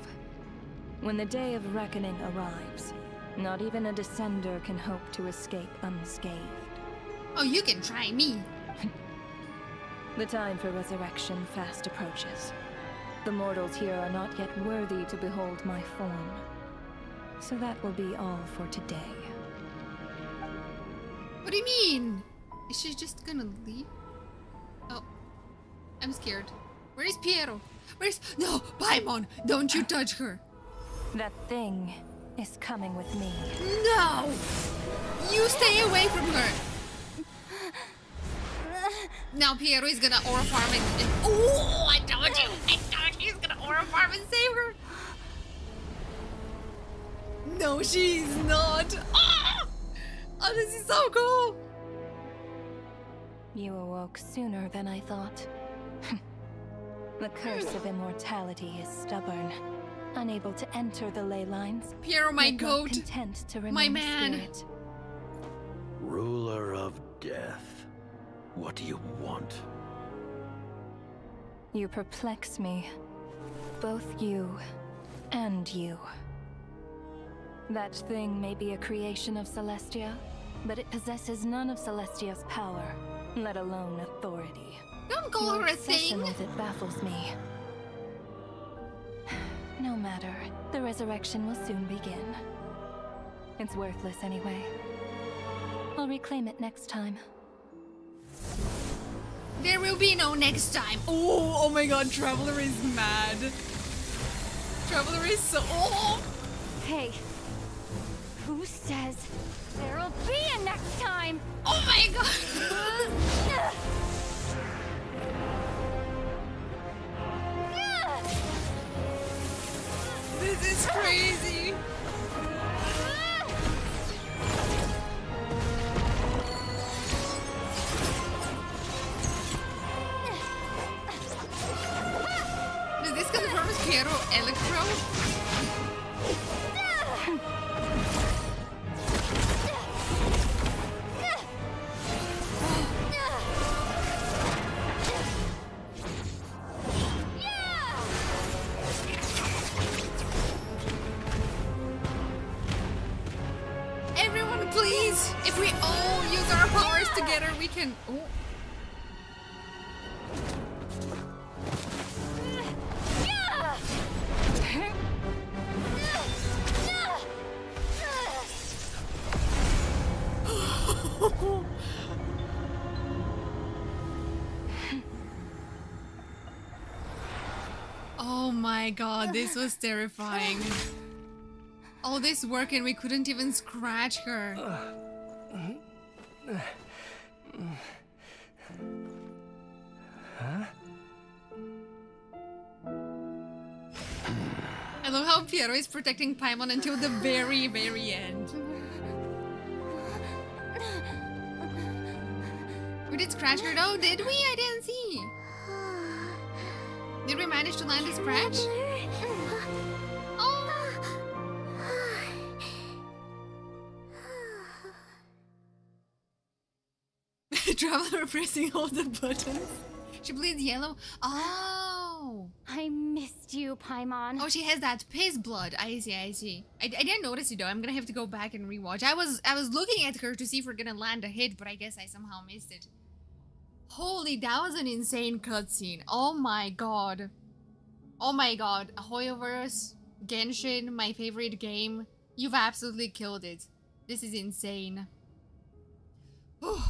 When the day of reckoning arrives, not even a descender can hope to escape unscathed. Oh, you can try me. The time for resurrection fast approaches. The mortals here are not yet worthy to behold my form. So that will be all for today. What do you mean? Is she just gonna leave? Oh, I'm scared. Where is Piero? Where's... No, Paimon, don't you touch her. That thing is coming with me. No! You stay away from her. Now Piero is gonna aura farm and... Oh, I told you! I told you he's gonna aura farm and save her. No, she's not. Oh, this is so cool. You awoke sooner than I thought. The curse of immortality is stubborn, unable to enter the ley lines. Piero, my yet not goat, content to remain my man. Spirit. Ruler of death. What do you want? You perplex me. Both you and you. That thing may be a creation of Celestia, but it possesses none of Celestia's power, let alone authority. Don't call Your her a obsession thing. with it baffles me. No matter, the resurrection will soon begin. It's worthless anyway. I'll reclaim it next time. There will be no next time. Oh my god, Traveler is mad. Traveler is so... Oh. Hey, who says there'll be a next time? Oh my god. This is crazy. Does this confirm Piero Electro? Everyone, please! If we all use our powers together, we can... Oh. Oh my god, this was terrifying. All this work and we couldn't even scratch her. Huh? I love how Piero is protecting Paimon until the very, very end. We did scratch her though, did we? I didn't see. Did we manage to land a scratch? Oh! Traveler pressing all the buttons. She bleeds yellow. Oh! I missed you, Paimon. Oh, she has that piss blood. I see, I see. I didn't notice it though. I'm gonna have to go back and rewatch. I was looking at her to see if we're gonna land a hit, but I guess I somehow missed it. Holy, that was an insane cutscene. Oh my god. Oh my god. Hoyoverse, Genshin, my favorite game. You've absolutely killed it. This is insane. Whew.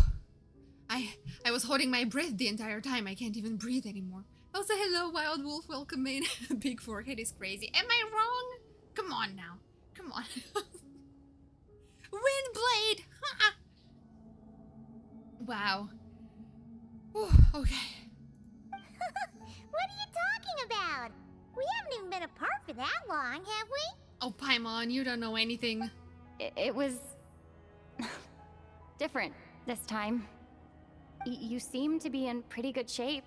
I was holding my breath the entire time. I can't even breathe anymore. Also, hello, Wild Wolf. Welcome in. Big forehead is crazy. Am I wrong? Come on now. Come on. Windblade! Wow. Whew, okay. What are you talking about? We haven't even been apart for that long, have we? Oh, Paimon, you don't know anything. It was... different this time. You seem to be in pretty good shape.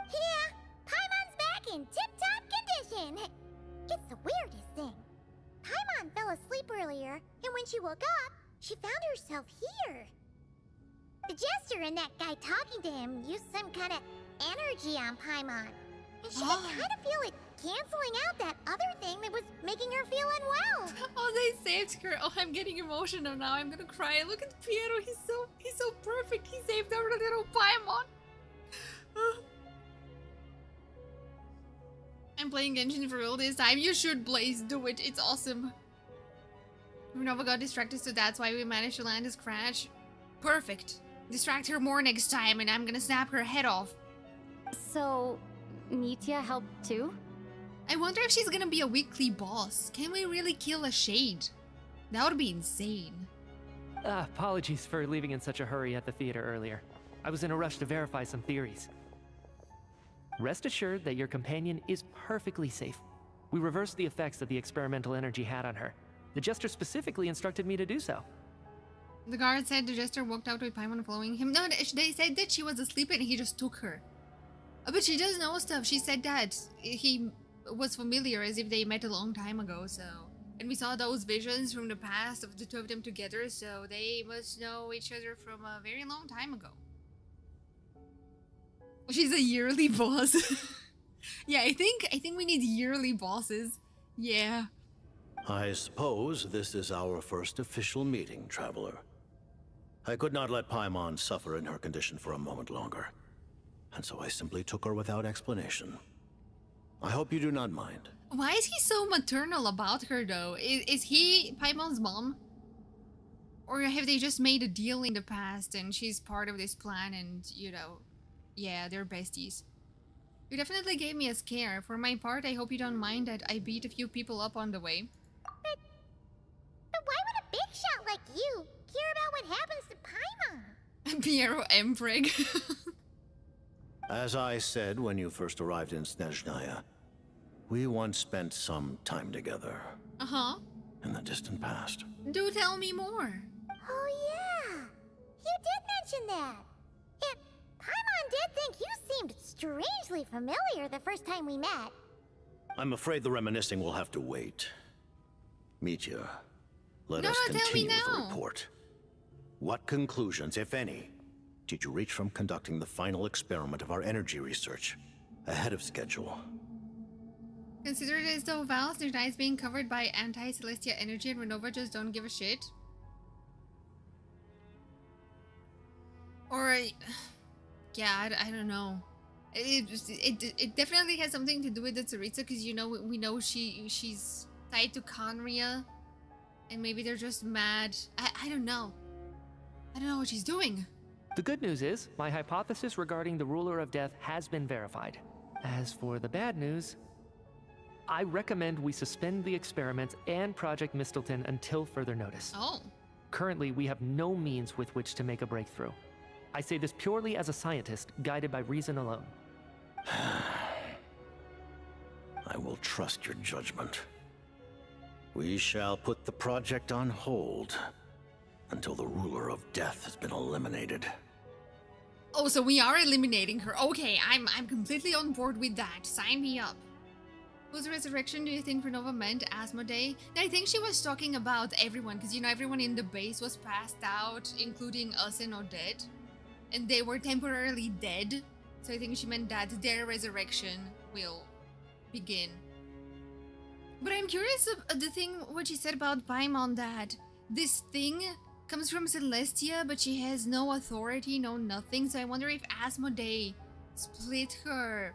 Yeah, Paimon's back in tip-top condition. It's the weirdest thing. Paimon fell asleep earlier, and when she woke up, she found herself here. The jester and that guy talking to him used some kind of energy on Paimon. And she could kind of feel it canceling out that other thing that was making her feel unwell. Oh, they saved her. Oh, I'm getting emotional now. I'm gonna cry. Look at Piero. He's so perfect. He saved our little Paimon. I'm playing Genshin for real this time. You should, Blaze. Do it. It's awesome. Renova got distracted, so that's why we managed to land this crash. Perfect. Distract her more next time, and I'm gonna snap her head off. So, Mitya helped too? I wonder if she's gonna be a weekly boss. Can we really kill a Shade? That would be insane. Apologies for leaving in such a hurry at the theater earlier. I was in a rush to verify some theories. Rest assured that your companion is perfectly safe. We reversed the effects that the experimental energy had on her. The Jester specifically instructed me to do so. The guard said the Jester walked out with Paimon following him. No, they said that she was asleep and he just took her. But she does know stuff. She said that he was familiar as if they met a long time ago, so... And we saw those visions from the past of the two of them together, so they must know each other from a very long time ago. She's a yearly boss. Yeah, I think we need yearly bosses. Yeah. I suppose this is our first official meeting, Traveler. I could not let Paimon suffer in her condition for a moment longer, and so I simply took her without explanation. I hope you do not mind. Why is he so maternal about her, though? Is he Paimon's mom? Or have they just made a deal in the past and she's part of this plan and, you know, yeah, they're besties. You definitely gave me a scare. For my part, I hope you don't mind that I beat a few people up on the way. But why would a big shot like you care about what happens to Paimon? Piero Empreg. As I said when you first arrived in Snezhnaya, we once spent some time together. Uh-huh. In the distant past. Do tell me more. Oh yeah, you did mention that. Paimon did think you seemed strangely familiar the first time we met. I'm afraid the reminiscing will have to wait. Mitya, let us continue with the report. What conclusions, if any, did you reach from conducting the final experiment of our energy research ahead of schedule? Consider it as though Snezhnaya is being covered by anti-Celestia energy and Renova just don't give a shit. Or... yeah, I don't know. It definitely has something to do with the Tsaritsa, because you know we know she's tied to Conria, and maybe they're just mad. I don't know. I don't know what she's doing. The good news is, my hypothesis regarding the Ruler of Death has been verified. As for the bad news, I recommend we suspend the experiments and Project Mistleton until further notice. Oh. Currently, we have no means with which to make a breakthrough. I say this purely as a scientist, guided by reason alone. I will trust your judgment. We shall put the project on hold until the Ruler of Death has been eliminated. Oh, so we are eliminating her. Okay, I'm completely on board with that. Sign me up. Whose resurrection do you think Renova meant? Asmodee? I think she was talking about everyone, because you know everyone in the base was passed out, including us and Odette. And they were temporarily dead. So I think she meant that their resurrection will begin. But I'm curious of the thing what she said about Paimon, that this thing comes from Celestia, but she has no authority, no nothing. So I wonder if Asmodee split her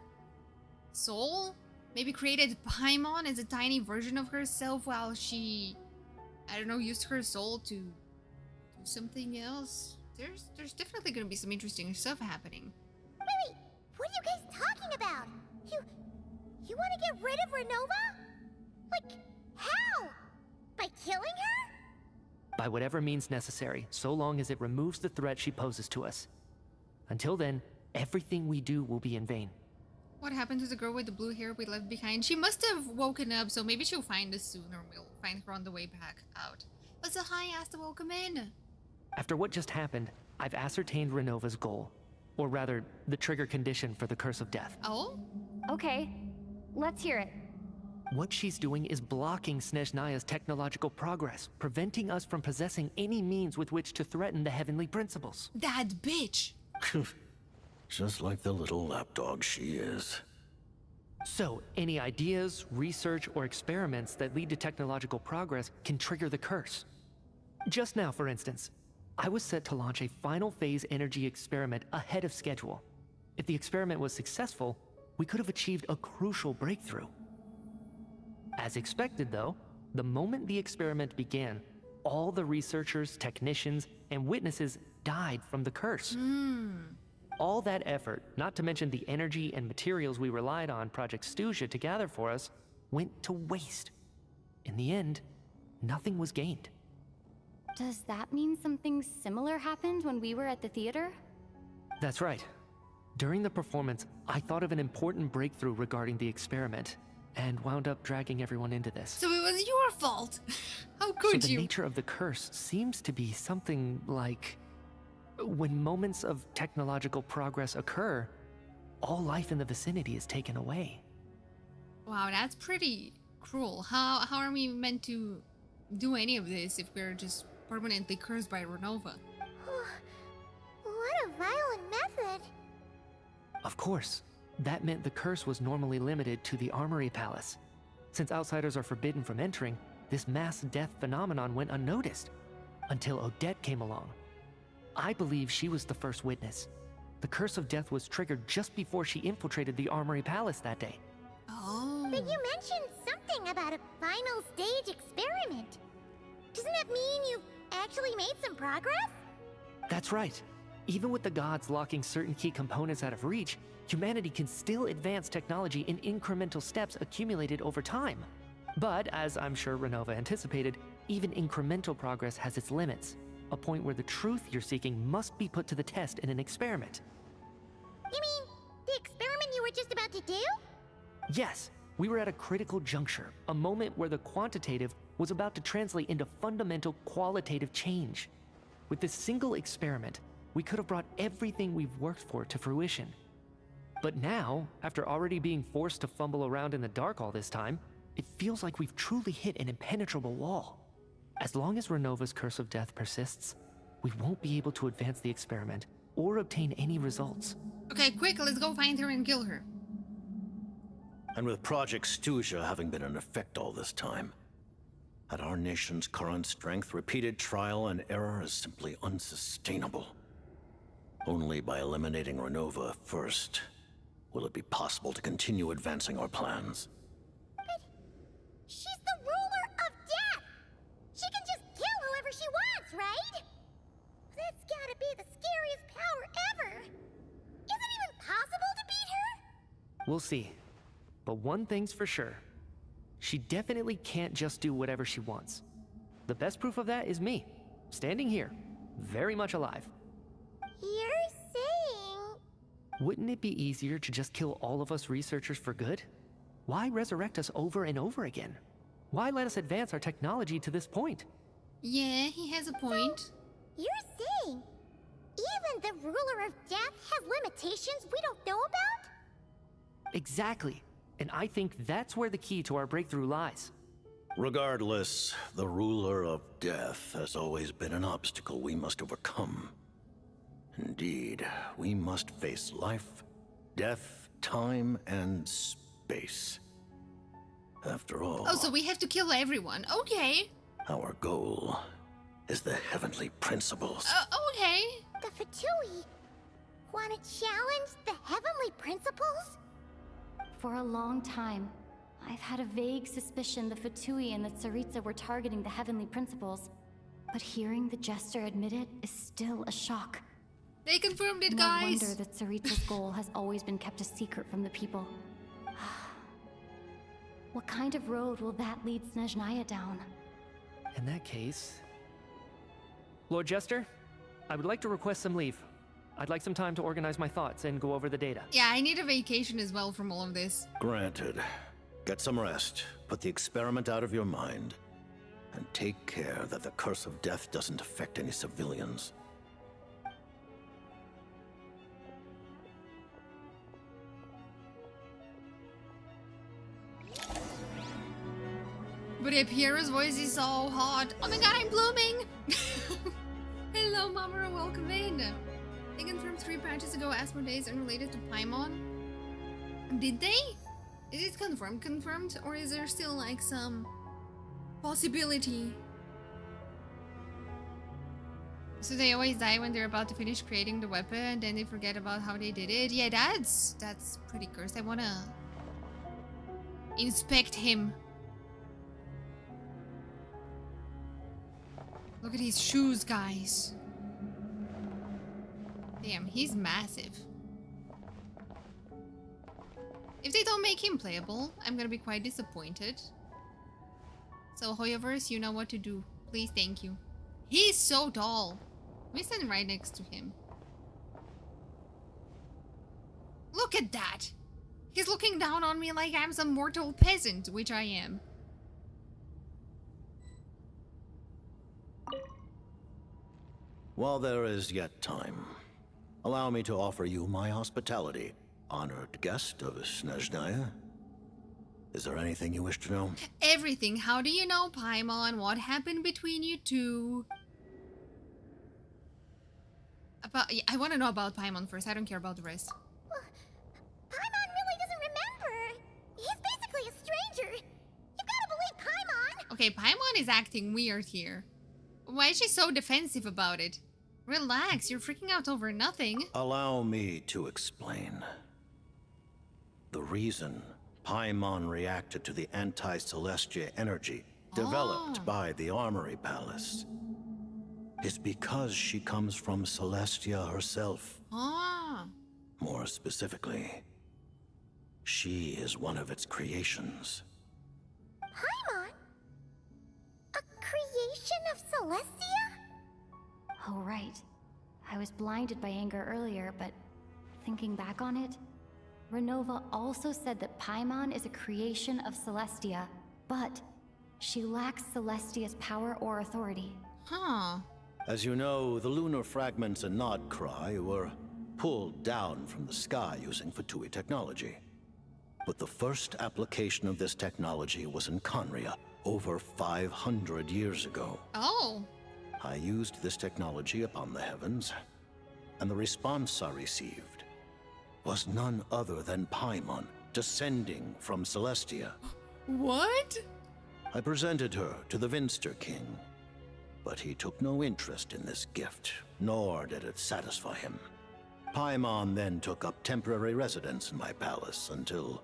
soul? Maybe created Paimon as a tiny version of herself while she, I don't know, used her soul to do something else? There's definitely gonna be some interesting stuff happening. Wait, what are you guys talking about? You want to get rid of Renova? Like, how? By killing her? By whatever means necessary, so long as it removes the threat she poses to us. Until then, everything we do will be in vain. What happened to the girl with the blue hair we left behind? She must have woken up, so maybe she'll find us soon, or we'll find her on the way back out. But so hi, Asta, welcome in. After what just happened, I've ascertained Renova's goal. Or rather, the trigger condition for the Curse of Death. Oh? Okay, let's hear it. What she's doing is blocking Snezhnaya's technological progress, preventing us from possessing any means with which to threaten the heavenly principles. That bitch! Just like the little lapdog she is. So, any ideas, research, or experiments that lead to technological progress can trigger the curse. Just now, for instance, I was set to launch a final phase energy experiment ahead of schedule. If the experiment was successful, we could have achieved a crucial breakthrough. As expected, though, the moment the experiment began, all the researchers, technicians, and witnesses died from the curse. All that effort, not to mention the energy and materials we relied on Project Snezhnaya to gather for us, went to waste. In the end, nothing was gained. Does that mean something similar happened when we were at the theater? That's right. During the performance, I thought of an important breakthrough regarding the experiment, and wound up dragging everyone into this. So it was your fault. How could So you? the nature of the curse seems to be something like, when moments of technological progress occur, all life in the vicinity is taken away. Wow, that's pretty cruel. How are we meant to do any of this if we're just permanently cursed by Renova? What a violent method. Of course, that meant the curse was normally limited to the Armory Palace. Since outsiders are forbidden from entering, this mass death phenomenon went unnoticed, until Odette came along. I believe she was the first witness. The curse of death was triggered just before she infiltrated the Armory Palace that day. Oh. But you mentioned something about a final stage experiment. Doesn't that mean you've actually made some progress? That's right. Even with the gods locking certain key components out of reach, humanity can still advance technology in incremental steps accumulated over time. But, as I'm sure Renova anticipated, even incremental progress has its limits. A point where the truth you're seeking must be put to the test in an experiment. You mean the experiment you were just about to do? Yes, we were at a critical juncture, a moment where the quantitative was about to translate into fundamental qualitative change. With this single experiment, we could have brought everything we've worked for to fruition. But now, after already being forced to fumble around in the dark all this time, it feels like we've truly hit an impenetrable wall. As long as Renova's curse of death persists, we won't be able to advance the experiment or obtain any results. Okay, quick, let's go find her and kill her. And with Project Snezhnaya having been in effect all this time, at our nation's current strength, repeated trial and error is simply unsustainable. Only by eliminating Renova first will it be possible to continue advancing our plans. But she's the ruler of death! She can just kill whoever she wants, right? That's gotta be the scariest power ever! Is it even possible to beat her? We'll see. But one thing's for sure. She definitely can't just do whatever she wants. The best proof of that is me, standing here, very much alive. You're saying... Wouldn't it be easier to just kill all of us researchers for good? Why resurrect us over and over again? Why let us advance our technology to this point? Yeah, he has a point. So, you're saying even the ruler of death has limitations we don't know about? Exactly. And I think that's where the key to our breakthrough lies. Regardless, the ruler of death has always been an obstacle we must overcome. Indeed, we must face life, death, time, and space. After all... Oh, so we have to kill everyone. Okay. Our goal is the heavenly principles. Okay. The Fatui want to challenge the heavenly principles? For a long time, I've had a vague suspicion the Fatui and the Tsaritsa were targeting the heavenly principles. But hearing the Jester admit it is still a shock. They confirmed it, No guys. wonder that Tsaritsa's goal has always been kept a secret from the people. What kind of road will that lead Snezhnaya down? In that case... Lord Jester, I would like to request some leave. I'd like some time to organize my thoughts and go over the data. Yeah, I need a vacation as well from all of this. Granted. Get some rest, put the experiment out of your mind, and take care that the curse of death doesn't affect any civilians. But Apira's voice is so hot. Oh my god, I'm blooming! Hello, Mamara, welcome in. They confirmed 3 patches ago Asmodeus unrelated to Paimon. Did they? Is it confirmed? Or is there still like some possibility? So they always die when they're about to finish creating the weapon and then they forget about how they did it. Yeah, that's pretty cursed. I wanna inspect him. Look at his shoes, guys. Damn, he's massive. If they don't make him playable, I'm gonna be quite disappointed. So, Hoyoverse, you know what to do. Please, thank you. He's so tall. Let me stand right next to him. Look at that! He's looking down on me like I'm some mortal peasant, which I am. While there is yet time, allow me to offer you my hospitality, honored guest of Snezhnaya. Is there anything you wish to know? Everything. How do you know Paimon? What happened between you two? I want to know about Paimon first. I don't care about the rest. Paimon really doesn't remember. He's basically a stranger. You've got to believe Paimon. Okay, Paimon is acting weird here. Why is she so defensive about it? Relax, you're freaking out over nothing. Allow me to explain. The reason Paimon reacted to the anti-Celestia energy developed by the Armory Palace is because she comes from Celestia herself. More specifically, she is one of its creations. Paimon? A creation of Celestia? Oh, right. I was blinded by anger earlier, but thinking back on it, Renova also said that Paimon is a creation of Celestia, but she lacks Celestia's power or authority. As you know, the lunar fragments in Nodcry were pulled down from the sky using Fatui technology. But the first application of this technology was in Conria over 500 years ago. I used this technology upon the heavens, and the response I received was none other than Paimon descending from Celestia. What? I presented her to the Vinster King, but he took no interest in this gift, nor did it satisfy him. Paimon then took up temporary residence in my palace until,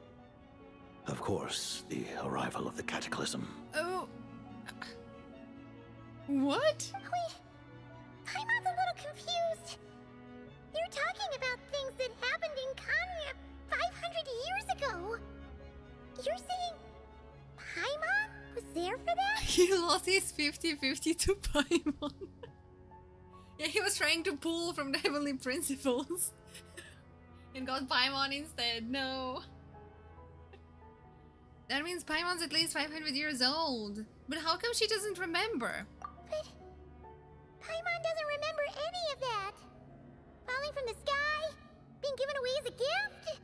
of course, the arrival of the Cataclysm. Oh. What? Wait, Paimon's a little confused. You're talking about things that happened in Conria 500 years ago. You're saying Paimon was there for that? He lost his 50-50 to Paimon. Yeah, he was trying to pull from the Heavenly Principles. And got Paimon instead. No. That means Paimon's at least 500 years old. But how come she doesn't remember? But Paimon doesn't remember any of that. Falling from the sky? Being given away as a gift?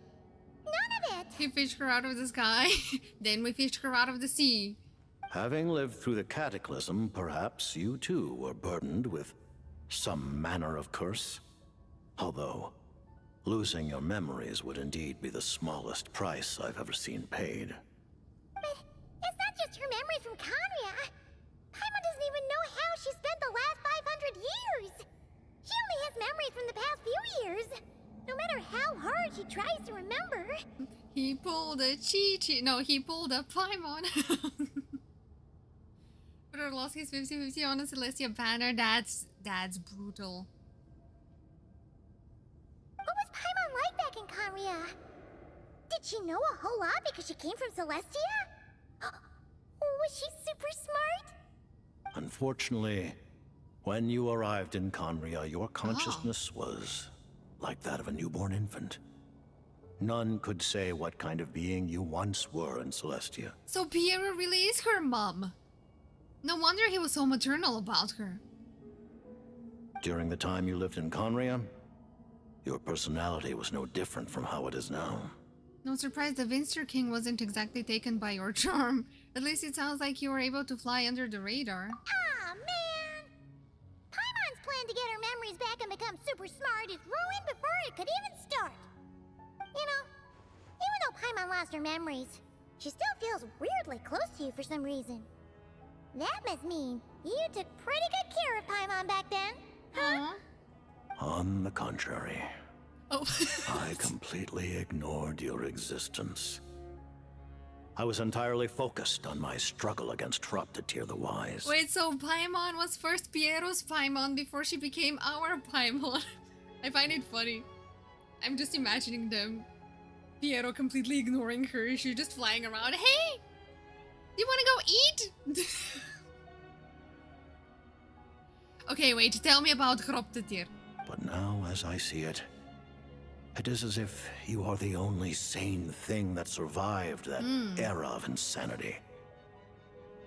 None of it! He fished her out of the sky. Then we fished her out of the sea. Having lived through the Cataclysm, perhaps you too were burdened with some manner of curse. Although, losing your memories would indeed be the smallest price I've ever seen paid. But it's not just her memories from Conria. Paimon doesn't even know how she spent the last 500 years. She only has memories from the past few years. No matter how hard she tries to remember. He pulled a Chi-Chi. No, he pulled a Paimon. But I lost his 50-50 on a Celestia banner. That's brutal. What was Paimon like back in Conria? Did she know a whole lot because she came from Celestia? Was she super smart? Unfortunately, when you arrived in Conria, your consciousness was like that of a newborn infant. None could say what kind of being you once were in Celestia. So Piero really is her mom. No wonder he was so maternal about her. During the time you lived in Conria, your personality was no different from how it is now. No surprise the Vinster King wasn't exactly taken by your charm. At least it sounds like you were able to fly under the radar. Aw, man! Paimon's plan to get her memories back and become super smart is ruined before it could even start. You know, even though Paimon lost her memories, she still feels weirdly close to you for some reason. That must mean you took pretty good care of Paimon back then, huh? On the contrary, I completely ignored your existence. I was entirely focused on my struggle against Troptatir the Wise. Wait, so Paimon was first Piero's Paimon before she became our Paimon. I find it funny. I'm just imagining them. Piero completely ignoring her. She's just flying around. Hey! Do you want to go eat? Okay, wait. Tell me about Troptatir. But now, as I see it, it is as if you are the only sane thing that survived that era of insanity.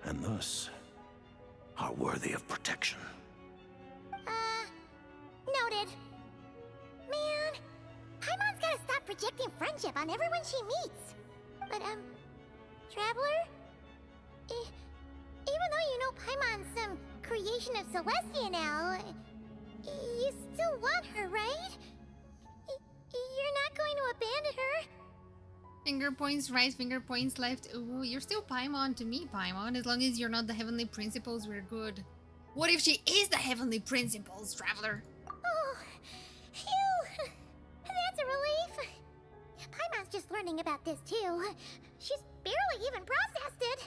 And thus, are worthy of protection. Noted. Man, Paimon's gotta stop projecting friendship on everyone she meets. But, Traveler? Even though you know Paimon's some creation of Celestia now, you still want her, right? You're not going to abandon her? Finger points right, finger points left. Ooh, you're still Paimon to me, Paimon. As long as you're not the Heavenly Principles, we're good. What if she is the Heavenly Principles, Traveler? Oh, phew! That's a relief. Paimon's just learning about this too. She's barely even processed it.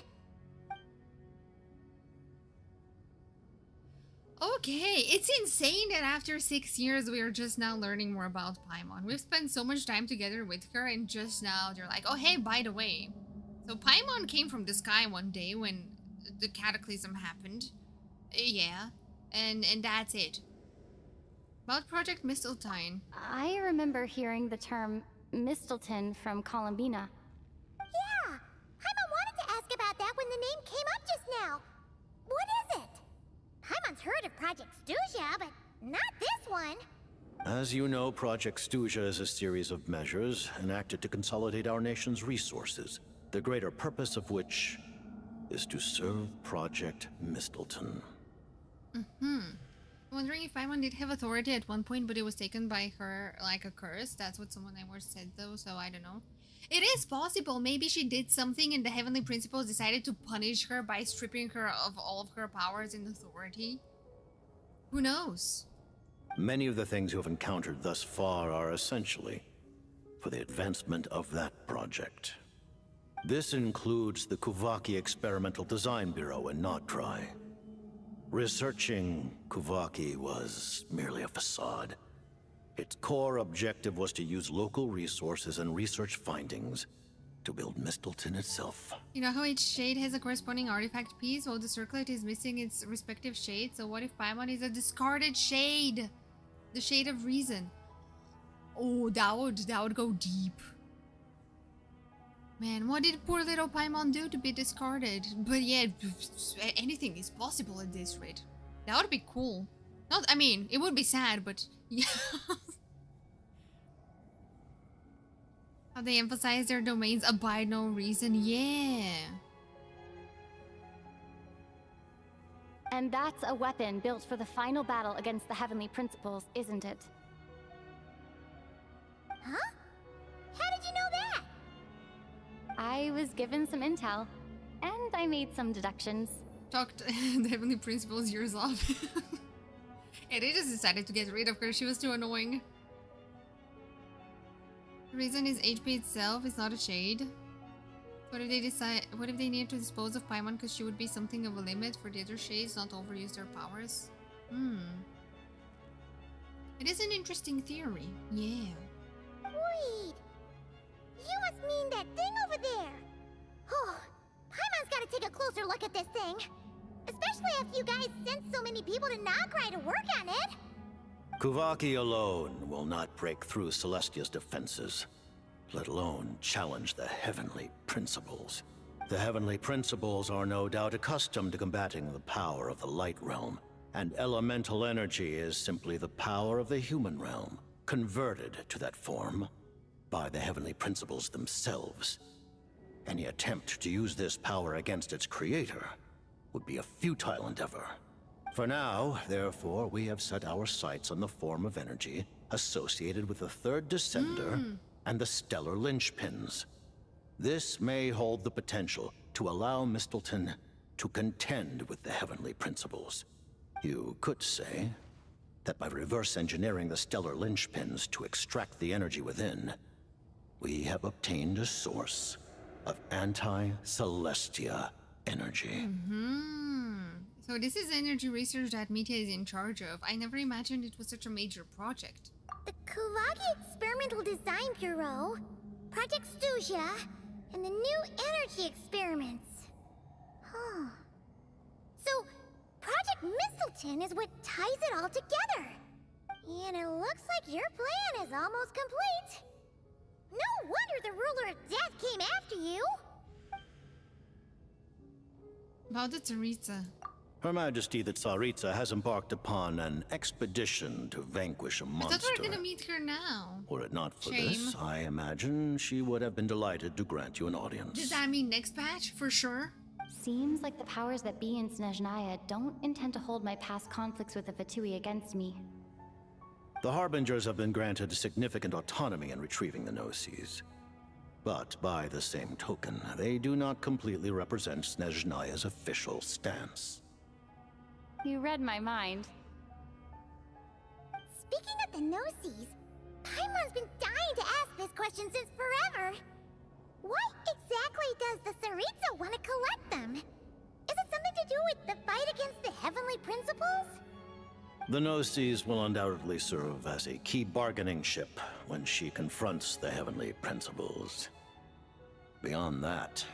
Okay, it's insane that after 6 years we are just now learning more about Paimon. We've spent so much time together with her and just now they're like, oh hey, by the way. So Paimon came from the sky one day when the cataclysm happened. Yeah, and that's it. About Project Mistletoe. I remember hearing the term Mistelton from Columbina. Yeah, Paimon wanted to ask about that when the name came up just now. What is it? Paimon's heard of Project Stuja, but not this one. As you know, Project Stuja is a series of measures enacted to consolidate our nation's resources, the greater purpose of which is to serve Project Mistelton. Wondering if Paimon did have authority at one point, but it was taken by her like a curse. That's what someone I once said though, so I don't know. It is possible. Maybe she did something and the Heavenly Principles decided to punish her by stripping her of all of her powers and authority. Who knows? Many of the things you have encountered thus far are essentially for the advancement of that project. This includes the Kuvaki Experimental Design Bureau in Notdry. Researching Kuvaki was merely a facade. Its core objective was to use local resources and research findings to build Mistelton itself. You know how each shade has a corresponding artifact piece? Well, the circlet is missing its respective shade, so what if Paimon is a discarded shade? The shade of reason. Oh, that would go deep. Man, what did poor little Paimon do to be discarded? But yeah, anything is possible at this rate. That would be cool. Not, I mean, it would be sad, but yeah. How they emphasize their domains abide no reason. Yeah. And that's a weapon built for the final battle against the Heavenly Principles, isn't it? Huh? How did you know that? I was given some intel, and I made some deductions. Talked the Heavenly Principles years off. Yeah, they just decided to get rid of her. She was too annoying. The reason is HP itself is not a shade. What if they decide? What if they need to dispose of Paimon because she would be something of a limit for the other shades, not to overuse their powers? It is an interesting theory. Yeah. Wait. You must mean that thing over there. Oh, Paimon's gotta take a closer look at this thing. Especially after you guys sent so many people to Nagrai to work on it. Kuvaki alone will not break through Celestia's defenses, let alone challenge the Heavenly Principles. The Heavenly Principles are no doubt accustomed to combating the power of the Light Realm, and elemental energy is simply the power of the human realm, converted to that form by the Heavenly Principles themselves. Any attempt to use this power against its creator would be a futile endeavor. For now, therefore, we have set our sights on the form of energy associated with the third descender and the stellar linchpins. This may hold the potential to allow Mistelton to contend with the Heavenly Principles. You could say that by reverse engineering the stellar linchpins to extract the energy within, we have obtained a source of anti-Celestia energy. So this is energy research that Mitya is in charge of. I never imagined it was such a major project. The Kulagi Experimental Design Bureau, Project Stuja, and the new energy experiments. Huh. So, Project Mistleton is what ties it all together. And it looks like your plan is almost complete. No wonder the ruler of death came after you. About the Tsaritsa. Her Majesty the Tsaritsa has embarked upon an expedition to vanquish a monster. I thought we were gonna meet her now. Were it not for Shame. this, I imagine she would have been delighted to grant you an audience. Does that mean next patch? For sure? Seems like the powers that be in Snezhnaya don't intend to hold my past conflicts with the Fatui against me. The Harbingers have been granted significant autonomy in retrieving the Gnosis. But by the same token, they do not completely represent Snezhnaya's official stance. You read my mind. Speaking of the Gnosis, Paimon's been dying to ask this question since forever. Why exactly does the Tsaritsa want to collect them? Is it something to do with the fight against the Heavenly Principles? The Gnosis will undoubtedly serve as a key bargaining chip when she confronts the Heavenly Principles. Beyond that,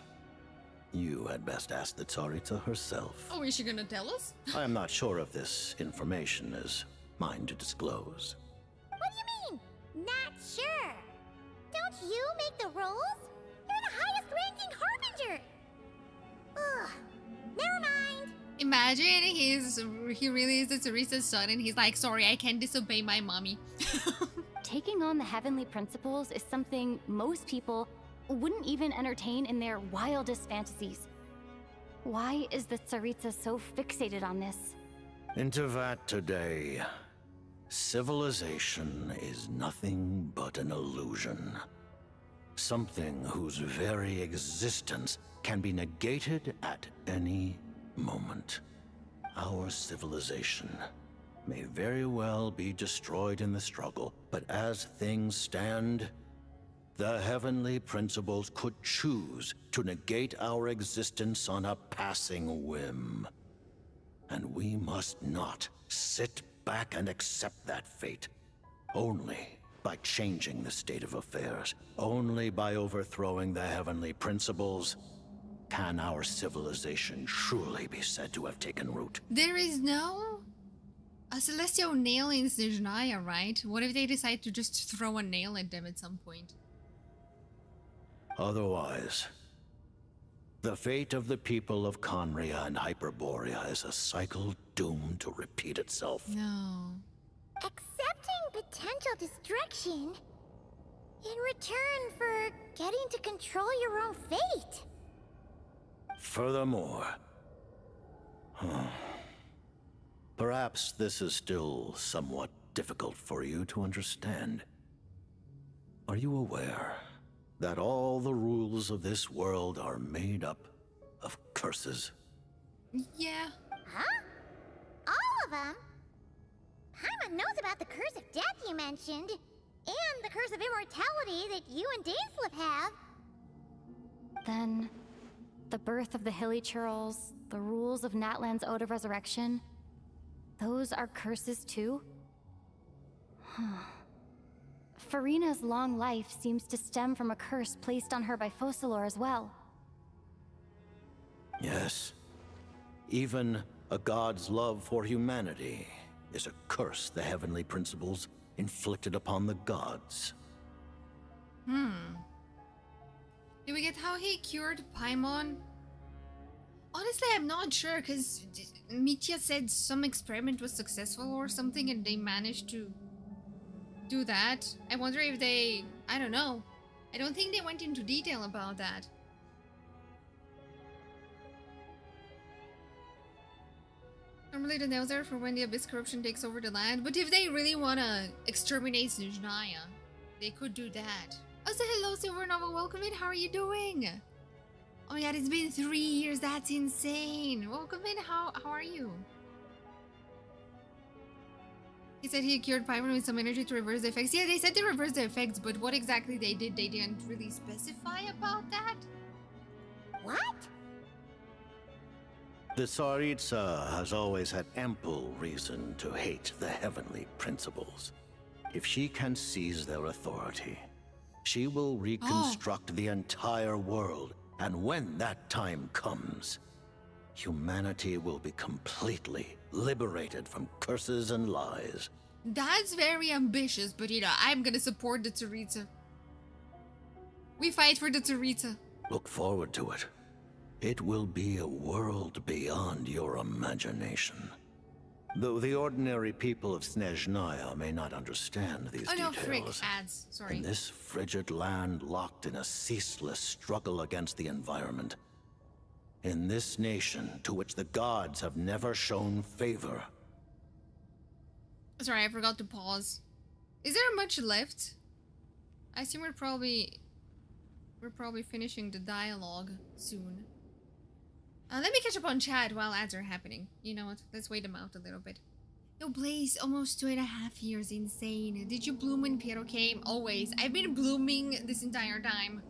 you had best ask the Tsaritsa herself. Oh, is she gonna tell us? I am not sure if this information is mine to disclose. What do you mean? Not sure. Don't you make the rules? You're the highest ranking Harbinger. Ugh. Never mind. Imagine he really is the Tsaritsa's son and he's like, sorry, I can't disobey my mommy. Taking on the Heavenly Principles is something most people wouldn't even entertain in their wildest fantasies. Why is the Tsaritsa so fixated on this? Intervat today, civilization is nothing but an illusion. Something whose very existence can be negated at any moment. Our civilization may very well be destroyed in the struggle, but as things stand, the Heavenly Principles could choose to negate our existence on a passing whim. And we must not sit back and accept that fate. Only by changing the state of affairs, only by overthrowing the Heavenly Principles, can our civilization truly be said to have taken root. There is no a celestial nail in Snezhnaya, right? What if they decide to just throw a nail at them at some point? Otherwise, the fate of the people of Conria and Hyperborea is a cycle doomed to repeat itself. No. Accepting potential destruction in return for getting to control your own fate. Furthermore, perhaps this is still somewhat difficult for you to understand. Are you aware that all the rules of this world are made up of curses? Yeah. Huh? All of them? Paimon knows about the curse of death you mentioned, and the curse of immortality that you and Dainsleif have. Then, the birth of the Hilly Churls, the rules of Natlan's Ode of Resurrection, those are curses too? Farina's long life seems to stem from a curse placed on her by Focalor as well. Yes. Even a god's love for humanity is a curse the Heavenly Principles inflicted upon the gods. Did we get how he cured Paimon? Honestly, I'm not sure, because Mitya said some experiment was successful or something and they managed to do that. I wonder if they... I don't know. I don't think they went into detail about that. Normally the nails are for when the Abyss corruption takes over the land, but if they really want to exterminate Snezhnaya, they could do that. Also, hello Silvernova, welcome in, how are you doing? Oh my god, it's been 3 years, that's insane. Welcome in, how are you? He said he cured Paimon with some energy to reverse the effects. Yeah, they said to reverse the effects, but what exactly they did, they didn't really specify about that. What? The Tsaritsa has always had ample reason to hate the heavenly principles. If she can seize their authority, she will reconstruct the entire world, and when that time comes, humanity will be completely liberated from curses and lies. That's very ambitious, but you know, I'm gonna support the Tsaritsa. We fight for the Tsaritsa. Look forward to it. It will be a world beyond your imagination. Though the ordinary people of Snezhnaya may not understand these details. Frick, ads. Sorry. In this frigid land locked in a ceaseless struggle against the environment. In this nation to which the gods have never shown favor. Sorry, I forgot to pause. Is there much left? I assume we're probably finishing the dialogue soon. Let me catch up on chat while ads are happening. You know what? Let's wait them out a little bit. Yo, Blaze, almost 2.5 years. Insane. Did you bloom when Piero came? Always. I've been blooming this entire time.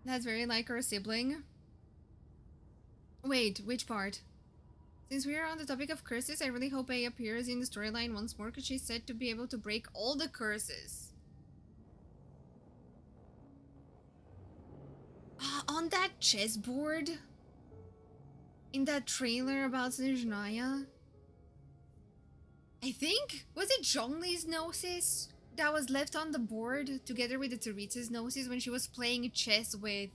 That's very like her sibling. Wait, which part? Since we are on the topic of curses, I really hope A appears in the storyline once more, because she's said to be able to break all the curses. On that chessboard? In that trailer about Snezhnaya? I think? Was it Zhongli's gnosis that was left on the board together with the Tsaritsa's gnosis when she was playing chess with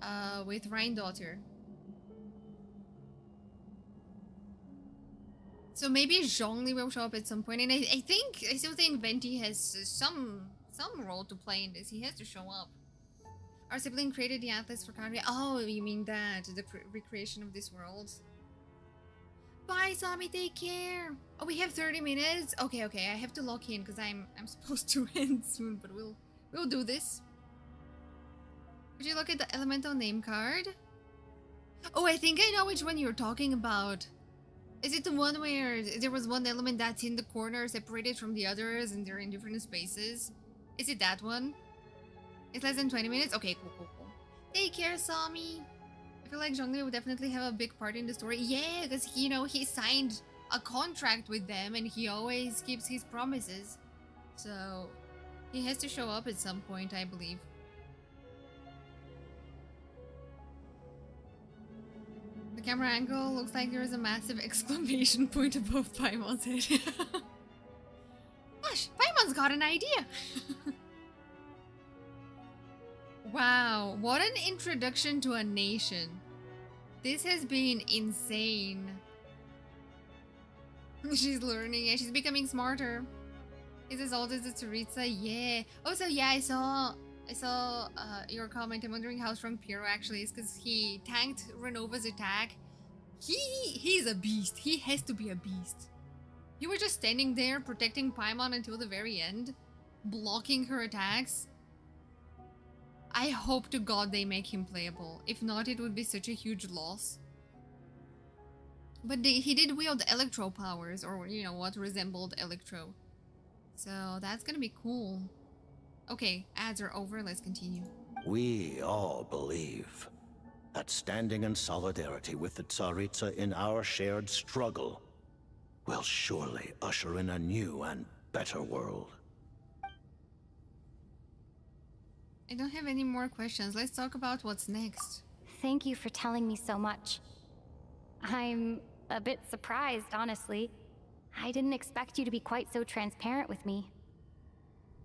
Rhindaughter? So maybe Zhongli will show up at some point, and I still think Venti has some role to play in this. He has to show up. Our sibling created the atlas for Kadria. Oh, you mean that, the recreation of this world. Bye, Sami, take care. Oh, we have 30 minutes. Okay, I have to lock in because I'm supposed to end soon, but we'll do this. Would you look at the elemental name card? Oh, I think I know which one you're talking about. Is it the one where there was one element that's in the corner separated from the others and they're in different spaces? Is it that one? It's less than 20 minutes? Okay, cool. Take care, Sami. I feel like Zhongli would definitely have a big part in the story. Yeah, because, you know, he signed a contract with them and he always keeps his promises. So, he has to show up at some point, I believe. The camera angle looks like there is a massive exclamation point above Paimon's head. Gosh, Paimon's got an idea! Wow, what an introduction to a nation. This has been insane. She's learning, yeah, she's becoming smarter. Is as old as the Tsaritsa? Yeah. Also, yeah, I saw your comment. I'm wondering how strong Piero actually is, because he tanked Renova's attack. He's a beast. He has to be a beast. You were just standing there protecting Paimon until the very end, blocking her attacks. I hope to God they make him playable. If not, it would be such a huge loss. But he did wield electro powers, or you know what resembled electro. So that's gonna be cool. Okay, ads are over, let's continue. We all believe that standing in solidarity with the Tsaritsa in our shared struggle will surely usher in a new and better world. I don't have any more questions. Let's talk about what's next. Thank you for telling me so much. I'm a bit surprised, honestly. I didn't expect you to be quite so transparent with me.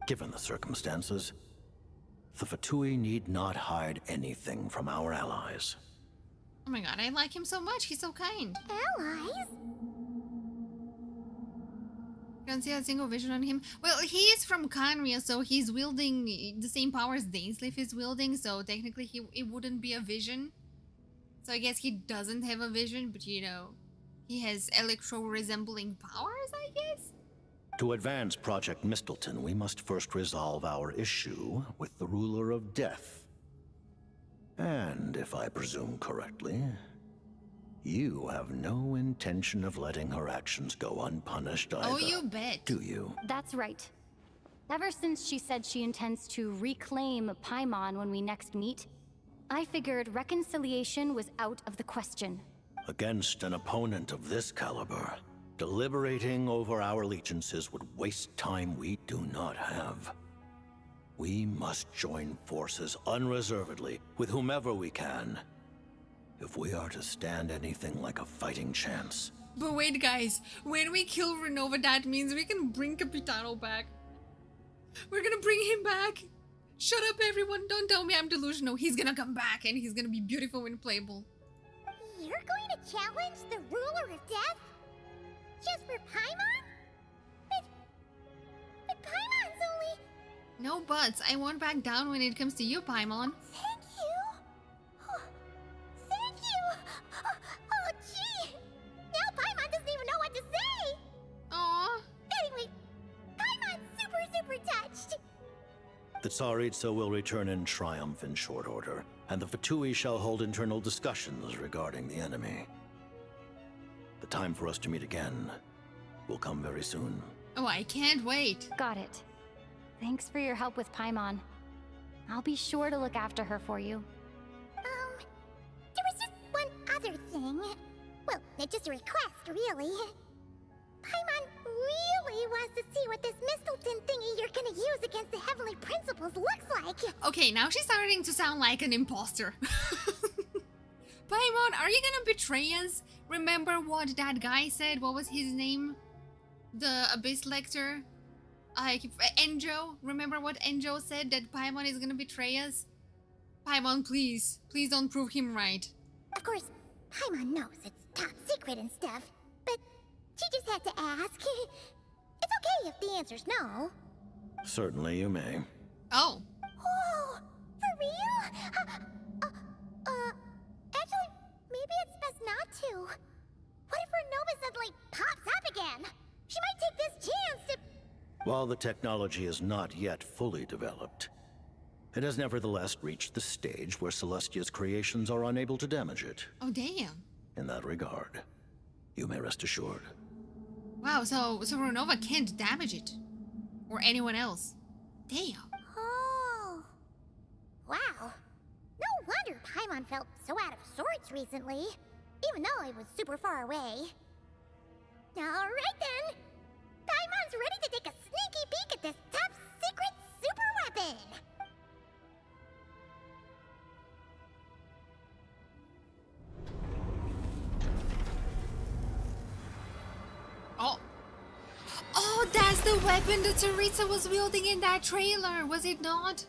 Given the circumstances, the Fatui need not hide anything from our allies. Oh my god, I like him so much. He's so kind. Allies? You don't see a single vision on him. Well, he is from Khaenri'ah, so he's wielding the same powers Dainsleif is wielding, so technically it wouldn't be a vision. So I guess he doesn't have a vision, but you know, he has electro-resembling powers, I guess? To advance Project Mistleton, we must first resolve our issue with the Ruler of Death. And if I presume correctly, you have no intention of letting her actions go unpunished either. Oh, you bet. Do you? That's right. Ever since she said she intends to reclaim Paimon when we next meet, I figured reconciliation was out of the question. Against an opponent of this caliber, deliberating over our allegiances would waste time we do not have. We must join forces unreservedly with whomever we can, if we are to stand anything like a fighting chance. But wait, guys, when we kill Renova, that means we can bring Capitano back. We're gonna bring him back. Shut up, everyone. Don't tell me I'm delusional. He's gonna come back and he's gonna be beautiful and playable. You're going to challenge the ruler of death? Just for Paimon? But Paimon's only... No buts. I won't back down when it comes to you, Paimon. Thank you. Oh, thank you. Oh, gee. Now Paimon doesn't even know what to say. Aww. Anyway, Paimon's super touched. The Tsaritsa will return in triumph in short order, and the Fatui shall hold internal discussions regarding the enemy. The time for us to meet again will come very soon. Oh, I can't wait. Got it. Thanks for your help with Paimon. I'll be sure to look after her for you. There was just one other thing. Well, it's just a request, really. Paimon really wants to see what this Mistleton thingy you're gonna use against the Heavenly Principles looks like. Okay, now she's starting to sound like an imposter. Paimon, are you gonna betray us? Remember what that guy said? What was his name? The Abyss Lector? Enjo? Remember what Enjo said? That Paimon is gonna betray us? Paimon, please. Please don't prove him right. Of course, Paimon knows it's top secret and stuff, but she just had to ask. It's okay if the answer's no. Certainly you may. Oh. Oh, for real? Actually, maybe it's best not to. What if Renova suddenly pops up again? She might take this chance to... While the technology is not yet fully developed, it has nevertheless reached the stage where Celestia's creations are unable to damage it. Oh, damn. In that regard, you may rest assured. Wow, so Renova can't damage it. Or anyone else. Damn. Oh. Wow. No wonder Paimon felt so out of sorts recently, even though it was super far away. Alright then. Paimon's ready to take a sneaky peek at this top secret super weapon. Oh. Oh, that's the weapon that Tsaritsa was wielding in that trailer, was it not?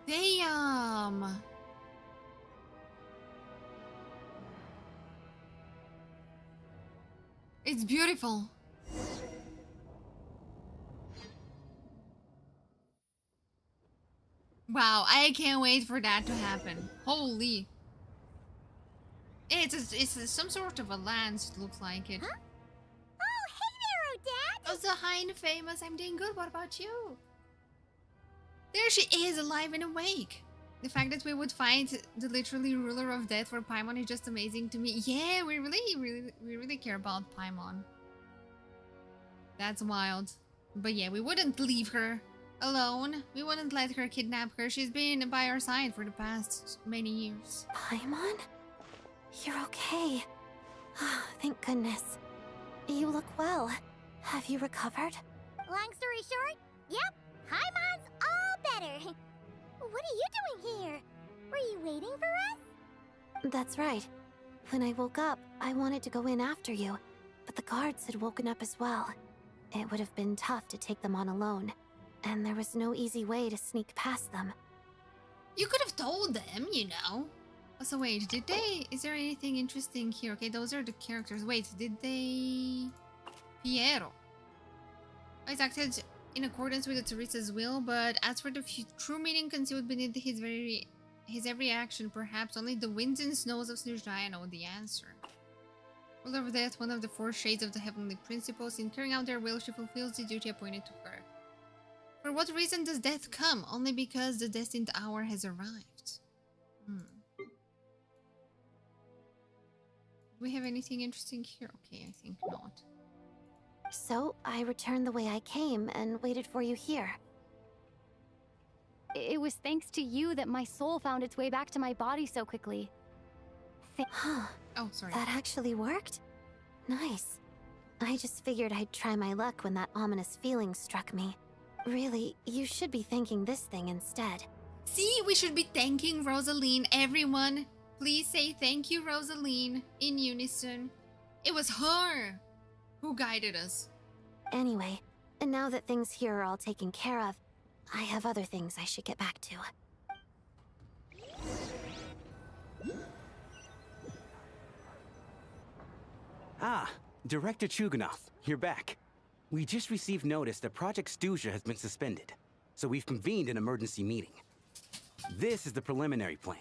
Damn. It's beautiful. Wow, I can't wait for that to happen. Holy. It's some sort of a lance, it looks like it. Huh? Oh, hey there, Odette! Oh, so hi and famous. I'm doing good. What about you? There she is, alive and awake. The fact that we would fight the literally ruler of death for Paimon is just amazing to me. Yeah, we really care about Paimon. That's wild. But yeah, we wouldn't leave her alone. We wouldn't let her kidnap her. She's been by our side for the past many years. Paimon? You're okay. Thank goodness. You look well. Have you recovered? Long story short, yep, Paimon's all better. What are you doing here? Were you waiting for us? That's right. When I woke up, I wanted to go in after you, but the guards had woken up as well. It would have been tough to take them on alone, and there was no easy way to sneak past them. You could have told them, you know. So wait, did they... Is there anything interesting here? Okay, those are the characters. Wait, did they... Piero. He's acted in accordance with the Tsaritsa's will, but as for the true meaning concealed beneath his every action, perhaps only the winds and snows of Snezhnaya know the answer. Ruler of Death, one of the four shades of the heavenly principles, in carrying out their will, she fulfills the duty appointed to her. For what reason does death come? Only because the destined hour has arrived. Do we have anything interesting here? Okay, I think not. So I returned the way I came and waited for you here. It was thanks to you that my soul found its way back to my body so quickly. Huh. Oh, sorry. That actually worked? Nice. I just figured I'd try my luck when that ominous feeling struck me. Really, you should be thanking this thing instead. See, we should be thanking Rosaline. Everyone, please say thank you, Rosaline, in unison. It was her who guided us. Anyway, and now that things here are all taken care of, I have other things I should get back to. Ah, Director Chuganov, you're back. We just received notice that Project Stuzha has been suspended, so we've convened an emergency meeting. This is the preliminary plan.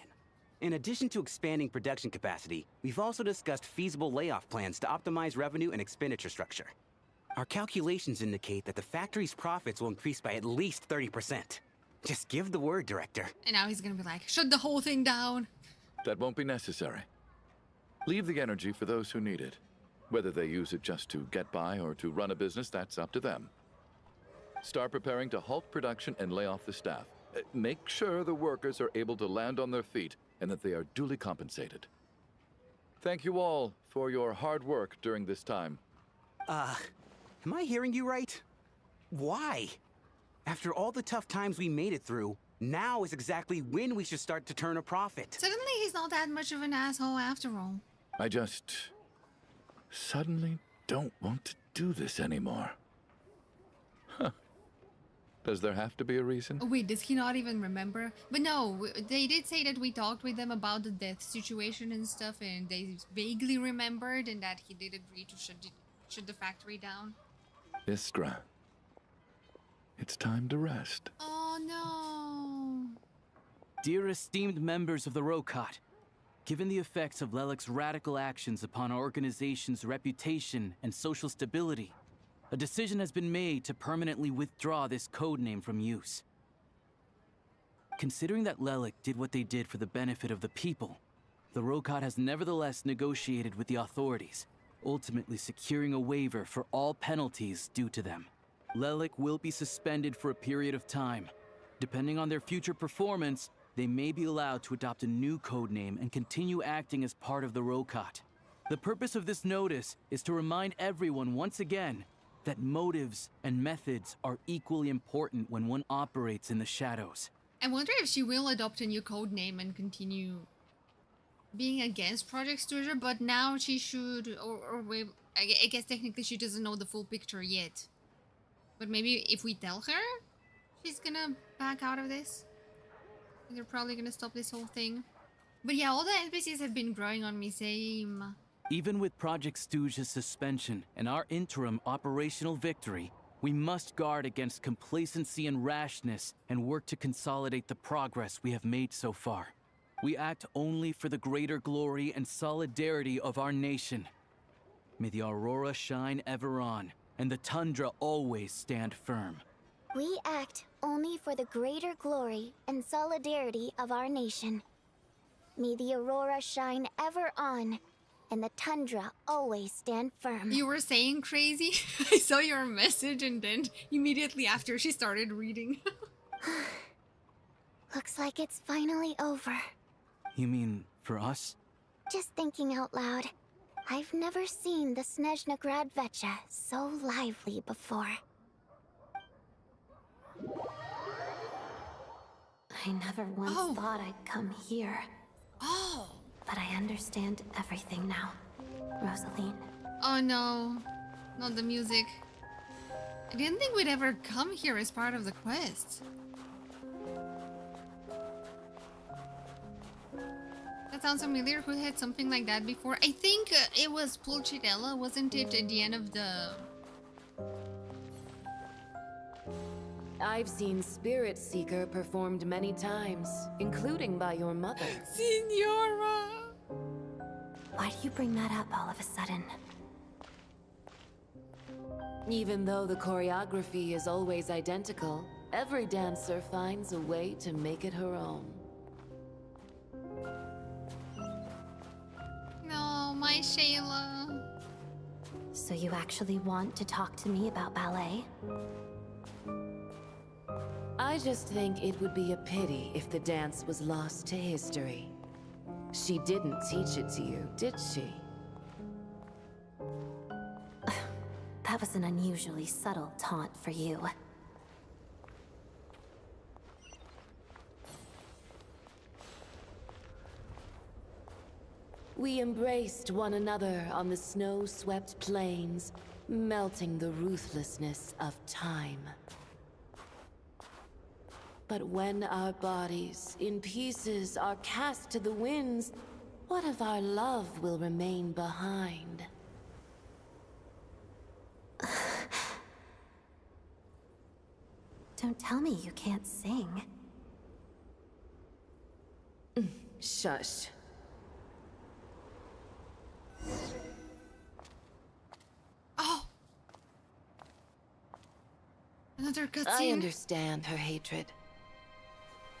In addition to expanding production capacity, we've also discussed feasible layoff plans to optimize revenue and expenditure structure. Our calculations indicate that the factory's profits will increase by at least 30%. Just give the word, Director. And now he's gonna be like, shut the whole thing down. That won't be necessary. Leave the energy for those who need it. Whether they use it just to get by or to run a business, that's up to them. Start preparing to halt production and lay off the staff. Make sure the workers are able to land on their feet and that they are duly compensated. Thank you all for your hard work during this time. Am I hearing you right? Why? After all the tough times we made it through, now is exactly when we should start to turn a profit. Suddenly he's not that much of an asshole after all. I just suddenly don't want to do this anymore. Huh. Does there have to be a reason? Oh, wait, does he not even remember? But no, they did say that we talked with them about the death situation and stuff, and they vaguely remembered, and that he did agree to shut the factory down. Iskra, it's time to rest. Oh no. Dear esteemed members of the Rokat, given the effects of Lelik's radical actions upon our organization's reputation and social stability, a decision has been made to permanently withdraw this codename from use. Considering that Lelik did what they did for the benefit of the people, the Rokat has nevertheless negotiated with the authorities, ultimately securing a waiver for all penalties due to them. Lelik will be suspended for a period of time. Depending on their future performance, they may be allowed to adopt a new codename and continue acting as part of the Rokat. The purpose of this notice is to remind everyone once again that motives and methods are equally important when one operates in the shadows. I wonder if she will adopt a new codename and continue being against Project Stuzha, but now she should, or I guess technically she doesn't know the full picture yet. But maybe if we tell her, she's gonna back out of this. They're probably gonna stop this whole thing. But yeah, all the NPCs have been growing on me, same. Even with Project Stuzha's suspension and our interim operational victory, we must guard against complacency and rashness and work to consolidate the progress we have made so far. We act only for the greater glory and solidarity of our nation. May the aurora shine ever on, and the tundra always stand firm. We act only for the greater glory and solidarity of our nation. May the aurora shine ever on, and the tundra always stand firm. You were saying crazy? I saw your message and then immediately after she started reading. Looks like it's finally over. You mean for us? Just thinking out loud. I've never seen the Snezhnaya Vecha so lively before. I never once thought I'd come here. Oh! But I understand everything now, Rosaline. Oh no, not the music. I didn't think we'd ever come here as part of the quest. That sounds familiar. Who had something like that before? I think it was Pulcinella, wasn't it, at the end of the... I've seen Spirit Seeker performed many times, including by your mother. Signora! Why do you bring that up all of a sudden? Even though the choreography is always identical, every dancer finds a way to make it her own. No, my Shayla. So you actually want to talk to me about ballet? I just think it would be a pity if the dance was lost to history. She didn't teach it to you, did she? That was an unusually subtle taunt for you. We embraced one another on the snow-swept plains, melting the ruthlessness of time. But when our bodies, in pieces, are cast to the winds, what of our love will remain behind? Don't tell me you can't sing. Shush. Oh! Another cutscene. I understand her hatred.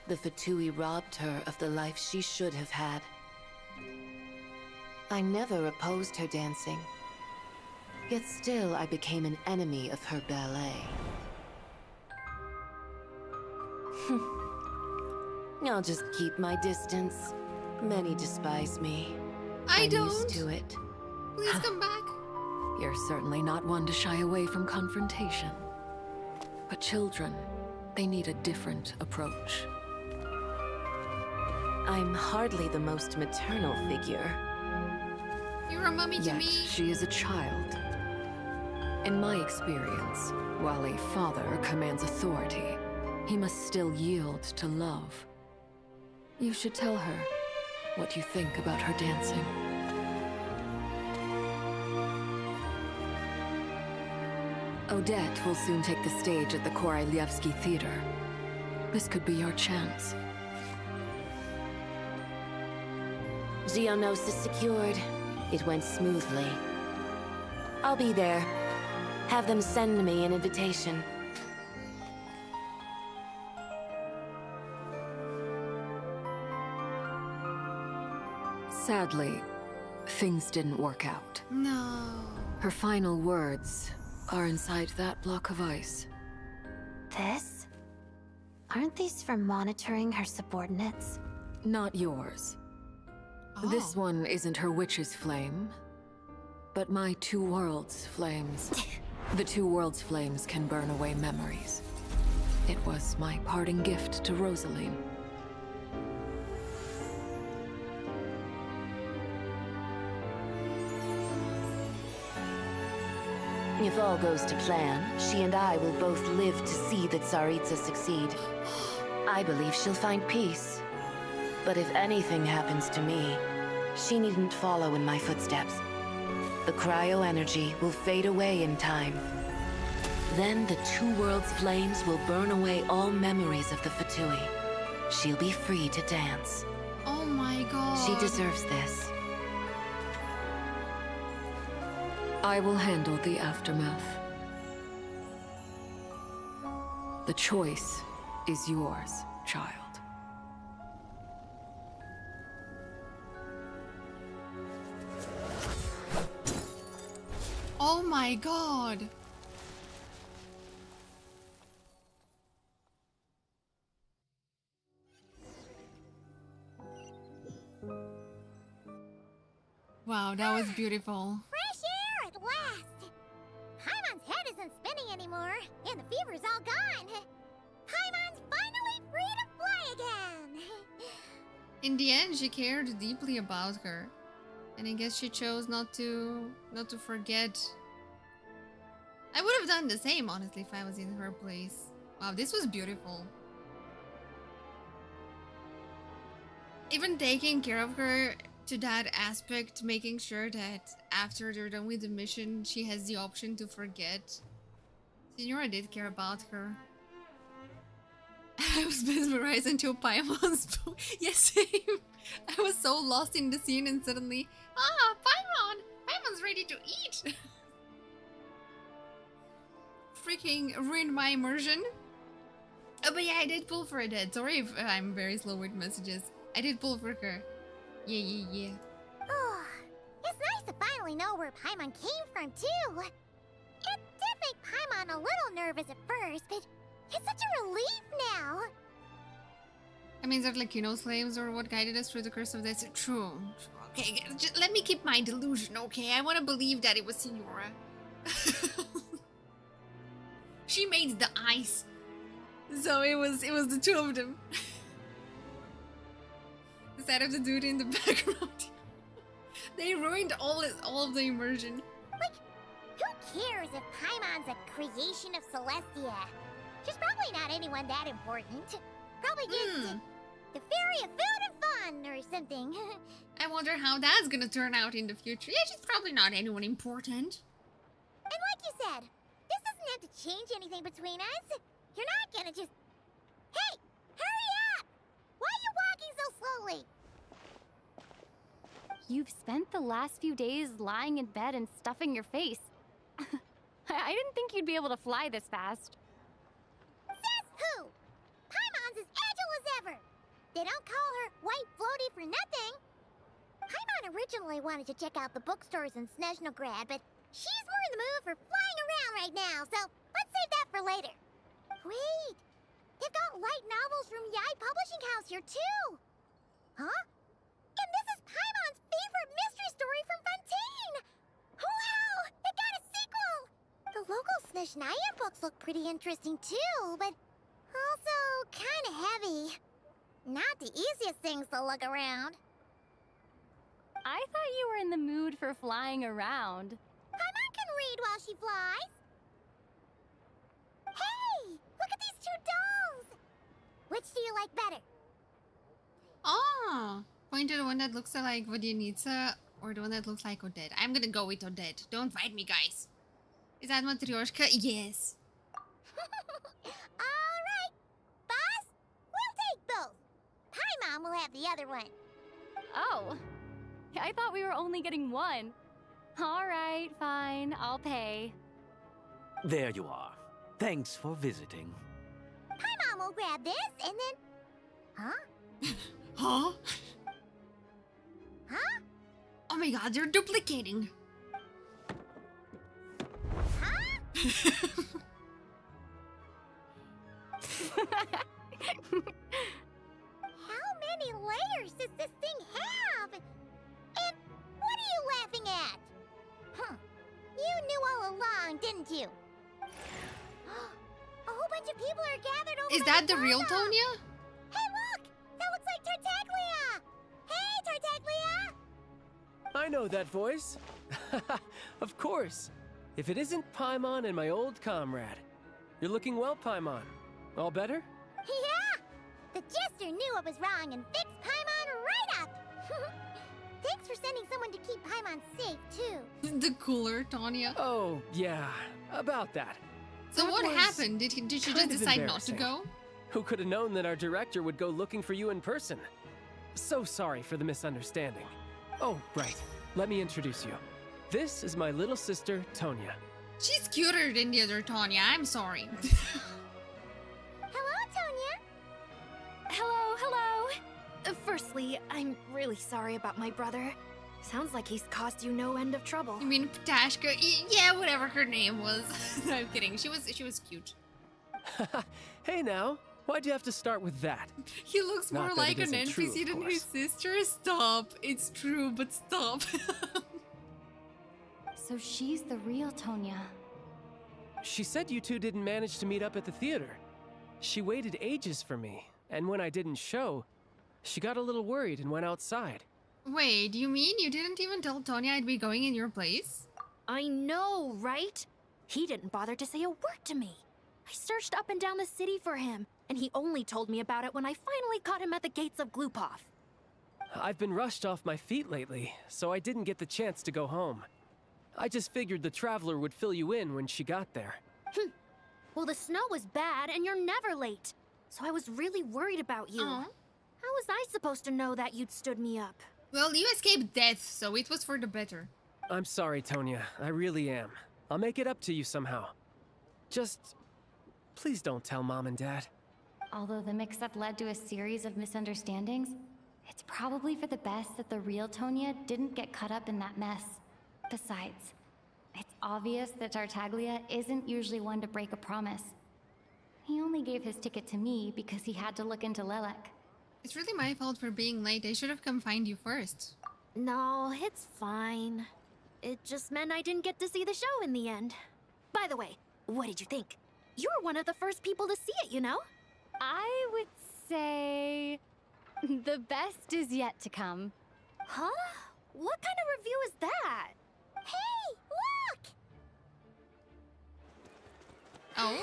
The Fatui robbed her of the life she should have had. I never opposed her dancing. Yet still I became an enemy of her ballet. I'll just keep my distance. Many despise me. I'm used to it. Please come back. You're certainly not one to shy away from confrontation. But children, they need a different approach. I'm hardly the most maternal figure. You're a mummy to Yet me. she is a child. In my experience, while a father commands authority, he must still yield to love. You should tell her what you think about her dancing. Odette will soon take the stage at the Koralyevsky Theater. This could be your chance. Geonosis secured. It went smoothly. I'll be there. Have them send me an invitation. Sadly, things didn't work out. No. Her final words are inside that block of ice. This? Aren't these for monitoring her subordinates? Not yours. This one isn't her witch's flame, but my two worlds' flames. The two worlds' flames can burn away memories. It was my parting gift to Rosaline. If all goes to plan, she and I will both live to see the Tsaritsa succeed. I believe she'll find peace. But if anything happens to me, she needn't follow in my footsteps. The cryo-energy will fade away in time. Then the two worlds' flames will burn away all memories of the Fatui. She'll be free to dance. Oh my god. She deserves this. I will handle the aftermath. The choice is yours, child. Oh my god. Wow, that was beautiful. Fresh air at last! Paimon's head isn't spinning anymore, and the fever's all gone. Paimon's finally free to fly again! In the end, she cared deeply about her. And I guess she chose not to forget. I would have done the same, honestly, if I was in her place. Wow, this was beautiful. Even taking care of her to that aspect, making sure that after they're done with the mission, she has the option to forget. Signora did care about her. I was mesmerized until Paimon spoke. Yes, same. I was so lost in the scene and suddenly, Paimon! Paimon's ready to eat! Freaking ruined my immersion. Oh, but yeah, I did pull for Odette. Sorry if I'm very slow with messages. I did pull for her. Yeah. Oh, it's nice to finally finally know where Paimon came from, too. It did make Paimon a little nervous at first, but it's such a relief now. I mean, they're like, you know, slaves or what guided us through the curse of this. True. Okay, just let me keep my delusion, okay? I want to believe that it was Signora. She made the ice. So it was the two of them. Instead of the dude in the background. They ruined all of the immersion. Like, who cares if Paimon's a creation of Celestia? She's probably not anyone that important. Probably just the fairy of food and fun or something. I wonder how that's gonna turn out in the future. Yeah, she's probably not anyone important. And like you said, this doesn't have to change anything between us. You're not gonna just... Hey! Hurry up! Why are you walking so slowly? You've spent the last few days lying in bed and stuffing your face. I didn't think you'd be able to fly this fast. Says who? Paimon's as agile as ever. They don't call her White Floaty for nothing. Paimon originally wanted to check out the bookstores in Snezhnaya, but she's more in the mood for flying around right now, so let's save that for later. Wait, they've got light novels from Yai Publishing House here too. Huh? And this is Paimon's favorite mystery story from Fontaine! Wow! It got a sequel! The local Snezhnaya books look pretty interesting too, but also kinda heavy. Not the easiest things to look around. I thought you were in the mood for flying around. Paimon can read while she flies. Hey! Look at these two dolls! Which do you like better? Oh! Point to the one that looks like Vodyanica or the one that looks like Odette. I'm gonna go with Odette. Don't fight me, guys. Is that Matryoshka? Yes. Alright! Boss, we'll take both. Paimon will have the other one. Oh, I thought we were only getting one. All right, fine, I'll pay. There you are. Thanks for visiting. Paimon will grab this and then... Huh? Huh? Huh? Oh my god, they're duplicating. Huh? How many layers does this thing have? And what are you laughing at? Huh. You knew all along, didn't you? A whole bunch of people are gathered over Is that the real Tonya? Hey, look! That looks like Tartaglia! Hey, Tartaglia! I know that voice. Of course. If it isn't Paimon and my old comrade. You're looking well, Paimon. All better? Yeah! The jester knew I was wrong and fixed Paimon right up! Thanks for sending someone to keep Paimon safe, too. The cooler Tonya. Oh, yeah. About that. So That what was happened? Did she just decide not to go? Who could have known that our director would go looking for you in person? So sorry for the misunderstanding. Oh, right. Let me introduce you. This is my little sister, Tonya. She's cuter than the other Tonya. I'm sorry. Hello, Tonya. Hello, hello. Firstly, I'm really sorry about my brother. Sounds like he's caused you no end of trouble. You mean Ptashka? Yeah, whatever her name was. No, I'm kidding. She was cute. Hey now, why'd you have to start with that? He looks Not more that like it an isn't true, NPC of than course. his sister. Stop. It's true, but stop. So she's the real Tonya. She said you two didn't manage to meet up at the theater. She waited ages for me, and when I didn't show, she got a little worried and went outside. Wait, you mean you didn't even tell Tonya I'd be going in your place? I know, right? He didn't bother to say a word to me. I searched up and down the city for him, and he only told me about it when I finally caught him at the gates of Glupov. I've been rushed off my feet lately, so I didn't get the chance to go home. I just figured the Traveler would fill you in when she got there. Well, the snow was bad, and you're never late. So I was really worried about you. Aw. How was I supposed to know that you'd stood me up? Well, you escaped death, so it was for the better. I'm sorry, Tonya. I really am. I'll make it up to you somehow. Just... please don't tell Mom and Dad. Although the mix-up led to a series of misunderstandings, it's probably for the best that the real Tonya didn't get caught up in that mess. Besides, it's obvious that Tartaglia isn't usually one to break a promise. He only gave his ticket to me because he had to look into Lelek. It's really my fault for being late. I should have come find you first. No, it's fine. It just meant I didn't get to see the show in the end. By the way, what did you think? You were one of the first people to see it, you know? I would say the best is yet to come. Huh? What kind of review is that? Hey, look! Oh?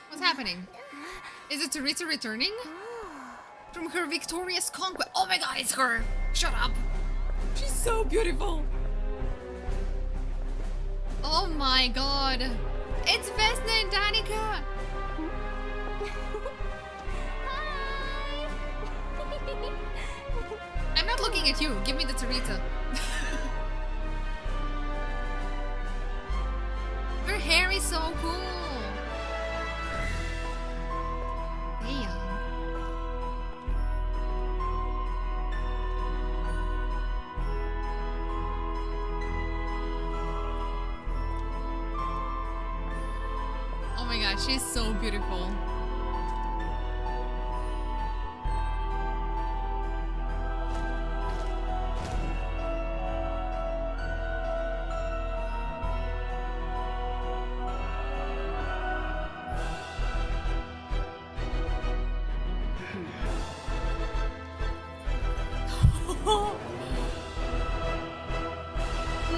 What's happening? Is it Teresa returning? From her victorious conquest. Oh my god, it's her! Shut up! She's so beautiful! Oh my god! It's Vesna and Danica! I'm not looking at you. Give me the Teresa. Her hair is so cool. Damn. Oh my god, she's so beautiful.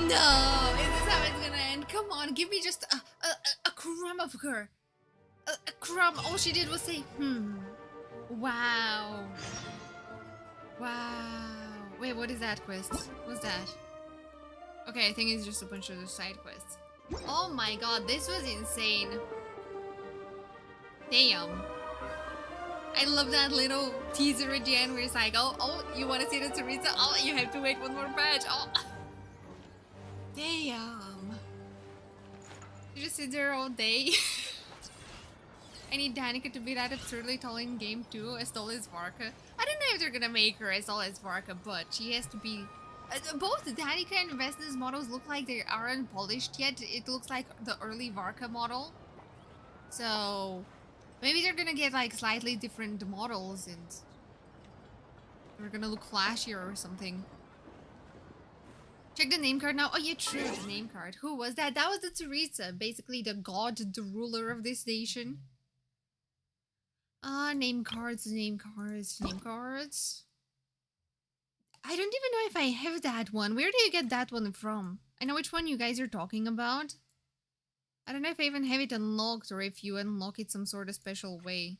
No, is this how it's gonna end? Come on, give me just a crumb of her. A crumb. All she did was say, Wow. Wow. Wait, what is that quest? What's that? Okay, I think it's just a bunch of the side quests. Oh my god, this was insane. Damn. I love that little teaser at the end where it's like, oh, you want to see the Teresa? Oh, you have to wait one more batch. Oh. Damn. You just sit there all day. I need Danica to be that absurdly tall in game 2, as tall as Varka. I don't know if they're gonna make her as tall as Varka, but she has to be... both Danica and Vesna's models look like they aren't polished yet. It looks like the early Varka model. So... maybe they're gonna get like slightly different models and... they're gonna look flashier or something. Check the name card now. Oh yeah, true, the name card. Who was that? That was the Teresa, basically the god, the ruler of this nation. Name cards, name cards, name cards. I don't even know if I have that one. Where do you get that one from? I know which one you guys are talking about. I don't know if I even have it unlocked or if you unlock it some sort of special way.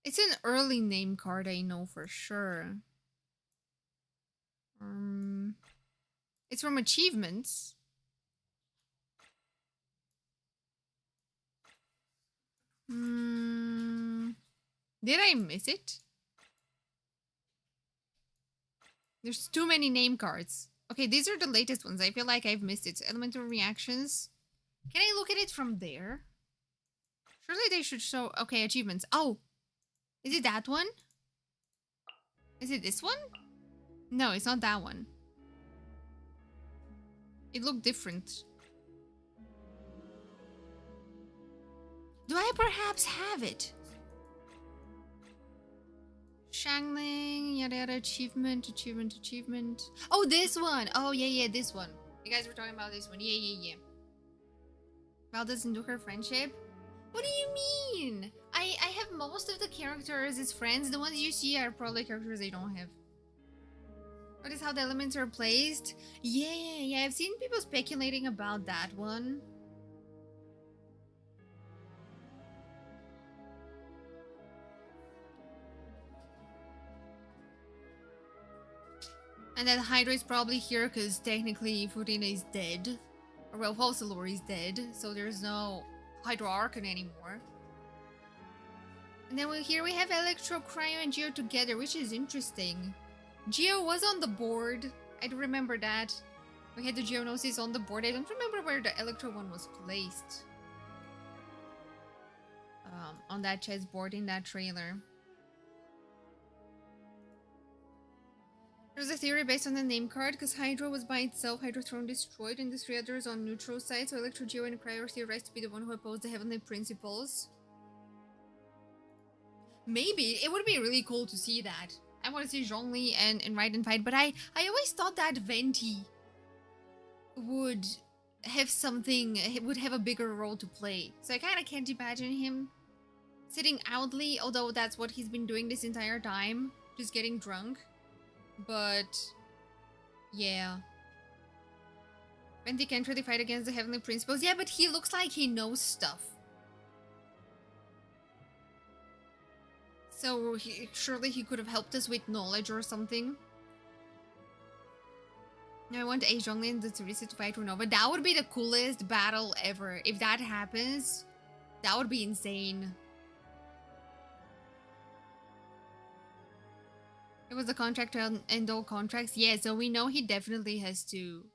It's an early name card, I know for sure. It's from achievements. Did I miss it? There's too many name cards. Okay, these are the latest ones. I feel like I've missed it. Elemental reactions. Can I look at it from there? Surely they should show... okay, achievements. Oh! Is it that one? Is it this one? No, it's not that one. It looked different. Do I perhaps have it? Shangling, yada yada, achievement. Oh, this one! Oh, yeah, this one. You guys were talking about this one. Yeah. Val doesn't do her friendship? What do you mean? I have most of the characters as friends. The ones you see are probably characters I don't have. What is how the elements are placed? Yeah, I've seen people speculating about that one. And that Hydra is probably here because technically Furina is dead. Or well, Fausalor is dead, so there's no Hydra Archon anymore. And then here we have Electro, Cryo, and Geo together, which is interesting. Geo was on the board. I do remember that. We had the Geonosis on the board. I don't remember where the Electro one was placed. On that chessboard in that trailer. There's a theory based on the name card, because Hydra was by itself, Hydra Throne destroyed, and the three others on neutral side, so Electro, Geo, and Cryo are theorized to be the one who opposed the Heavenly Principles. Maybe. It would be really cool to see that. I want to see Zhongli and Raiden fight, but I always thought that Venti would have something, would have a bigger role to play. So I kind of can't imagine him sitting idly, although that's what he's been doing this entire time, just getting drunk. But yeah, Venti can't really fight against the Heavenly Principles. Yeah, but he looks like he knows stuff. So surely he could have helped us with knowledge or something. Now I want A Zhongli and the Teresa to fight Renova. That would be the coolest battle ever. If that happens, that would be insane. It was a contract to end all contracts. Yeah, so we know he definitely has to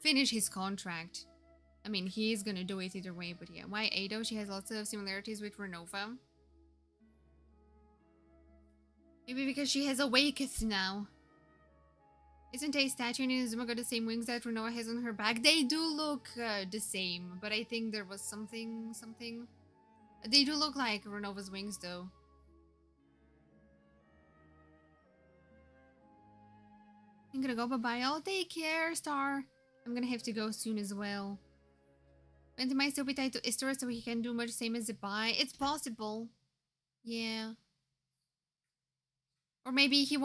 finish his contract. I mean, he's gonna do it either way, but yeah. Why Ado? She has lots of similarities with Renova. Maybe because she has awakens now. Isn't a statue in Inazuma got the same wings that Renova has on her back? They do look the same, but I think there was something. They do look like Renova's wings though. I'm gonna go, bye-bye. Oh, take care, Star. I'm gonna have to go soon as well. Venti might still be tied to Istor, so he can do much same as Zibai. It's possible. Yeah. Or maybe he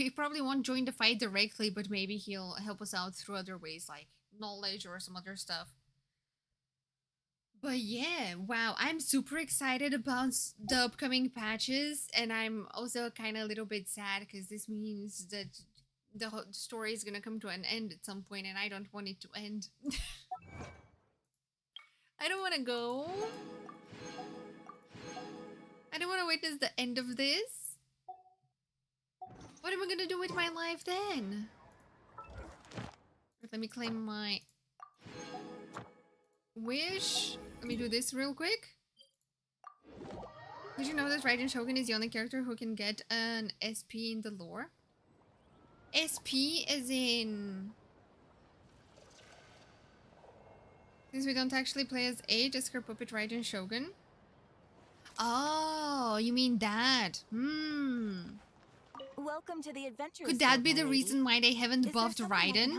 probably won't join the fight directly, but maybe he'll help us out through other ways, like knowledge or some other stuff. But yeah, wow, I'm super excited about the upcoming patches, and I'm also kind of a little bit sad because this means that the whole story is gonna come to an end at some point, and I don't want it to end. I don't want to go. I don't want to witness the end of this. What am I gonna do with my life then? Let me claim my wish. Let me do this real quick. Did you know that Raiden Shogun is the only character who can get an SP in the lore? SP as in... Since we don't actually play as A, just her puppet Raiden Shogun. Oh, you mean that? Welcome to the adventure. Could that be the reason why they haven't buffed Raiden?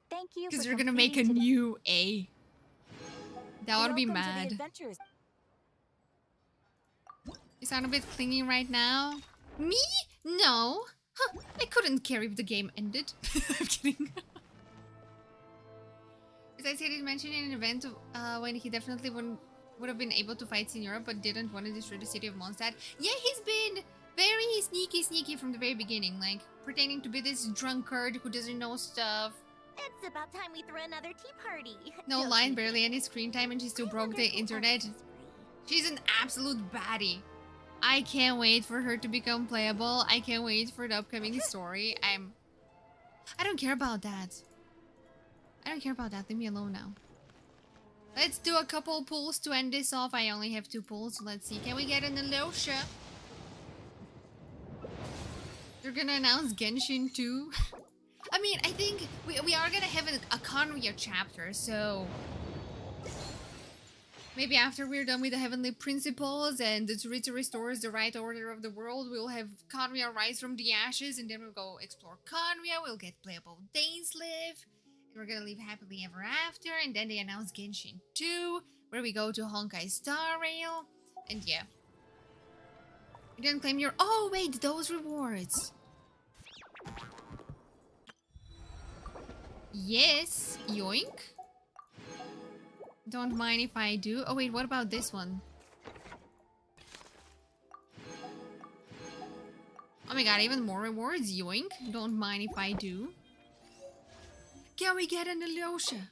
Thank you. Because they're gonna make a new A. That would be mad. You sound a bit clingy right now. Me? No. Huh, I couldn't care if the game ended. I'm kidding. Besides, he did mention in an event when he definitely would have been able to fight in Europe, but didn't want to destroy the city of Mondstadt. Yeah, he's been very sneaky from the very beginning, like pretending to be this drunkard who doesn't know stuff. It's about time we threw another tea party. No line, barely any screen time, and she still broke the internet. She's an absolute baddie. I can't wait for her to become playable. I can't wait for the upcoming story. I don't care about that. I don't care about that. Leave me alone now. Let's do a couple pulls to end this off. I only have 2 pulls. Let's see. Can we get an Alosha? They're gonna announce Genshin too. I mean, I think we are gonna have a Conria chapter, so... Maybe after we're done with the Heavenly Principles and the Tsuritsu restores the right order of the world, we'll have Conria rise from the ashes, and then we'll go explore Conria, we'll get playable Dainsleif, and we're gonna live happily ever after, and then they announce Genshin 2, where we go to Honkai Star Rail, and yeah. You didn't claim your... Oh, wait, those rewards! Yes, yoink. Don't mind if I do. Oh wait, what about this one? Oh my god, even more rewards, yoink. Don't mind if I do. Can we get an Alosha?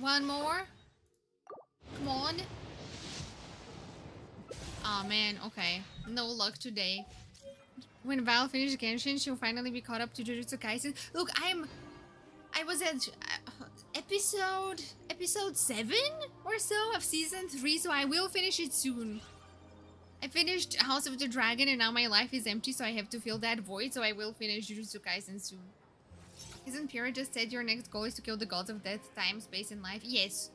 One more? Come on. Aw, oh, man, okay. No luck today. When Val finishes Genshin, she'll finally be caught up to Jujutsu Kaisen. Look, I'm I was at episode 7 or so of season 3, so I will finish it soon. I finished House of the Dragon and now my life is empty, so I have to fill that void, so I will finish Jujutsu Kaisen soon. Isn't Pyrrha just said your next goal is to kill the gods of death, time, space, and life? Yes.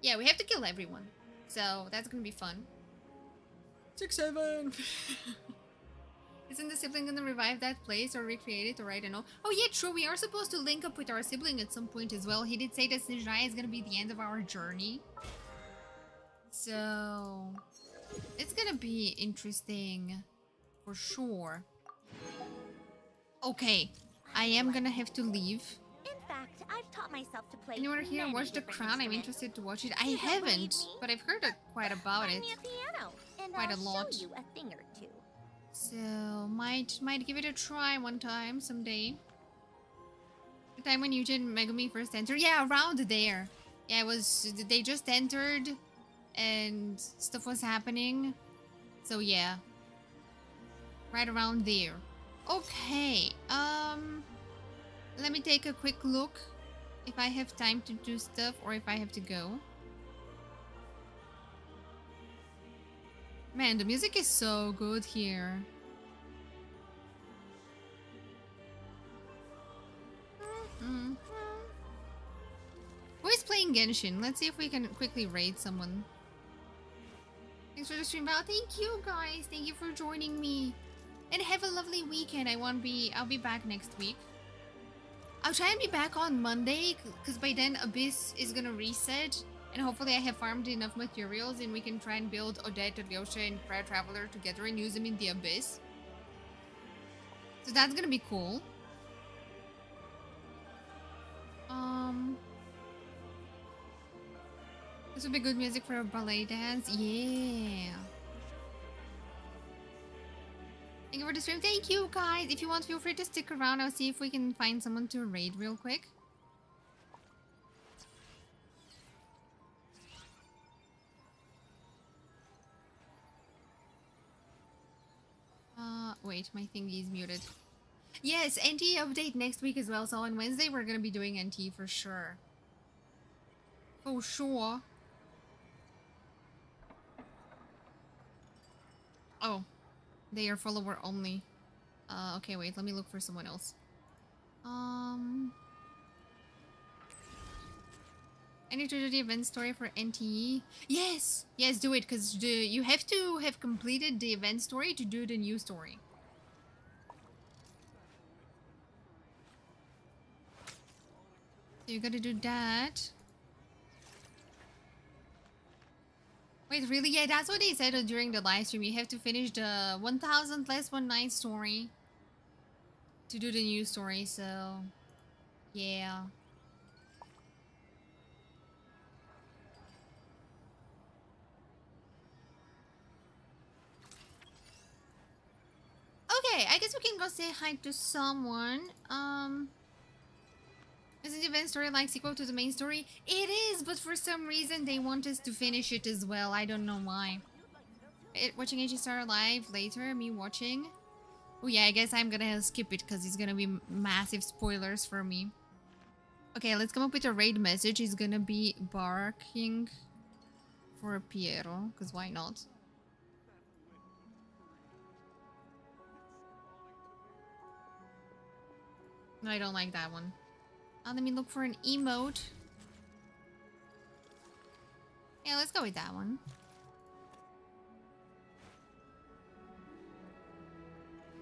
Yeah, we have to kill everyone. So that's gonna be fun. 6-7. Isn't the sibling gonna revive that place or recreate it, or I don't know? Oh yeah, true, we are supposed to link up with our sibling at some point as well. He did say that Snezhnaya is gonna be the end of our journey. So it's gonna be interesting for sure. Okay, I am gonna have to leave. In fact, I've taught myself to play. Anyone here watch The Crown? I'm interested to watch it. I haven't, but I've heard quite about it. Piano, and Quite I'll a lot. show you a thing or two. So might give it a try one time someday. The time when Yuji and Megumi first entered, yeah, around there. Yeah, it was. They just entered, and stuff was happening. So yeah, right around there. Okay. Let me take a quick look if I have time to do stuff or if I have to go. Man, the music is so good here. Who is playing Genshin? Let's see if we can quickly raid someone. Thanks for the stream, Val. Thank you, guys. Thank you for joining me. And have a lovely weekend. I'll be back next week. I'll try and be back on Monday, because by then Abyss is gonna reset. And hopefully I have farmed enough materials and we can try and build Odette, Alyosha, and Prayer Traveler together and use them in the Abyss. So that's gonna be cool. This would be good music for a ballet dance. Yeah. Thank you for the stream. Thank you, guys. If you want, feel free to stick around. I'll see if we can find someone to raid real quick. Wait, my thingy is muted. Yes, NT update next week as well. So on Wednesday, we're gonna be doing NT for sure. For sure. Oh, they are follower only. Okay, wait, let me look for someone else. I need to do the event story for NTE. Yes, yes, do it, because you have to have completed the event story to do the new story. So you gotta do that. Wait, really? Yeah, that's what they said during the live stream. You have to finish the 1000 less one night story to do the new story, so yeah. Okay, I guess we can go say hi to someone. Isn't the event story like sequel to the main story? It is, but for some reason they want us to finish it as well. I don't know why. Watching AG Star live later, me watching. Oh yeah, I guess I'm gonna skip it because it's gonna be massive spoilers for me. Okay, let's come up with a raid message. He's gonna be barking for Piero, because why not? No, I don't like that one. Let me look for an emote. Yeah, let's go with that one.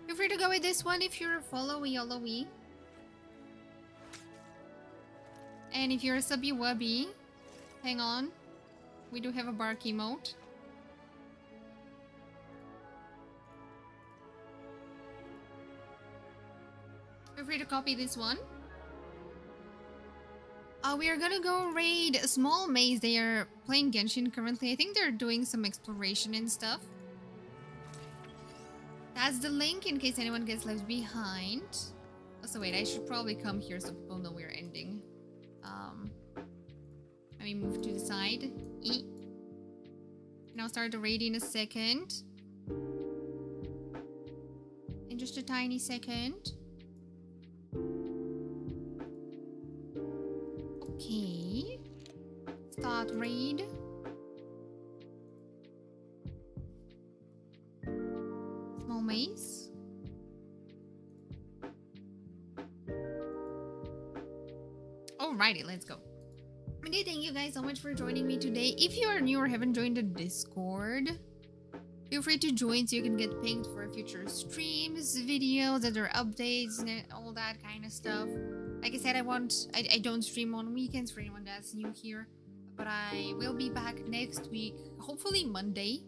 Feel free to go with this one if you're a followy yolowy. And if you're a subby wubby, hang on. We do have a bark emote. Feel free to copy this one. We are gonna go raid a small maze. They are playing Genshin currently. I think they're doing some exploration and stuff. That's the link in case anyone gets left behind. Also, wait, I should probably come here so people know we're ending. Let me move to the side. And I'll start the raid in a second. In just a tiny second. Start raid. Small maze. Alrighty, let's go. Okay, thank you guys so much for joining me today. If you are new or haven't joined the Discord, feel free to join so you can get pinged for future streams, videos, other updates, and all that kind of stuff. Like I said, I don't stream on weekends for anyone that's new here, but I will be back next week, hopefully Monday,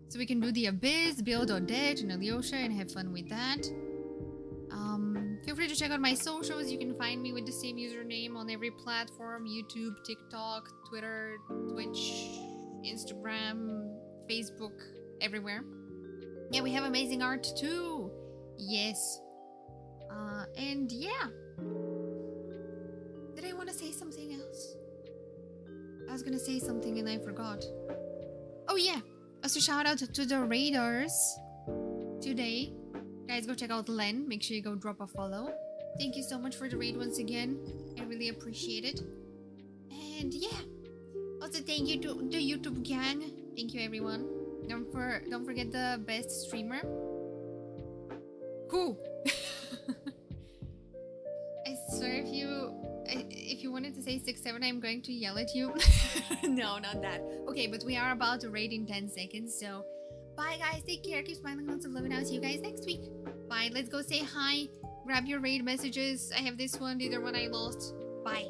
so we can do the Abyss, build Odette and Alyosha and have fun with that. Feel free to check out my socials. You can find me with the same username on every platform: YouTube, TikTok, Twitter, Twitch, Instagram, Facebook, everywhere. Yeah, we have amazing art too. Yes. And yeah. Did I want to say something else? I was gonna say something and I forgot. Oh yeah. Also shout out to the raiders today. Guys, go check out Len. Make sure you go drop a follow. Thank you so much for the raid once again. I really appreciate it. And yeah. Also thank you to the YouTube gang. Thank you everyone. Don't forget the best streamer. Who? I swear if you wanted to say 6-7, I'm going to yell at you. No, not that. Okay, but we are about to raid in 10 seconds, so bye guys, take care, keep smiling, lots of love, and I'll see you guys next week. Bye, let's go say hi, grab your raid messages. I have this one, the other one I lost. Bye.